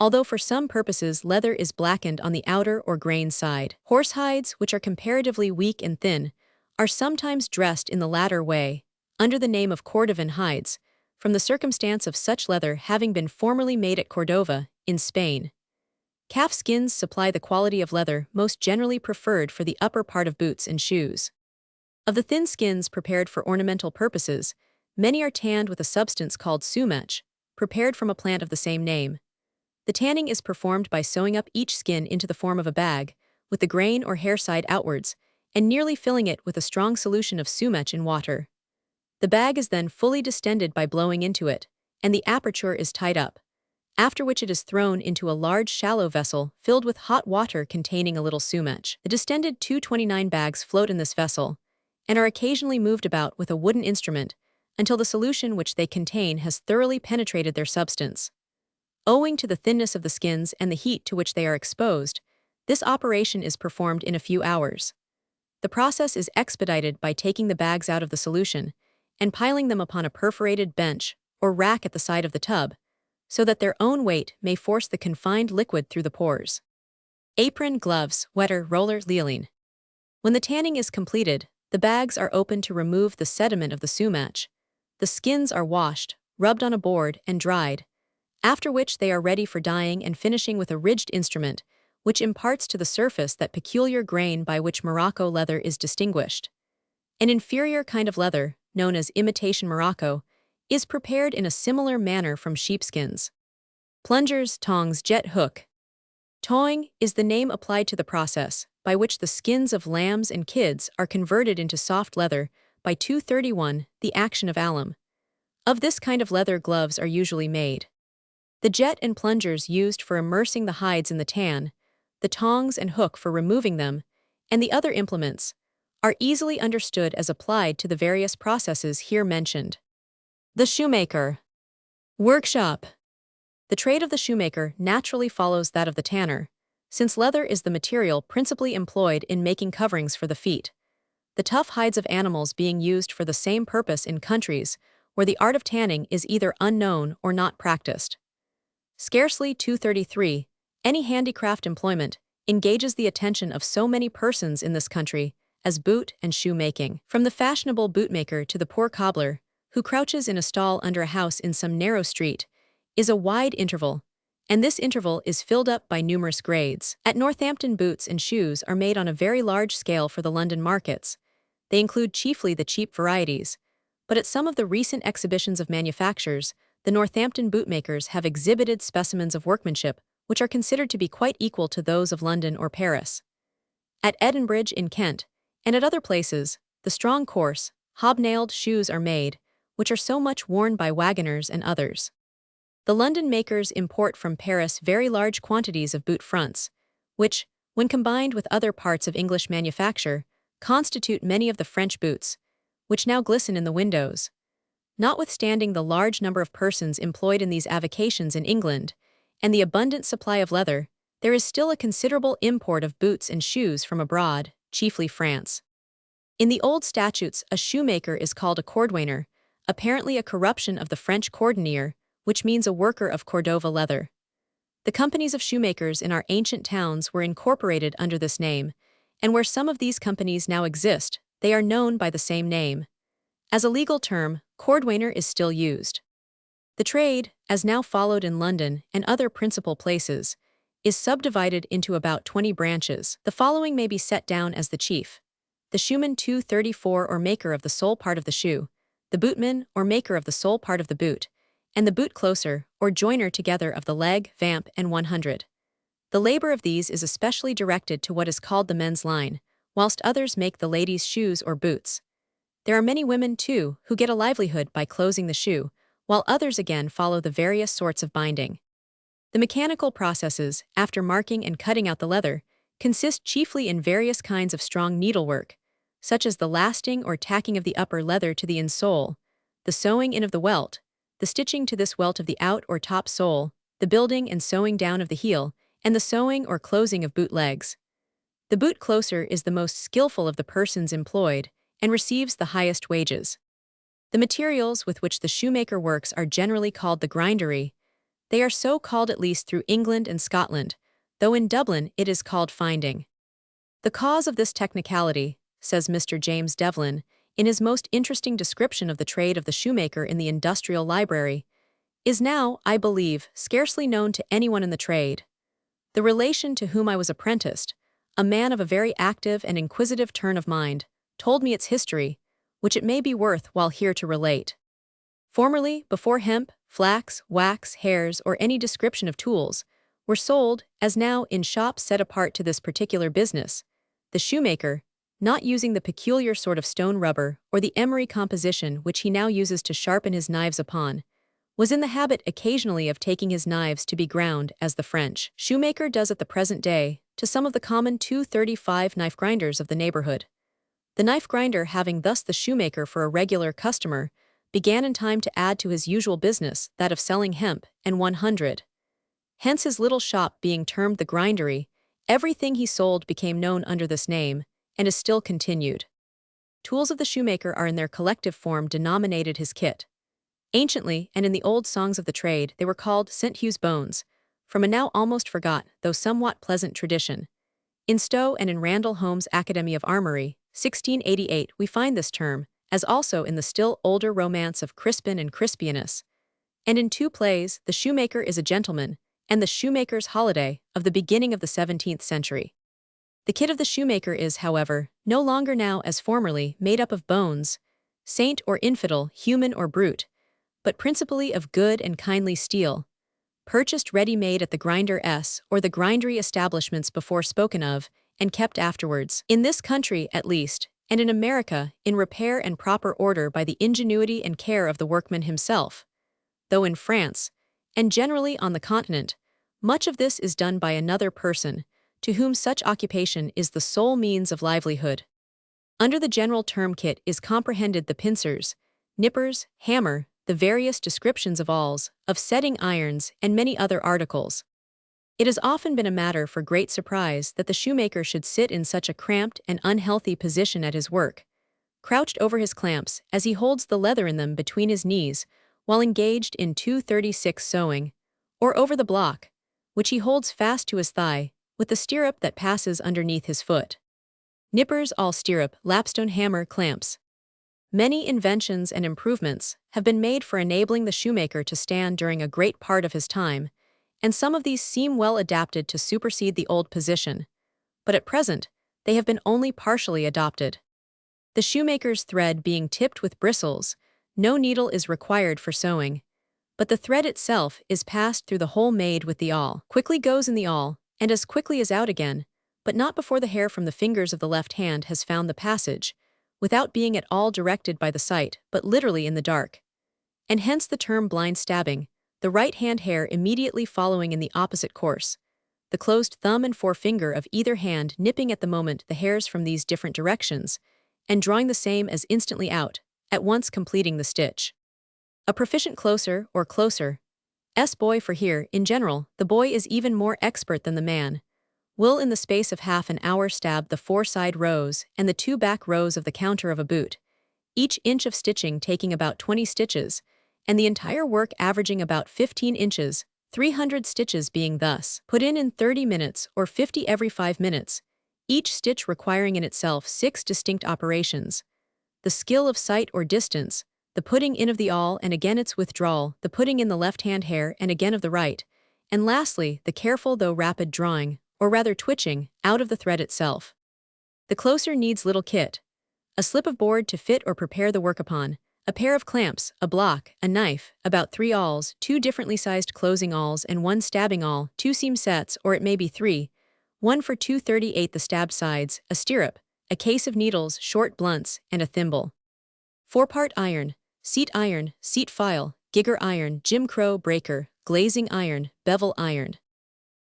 Speaker 1: although for some purposes leather is blackened on the outer or grain side. Horse hides, which are comparatively weak and thin, are sometimes dressed in the latter way, under the name of Cordovan hides, from the circumstance of such leather having been formerly made at Cordova, in Spain. Calf skins supply the quality of leather most generally preferred for the upper part of boots and shoes. Of the thin skins prepared for ornamental purposes, many are tanned with a substance called sumech, prepared from a plant of the same name. The tanning is performed by sewing up each skin into the form of a bag, with the grain or hair side outwards, and nearly filling it with a strong solution of sumech in water. The bag is then fully distended by blowing into it, and the aperture is tied up, after which it is thrown into a large shallow vessel filled with hot water containing a little sumech. The distended 229 bags float in this vessel, and are occasionally moved about with a wooden instrument until the solution which they contain has thoroughly penetrated their substance. Owing to the thinness of the skins and the heat to which they are exposed, this operation is performed in a few hours. The process is expedited by taking the bags out of the solution and piling them upon a perforated bench or rack at the side of the tub, so that their own weight may force the confined liquid through the pores. Apron, gloves, wetter, roller, leoline. When the tanning is completed, the bags are opened to remove the sediment of the sumech. The skins are washed, rubbed on a board, and dried, after which they are ready for dyeing and finishing with a ridged instrument, which imparts to the surface that peculiar grain by which Morocco leather is distinguished. An inferior kind of leather, known as imitation Morocco, is prepared in a similar manner from sheepskins. Plungers, tongs, jet hook. Tawing is the name applied to the process by which the skins of lambs and kids are converted into soft leather by 231, the action of alum. Of this kind of leather gloves are usually made. The jet and plungers used for immersing the hides in the tan, the tongs and hook for removing them, and the other implements, are easily understood as applied to the various processes here mentioned. The shoemaker. Workshop. The trade of the shoemaker naturally follows that of the tanner, since leather is the material principally employed in making coverings for the feet, the tough hides of animals being used for the same purpose in countries where the art of tanning is either unknown or not practiced. Scarcely 233, any handicraft employment engages the attention of so many persons in this country as boot and shoe making. From the fashionable bootmaker to the poor cobbler, who crouches in a stall under a house in some narrow street, is a wide interval, and this interval is filled up by numerous grades. At Northampton, boots and shoes are made on a very large scale for the London markets. They include chiefly the cheap varieties, but at some of the recent exhibitions of manufactures, the Northampton bootmakers have exhibited specimens of workmanship which are considered to be quite equal to those of London or Paris. At Edinburgh in Kent, and at other places, the strong coarse, hobnailed shoes are made, which are so much worn by wagoners and others. The London makers import from Paris very large quantities of boot fronts, which, when combined with other parts of English manufacture, constitute many of the French boots, which now glisten in the windows. Notwithstanding the large number of persons employed in these avocations in England, and the abundant supply of leather, there is still a considerable import of boots and shoes from abroad, chiefly France. In the old statutes, a shoemaker is called a cordwainer, apparently a corruption of the French cordonnier, which means a worker of Cordova leather. The companies of shoemakers in our ancient towns were incorporated under this name, and where some of these companies now exist, they are known by the same name. As a legal term, cordwainer is still used. The trade, as now followed in London and other principal places, is subdivided into about 20 branches. The following may be set down as the chief: the shoeman 234 or maker of the sole part of the shoe, the bootman or maker of the sole part of the boot, and the boot closer or joiner together of the leg, vamp, and 100. The labor of these is especially directed to what is called the men's line, whilst others make the ladies' shoes or boots. There are many women, too, who get a livelihood by closing the shoe, while others again follow the various sorts of binding. The mechanical processes, after marking and cutting out the leather, consist chiefly in various kinds of strong needlework, such as the lasting or tacking of the upper leather to the insole, the sewing in of the welt, the stitching to this welt of the out or top sole, the building and sewing down of the heel, and the sewing or closing of boot legs. The boot closer is the most skillful of the persons employed, and receives the highest wages. The materials with which the shoemaker works are generally called the grindery. They are so called at least through England and Scotland, though in Dublin it is called finding. The cause of this technicality, says Mr. James Devlin, in his most interesting description of the trade of the shoemaker in the Industrial Library, is now, I believe, scarcely known to anyone in the trade. The relation to whom I was apprenticed, a man of a very active and inquisitive turn of mind, told me its history, which it may be worth while here to relate. Formerly, before hemp, flax, wax, hairs, or any description of tools were sold, as now in shops set apart to this particular business, the shoemaker, not using the peculiar sort of stone rubber or the emery composition which he now uses to sharpen his knives upon, was in the habit occasionally of taking his knives to be ground as the French shoemaker does at the present day to some of the common 235 knife grinders of the neighborhood. The knife grinder, having thus the shoemaker for a regular customer, began in time to add to his usual business that of selling hemp and 100. Hence his little shop being termed the grindery, everything he sold became known under this name, and is still continued. Tools of the shoemaker are in their collective form denominated his kit. Anciently, and in the old songs of the trade, they were called St. Hugh's bones, from a now almost forgot, though somewhat pleasant tradition. In Stowe and in Randall Holmes' Academy of Armory, 1688, we find this term, as also in the still older romance of Crispin and Crispianus. And in two plays, The Shoemaker is a Gentleman, and The Shoemaker's Holiday, of the beginning of the 17th century. The kit of the shoemaker is, however, no longer now as formerly made up of bones, saint or infidel, human or brute, but principally of good and kindly steel, purchased ready-made at the grinder's or the grindery establishments before spoken of, and kept afterwards, in this country at least, and in America, in repair and proper order by the ingenuity and care of the workman himself, though in France, and generally on the continent, much of this is done by another person, to whom such occupation is the sole means of livelihood. Under the general term kit is comprehended the pincers, nippers, hammer, the various descriptions of awls, of setting irons, and many other articles. It has often been a matter for great surprise that the shoemaker should sit in such a cramped and unhealthy position at his work, crouched over his clamps as he holds the leather in them between his knees while engaged in 236 sewing, or over the block, which he holds fast to his thigh, with the stirrup that passes underneath his foot. Nippers, all stirrup, lapstone, hammer, clamps. Many inventions and improvements have been made for enabling the shoemaker to stand during a great part of his time, and some of these seem well adapted to supersede the old position, but at present they have been only partially adopted. The shoemaker's thread being tipped with bristles, no needle is required for sewing, but the thread itself is passed through the hole made with the awl, quickly goes in the awl, and as quickly is out again, but not before the hair from the fingers of the left hand has found the passage, without being at all directed by the sight, but literally in the dark. And hence the term blind stabbing, the right hand hair immediately following in the opposite course, the closed thumb and forefinger of either hand nipping at the moment the hairs from these different directions, and drawing the same as instantly out, at once completing the stitch. A proficient closer, or closer, boy for here, in general, the boy is even more expert than the man, will in the space of half an hour stab the 4 side rows and the 2 back rows of the counter of a boot, each inch of stitching taking about 20 stitches, and the entire work averaging about 15 inches, 300 stitches being thus put in 30 minutes or 50 every 5 minutes, each stitch requiring in itself 6 distinct operations: the skill of sight or distance, the putting in of the awl and again its withdrawal, the putting in the left-hand hair and again of the right, and lastly, the careful though rapid drawing, or rather twitching, out of the thread itself. The closer needs little kit: a slip of board to fit or prepare the work upon, a pair of clamps, a block, a knife, about 3 awls, 2 differently sized closing awls and 1 stabbing awl, 2 seam sets, or it may be 3, 1 for 238 the stabbed sides, a stirrup, a case of needles, short blunts, and a thimble. 4-part iron, seat file, gigger iron, Jim Crow breaker, glazing iron, bevel iron.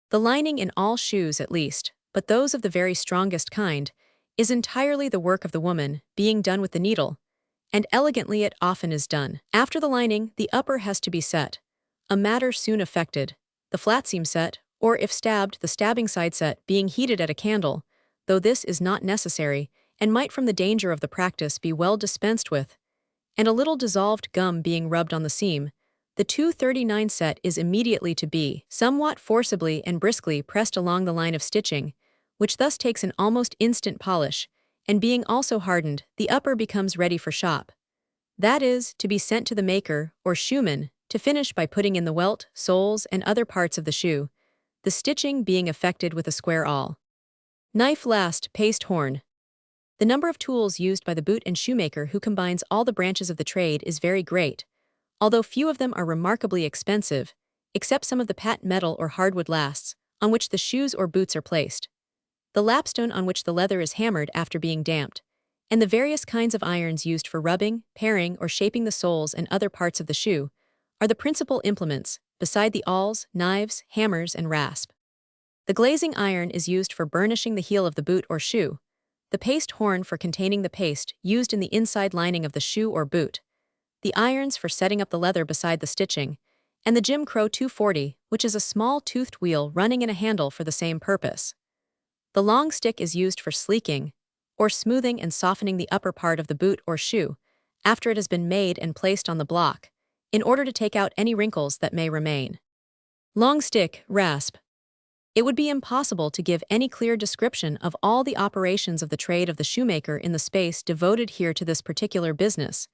Speaker 1: The lining in all shoes at least, but those of the very strongest kind, is entirely the work of the woman, being done with the needle, and elegantly it often is done. After the lining, the upper has to be set, a matter soon effected, the flat seam set, or if stabbed, the stabbing side set, being heated at a candle, though this is not necessary, and might from the danger of the practice be well dispensed with, and a little dissolved gum being rubbed on the seam, the 239 set is immediately to be somewhat forcibly and briskly pressed along the line of stitching, which thus takes an almost instant polish, and being also hardened, the upper becomes ready for shop. That is, to be sent to the maker, or shoeman, to finish by putting in the welt, soles, and other parts of the shoe, the stitching being effected with a square awl. Knife last, paste horn. The number of tools used by the boot and shoemaker who combines all the branches of the trade is very great, although few of them are remarkably expensive, except some of the patent metal or hardwood lasts, on which the shoes or boots are placed, the lapstone on which the leather is hammered after being damped, and the various kinds of irons used for rubbing, paring, or shaping the soles and other parts of the shoe, are the principal implements, beside the awls, knives, hammers, and rasp. The glazing iron is used for burnishing the heel of the boot or shoe, the paste horn for containing the paste used in the inside lining of the shoe or boot, the irons for setting up the leather beside the stitching, and the Jim Crow 240, which is a small toothed wheel running in a handle for the same purpose. The long stick is used for sleeking, or smoothing and softening the upper part of the boot or shoe, after it has been made and placed on the block, in order to take out any wrinkles that may remain. Long stick, rasp. It would be impossible to give any clear description of all the operations of the trade of the shoemaker in the space devoted here to this particular business,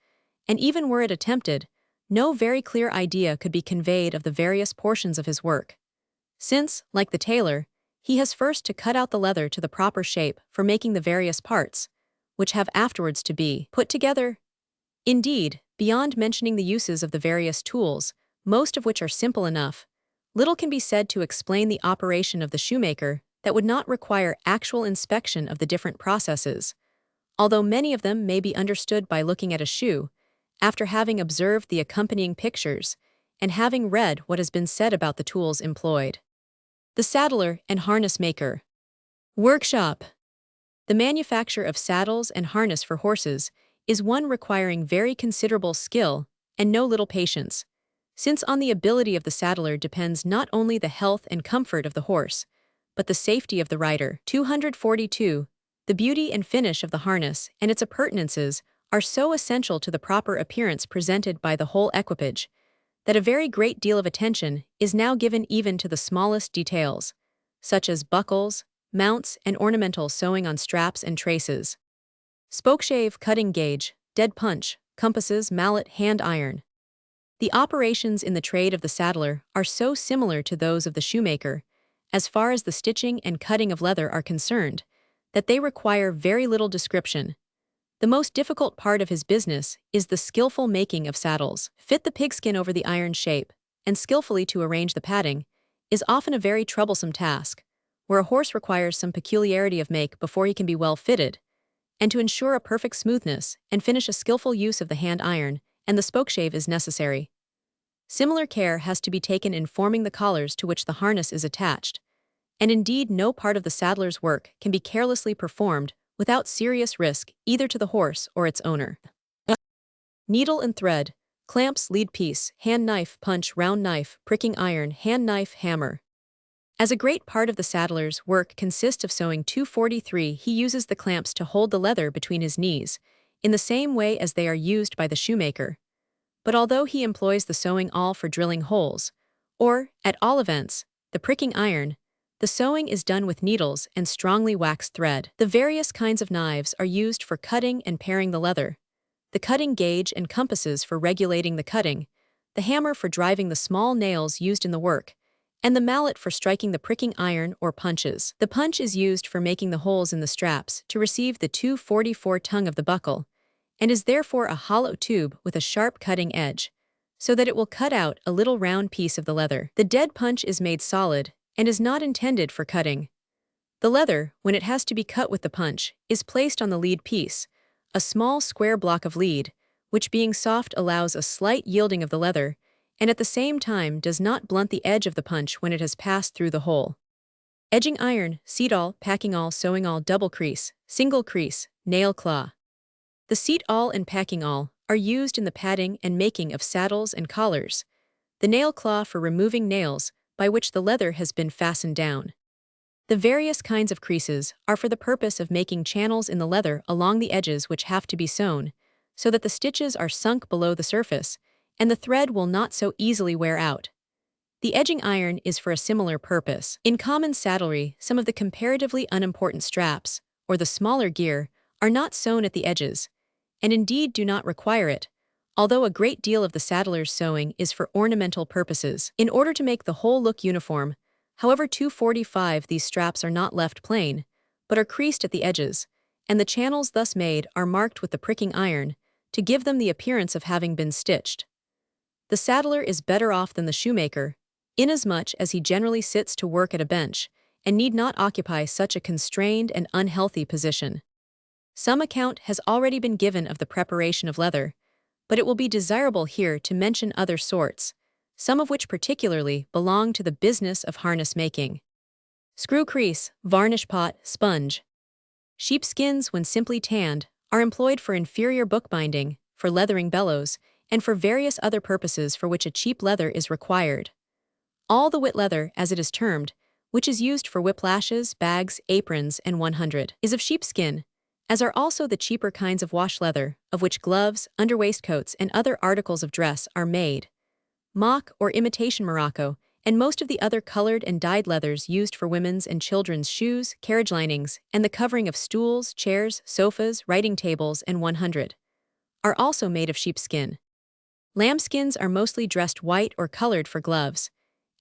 Speaker 1: and even were it attempted, no very clear idea could be conveyed of the various portions of his work. Since, like the tailor, he has first to cut out the leather to the proper shape for making the various parts, which have afterwards to be put together. Indeed, beyond mentioning the uses of the various tools, most of which are simple enough, little can be said to explain the operation of the shoemaker that would not require actual inspection of the different processes, although many of them may be understood by looking at a shoe, after having observed the accompanying pictures, and having read what has been said about the tools employed. The saddler and harness maker. Workshop. The manufacture of saddles and harness for horses is one requiring very considerable skill and no little patience, since on the ability of the saddler depends not only the health and comfort of the horse, but the safety of the rider. 242. The beauty and finish of the harness and its appurtenances are so essential to the proper appearance presented by the whole equipage, that a very great deal of attention is now given even to the smallest details, such as buckles, mounts, and ornamental sewing on straps and traces. Spokeshave, cutting gauge, dead punch, compasses, mallet, hand iron. The operations in the trade of the saddler are so similar to those of the shoemaker, as far as the stitching and cutting of leather are concerned, that they require very little description. The most difficult part of his business is the skillful making of saddles. Fit the pigskin over the iron shape, and skillfully to arrange the padding, is often a very troublesome task, where a horse requires some peculiarity of make before he can be well fitted, and to ensure a perfect smoothness and finish a skillful use of the hand iron and the spokeshave is necessary. Similar care has to be taken in forming the collars to which the harness is attached, and indeed no part of the saddler's work can be carelessly performed without serious risk either to the horse or its owner. Needle and thread, clamps, lead piece, hand knife, punch, round knife, pricking iron, hand knife, hammer. As a great part of the saddler's work consists of sewing 243, he uses the clamps to hold the leather between his knees, in the same way as they are used by the shoemaker. But although he employs the sewing awl for drilling holes, or, at all events, the pricking iron, the sewing is done with needles and strongly waxed thread. The various kinds of knives are used for cutting and paring the leather, the cutting gauge and compasses for regulating the cutting, the hammer for driving the small nails used in the work, and the mallet for striking the pricking iron or punches. The punch is used for making the holes in the straps to receive the 244 tongue of the buckle, and is therefore a hollow tube with a sharp cutting edge, so that it will cut out a little round piece of the leather. The dead punch is made solid and is not intended for cutting. The leather, when it has to be cut with the punch, is placed on the lead piece, a small square block of lead, which being soft allows a slight yielding of the leather, and at the same time does not blunt the edge of the punch when it has passed through the hole. Edging iron, seat awl, packing awl, sewing awl, double crease, single crease, nail claw. The seat awl and packing awl are used in the padding and making of saddles and collars, the nail claw for removing nails by which the leather has been fastened down. The various kinds of creases are for the purpose of making channels in the leather along the edges which have to be sewn, so that the stitches are sunk below the surface, and the thread will not so easily wear out. The edging iron is for a similar purpose. In common saddlery, some of the comparatively unimportant straps, or the smaller gear, are not sewn at the edges, and indeed do not require it, although a great deal of the saddler's sewing is for ornamental purposes. In order to make the whole look uniform, however 245 these straps are not left plain, but are creased at the edges, and the channels thus made are marked with the pricking iron to give them the appearance of having been stitched. The saddler is better off than the shoemaker, inasmuch as he generally sits to work at a bench and need not occupy such a constrained and unhealthy position. Some account has already been given of the preparation of leather, but it will be desirable here to mention other sorts, some of which particularly belong to the business of harness making. Screw crease, varnish pot, sponge. Sheepskins, when simply tanned, are employed for inferior bookbinding, for leathering bellows, and for various other purposes for which a cheap leather is required. All the whit leather, as it is termed, which is used for whiplashes, bags, aprons, and 100, is of sheepskin, as are also the cheaper kinds of wash leather, of which gloves, underwaistcoats, and other articles of dress are made. Mock or imitation morocco, and most of the other colored and dyed leathers used for women's and children's shoes, carriage linings, and the covering of stools, chairs, sofas, writing tables, and 100, are also made of sheepskin. Lambskins are mostly dressed white or colored for gloves,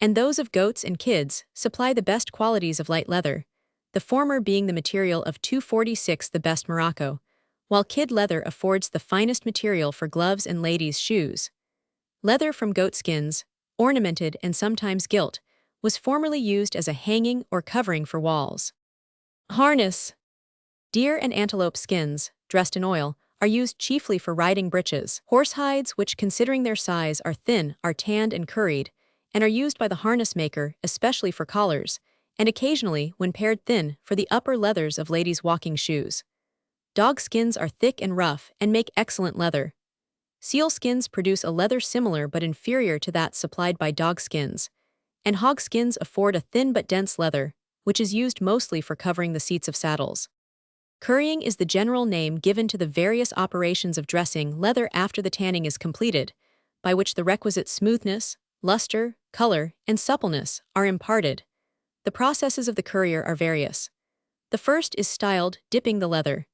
Speaker 1: and those of goats and kids supply the best qualities of light leather, the former being the material of 246 the best morocco, while kid leather affords the finest material for gloves and ladies' shoes. Leather from goatskins, ornamented and sometimes gilt, was formerly used as a hanging or covering for walls. Harness. Deer and antelope skins, dressed in oil, are used chiefly for riding breeches. Horse hides, which considering their size are thin, are tanned and curried, and are used by the harness maker especially for collars, and occasionally, when pared thin, for the upper leathers of ladies' walking shoes. Dog skins are thick and rough and make excellent leather. Seal skins produce a leather similar but inferior to that supplied by dog skins, and hog skins afford a thin but dense leather, which is used mostly for covering the seats of saddles. Currying is the general name given to the various operations of dressing leather after the tanning is completed, by which the requisite smoothness, luster, color, and suppleness are imparted. The processes of the currier are various. The first is styled dipping the leather.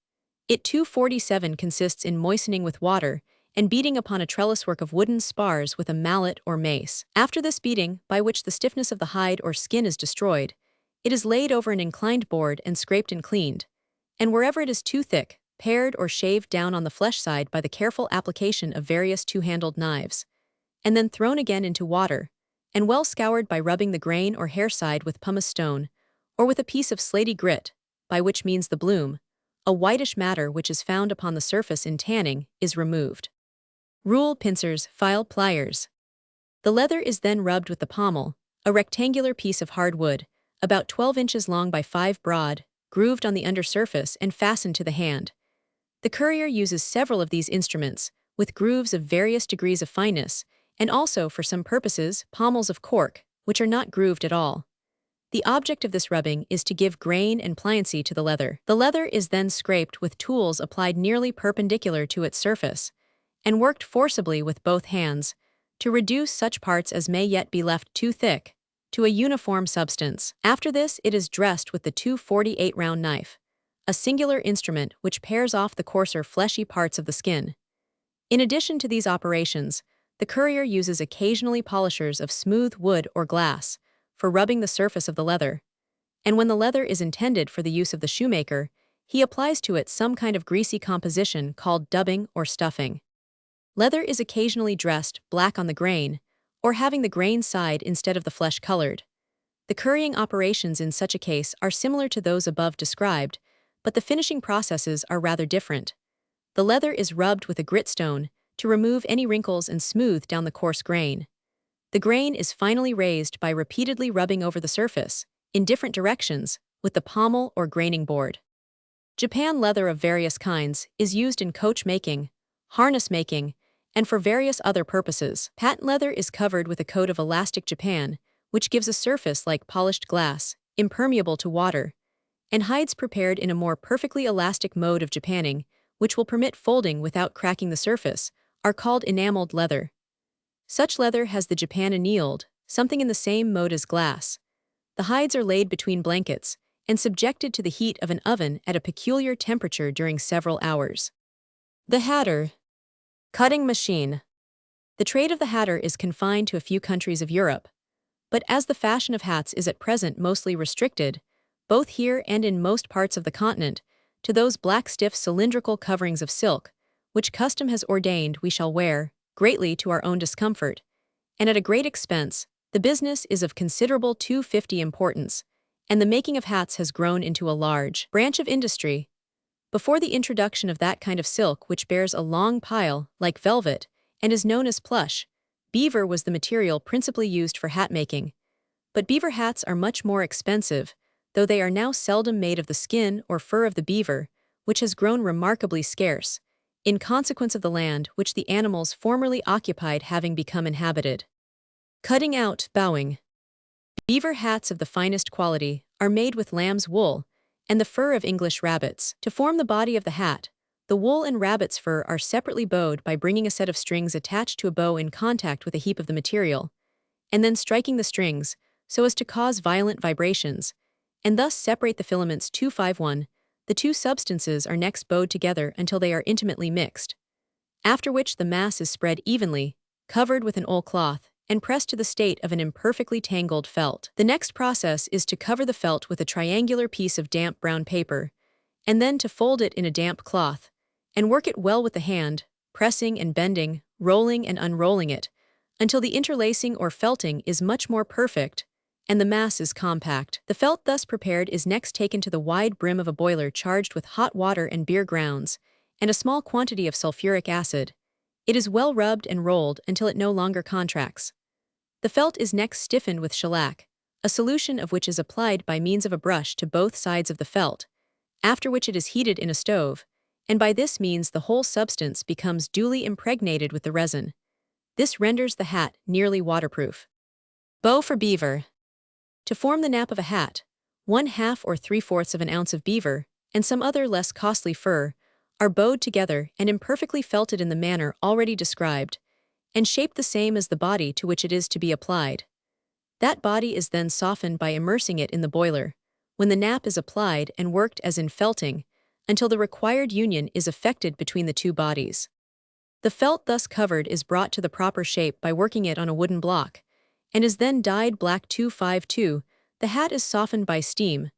Speaker 1: It 247 consists in moistening with water and beating upon a trelliswork of wooden spars with a mallet or mace. After this beating, by which the stiffness of the hide or skin is destroyed, it is laid over an inclined board and scraped and cleaned, and wherever it is too thick, pared or shaved down on the flesh side by the careful application of various two-handled knives, and then thrown again into water, and well scoured by rubbing the grain or hair side with pumice stone, or with a piece of slaty grit, by which means the bloom, a whitish matter which is found upon the surface in tanning, is removed. Rule, pincers, file, pliers. The leather is then rubbed with the pommel, a rectangular piece of hard wood, about 12 inches long by 5 broad, grooved on the under surface and fastened to the hand. The currier uses several of these instruments, with grooves of various degrees of fineness, and also, for some purposes, pommels of cork, which are not grooved at all. The object of this rubbing is to give grain and pliancy to the leather. The leather is then scraped with tools applied nearly perpendicular to its surface, and worked forcibly with both hands, to reduce such parts as may yet be left too thick, to a uniform substance. After this it is dressed with the 248 round knife, a singular instrument which pares off the coarser fleshy parts of the skin. In addition to these operations, the currier uses occasionally polishers of smooth wood or glass, for rubbing the surface of the leather, and when the leather is intended for the use of the shoemaker, he applies to it some kind of greasy composition called dubbing or stuffing. Leather is occasionally dressed black on the grain, or having the grain side instead of the flesh colored. The currying operations in such a case are similar to those above described, but the finishing processes are rather different. The leather is rubbed with a gritstone to remove any wrinkles and smooth down the coarse grain. The grain is finally raised by repeatedly rubbing over the surface, in different directions, with the pommel or graining board. Japan leather of various kinds is used in coach making, harness making, and for various other purposes. Patent leather is covered with a coat of elastic Japan, which gives a surface like polished glass, impermeable to water, and hides prepared in a more perfectly elastic mode of Japanning, which will permit folding without cracking the surface, are called enameled leather. Such leather has the Japan annealed, something in the same mode as glass. The hides are laid between blankets and subjected to the heat of an oven at a peculiar temperature during several hours. The hatter. Cutting machine. The trade of the hatter is confined to a few countries of Europe, but as the fashion of hats is at present mostly restricted, both here and in most parts of the continent, to those black stiff cylindrical coverings of silk, which custom has ordained we shall wear, greatly to our own discomfort, and at a great expense. The business is of considerable 250 importance, and the making of hats has grown into a large branch of industry. Before the introduction of that kind of silk which bears a long pile, like velvet, and is known as plush, beaver was the material principally used for hat making. But beaver hats are much more expensive, though they are now seldom made of the skin or fur of the beaver, which has grown remarkably scarce, in consequence of the land which the animals formerly occupied having become inhabited. Cutting out, bowing. Beaver hats of the finest quality are made with lamb's wool and the fur of English rabbits. To form the body of the hat, the wool and rabbit's fur are separately bowed by bringing a set of strings attached to a bow in contact with a heap of the material, and then striking the strings so as to cause violent vibrations, and thus separate the filaments 251. The two substances are next bowed together until they are intimately mixed, after which the mass is spread evenly, covered with an oil cloth, and pressed to the state of an imperfectly tangled felt. The next process is to cover the felt with a triangular piece of damp brown paper, and then to fold it in a damp cloth, and work it well with the hand, pressing and bending, rolling and unrolling it, until the interlacing or felting is much more perfect, and the mass is compact. The felt thus prepared is next taken to the wide brim of a boiler charged with hot water and beer grounds, and a small quantity of sulfuric acid. It is well rubbed and rolled until it no longer contracts. The felt is next stiffened with shellac, a solution of which is applied by means of a brush to both sides of the felt, after which it is heated in a stove, and by this means the whole substance becomes duly impregnated with the resin. This renders the hat nearly waterproof. Bow for beaver. To form the nap of a hat, 1/2 or 3/4 of an ounce of beaver, and some other less costly fur, are bowed together and imperfectly felted in the manner already described, and shaped the same as the body to which it is to be applied. That body is then softened by immersing it in the boiler, when the nap is applied and worked as in felting, until the required union is effected between the two bodies. The felt thus covered is brought to the proper shape by working it on a wooden block, and is then dyed black 252. The hat is softened by steam.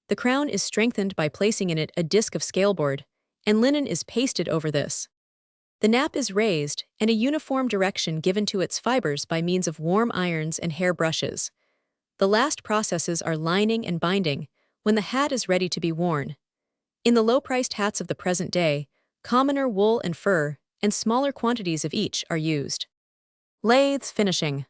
Speaker 1: The crown is strengthened by placing in it a disc of scaleboard, and linen is pasted over this. The nap is raised, and a uniform direction given to its fibers by means of warm irons and hair brushes. The last processes are lining and binding, when the hat is ready to be worn. In the low-priced hats of the present day, commoner wool and fur, and smaller quantities of each are used. Lathes finishing.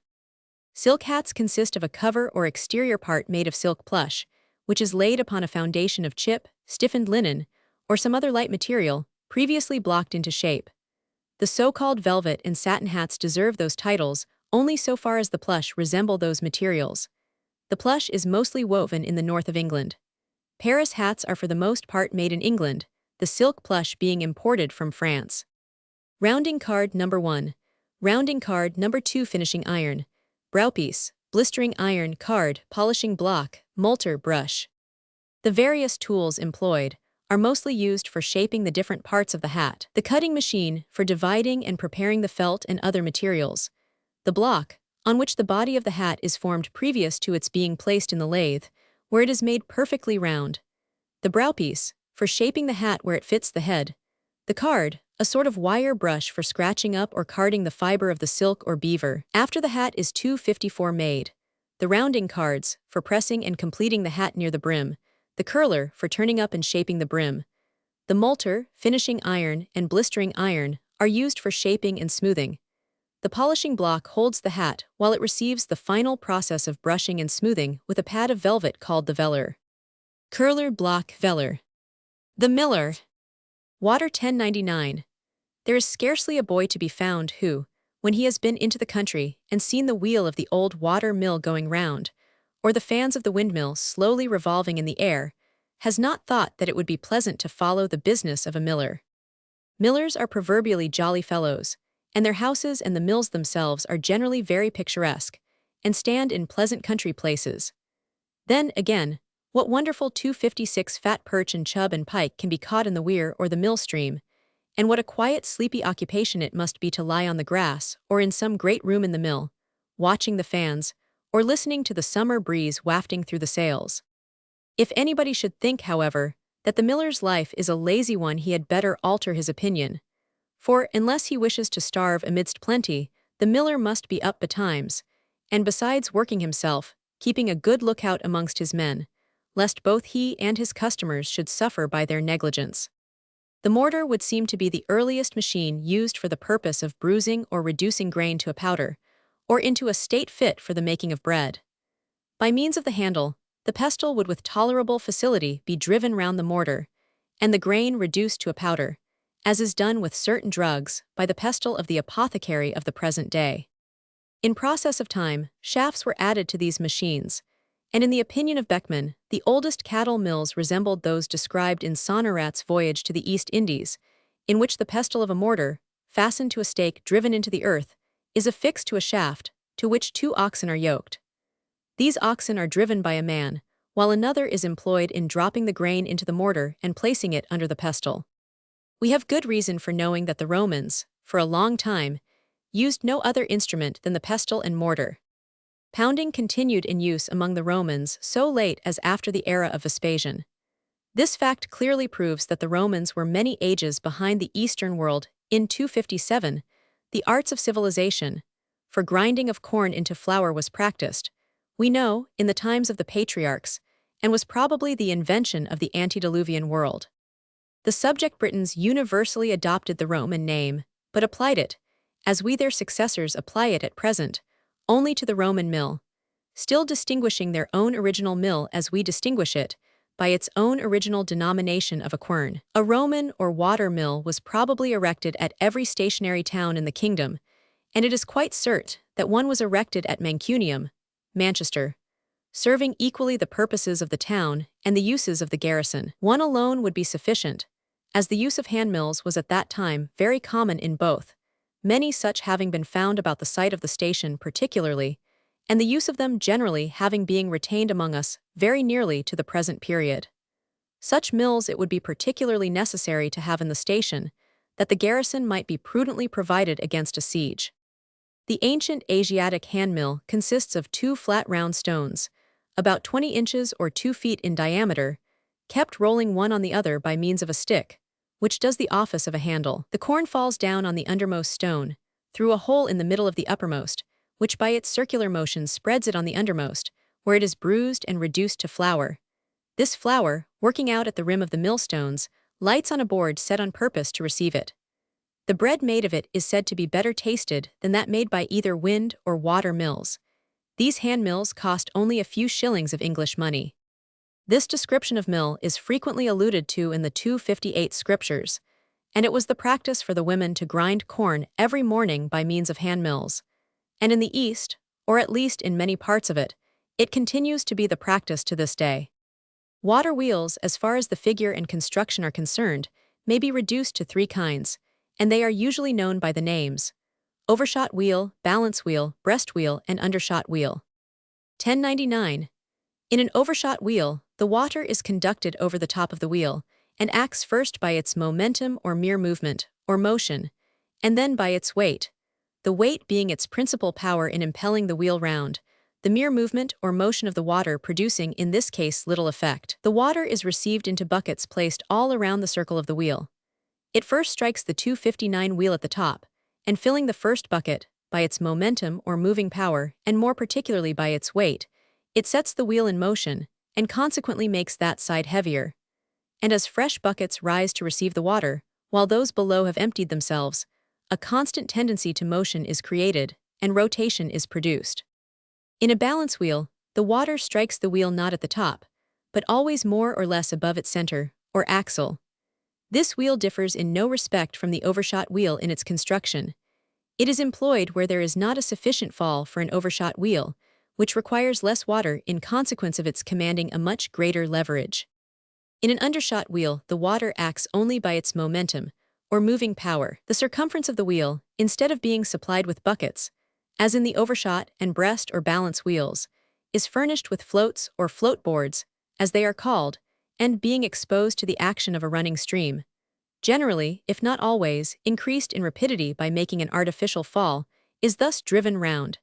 Speaker 1: Silk hats consist of a cover or exterior part made of silk plush, which is laid upon a foundation of chip, stiffened linen, or some other light material, previously blocked into shape. The so-called velvet and satin hats deserve those titles only so far as the plush resemble those materials. The plush is mostly woven in the north of England. Paris hats are for the most part made in England, the silk plush being imported from France. Rounding card number 1. Rounding card number 2. Finishing iron. Browpiece, blistering iron, card, polishing block, moulter, brush. The various tools employed are mostly used for shaping the different parts of the hat. The cutting machine for dividing and preparing the felt and other materials. The block, on which the body of the hat is formed previous to its being placed in the lathe, where it is made perfectly round. The browpiece, for shaping the hat where it fits the head. The card, a sort of wire brush for scratching up or carding the fiber of the silk or beaver. After the hat is 254 made. The rounding cards, for pressing and completing the hat near the brim. The curler, for turning up and shaping the brim. The moulter, finishing iron, and blistering iron are used for shaping and smoothing. The polishing block holds the hat while it receives the final process of brushing and smoothing with a pad of velvet called the velour. Curler, block, velour. The miller. Water 1099. There is scarcely a boy to be found who, when he has been into the country and seen the wheel of the old water mill going round, or the fans of the windmill slowly revolving in the air, has not thought that it would be pleasant to follow the business of a miller. Millers are proverbially jolly fellows, and their houses and the mills themselves are generally very picturesque, and stand in pleasant country places. Then, again, what wonderful 256 fat perch and chub and pike can be caught in the weir or the mill stream, and what a quiet, sleepy occupation it must be to lie on the grass or in some great room in the mill, watching the fans, or listening to the summer breeze wafting through the sails. If anybody should think, however, that the miller's life is a lazy one, he had better alter his opinion. For, unless he wishes to starve amidst plenty, the miller must be up betimes, and besides working himself, keeping a good lookout amongst his men, lest both he and his customers should suffer by their negligence. The mortar would seem to be the earliest machine used for the purpose of bruising or reducing grain to a powder, or into a state fit for the making of bread. By means of the handle, the pestle would with tolerable facility be driven round the mortar, and the grain reduced to a powder, as is done with certain drugs by the pestle of the apothecary of the present day. In process of time, shafts were added to these machines, and in the opinion of Beckmann, the oldest cattle mills resembled those described in Sonnerat's Voyage to the East Indies, in which the pestle of a mortar, fastened to a stake driven into the earth, is affixed to a shaft, to which 2 oxen are yoked. These oxen are driven by a man, while another is employed in dropping the grain into the mortar and placing it under the pestle. We have good reason for knowing that the Romans, for a long time, used no other instrument than the pestle and mortar. Pounding continued in use among the Romans so late as after the era of Vespasian. This fact clearly proves that the Romans were many ages behind the Eastern world. In 257, the arts of civilization, for grinding of corn into flour was practiced, we know, in the times of the patriarchs, and was probably the invention of the antediluvian world. The subject Britons universally adopted the Roman name, but applied it, as we their successors apply it at present, only to the Roman mill, still distinguishing their own original mill as we distinguish it, by its own original denomination of a quern. A Roman or water mill was probably erected at every stationary town in the kingdom, and it is quite certain that one was erected at Mancunium, Manchester, serving equally the purposes of the town and the uses of the garrison. One alone would be sufficient, as the use of handmills was at that time very common in both, many such having been found about the site of the station particularly, and the use of them generally having been retained among us very nearly to the present period. Such mills it would be particularly necessary to have in the station, that the garrison might be prudently provided against a siege. The ancient Asiatic handmill consists of 2 flat round stones, about 20 inches or 2 feet in diameter, kept rolling one on the other by means of a stick, which does the office of a handle. The corn falls down on the undermost stone, through a hole in the middle of the uppermost, which by its circular motion spreads it on the undermost, where it is bruised and reduced to flour. This flour, working out at the rim of the millstones, lights on a board set on purpose to receive it. The bread made of it is said to be better tasted than that made by either wind or water mills. These hand mills cost only a few shillings of English money. This description of mill is frequently alluded to in the 258 scriptures, and it was the practice for the women to grind corn every morning by means of hand mills. And in the East, or at least in many parts of it, it continues to be the practice to this day. Water wheels, as far as the figure and construction are concerned, may be reduced to 3 kinds, and they are usually known by the names: overshot wheel, balance wheel, breast wheel, and undershot wheel. 1099. In an overshot wheel, the water is conducted over the top of the wheel, and acts first by its momentum or mere movement, or motion, and then by its weight, the weight being its principal power in impelling the wheel round, the mere movement or motion of the water producing in this case little effect. The water is received into buckets placed all around the circle of the wheel. It first strikes the 259 wheel at the top, and filling the first bucket, by its momentum or moving power, and more particularly by its weight, it sets the wheel in motion, and consequently makes that side heavier. And as fresh buckets rise to receive the water, while those below have emptied themselves, a constant tendency to motion is created, and rotation is produced. In a balance wheel, the water strikes the wheel not at the top, but always more or less above its center, or axle. This wheel differs in no respect from the overshot wheel in its construction. It is employed where there is not a sufficient fall for an overshot wheel, which requires less water in consequence of its commanding a much greater leverage. In an undershot wheel, the water acts only by its momentum, or moving power. The circumference of the wheel, instead of being supplied with buckets, as in the overshot and breast or balance wheels, is furnished with floats or float boards, as they are called, and being exposed to the action of a running stream, generally, if not always, increased in rapidity by making an artificial fall, is thus driven round.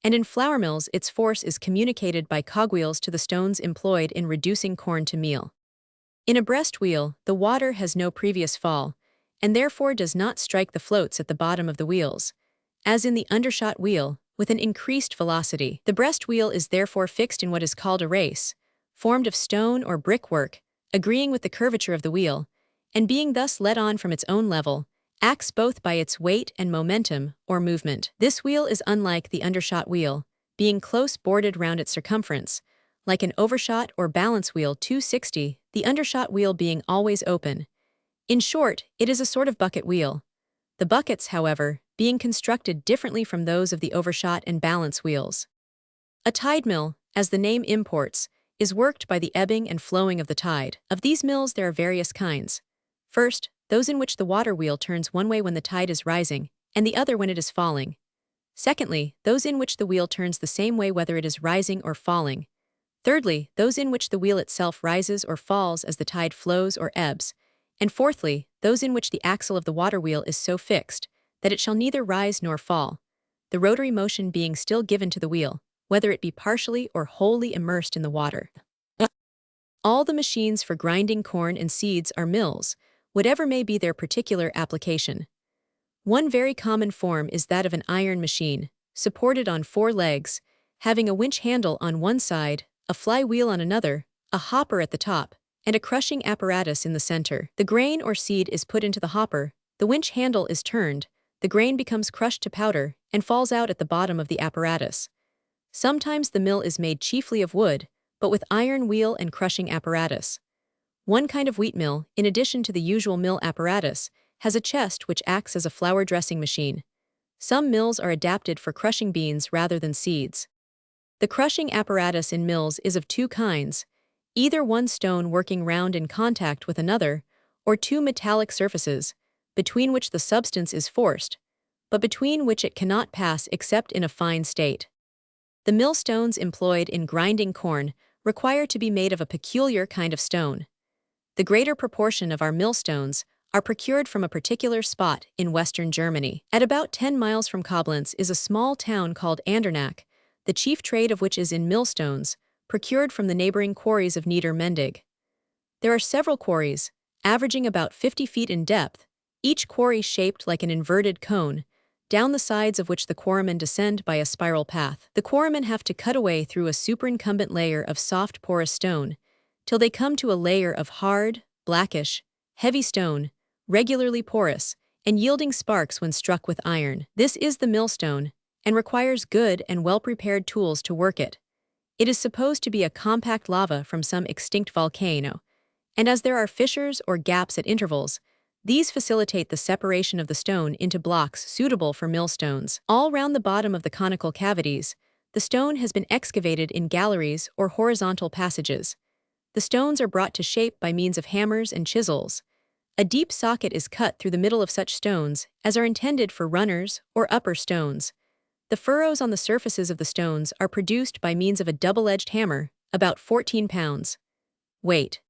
Speaker 1: And in flour mills its force is communicated by cogwheels to the stones employed in reducing corn to meal. In a breast wheel, the water has no previous fall, and therefore does not strike the floats at the bottom of the wheels, as in the undershot wheel, with an increased velocity. The breast wheel is therefore fixed in what is called a race, formed of stone or brickwork, agreeing with the curvature of the wheel, and being thus led on from its own level, acts both by its weight and momentum, or movement. This wheel is unlike the undershot wheel, being close boarded round its circumference, like an overshot or balance wheel 260, the undershot wheel being always open. In short, it is a sort of bucket wheel. The buckets, however, being constructed differently from those of the overshot and balance wheels. A tide mill, as the name imports, is worked by the ebbing and flowing of the tide. Of these mills there are various kinds. First, those in which the water wheel turns one way when the tide is rising, and the other when it is falling. Secondly, those in which the wheel turns the same way whether it is rising or falling. Thirdly, those in which the wheel itself rises or falls as the tide flows or ebbs. And fourthly, those in which the axle of the water wheel is so fixed that it shall neither rise nor fall, the rotary motion being still given to the wheel, whether it be partially or wholly immersed in the water. All the machines for grinding corn and seeds are mills, whatever may be their particular application. One very common form is that of an iron machine, supported on 4 legs, having a winch handle on one side, a flywheel on another, a hopper at the top, and a crushing apparatus in the center. The grain or seed is put into the hopper, the winch handle is turned, the grain becomes crushed to powder, and falls out at the bottom of the apparatus. Sometimes the mill is made chiefly of wood, but with iron wheel and crushing apparatus. One kind of wheat mill, in addition to the usual mill apparatus, has a chest which acts as a flour dressing machine. Some mills are adapted for crushing beans rather than seeds. The crushing apparatus in mills is of 2 kinds, either one stone working round in contact with another, or 2 metallic surfaces, between which the substance is forced, but between which it cannot pass except in a fine state. The millstones employed in grinding corn require to be made of a peculiar kind of stone. The greater proportion of our millstones are procured from a particular spot in western Germany. At about 10 miles from Koblenz is a small town called Andernach, the chief trade of which is in millstones, procured from the neighboring quarries of Niedermendig. There are several quarries, averaging about 50 feet in depth, each quarry shaped like an inverted cone, down the sides of which the quarrymen descend by a spiral path. The quarrymen have to cut away through a superincumbent layer of soft porous stone, till they come to a layer of hard, blackish, heavy stone, regularly porous, and yielding sparks when struck with iron. This is the millstone, and requires good and well-prepared tools to work it. It is supposed to be a compact lava from some extinct volcano, and as there are fissures or gaps at intervals, these facilitate the separation of the stone into blocks suitable for millstones. All round the bottom of the conical cavities, the stone has been excavated in galleries or horizontal passages. The stones are brought to shape by means of hammers and chisels. A deep socket is cut through the middle of such stones as are intended for runners or upper stones. The furrows on the surfaces of the stones are produced by means of a double-edged hammer, about 14 pounds. Weight.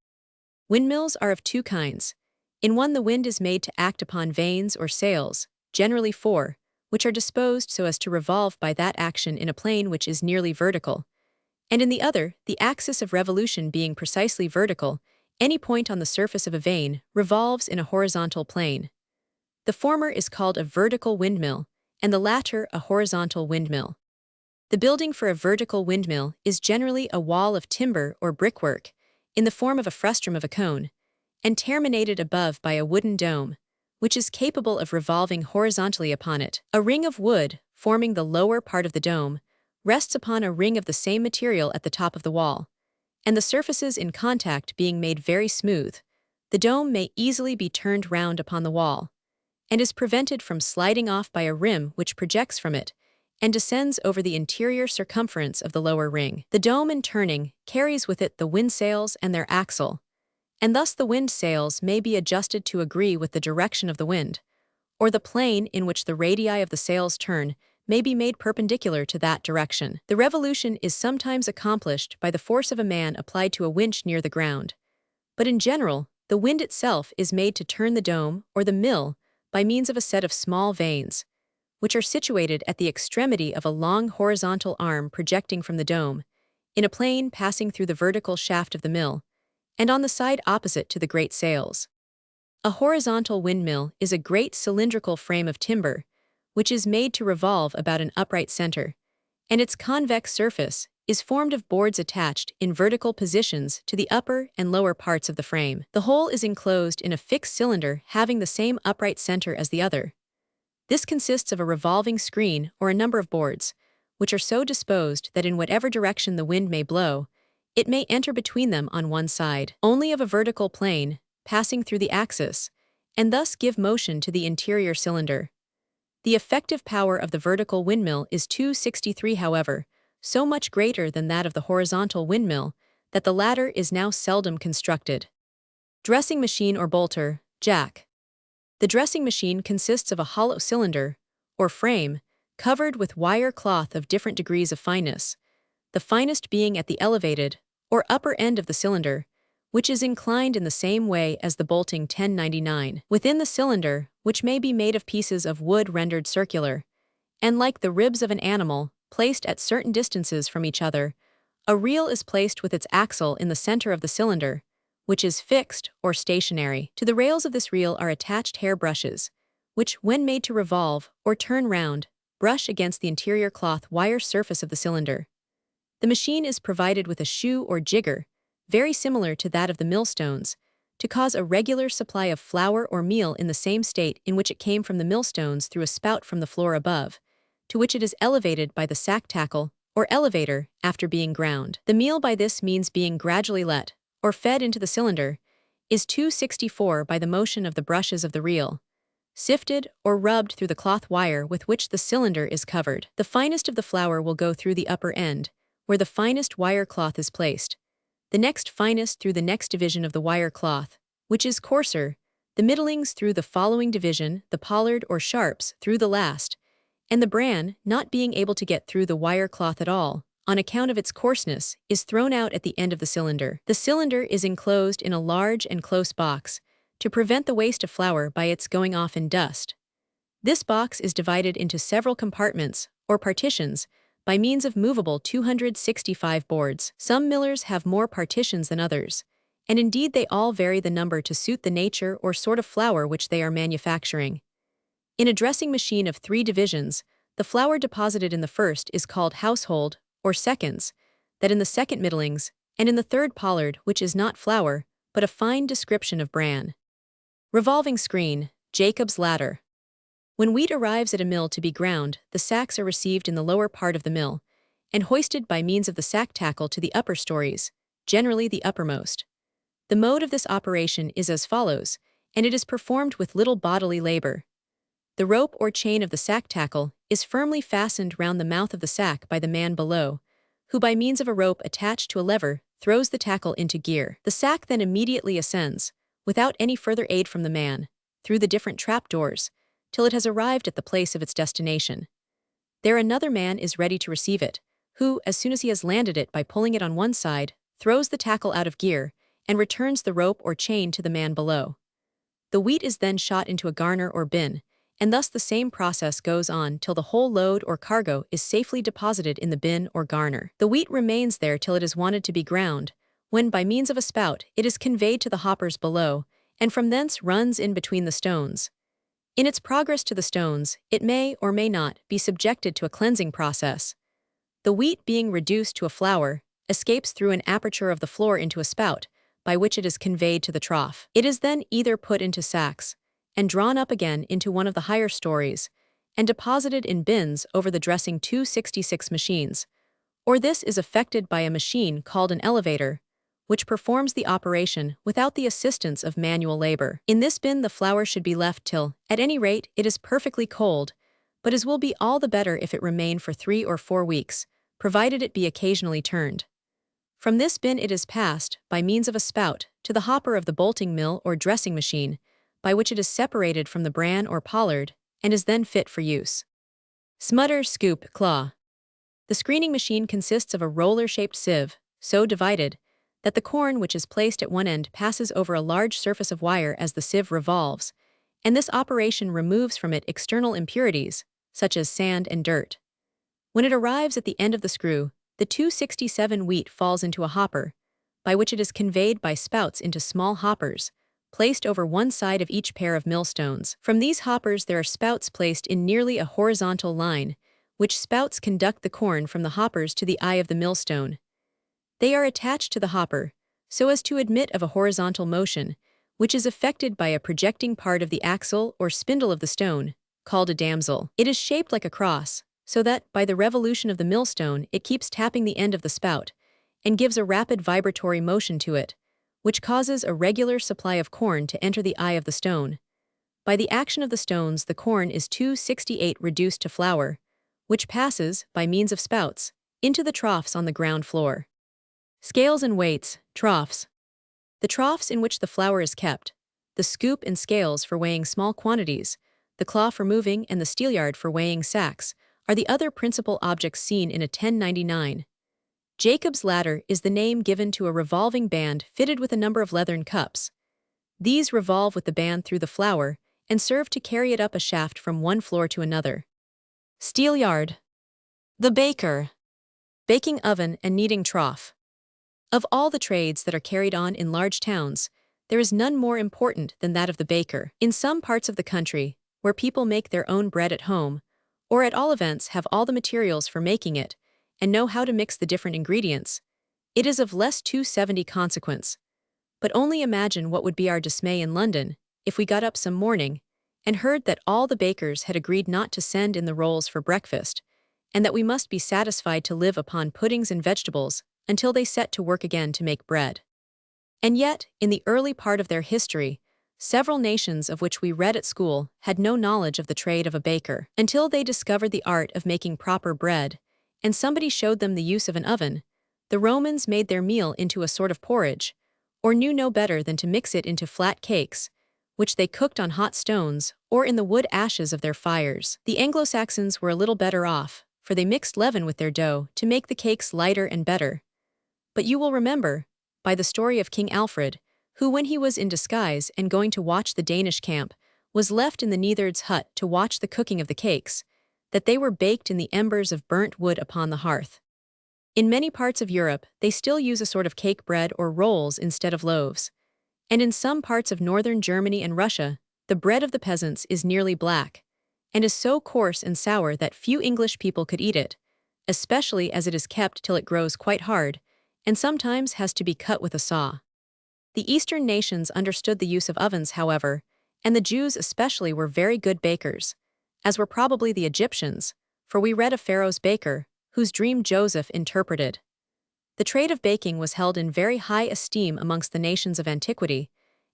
Speaker 1: Windmills are of 2 kinds. In one the wind is made to act upon vanes or sails, generally 4, which are disposed so as to revolve by that action in a plane which is nearly vertical. And in the other, the axis of revolution being precisely vertical, any point on the surface of a vane revolves in a horizontal plane. The former is called a vertical windmill, and the latter a horizontal windmill. The building for a vertical windmill is generally a wall of timber or brickwork, in the form of a frustum of a cone, and terminated above by a wooden dome, which is capable of revolving horizontally upon it. A ring of wood, forming the lower part of the dome, rests upon a ring of the same material at the top of the wall, and the surfaces in contact being made very smooth, the dome may easily be turned round upon the wall, and is prevented from sliding off by a rim which projects from it, and descends over the interior circumference of the lower ring. The dome in turning carries with it the wind sails and their axle, and thus the wind sails may be adjusted to agree with the direction of the wind, or the plane in which the radii of the sails turn may be made perpendicular to that direction. The revolution is sometimes accomplished by the force of a man applied to a winch near the ground, but in general, the wind itself is made to turn the dome or the mill by means of a set of small vanes, which are situated at the extremity of a long horizontal arm projecting from the dome, in a plane passing through the vertical shaft of the mill, and on the side opposite to the great sails. A horizontal windmill is a great cylindrical frame of timber, which is made to revolve about an upright center, and its convex surface is formed of boards attached in vertical positions to the upper and lower parts of the frame. The whole is enclosed in a fixed cylinder having the same upright center as the other. This consists of a revolving screen or a number of boards, which are so disposed that in whatever direction the wind may blow, it may enter between them on one side, only of a vertical plane, passing through the axis, and thus give motion to the interior cylinder. The effective power of the vertical windmill is 263, however, so much greater than that of the horizontal windmill that the latter is now seldom constructed. Dressing machine or bolter, jack. The dressing machine consists of a hollow cylinder, or frame, covered with wire cloth of different degrees of fineness, the finest being at the elevated, or upper end of the cylinder, which is inclined in the same way as the bolting 1099. Within the cylinder, which may be made of pieces of wood rendered circular, and like the ribs of an animal, placed at certain distances from each other, a reel is placed with its axle in the center of the cylinder, which is fixed or stationary. To the rails of this reel are attached hair brushes, which, when made to revolve or turn round, brush against the interior cloth wire surface of the cylinder. The machine is provided with a shoe or jigger, very similar to that of the millstones, to cause a regular supply of flour or meal in the same state in which it came from the millstones through a spout from the floor above, to which it is elevated by the sack tackle, or elevator, after being ground. The meal by this means being gradually let, or fed into the cylinder, is 264 by the motion of the brushes of the reel, sifted or rubbed through the cloth wire with which the cylinder is covered. The finest of the flour will go through the upper end, where the finest wire cloth is placed, the next finest through the next division of the wire cloth, which is coarser, the middlings through the following division, the pollard or sharps through the last, and the bran, not being able to get through the wire cloth at all, on account of its coarseness, is thrown out at the end of the cylinder. The cylinder is enclosed in a large and close box, to prevent the waste of flour by its going off in dust. This box is divided into several compartments, or partitions, by means of movable 265 boards. Some millers have more partitions than others, and indeed they all vary the number to suit the nature or sort of flour which they are manufacturing. In a dressing machine of 3 divisions, the flour deposited in the first is called household, or seconds, that in the second middlings, and in the third pollard, which is not flour, but a fine description of bran. Revolving screen, Jacob's ladder. When wheat arrives at a mill to be ground, the sacks are received in the lower part of the mill, and hoisted by means of the sack tackle to the upper stories, generally the uppermost. The mode of this operation is as follows, and it is performed with little bodily labor. The rope or chain of the sack tackle is firmly fastened round the mouth of the sack by the man below, who by means of a rope attached to a lever throws the tackle into gear. The sack then immediately ascends, without any further aid from the man, through the different trapdoors, till it has arrived at the place of its destination. There another man is ready to receive it, who, as soon as he has landed it by pulling it on one side, throws the tackle out of gear, and returns the rope or chain to the man below. The wheat is then shot into a garner or bin, and thus the same process goes on till the whole load or cargo is safely deposited in the bin or garner. The wheat remains there till it is wanted to be ground, when by means of a spout it is conveyed to the hoppers below, and from thence runs in between the stones. In its progress to the stones, it may or may not be subjected to a cleansing process. The wheat being reduced to a flour, escapes through an aperture of the floor into a spout, by which it is conveyed to the trough. It is then either put into sacks, and drawn up again into one of the higher stories, and deposited in bins over the dressing 266 machines, or this is effected by a machine called an elevator, which performs the operation without the assistance of manual labor. In this bin the flour should be left till, at any rate, it is perfectly cold, but as will be all the better if it remain for 3 or 4 weeks, provided it be occasionally turned. From this bin it is passed, by means of a spout, to the hopper of the bolting mill or dressing machine, by which it is separated from the bran or pollard, and is then fit for use. Smudder, scoop, claw. The screening machine consists of a roller-shaped sieve, so divided, that the corn which is placed at one end passes over a large surface of wire as the sieve revolves, and this operation removes from it external impurities, such as sand and dirt. When it arrives at the end of the screw, the 267 wheat falls into a hopper, by which it is conveyed by spouts into small hoppers, placed over one side of each pair of millstones. From these hoppers there are spouts placed in nearly a horizontal line, which spouts conduct the corn from the hoppers to the eye of the millstone. They are attached to the hopper, so as to admit of a horizontal motion, which is effected by a projecting part of the axle or spindle of the stone, called a damsel. It is shaped like a cross, so that, by the revolution of the millstone, it keeps tapping the end of the spout, and gives a rapid vibratory motion to it, which causes a regular supply of corn to enter the eye of the stone. By the action of the stones the corn is 268 reduced to flour, which passes, by means of spouts, into the troughs on the ground floor. Scales and weights, troughs. The troughs in which the flour is kept, the scoop and scales for weighing small quantities, the claw for moving and the steelyard for weighing sacks, are the other principal objects seen in a 1099. Jacob's ladder is the name given to a revolving band fitted with a number of leathern cups. These revolve with the band through the flour and serve to carry it up a shaft from one floor to another. Steelyard. The baker. Baking oven and kneading trough. Of all the trades that are carried on in large towns, there is none more important than that of the baker. In some parts of the country, where people make their own bread at home, or at all events have all the materials for making it, and know how to mix the different ingredients, it is of less 270 consequence. But only imagine what would be our dismay in London, if we got up some morning, and heard that all the bakers had agreed not to send in the rolls for breakfast, and that we must be satisfied to live upon puddings and vegetables until they set to work again to make bread. And yet, in the early part of their history, several nations of which we read at school had no knowledge of the trade of a baker, until they discovered the art of making proper bread, and somebody showed them the use of an oven. The Romans made their meal into a sort of porridge, or knew no better than to mix it into flat cakes, which they cooked on hot stones or in the wood ashes of their fires. The Anglo-Saxons were a little better off, for they mixed leaven with their dough to make the cakes lighter and better. But you will remember, by the story of King Alfred, who when he was in disguise and going to watch the Danish camp, was left in the neatherd's hut to watch the cooking of the cakes, that they were baked in the embers of burnt wood upon the hearth. In many parts of Europe they still use a sort of cake bread or rolls instead of loaves, and in some parts of northern Germany and Russia, the bread of the peasants is nearly black, and is so coarse and sour that few English people could eat it, especially as it is kept till it grows quite hard, and sometimes has to be cut with a saw. The Eastern nations understood the use of ovens, however, and the Jews especially were very good bakers, as were probably the Egyptians, for we read of Pharaoh's baker, whose dream Joseph interpreted. The trade of baking was held in very high esteem amongst the nations of antiquity,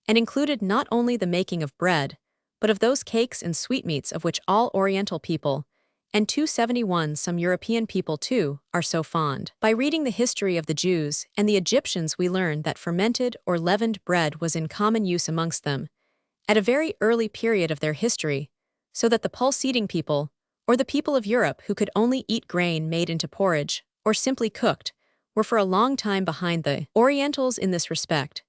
Speaker 1: and included not only the making of bread, but of those cakes and sweetmeats of which all Oriental people, and 271 some European people too, are so fond. By reading the history of the Jews and the Egyptians we learn that fermented or leavened bread was in common use amongst them, at a very early period of their history, so that the pulse-eating people, or the people of Europe who could only eat grain made into porridge, or simply cooked, were for a long time behind the Orientals in this respect.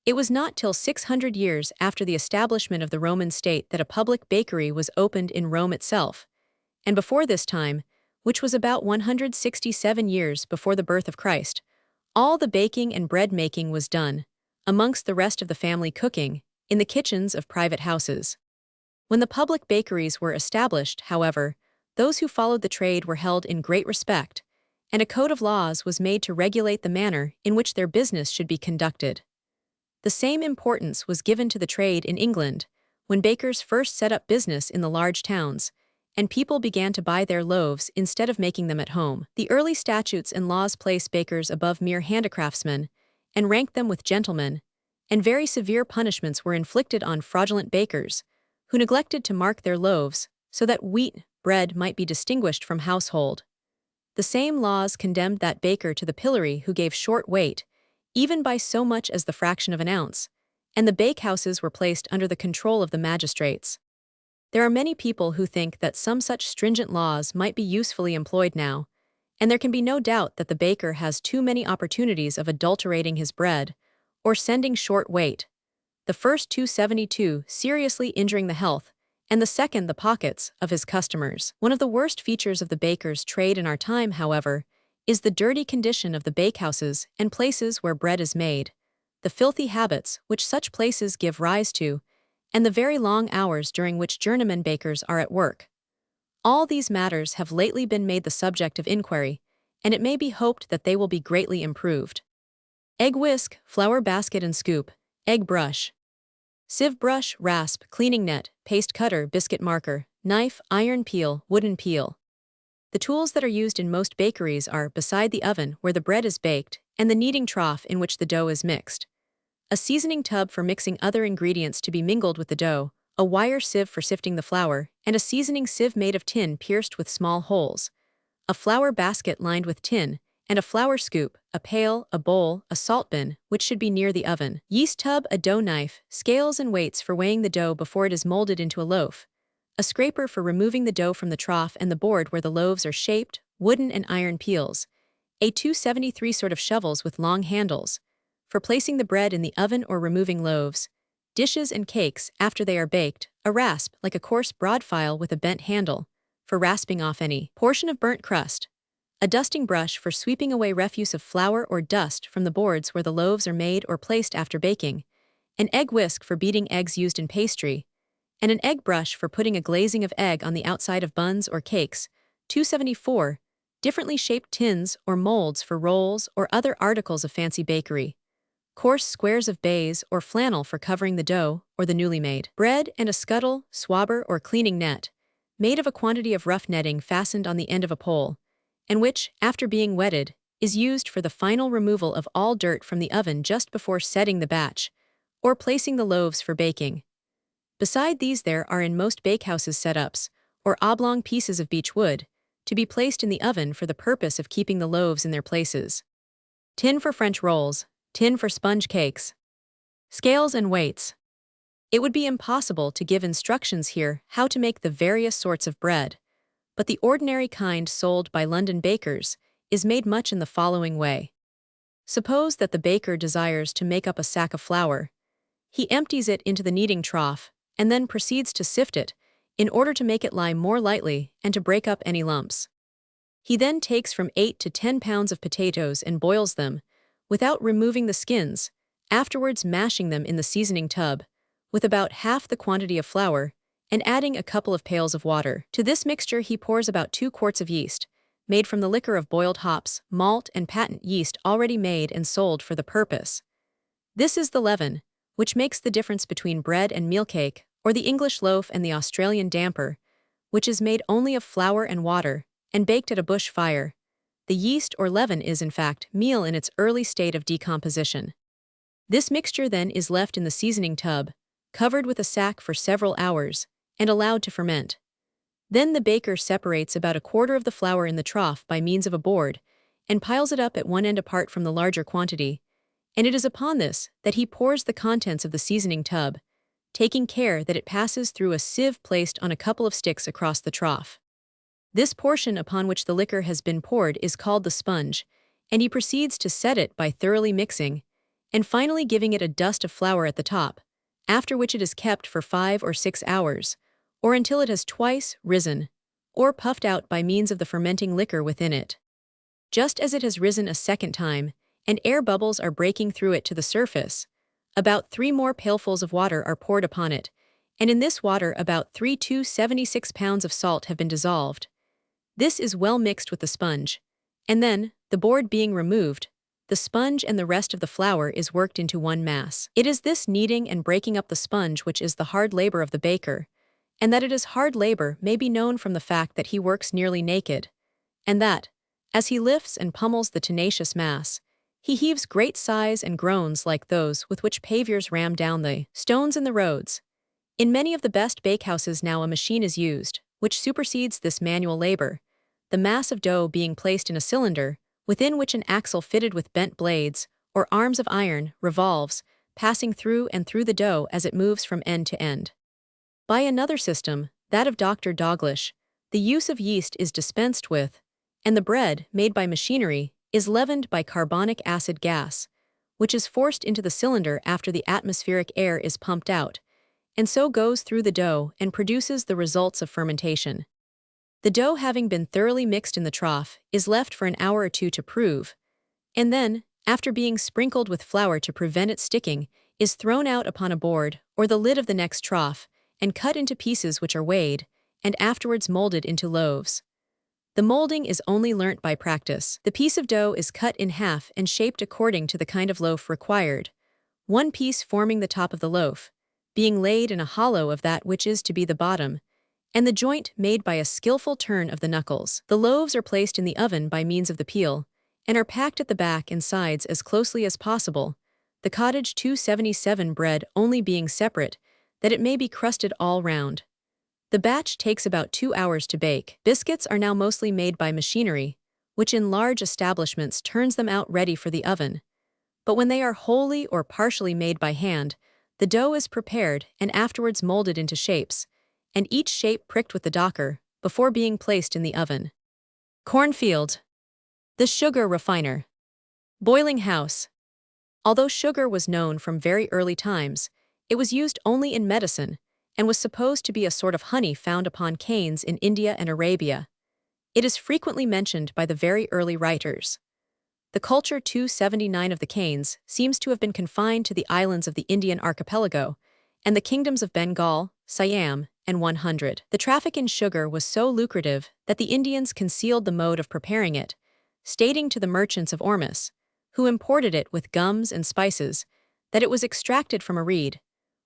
Speaker 1: It was not till 600 years after the establishment of the Roman state that a public bakery was opened in Rome itself, and before this time, which was about 167 years before the birth of Christ, all the baking and bread-making was done, amongst the rest of the family cooking, in the kitchens of private houses. When the public bakeries were established, however, those who followed the trade were held in great respect, and a code of laws was made to regulate the manner in which their business should be conducted. The same importance was given to the trade in England, when bakers first set up business in the large towns, and people began to buy their loaves instead of making them at home. The early statutes and laws placed bakers above mere handicraftsmen, and ranked them with gentlemen, and very severe punishments were inflicted on fraudulent bakers, who neglected to mark their loaves, so that wheat bread might be distinguished from household. The same laws condemned that baker to the pillory who gave short weight, even by so much as the fraction of an ounce, and the bakehouses were placed under the control of the magistrates. There are many people who think that some such stringent laws might be usefully employed now, and there can be no doubt that the baker has too many opportunities of adulterating his bread, or sending short weight, the first 272 seriously injuring the health, and the second the pockets, of his customers. One of the worst features of the baker's trade in our time, however, is the dirty condition of the bakehouses and places where bread is made, the filthy habits which such places give rise to, and the very long hours during which journeyman bakers are at work. All these matters have lately been made the subject of inquiry, and it may be hoped that they will be greatly improved. Egg whisk, flour basket and scoop, egg brush, sieve brush, rasp, cleaning net, paste cutter, biscuit marker, knife, iron peel, wooden peel. The tools that are used in most bakeries are beside the oven where the bread is baked and the kneading trough in which the dough is mixed, a seasoning tub for mixing other ingredients to be mingled with the dough, a wire sieve for sifting the flour, and a seasoning sieve made of tin pierced with small holes, a flour basket lined with tin, and a flour scoop, a pail, a bowl, a salt bin, which should be near the oven, yeast tub, a dough knife, scales and weights for weighing the dough before it is molded into a loaf, a scraper for removing the dough from the trough and the board where the loaves are shaped, wooden and iron peels, a 273 sort of shovels with long handles, for placing the bread in the oven or removing loaves, dishes and cakes after they are baked, a rasp like a coarse broad file with a bent handle, for rasping off any portion of burnt crust, a dusting brush for sweeping away refuse of flour or dust from the boards where the loaves are made or placed after baking, an egg whisk for beating eggs used in pastry, and an egg brush for putting a glazing of egg on the outside of buns or cakes, 274, differently shaped tins or molds for rolls or other articles of fancy bakery, coarse squares of baize or flannel for covering the dough or the newly made bread, and a scuttle, swabber or cleaning net, made of a quantity of rough netting fastened on the end of a pole, and which, after being wetted, is used for the final removal of all dirt from the oven just before setting the batch, or placing the loaves for baking. Beside these there are in most bakehouses setups, or oblong pieces of beech wood, to be placed in the oven for the purpose of keeping the loaves in their places. Tin for French rolls, tin for sponge cakes. Scales and weights. It would be impossible to give instructions here how to make the various sorts of bread, but the ordinary kind sold by London bakers is made much in the following way. Suppose that the baker desires to make up a sack of flour. He empties it into the kneading trough and then proceeds to sift it in order to make it lie more lightly and to break up any lumps. He then takes from 8 to 10 pounds of potatoes and boils them, without removing the skins, afterwards mashing them in the seasoning tub, with about half the quantity of flour, and adding a couple of pails of water. To this mixture he pours about 2 quarts of yeast, made from the liquor of boiled hops, malt and patent yeast already made and sold for the purpose. This is the leaven, which makes the difference between bread and meal cake, or the English loaf and the Australian damper, which is made only of flour and water, and baked at a bush fire. The yeast or leaven is, in fact, meal in its early state of decomposition. This mixture then is left in the seasoning tub, covered with a sack for several hours, and allowed to ferment. Then the baker separates about a quarter of the flour in the trough by means of a board, and piles it up at one end apart from the larger quantity, and it is upon this that he pours the contents of the seasoning tub, taking care that it passes through a sieve placed on a couple of sticks across the trough. This portion upon which the liquor has been poured is called the sponge, and he proceeds to set it by thoroughly mixing, and finally giving it a dust of flour at the top, after which it is kept for 5 or 6 hours, or until it has twice risen, or puffed out by means of the fermenting liquor within it. Just as it has risen a second time, and air bubbles are breaking through it to the surface, about 3 more pailfuls of water are poured upon it, and in this water about 3 to 76 pounds of salt have been dissolved. This is well mixed with the sponge, and then, the board being removed, the sponge and the rest of the flour is worked into one mass. It is this kneading and breaking up the sponge which is the hard labor of the baker, and that it is hard labor may be known from the fact that he works nearly naked, and that, as he lifts and pummels the tenacious mass, he heaves great sighs and groans like those with which paviours ram down the stones in the roads. In many of the best bakehouses now a machine is used, which supersedes this manual labor, the mass of dough being placed in a cylinder, within which an axle fitted with bent blades, or arms of iron, revolves, passing through and through the dough as it moves from end to end. By another system, that of Dr. Douglas, the use of yeast is dispensed with, and the bread, made by machinery, is leavened by carbonic acid gas, which is forced into the cylinder after the atmospheric air is pumped out, and so goes through the dough and produces the results of fermentation. The dough, having been thoroughly mixed in the trough, is left for an hour or two to prove, and then, after being sprinkled with flour to prevent it sticking, is thrown out upon a board or the lid of the next trough and cut into pieces which are weighed, and afterwards molded into loaves. The molding is only learnt by practice. The piece of dough is cut in half and shaped according to the kind of loaf required, one piece forming the top of the loaf, being laid in a hollow of that which is to be the bottom, and the joint made by a skillful turn of the knuckles. The loaves are placed in the oven by means of the peel, and are packed at the back and sides as closely as possible, the cottage 277 bread only being separate, that it may be crusted all round. The batch takes about 2 hours to bake. Biscuits are now mostly made by machinery, which in large establishments turns them out ready for the oven. But when they are wholly or partially made by hand, the dough is prepared and afterwards molded into shapes, and each shape pricked with the docker, before being placed in the oven. Cornfield. The sugar refiner. Boiling house. Although sugar was known from very early times, it was used only in medicine, and was supposed to be a sort of honey found upon canes in India and Arabia. It is frequently mentioned by the very early writers. The culture 279 of the canes seems to have been confined to the islands of the Indian archipelago, and the kingdoms of Bengal, Siam, and 100. The traffic in sugar was so lucrative that the Indians concealed the mode of preparing it, stating to the merchants of Ormus, who imported it with gums and spices, that it was extracted from a reed,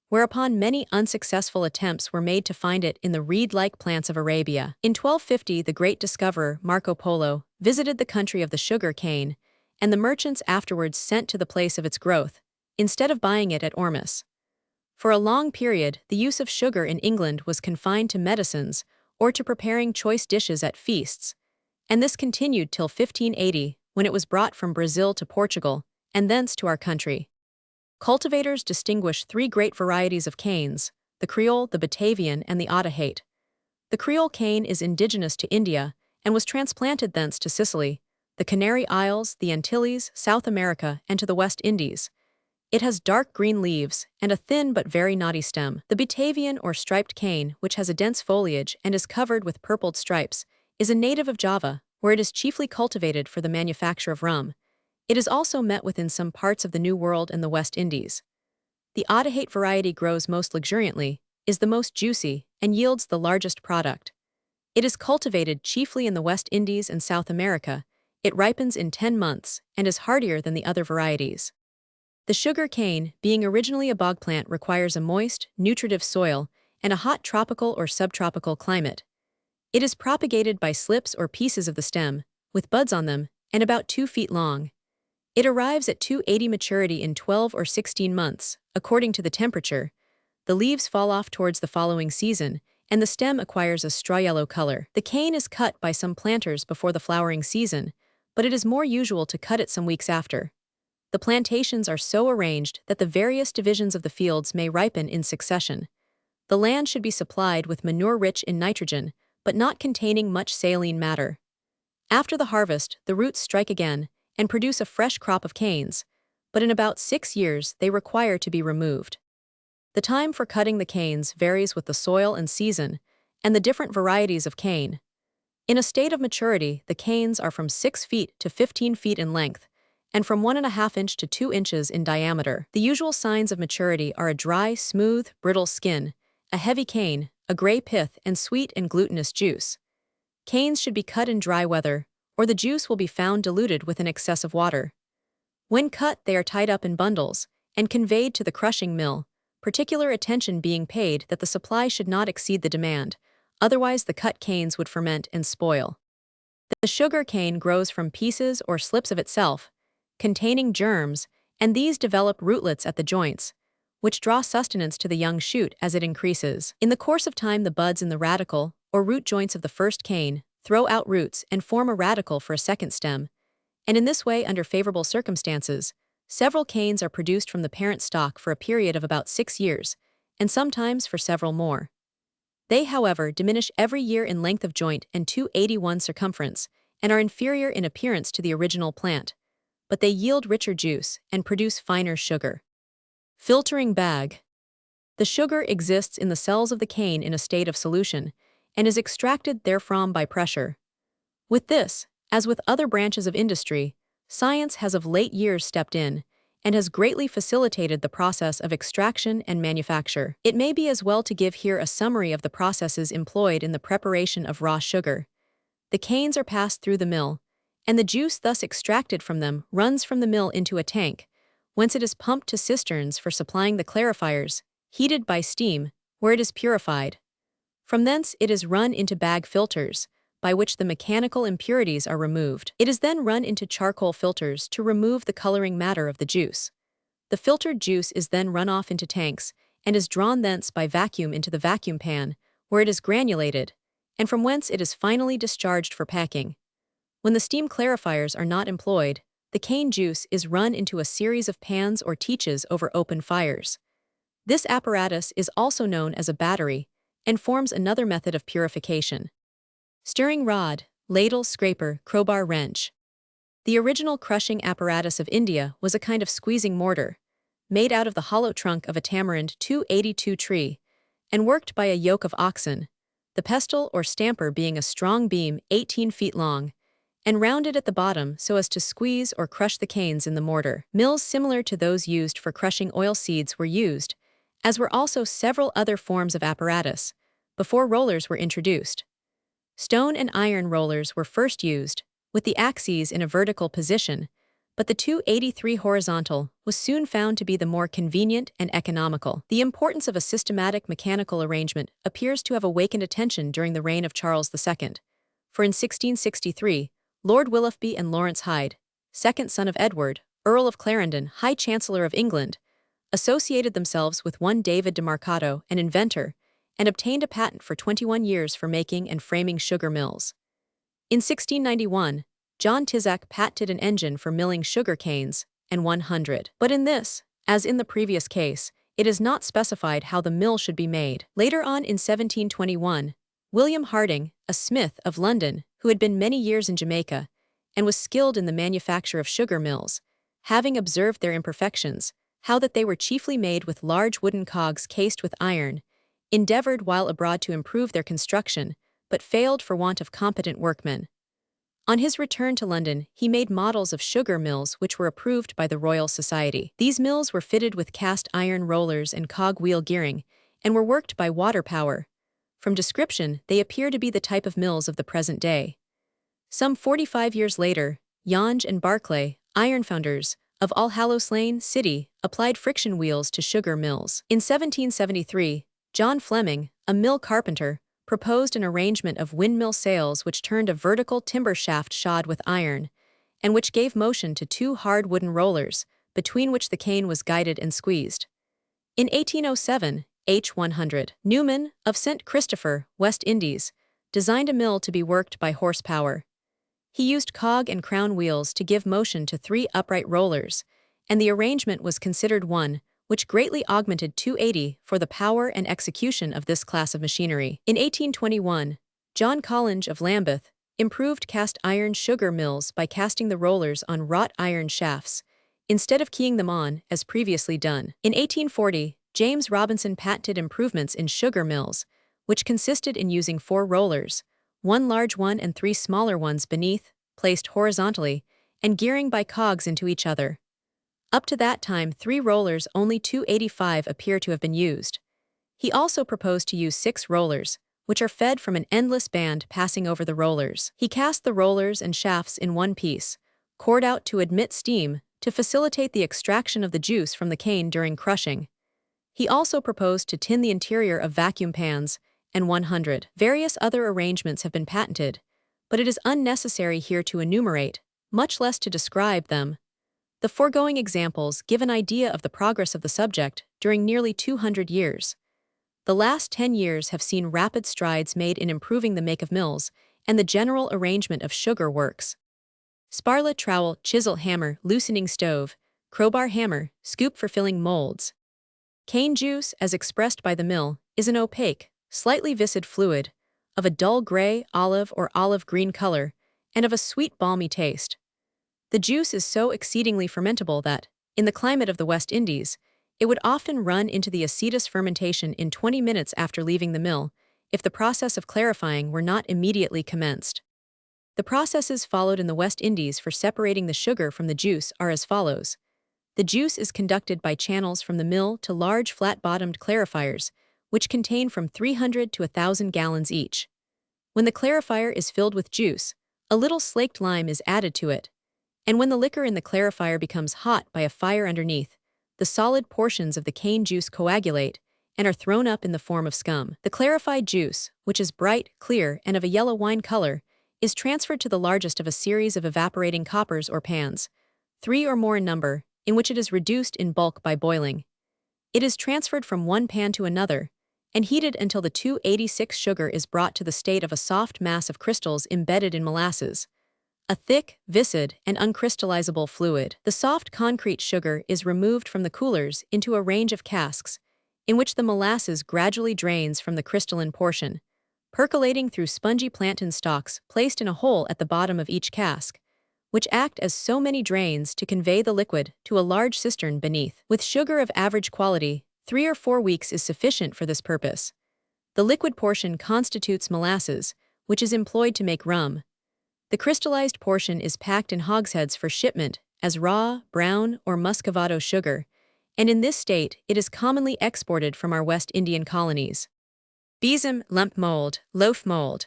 Speaker 1: whereupon many unsuccessful attempts were made to find it in the reed-like plants of Arabia. In 1250, the great discoverer Marco Polo visited the country of the sugar cane, and the merchants afterwards sent to the place of its growth, instead of buying it at Ormus. For a long period, the use of sugar in England was confined to medicines or to preparing choice dishes at feasts, and this continued till 1580, when it was brought from Brazil to Portugal, and thence to our country. Cultivators distinguish 3 great varieties of canes: the Creole, the Batavian, and the Audiobook. The Creole cane is indigenous to India, and was transplanted thence to Sicily, the Canary Isles, the Antilles, South America, and to the West Indies. It has dark green leaves, and a thin but very knotty stem. The Batavian or striped cane, which has a dense foliage and is covered with purpled stripes, is a native of Java, where it is chiefly cultivated for the manufacture of rum. It is also met with in some parts of the New World and the West Indies. The Audiobook variety grows most luxuriantly, is the most juicy, and yields the largest product. It is cultivated chiefly in the West Indies and South America. It ripens in 10 months, and is hardier than the other varieties. The sugar cane, being originally a bog plant, requires a moist, nutritive soil, and a hot tropical or subtropical climate. It is propagated by slips or pieces of the stem, with buds on them, and about 2 feet long. It arrives at 280 maturity in 12 or 16 months, according to the temperature. The leaves fall off towards the following season, and the stem acquires a straw-yellow color. The cane is cut by some planters before the flowering season, but it is more usual to cut it some weeks after. The plantations are so arranged that the various divisions of the fields may ripen in succession. The land should be supplied with manure rich in nitrogen, but not containing much saline matter. After the harvest, the roots strike again and produce a fresh crop of canes, but in about 6 years they require to be removed. The time for cutting the canes varies with the soil and season, and the different varieties of cane. In a state of maturity, the canes are from 6 feet to 15 feet in length, and from 1.5 inch to 2 inches in diameter. The usual signs of maturity are a dry, smooth, brittle skin, a heavy cane, a gray pith, and sweet and glutinous juice. Canes should be cut in dry weather, or the juice will be found diluted with an excess of water. When cut, they are tied up in bundles and conveyed to the crushing mill, particular attention being paid that the supply should not exceed the demand, otherwise the cut canes would ferment and spoil. The sugar cane grows from pieces or slips of itself, containing germs, and these develop rootlets at the joints, which draw sustenance to the young shoot as it increases. In the course of time, the buds in the radicle, or root joints of the first cane, throw out roots and form a radicle for a second stem, and in this way, under favorable circumstances, several canes are produced from the parent stock for a period of about 6 years, and sometimes for several more. They, however, diminish every year in length of joint and 281 circumference, and are inferior in appearance to the original plant, but they yield richer juice and produce finer sugar. Filtering bag. The sugar exists in the cells of the cane in a state of solution, and is extracted therefrom by pressure. With this, as with other branches of industry, science has of late years stepped in and has greatly facilitated the process of extraction and manufacture. It may be as well to give here a summary of the processes employed in the preparation of raw sugar. The canes are passed through the mill, and the juice thus extracted from them runs from the mill into a tank, whence it is pumped to cisterns for supplying the clarifiers, heated by steam, where it is purified. From thence it is run into bag filters, by which the mechanical impurities are removed. It is then run into charcoal filters to remove the coloring matter of the juice. The filtered juice is then run off into tanks and is drawn thence by vacuum into the vacuum pan, where it is granulated, and from whence it is finally discharged for packing. When the steam clarifiers are not employed, the cane juice is run into a series of pans or teaches over open fires. This apparatus is also known as a battery and forms another method of purification. Stirring rod, ladle, scraper, crowbar, wrench. The original crushing apparatus of India was a kind of squeezing mortar, made out of the hollow trunk of a tamarind 282 tree, and worked by a yoke of oxen, the pestle or stamper being a strong beam 18 feet long, and rounded at the bottom so as to squeeze or crush the canes in the mortar. Mills similar to those used for crushing oil seeds were used, as were also several other forms of apparatus, before rollers were introduced. Stone and iron rollers were first used, with the axes in a vertical position, but the 283 horizontal was soon found to be the more convenient and economical. The importance of a systematic mechanical arrangement appears to have awakened attention during the reign of Charles II, for in 1663, Lord Willoughby and Lawrence Hyde, second son of Edward, Earl of Clarendon, High Chancellor of England, associated themselves with one David de Marcato, an inventor, and obtained a patent for 21 years for making and framing sugar mills. In 1691, John Tisack patented an engine for milling sugar canes, and 100. But in this, as in the previous case, it is not specified how the mill should be made. Later on in 1721, William Harding, a smith of London, who had been many years in Jamaica, and was skilled in the manufacture of sugar mills, having observed their imperfections, how that they were chiefly made with large wooden cogs cased with iron, endeavored while abroad to improve their construction, but failed for want of competent workmen. On his return to London, he made models of sugar mills which were approved by the Royal Society. These mills were fitted with cast iron rollers and cog-wheel gearing, and were worked by water power. From description, they appear to be the type of mills of the present day. Some 45 years later, Yonge and Barclay, iron founders, of Allhallows Lane, City, applied friction wheels to sugar mills. In 1773, John Fleming, a mill carpenter, proposed an arrangement of windmill sails which turned a vertical timber shaft shod with iron, and which gave motion to two hard wooden rollers, between which the cane was guided and squeezed. In 1807, H. 100. Newman, of St. Christopher, West Indies, designed a mill to be worked by horsepower. He used cog and crown wheels to give motion to 3 upright rollers, and the arrangement was considered one which greatly augmented 280 for the power and execution of this class of machinery. In 1821, John Collinge of Lambeth improved cast iron sugar mills by casting the rollers on wrought iron shafts, instead of keying them on, as previously done. In 1840, James Robinson patented improvements in sugar mills, which consisted in using 4 rollers, 1 large one and 3 smaller ones beneath, placed horizontally, and gearing by cogs into each other. Up to that time, 3 rollers, only 285 appear to have been used. He also proposed to use 6 rollers, which are fed from an endless band passing over the rollers. He cast the rollers and shafts in one piece, cored out to admit steam, to facilitate the extraction of the juice from the cane during crushing. He also proposed to tin the interior of vacuum pans, and 100. Various other arrangements have been patented, but it is unnecessary here to enumerate, much less to describe them. The foregoing examples give an idea of the progress of the subject during nearly 200 years. The last 10 years have seen rapid strides made in improving the make of mills and the general arrangement of sugar works. Sparla trowel, chisel hammer, loosening stove, crowbar hammer, scoop for filling molds. Cane juice, as expressed by the mill, is an opaque, slightly viscid fluid, of a dull gray, olive or olive-green color, and of a sweet balmy taste. The juice is so exceedingly fermentable that, in the climate of the West Indies, it would often run into the acetous fermentation in 20 minutes after leaving the mill, if the process of clarifying were not immediately commenced. The processes followed in the West Indies for separating the sugar from the juice are as follows. The juice is conducted by channels from the mill to large flat-bottomed clarifiers, which contain from 300 to 1,000 gallons each. When the clarifier is filled with juice, a little slaked lime is added to it, and when the liquor in the clarifier becomes hot by a fire underneath, the solid portions of the cane juice coagulate and are thrown up in the form of scum. The clarified juice, which is bright, clear, and of a yellow wine color, is transferred to the largest of a series of evaporating coppers or pans, 3 or more in number, in which it is reduced in bulk by boiling. It is transferred from one pan to another and heated until the 286 sugar is brought to the state of a soft mass of crystals embedded in molasses, a thick, viscid, and uncrystallizable fluid. The soft concrete sugar is removed from the coolers into a range of casks, in which the molasses gradually drains from the crystalline portion, percolating through spongy plantain stalks placed in a hole at the bottom of each cask, which act as so many drains to convey the liquid to a large cistern beneath. With sugar of average quality, 3 or 4 weeks is sufficient for this purpose. The liquid portion constitutes molasses, which is employed to make rum. The crystallized portion is packed in hogsheads for shipment as raw, brown, or muscovado sugar, and in this state it is commonly exported from our West Indian colonies. Besom, lump mold, loaf mold.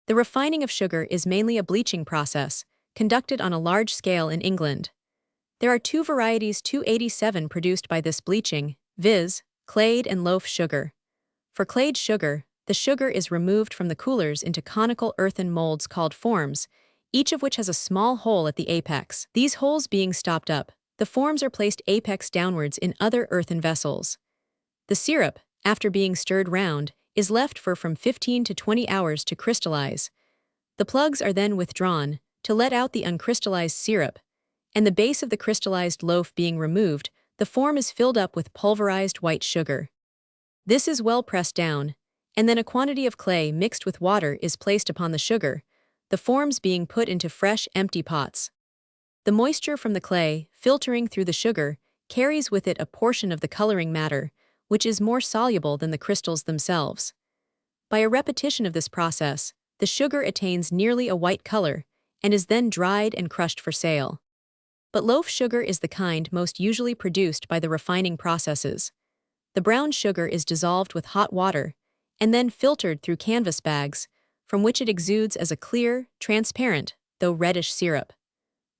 Speaker 1: The refining of sugar is mainly a bleaching process, conducted on a large scale in England. There are 2 varieties 287 produced by this bleaching, viz., clayed and loaf sugar. For clayed sugar, the sugar is removed from the coolers into conical earthen molds called forms, each of which has a small hole at the apex. These holes being stopped up, the forms are placed apex downwards in other earthen vessels. The syrup, after being stirred round, is left for from 15 to 20 hours to crystallize. The plugs are then withdrawn to let out the uncrystallized syrup, and the base of the crystallized loaf being removed, the form is filled up with pulverized white sugar. This is well pressed down, and then a quantity of clay mixed with water is placed upon the sugar, the forms being put into fresh, empty pots. The moisture from the clay, filtering through the sugar, carries with it a portion of the coloring matter, which is more soluble than the crystals themselves. By a repetition of this process, the sugar attains nearly a white color, and is then dried and crushed for sale. But loaf sugar is the kind most usually produced by the refining processes. The brown sugar is dissolved with hot water, and then filtered through canvas bags, from which it exudes as a clear, transparent, though reddish syrup.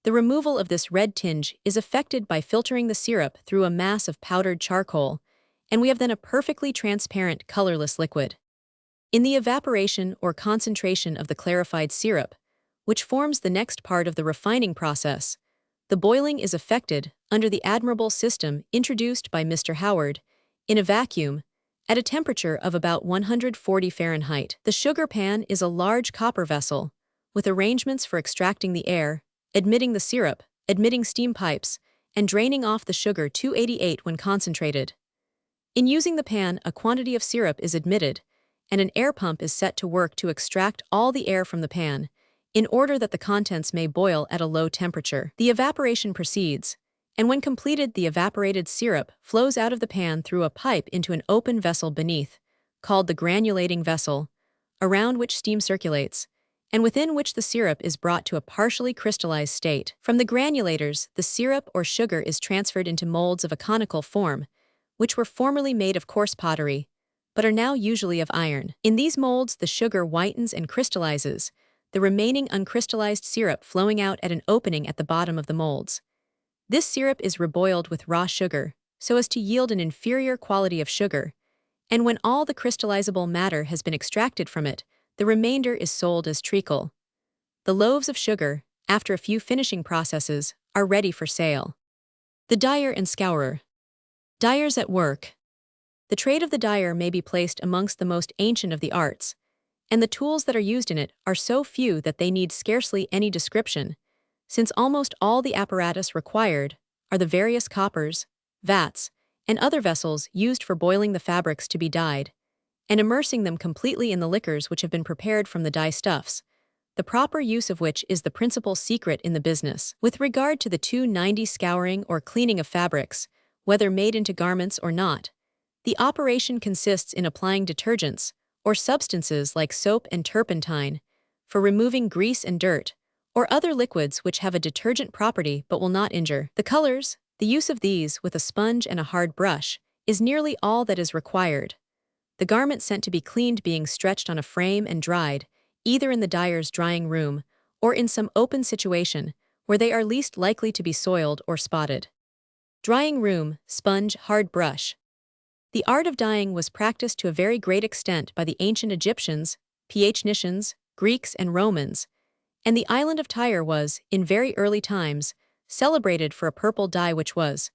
Speaker 1: The removal of this red tinge is effected by filtering the syrup through a mass of powdered charcoal, and we have then a perfectly transparent, colorless liquid. In the evaporation or concentration of the clarified syrup, which forms the next part of the refining process, the boiling is effected under the admirable system introduced by Mr. Howard, in a vacuum, at a temperature of about 140 Fahrenheit. The sugar pan is a large copper vessel, with arrangements for extracting the air, admitting the syrup, admitting steam pipes, and draining off the sugar 288 when concentrated. In using the pan, a quantity of syrup is admitted, and an air pump is set to work to extract all the air from the pan, in order that the contents may boil at a low temperature. The evaporation proceeds, and when completed, the evaporated syrup flows out of the pan through a pipe into an open vessel beneath, called the granulating vessel, around which steam circulates, and within which the syrup is brought to a partially crystallized state. From the granulators, the syrup or sugar is transferred into molds of a conical form, which were formerly made of coarse pottery, but are now usually of iron. In these molds, the sugar whitens and crystallizes, the remaining uncrystallized syrup flowing out at an opening at the bottom of the molds. This syrup is reboiled with raw sugar, so as to yield an inferior quality of sugar, and when all the crystallizable matter has been extracted from it, the remainder is sold as treacle. The loaves of sugar, after a few finishing processes, are ready for sale. The dyer and scourer. Dyers at work. The trade of the dyer may be placed amongst the most ancient of the arts, and the tools that are used in it are so few that they need scarcely any description, since almost all the apparatus required are the various coppers, vats, and other vessels used for boiling the fabrics to be dyed, and immersing them completely in the liquors which have been prepared from the dye stuffs, the proper use of which is the principal secret in the business. With regard to the 290 scouring or cleaning of fabrics, whether made into garments or not, the operation consists in applying detergents, or substances like soap and turpentine, for removing grease and dirt, or other liquids which have a detergent property but will not injure. The colors, the use of these with a sponge and a hard brush, is nearly all that is required. The garment sent to be cleaned being stretched on a frame and dried, either in the dyer's drying room or in some open situation where they are least likely to be soiled or spotted. Drying room, sponge, hard brush. The art of dyeing was practiced to a very great extent by the ancient Egyptians, Phoenicians, Greeks, and Romans, and the island of Tyre was, in very early times, celebrated for a purple dye which was,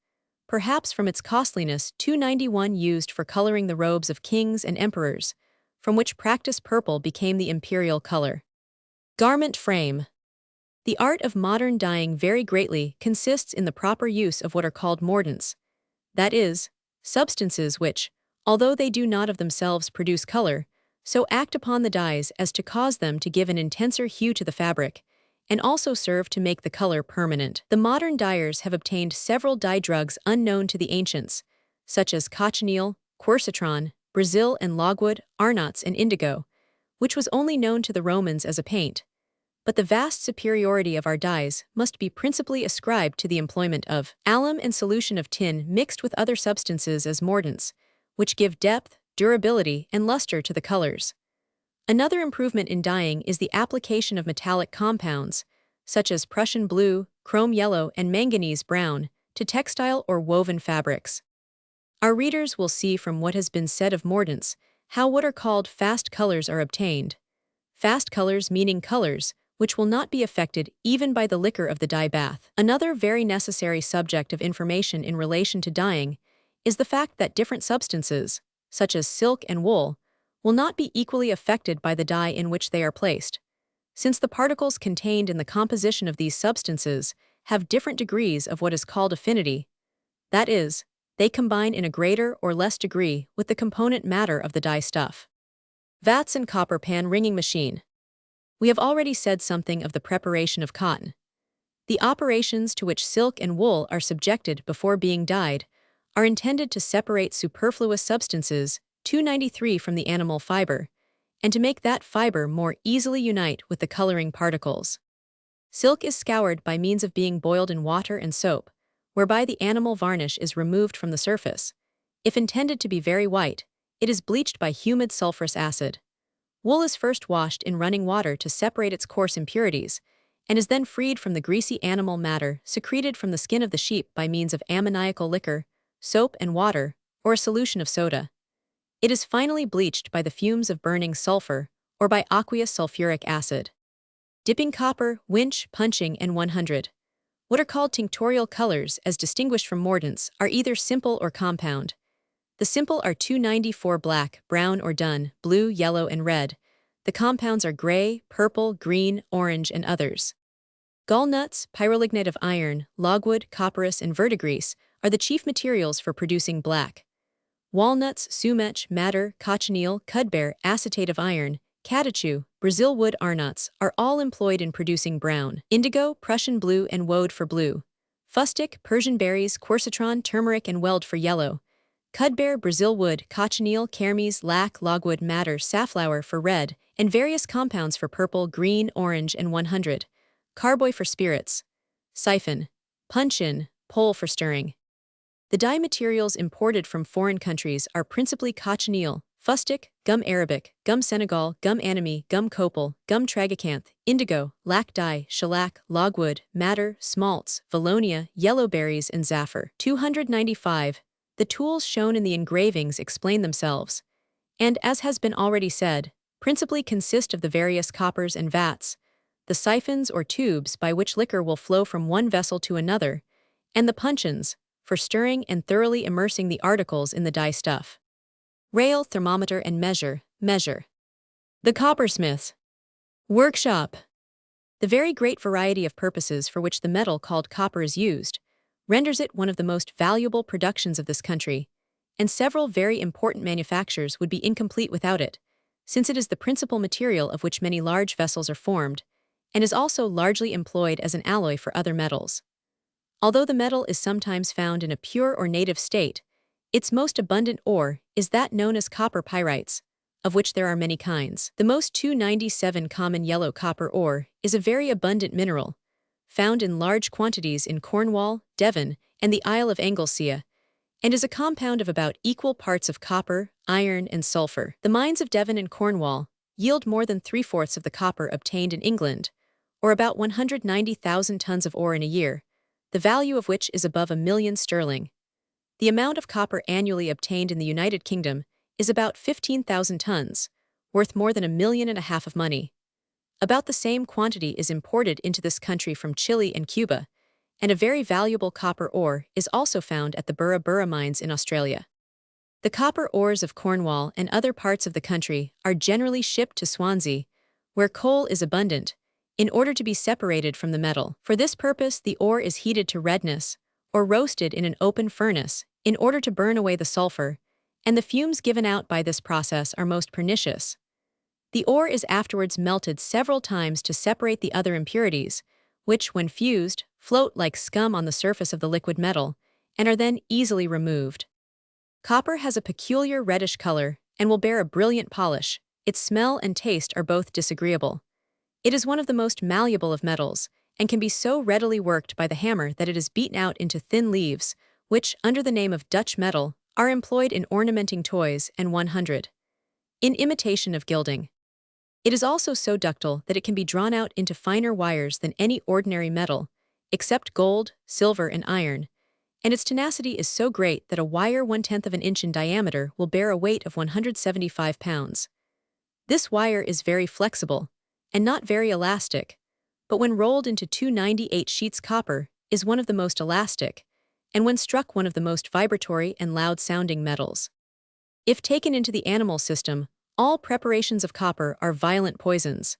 Speaker 1: perhaps from its costliness, 291 used for coloring the robes of kings and emperors, from which practice purple became the imperial color. Garment frame. The art of modern dyeing very greatly consists in the proper use of what are called mordants, that is, substances which, although they do not of themselves produce color, so act upon the dyes as to cause them to give an intenser hue to the fabric, and also serve to make the color permanent. The modern dyers have obtained several dye drugs unknown to the ancients, such as cochineal, quercitron, Brazil and logwood, arnots and indigo, which was only known to the Romans as a paint. But the vast superiority of our dyes must be principally ascribed to the employment of alum and solution of tin mixed with other substances as mordants, which give depth, durability, and luster to the colors. Another improvement in dyeing is the application of metallic compounds, such as Prussian blue, chrome yellow, and manganese brown, to textile or woven fabrics. Our readers will see from what has been said of mordants how what are called fast colors are obtained. Fast colors meaning colors which will not be affected even by the liquor of the dye bath. Another very necessary subject of information in relation to dyeing is the fact that different substances, such as silk and wool, will not be equally affected by the dye in which they are placed, since the particles contained in the composition of these substances have different degrees of what is called affinity, that is, they combine in a greater or less degree with the component matter of the dye stuff. Vats and copper pan wringing machine. We have already said something of the preparation of cotton. The operations to which silk and wool are subjected before being dyed are intended to separate superfluous substances 293 from the animal fiber, and to make that fiber more easily unite with the coloring particles. Silk is scoured by means of being boiled in water and soap, whereby the animal varnish is removed from the surface. If intended to be very white, it is bleached by humid sulfurous acid. Wool is first washed in running water to separate its coarse impurities, and is then freed from the greasy animal matter secreted from the skin of the sheep by means of ammoniacal liquor, soap and water, or a solution of soda. It is finally bleached by the fumes of burning sulfur, or by aqueous sulfuric acid. Dipping copper, winch, punching, and 100. What are called tinctorial colors, as distinguished from mordants, are either simple or compound. The simple are 294 black, brown or dun, blue, yellow, and red. The compounds are gray, purple, green, orange, and others. Gallnuts, pyrolignite of iron, logwood, copperas, and verdigris are the chief materials for producing black. Walnuts, sumac, madder, cochineal, cudbear, acetate of iron, catechu, Brazil wood arnots are all employed in producing brown. Indigo, Prussian blue, and woad for blue. Fustic, Persian berries, quercitron, turmeric, and weld for yellow. Cudbear, Brazil wood, cochineal, kermes, lac, logwood, madder, safflower for red, and various compounds for purple, green, orange, and 100. Carboy for spirits. Siphon. Punch-in, pole for stirring. The dye materials imported from foreign countries are principally cochineal, fustic, gum arabic, gum Senegal, gum anemone, gum copal, gum tragacanth, indigo, lac dye, shellac, logwood, madder, smalts, valonia, yellow berries, and zafir. 295. The tools shown in the engravings explain themselves, and, as has been already said, principally consist of the various coppers and vats, the siphons or tubes by which liquor will flow from one vessel to another, and the puncheons, for stirring and thoroughly immersing the articles in the dye stuff. Rail, thermometer, and measure. The coppersmith's workshop. The very great variety of purposes for which the metal called copper is used renders it one of the most valuable productions of this country, and several very important manufactures would be incomplete without it, since it is the principal material of which many large vessels are formed, and is also largely employed as an alloy for other metals. Although the metal is sometimes found in a pure or native state, its most abundant ore is that known as copper pyrites, of which there are many kinds. The most 297 common yellow copper ore is a very abundant mineral, found in large quantities in Cornwall, Devon, and the Isle of Anglesea, and is a compound of about equal parts of copper, iron, and sulfur. The mines of Devon and Cornwall yield more than 3/4 of the copper obtained in England, or about 190,000 tons of ore in a year, the value of which is above £1,000,000. The amount of copper annually obtained in the United Kingdom is about 15,000 tons, worth more than £1.5 million of money. About the same quantity is imported into this country from Chile and Cuba, and a very valuable copper ore is also found at the Burra Burra mines in Australia. The copper ores of Cornwall and other parts of the country are generally shipped to Swansea, where coal is abundant, in order to be separated from the metal. For this purpose, the ore is heated to redness, or roasted in an open furnace, in order to burn away the sulfur, and the fumes given out by this process are most pernicious. The ore is afterwards melted several times to separate the other impurities, which, when fused, float like scum on the surface of the liquid metal, and are then easily removed. Copper has a peculiar reddish color and will bear a brilliant polish. Its smell and taste are both disagreeable. It is one of the most malleable of metals, and can be so readily worked by the hammer that it is beaten out into thin leaves, which, under the name of Dutch metal, are employed in ornamenting toys and 100. In imitation of gilding. It is also so ductile that it can be drawn out into finer wires than any ordinary metal, except gold, silver, and iron, and its tenacity is so great that a wire 1/10 of an inch in diameter will bear a weight of 175 pounds. This wire is very flexible, and not very elastic, but when rolled into 298 sheets copper, is one of the most elastic, and when struck one of the most vibratory and loud-sounding metals. If taken into the animal system, all preparations of copper are violent poisons,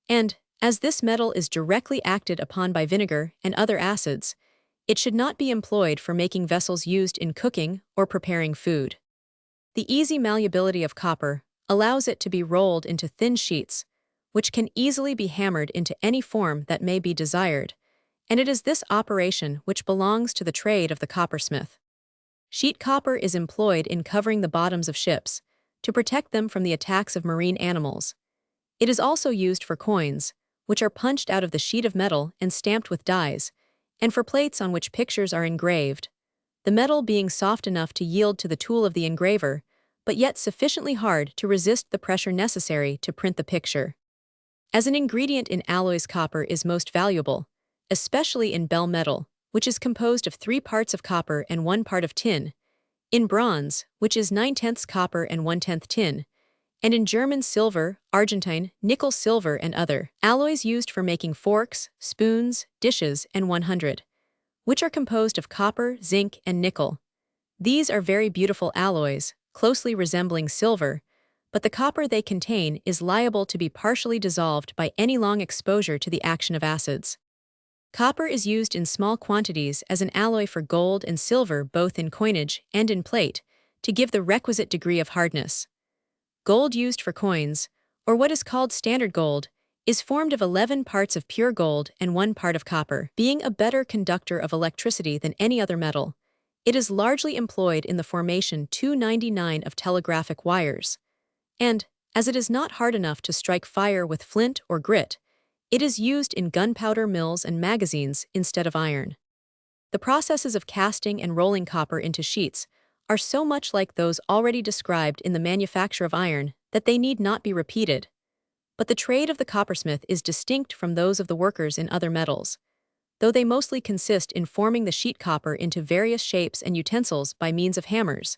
Speaker 1: and, as this metal is directly acted upon by vinegar and other acids, it should not be employed for making vessels used in cooking or preparing food. The easy malleability of copper allows it to be rolled into thin sheets, which can easily be hammered into any form that may be desired, and it is this operation which belongs to the trade of the coppersmith. Sheet copper is employed in covering the bottoms of ships, to protect them from the attacks of marine animals. It is also used for coins, which are punched out of the sheet of metal and stamped with dyes, and for plates on which pictures are engraved, the metal being soft enough to yield to the tool of the engraver, but yet sufficiently hard to resist the pressure necessary to print the picture. As an ingredient in alloys, copper is most valuable, especially in bell metal, which is composed of 3 parts of copper and 1 part of tin, in bronze, which is 9/10 copper and 1/10 tin, and in German silver, Argentine, nickel silver, and other alloys used for making forks, spoons, dishes, and 100, which are composed of copper, zinc, and nickel. These are very beautiful alloys, closely resembling silver, but the copper they contain is liable to be partially dissolved by any long exposure to the action of acids. Copper is used in small quantities as an alloy for gold and silver, both in coinage and in plate, to give the requisite degree of hardness. Gold used for coins, or what is called standard gold, is formed of 11 parts of pure gold and 1 part of copper. Being a better conductor of electricity than any other metal, it is largely employed in the formation 299 of telegraphic wires, and, as it is not hard enough to strike fire with flint or grit, it is used in gunpowder mills and magazines instead of iron. The processes of casting and rolling copper into sheets are so much like those already described in the manufacture of iron that they need not be repeated. But the trade of the coppersmith is distinct from those of the workers in other metals, though they mostly consist in forming the sheet copper into various shapes and utensils by means of hammers,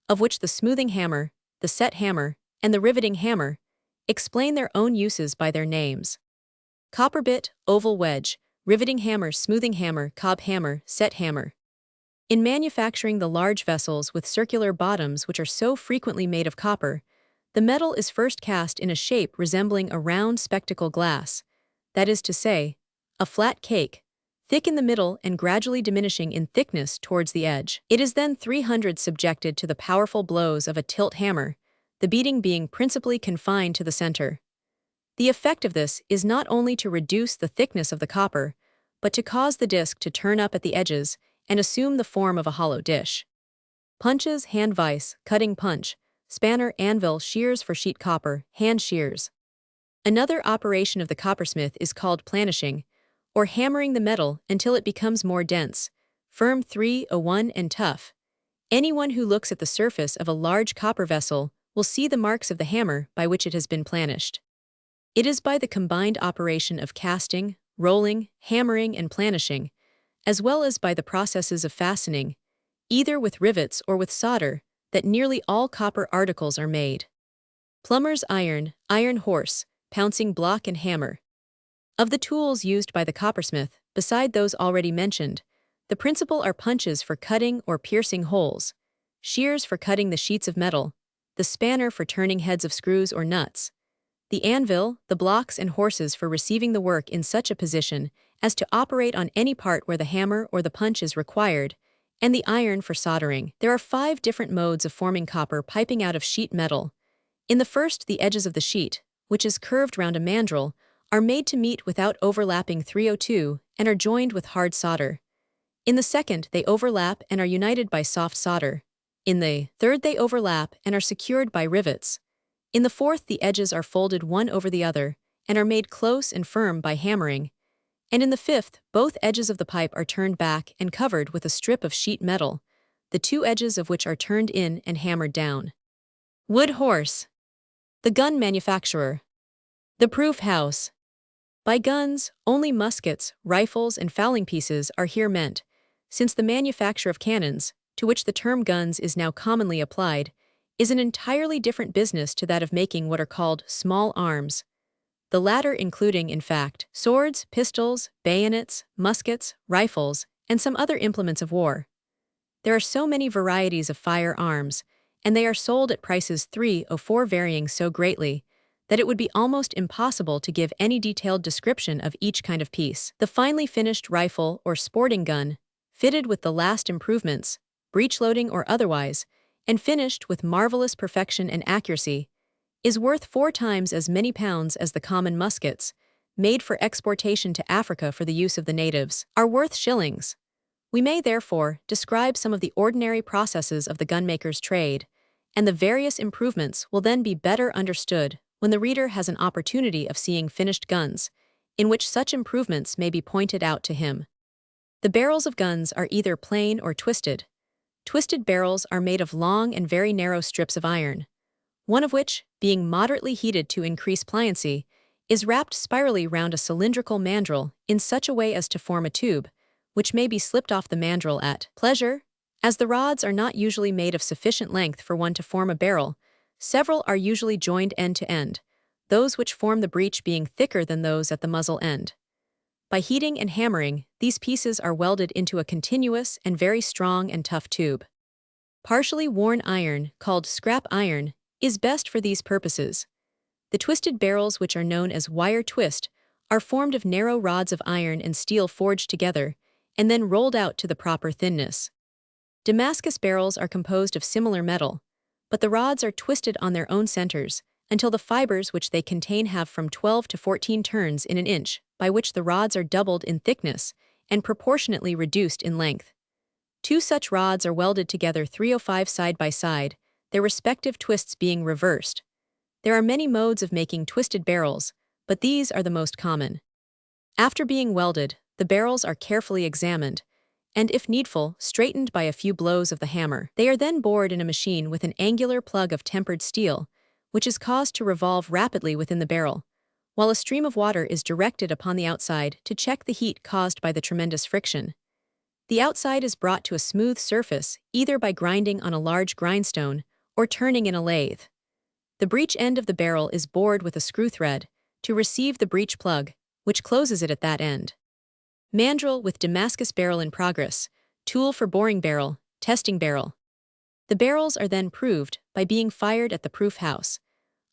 Speaker 1: of which the smoothing hammer, the set hammer, and the riveting hammer explain their own uses by their names. Copper bit, oval wedge, riveting hammer, smoothing hammer, cob hammer, set hammer. In manufacturing the large vessels with circular bottoms which are so frequently made of copper, the metal is first cast in a shape resembling a round spectacle glass, that is to say, a flat cake, thick in the middle and gradually diminishing in thickness towards the edge. It is then 300 subjected to the powerful blows of a tilt hammer, the beating being principally confined to the center. The effect of this is not only to reduce the thickness of the copper, but to cause the disc to turn up at the edges and assume the form of a hollow dish. Punches, hand vise, cutting punch, spanner, anvil, shears for sheet copper, hand shears. Another operation of the coppersmith is called planishing, or hammering the metal until it becomes more dense, firm 301 and tough. Anyone who looks at the surface of a large copper vessel will see the marks of the hammer by which it has been planished. It is by the combined operation of casting, rolling, hammering, and planishing, as well as by the processes of fastening, either with rivets or with solder, that nearly all copper articles are made. Plumber's iron, iron horse, pouncing block, and hammer. Of the tools used by the coppersmith, beside those already mentioned, the principal are punches for cutting or piercing holes, shears for cutting the sheets of metal, the spanner for turning heads of screws or nuts, the anvil, the blocks, and horses for receiving the work in such a position as to operate on any part where the hammer or the punch is required, and the iron for soldering. There are 5 different modes of forming copper piping out of sheet metal. In the first, the edges of the sheet, which is curved round a mandrel, are made to meet without overlapping 302 and are joined with hard solder. In the second, they overlap and are united by soft solder. In the third, they overlap and are secured by rivets. In the fourth, the edges are folded one over the other and are made close and firm by hammering. And in the fifth, both edges of the pipe are turned back and covered with a strip of sheet metal, the 2 edges of which are turned in and hammered down. Wood horse. The gun manufacturer. The proof house. By guns, only muskets, rifles, and fowling pieces are here meant, since the manufacture of cannons, to which the term guns is now commonly applied, is an entirely different business to that of making what are called small arms, the latter including, in fact, swords, pistols, bayonets, muskets, rifles, and some other implements of war. There are so many varieties of firearms, and they are sold at prices 3 or 4 varying so greatly, that it would be almost impossible to give any detailed description of each kind of piece. The finely finished rifle or sporting gun, fitted with the last improvements, breech-loading or otherwise, and finished with marvelous perfection and accuracy, is worth 4 times as many pounds as the common muskets, made for exportation to Africa for the use of the natives, are worth shillings. We may, therefore, describe some of the ordinary processes of the gunmaker's trade, and the various improvements will then be better understood when the reader has an opportunity of seeing finished guns, in which such improvements may be pointed out to him. The barrels of guns are either plain or twisted. Twisted barrels are made of long and very narrow strips of iron, one of which, being moderately heated to increase pliancy, is wrapped spirally round a cylindrical mandrel in such a way as to form a tube, which may be slipped off the mandrel at pleasure. As the rods are not usually made of sufficient length for one to form a barrel, several are usually joined end to end, those which form the breech being thicker than those at the muzzle end. By heating and hammering, these pieces are welded into a continuous and very strong and tough tube. Partially worn iron, called scrap iron, is best for these purposes. The twisted barrels, which are known as wire twist, are formed of narrow rods of iron and steel forged together, and then rolled out to the proper thinness. Damascus barrels are composed of similar metal, but the rods are twisted on their own centers, until the fibers which they contain have from 12 to 14 turns in an inch, by which the rods are doubled in thickness and proportionately reduced in length. 2 such rods are welded together 305 side by side, their respective twists being reversed. There are many modes of making twisted barrels, but these are the most common. After being welded, the barrels are carefully examined, and if needful, straightened by a few blows of the hammer. They are then bored in a machine with an angular plug of tempered steel, which is caused to revolve rapidly within the barrel, while a stream of water is directed upon the outside to check the heat caused by the tremendous friction. The outside is brought to a smooth surface either by grinding on a large grindstone or turning in a lathe. The breech end of the barrel is bored with a screw thread to receive the breech plug, which closes it at that end. Mandrel with Damascus barrel in progress, tool for boring barrel, testing barrel. The barrels are then proved by being fired at the proof house,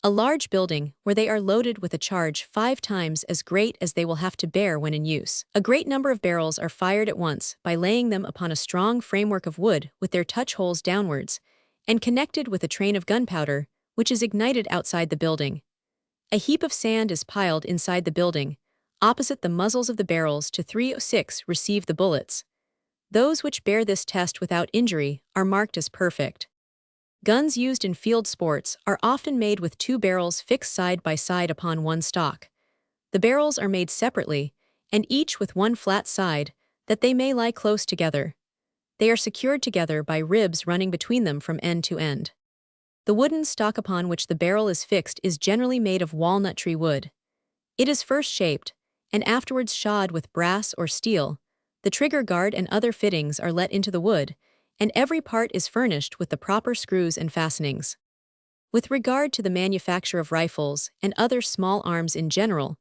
Speaker 1: a large building where they are loaded with a charge 5 times as great as they will have to bear when in use. A great number of barrels are fired at once by laying them upon a strong framework of wood with their touch holes downwards, and connected with a train of gunpowder, which is ignited outside the building. A heap of sand is piled inside the building, opposite the muzzles of the barrels to 306 receive the bullets. Those which bear this test without injury are marked as perfect. Guns used in field sports are often made with two barrels fixed side by side upon one stock. The barrels are made separately, and each with one flat side, that they may lie close together. They are secured together by ribs running between them from end to end. The wooden stock upon which the barrel is fixed is generally made of walnut tree wood. It is first shaped, and afterwards shod with brass or steel. The trigger guard and other fittings are let into the wood, and every part is furnished with the proper screws and fastenings. With regard to the manufacture of rifles and other small arms in general,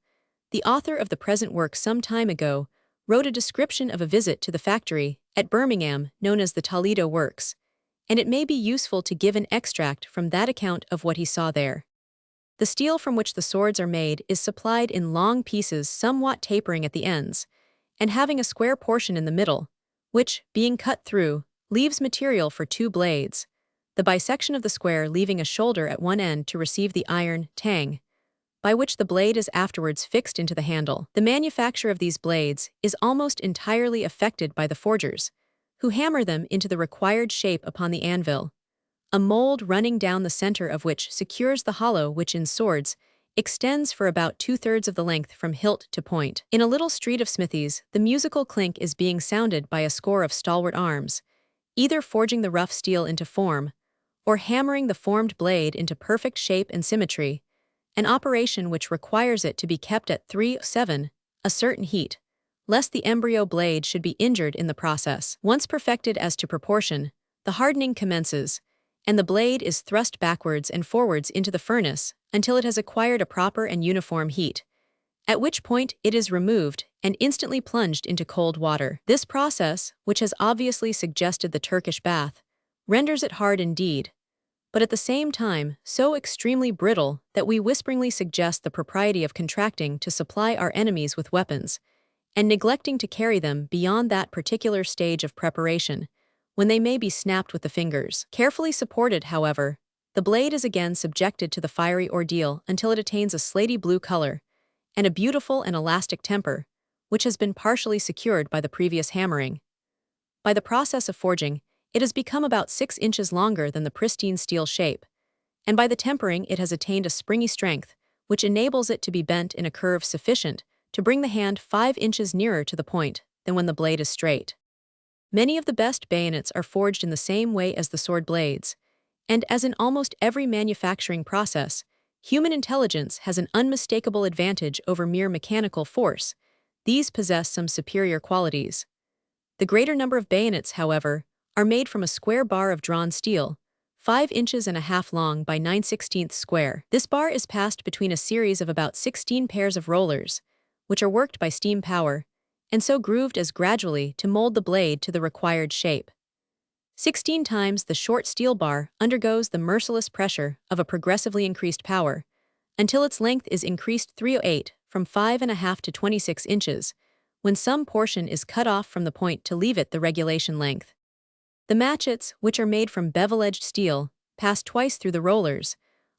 Speaker 1: the author of the present work some time ago wrote a description of a visit to the factory at Birmingham known as the Toledo Works, and it may be useful to give an extract from that account of what he saw there. The steel from which the swords are made is supplied in long pieces somewhat tapering at the ends, and having a square portion in the middle, which, being cut through, leaves material for two blades, the bisection of the square leaving a shoulder at one end to receive the iron tang, by which the blade is afterwards fixed into the handle. The manufacture of these blades is almost entirely effected by the forgers, who hammer them into the required shape upon the anvil, a mold running down the center of which secures the hollow which in swords extends for about 2/3 of the length from hilt to point. In a little street of smithies, the musical clink is being sounded by a score of stalwart arms, either forging the rough steel into form, or hammering the formed blade into perfect shape and symmetry, an operation which requires it to be kept at 307, a certain heat, lest the embryo blade should be injured in the process. Once perfected as to proportion, the hardening commences, and the blade is thrust backwards and forwards into the furnace until it has acquired a proper and uniform heat, at which point it is removed and instantly plunged into cold water. This process, which has obviously suggested the Turkish bath, renders it hard indeed, but at the same time so extremely brittle that we whisperingly suggest the propriety of contracting to supply our enemies with weapons, and neglecting to carry them beyond that particular stage of preparation, when they may be snapped with the fingers. Carefully supported, however, the blade is again subjected to the fiery ordeal until it attains a slaty blue color, and a beautiful and elastic temper, which has been partially secured by the previous hammering. By the process of forging, it has become about 6 inches longer than the pristine steel shape, and by the tempering it has attained a springy strength, which enables it to be bent in a curve sufficient to bring the hand 5 inches nearer to the point than when the blade is straight. Many of the best bayonets are forged in the same way as the sword blades, and as in almost every manufacturing process, human intelligence has an unmistakable advantage over mere mechanical force. These possess some superior qualities. The greater number of bayonets, however, are made from a square bar of drawn steel, 5 inches and a half long by 9/16 square. This bar is passed between a series of about 16 pairs of rollers, which are worked by steam power, and so grooved as gradually to mold the blade to the required shape. 16 times the short steel bar undergoes the merciless pressure of a progressively increased power, until its length is increased 308 from 5.5 to 26 inches, when some portion is cut off from the point to leave it the regulation length. The matchets, which are made from bevel-edged steel, pass twice through the rollers,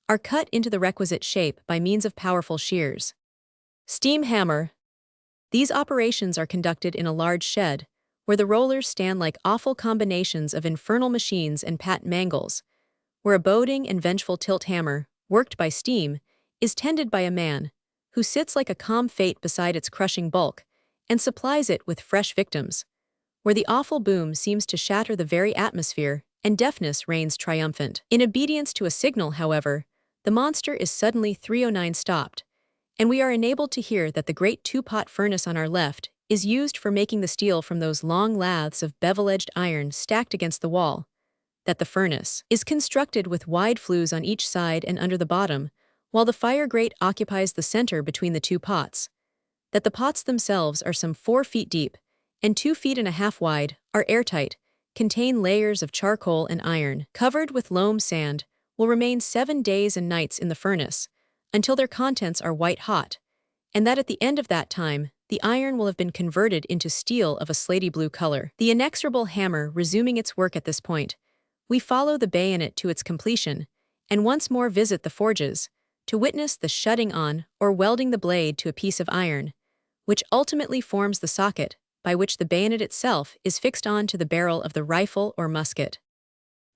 Speaker 1: are cut into the requisite shape by means of powerful shears. Steam hammer. These operations are conducted in a large shed, where the rollers stand like awful combinations of infernal machines and patent mangles, where a boding and vengeful tilt hammer, worked by steam, is tended by a man, who sits like a calm fate beside its crushing bulk, and supplies it with fresh victims, where the awful boom seems to shatter the very atmosphere, and deafness reigns triumphant. In obedience to a signal, however, the monster is suddenly 309 stopped, and we are enabled to hear that the great two-pot furnace on our left is used for making the steel from those long laths of bevel-edged iron stacked against the wall, that the furnace is constructed with wide flues on each side and under the bottom, while the fire grate occupies the center between the two pots, that the pots themselves are some 4 feet deep, and 2.5 feet wide, are airtight, contain layers of charcoal and iron, covered with loam sand, will remain 7 days and nights in the furnace, until their contents are white hot, and that at the end of that time, the iron will have been converted into steel of a slaty blue color. The inexorable hammer resuming its work at this point, we follow the bayonet to its completion, and once more visit the forges, to witness the shutting on or welding the blade to a piece of iron, which ultimately forms the socket by which the bayonet itself is fixed on to the barrel of the rifle or musket.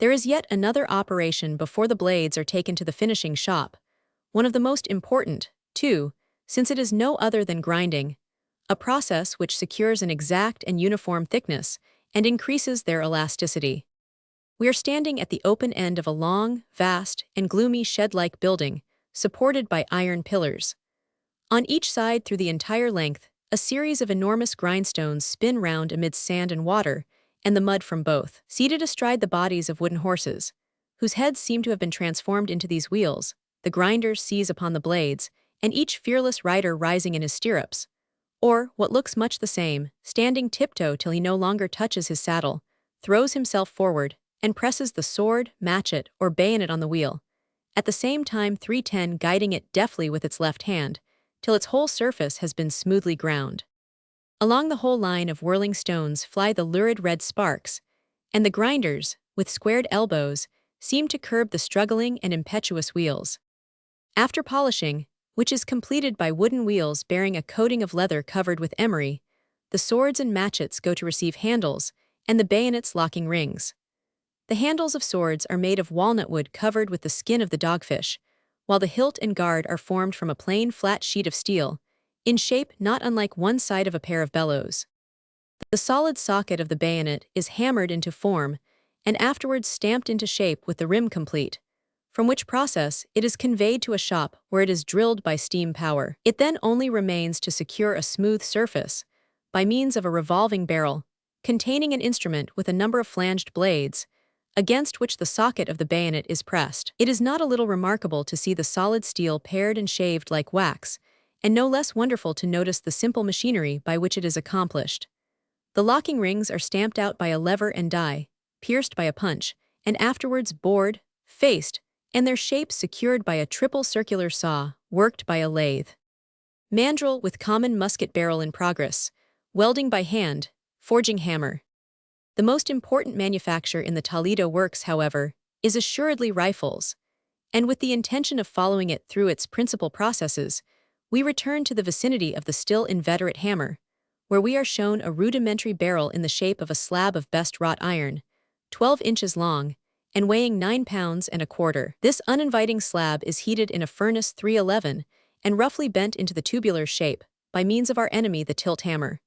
Speaker 1: There is yet another operation before the blades are taken to the finishing shop, one of the most important, too, since it is no other than grinding, a process which secures an exact and uniform thickness and increases their elasticity. We are standing at the open end of a long, vast, and gloomy shed-like building, supported by iron pillars. On each side through the entire length, a series of enormous grindstones spin round amidst sand and water, and the mud from both. Seated astride the bodies of wooden horses, whose heads seem to have been transformed into these wheels, the grinders seize upon the blades, and each fearless rider rising in his stirrups, or, what looks much the same, standing tiptoe till he no longer touches his saddle, throws himself forward, and presses the sword, matchet, or bayonet on the wheel, at the same time 310 guiding it deftly with its left hand, till its whole surface has been smoothly ground. Along the whole line of whirling stones fly the lurid red sparks, and the grinders, with squared elbows, seem to curb the struggling and impetuous wheels. After polishing, which is completed by wooden wheels bearing a coating of leather covered with emery, the swords and matchets go to receive handles, and the bayonets locking rings. The handles of swords are made of walnut wood covered with the skin of the dogfish, while the hilt and guard are formed from a plain flat sheet of steel, in shape not unlike one side of a pair of bellows. The solid socket of the bayonet is hammered into form and afterwards stamped into shape with the rim complete, from which process it is conveyed to a shop where it is drilled by steam power. It then only remains to secure a smooth surface, by means of a revolving barrel, containing an instrument with a number of flanged blades, against which the socket of the bayonet is pressed. It is not a little remarkable to see the solid steel pared and shaved like wax, and no less wonderful to notice the simple machinery by which it is accomplished. The locking rings are stamped out by a lever and die, pierced by a punch, and afterwards bored, faced, and their shapes secured by a triple circular saw, worked by a lathe. Mandrel with common musket barrel in progress, welding by hand, forging hammer. The most important manufacture in the Toledo works, however, is assuredly rifles, and with the intention of following it through its principal processes, we return to the vicinity of the still inveterate hammer, where we are shown a rudimentary barrel in the shape of a slab of best wrought iron, 12 inches long, and weighing 9 pounds and a quarter. This uninviting slab is heated in a furnace 311 and roughly bent into the tubular shape by means of our enemy the tilt hammer,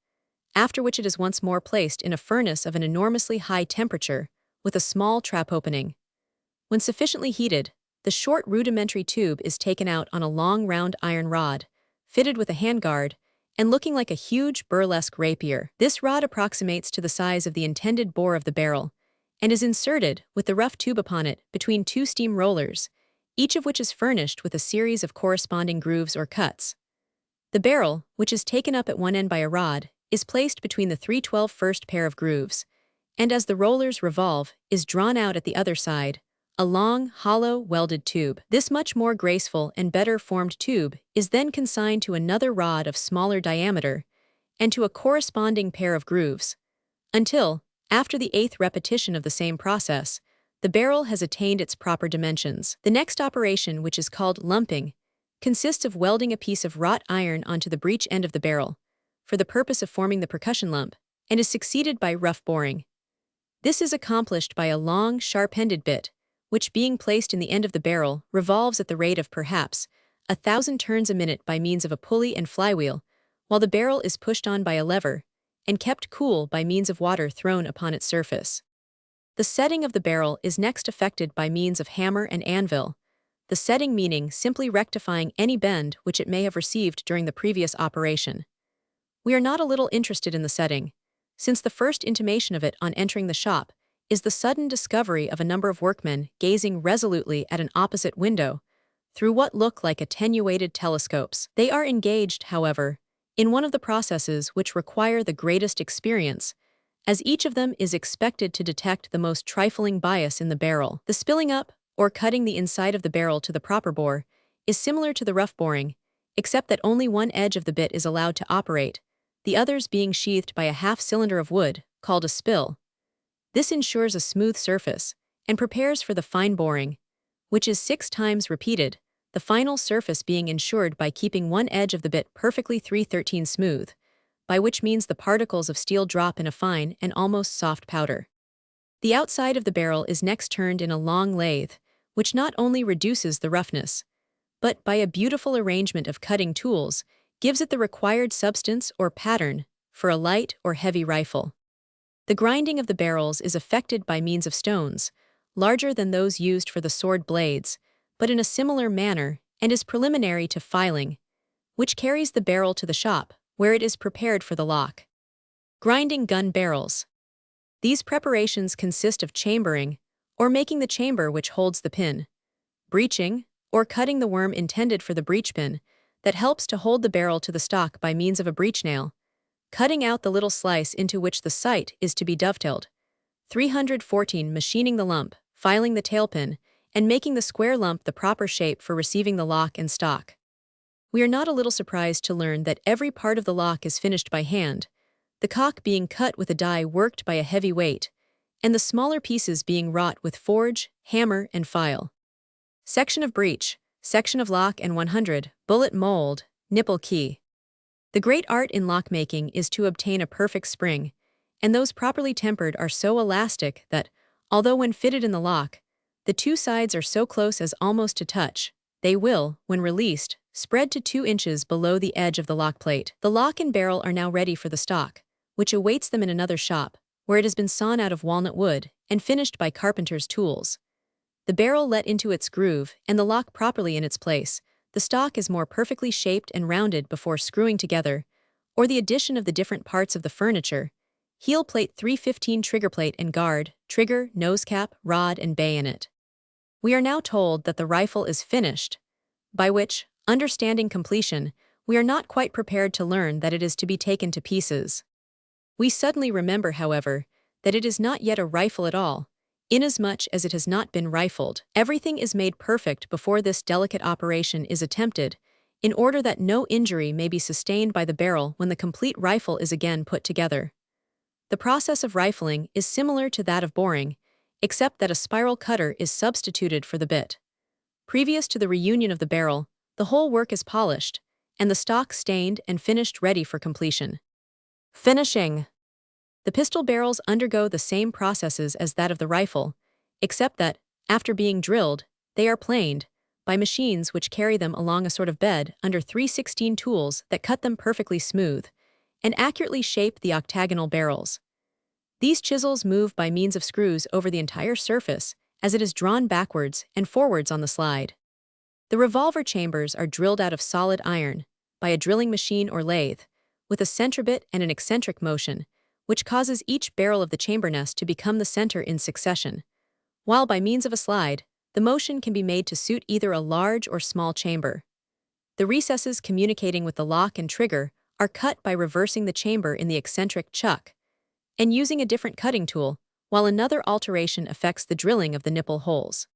Speaker 1: after which it is once more placed in a furnace of an enormously high temperature with a small trap opening. When sufficiently heated, the short rudimentary tube is taken out on a long round iron rod, fitted with a handguard, and looking like a huge burlesque rapier. This rod approximates to the size of the intended bore of the barrel, and is inserted, with the rough tube upon it, between two steam rollers, each of which is furnished with a series of corresponding grooves or cuts. The barrel, which is taken up at one end by a rod, is placed between the 312 first pair of grooves, and as the rollers revolve, is drawn out at the other side, a long, hollow, welded tube. This much more graceful and better formed tube is then consigned to another rod of smaller diameter, and to a corresponding pair of grooves, until, after the 8th repetition of the same process, the barrel has attained its proper dimensions. The next operation, which is called lumping, consists of welding a piece of wrought iron onto the breech end of the barrel, for the purpose of forming the percussion lump, and is succeeded by rough boring. This is accomplished by a long, sharp-ended bit, which being placed in the end of the barrel revolves at the rate of perhaps 1,000 turns a minute by means of a pulley and flywheel, while the barrel is pushed on by a lever, and kept cool by means of water thrown upon its surface. The setting of the barrel is next effected by means of hammer and anvil, the setting meaning simply rectifying any bend which it may have received during the previous operation. We are not a little interested in the setting, since the first intimation of it on entering the shop is the sudden discovery of a number of workmen gazing resolutely at an opposite window, through what look like attenuated telescopes. They are engaged, however, in one of the processes which require the greatest experience, as each of them is expected to detect the most trifling bias in the barrel. The spilling up, or cutting the inside of the barrel to the proper bore, is similar to the rough boring, except that only one edge of the bit is allowed to operate, the others being sheathed by a half-cylinder of wood, called a spill. This ensures a smooth surface, and prepares for the fine boring, which is 6 times repeated, the final surface being ensured by keeping one edge of the bit perfectly 313 smooth, by which means the particles of steel drop in a fine and almost soft powder. The outside of the barrel is next turned in a long lathe, which not only reduces the roughness, but by a beautiful arrangement of cutting tools, gives it the required substance or pattern for a light or heavy rifle. The grinding of the barrels is effected by means of stones, larger than those used for the sword blades, but in a similar manner, and is preliminary to filing, which carries the barrel to the shop, where it is prepared for the lock. Grinding gun barrels. These preparations consist of chambering, or making the chamber which holds the pin, breeching, or cutting the worm intended for the breech pin that helps to hold the barrel to the stock by means of a breech nail, cutting out the little slice into which the sight is to be dovetailed. 314 Machining the lump, filing the tailpin, and making the square lump the proper shape for receiving the lock and stock. We are not a little surprised to learn that every part of the lock is finished by hand, the cock being cut with a die worked by a heavy weight, and the smaller pieces being wrought with forge, hammer, and file. Section of breech, section of lock and 100, bullet mold, nipple key. The great art in lockmaking is to obtain a perfect spring, and those properly tempered are so elastic that, although when fitted in the lock, the two sides are so close as almost to touch, they will, when released, spread to 2 inches below the edge of the lock plate. The lock and barrel are now ready for the stock, which awaits them in another shop, where it has been sawn out of walnut wood and finished by carpenter's tools. The barrel let into its groove and the lock properly in its place, the stock is more perfectly shaped and rounded before screwing together, or the addition of the different parts of the furniture, heel plate 315 trigger plate and guard, trigger, nose cap, rod, and bayonet. We are now told that the rifle is finished, by which, understanding completion, we are not quite prepared to learn that it is to be taken to pieces. We suddenly remember, however, that it is not yet a rifle at all, inasmuch as it has not been rifled. Everything is made perfect before this delicate operation is attempted, in order that no injury may be sustained by the barrel when the complete rifle is again put together. The process of rifling is similar to that of boring, except that a spiral cutter is substituted for the bit. Previous to the reunion of the barrel, the whole work is polished, and the stock stained and finished ready for completion. Finishing. The pistol barrels undergo the same processes as that of the rifle, except that, after being drilled, they are planed, by machines which carry them along a sort of bed under 316 tools that cut them perfectly smooth, and accurately shape the octagonal barrels. These chisels move by means of screws over the entire surface, as it is drawn backwards and forwards on the slide. The revolver chambers are drilled out of solid iron, by a drilling machine or lathe, with a centribit and an eccentric motion, which causes each barrel of the chamber nest to become the center in succession, while by means of a slide, the motion can be made to suit either a large or small chamber. The recesses communicating with the lock and trigger are cut by reversing the chamber in the eccentric chuck, and using a different cutting tool, while another alteration affects the drilling of the nipple holes.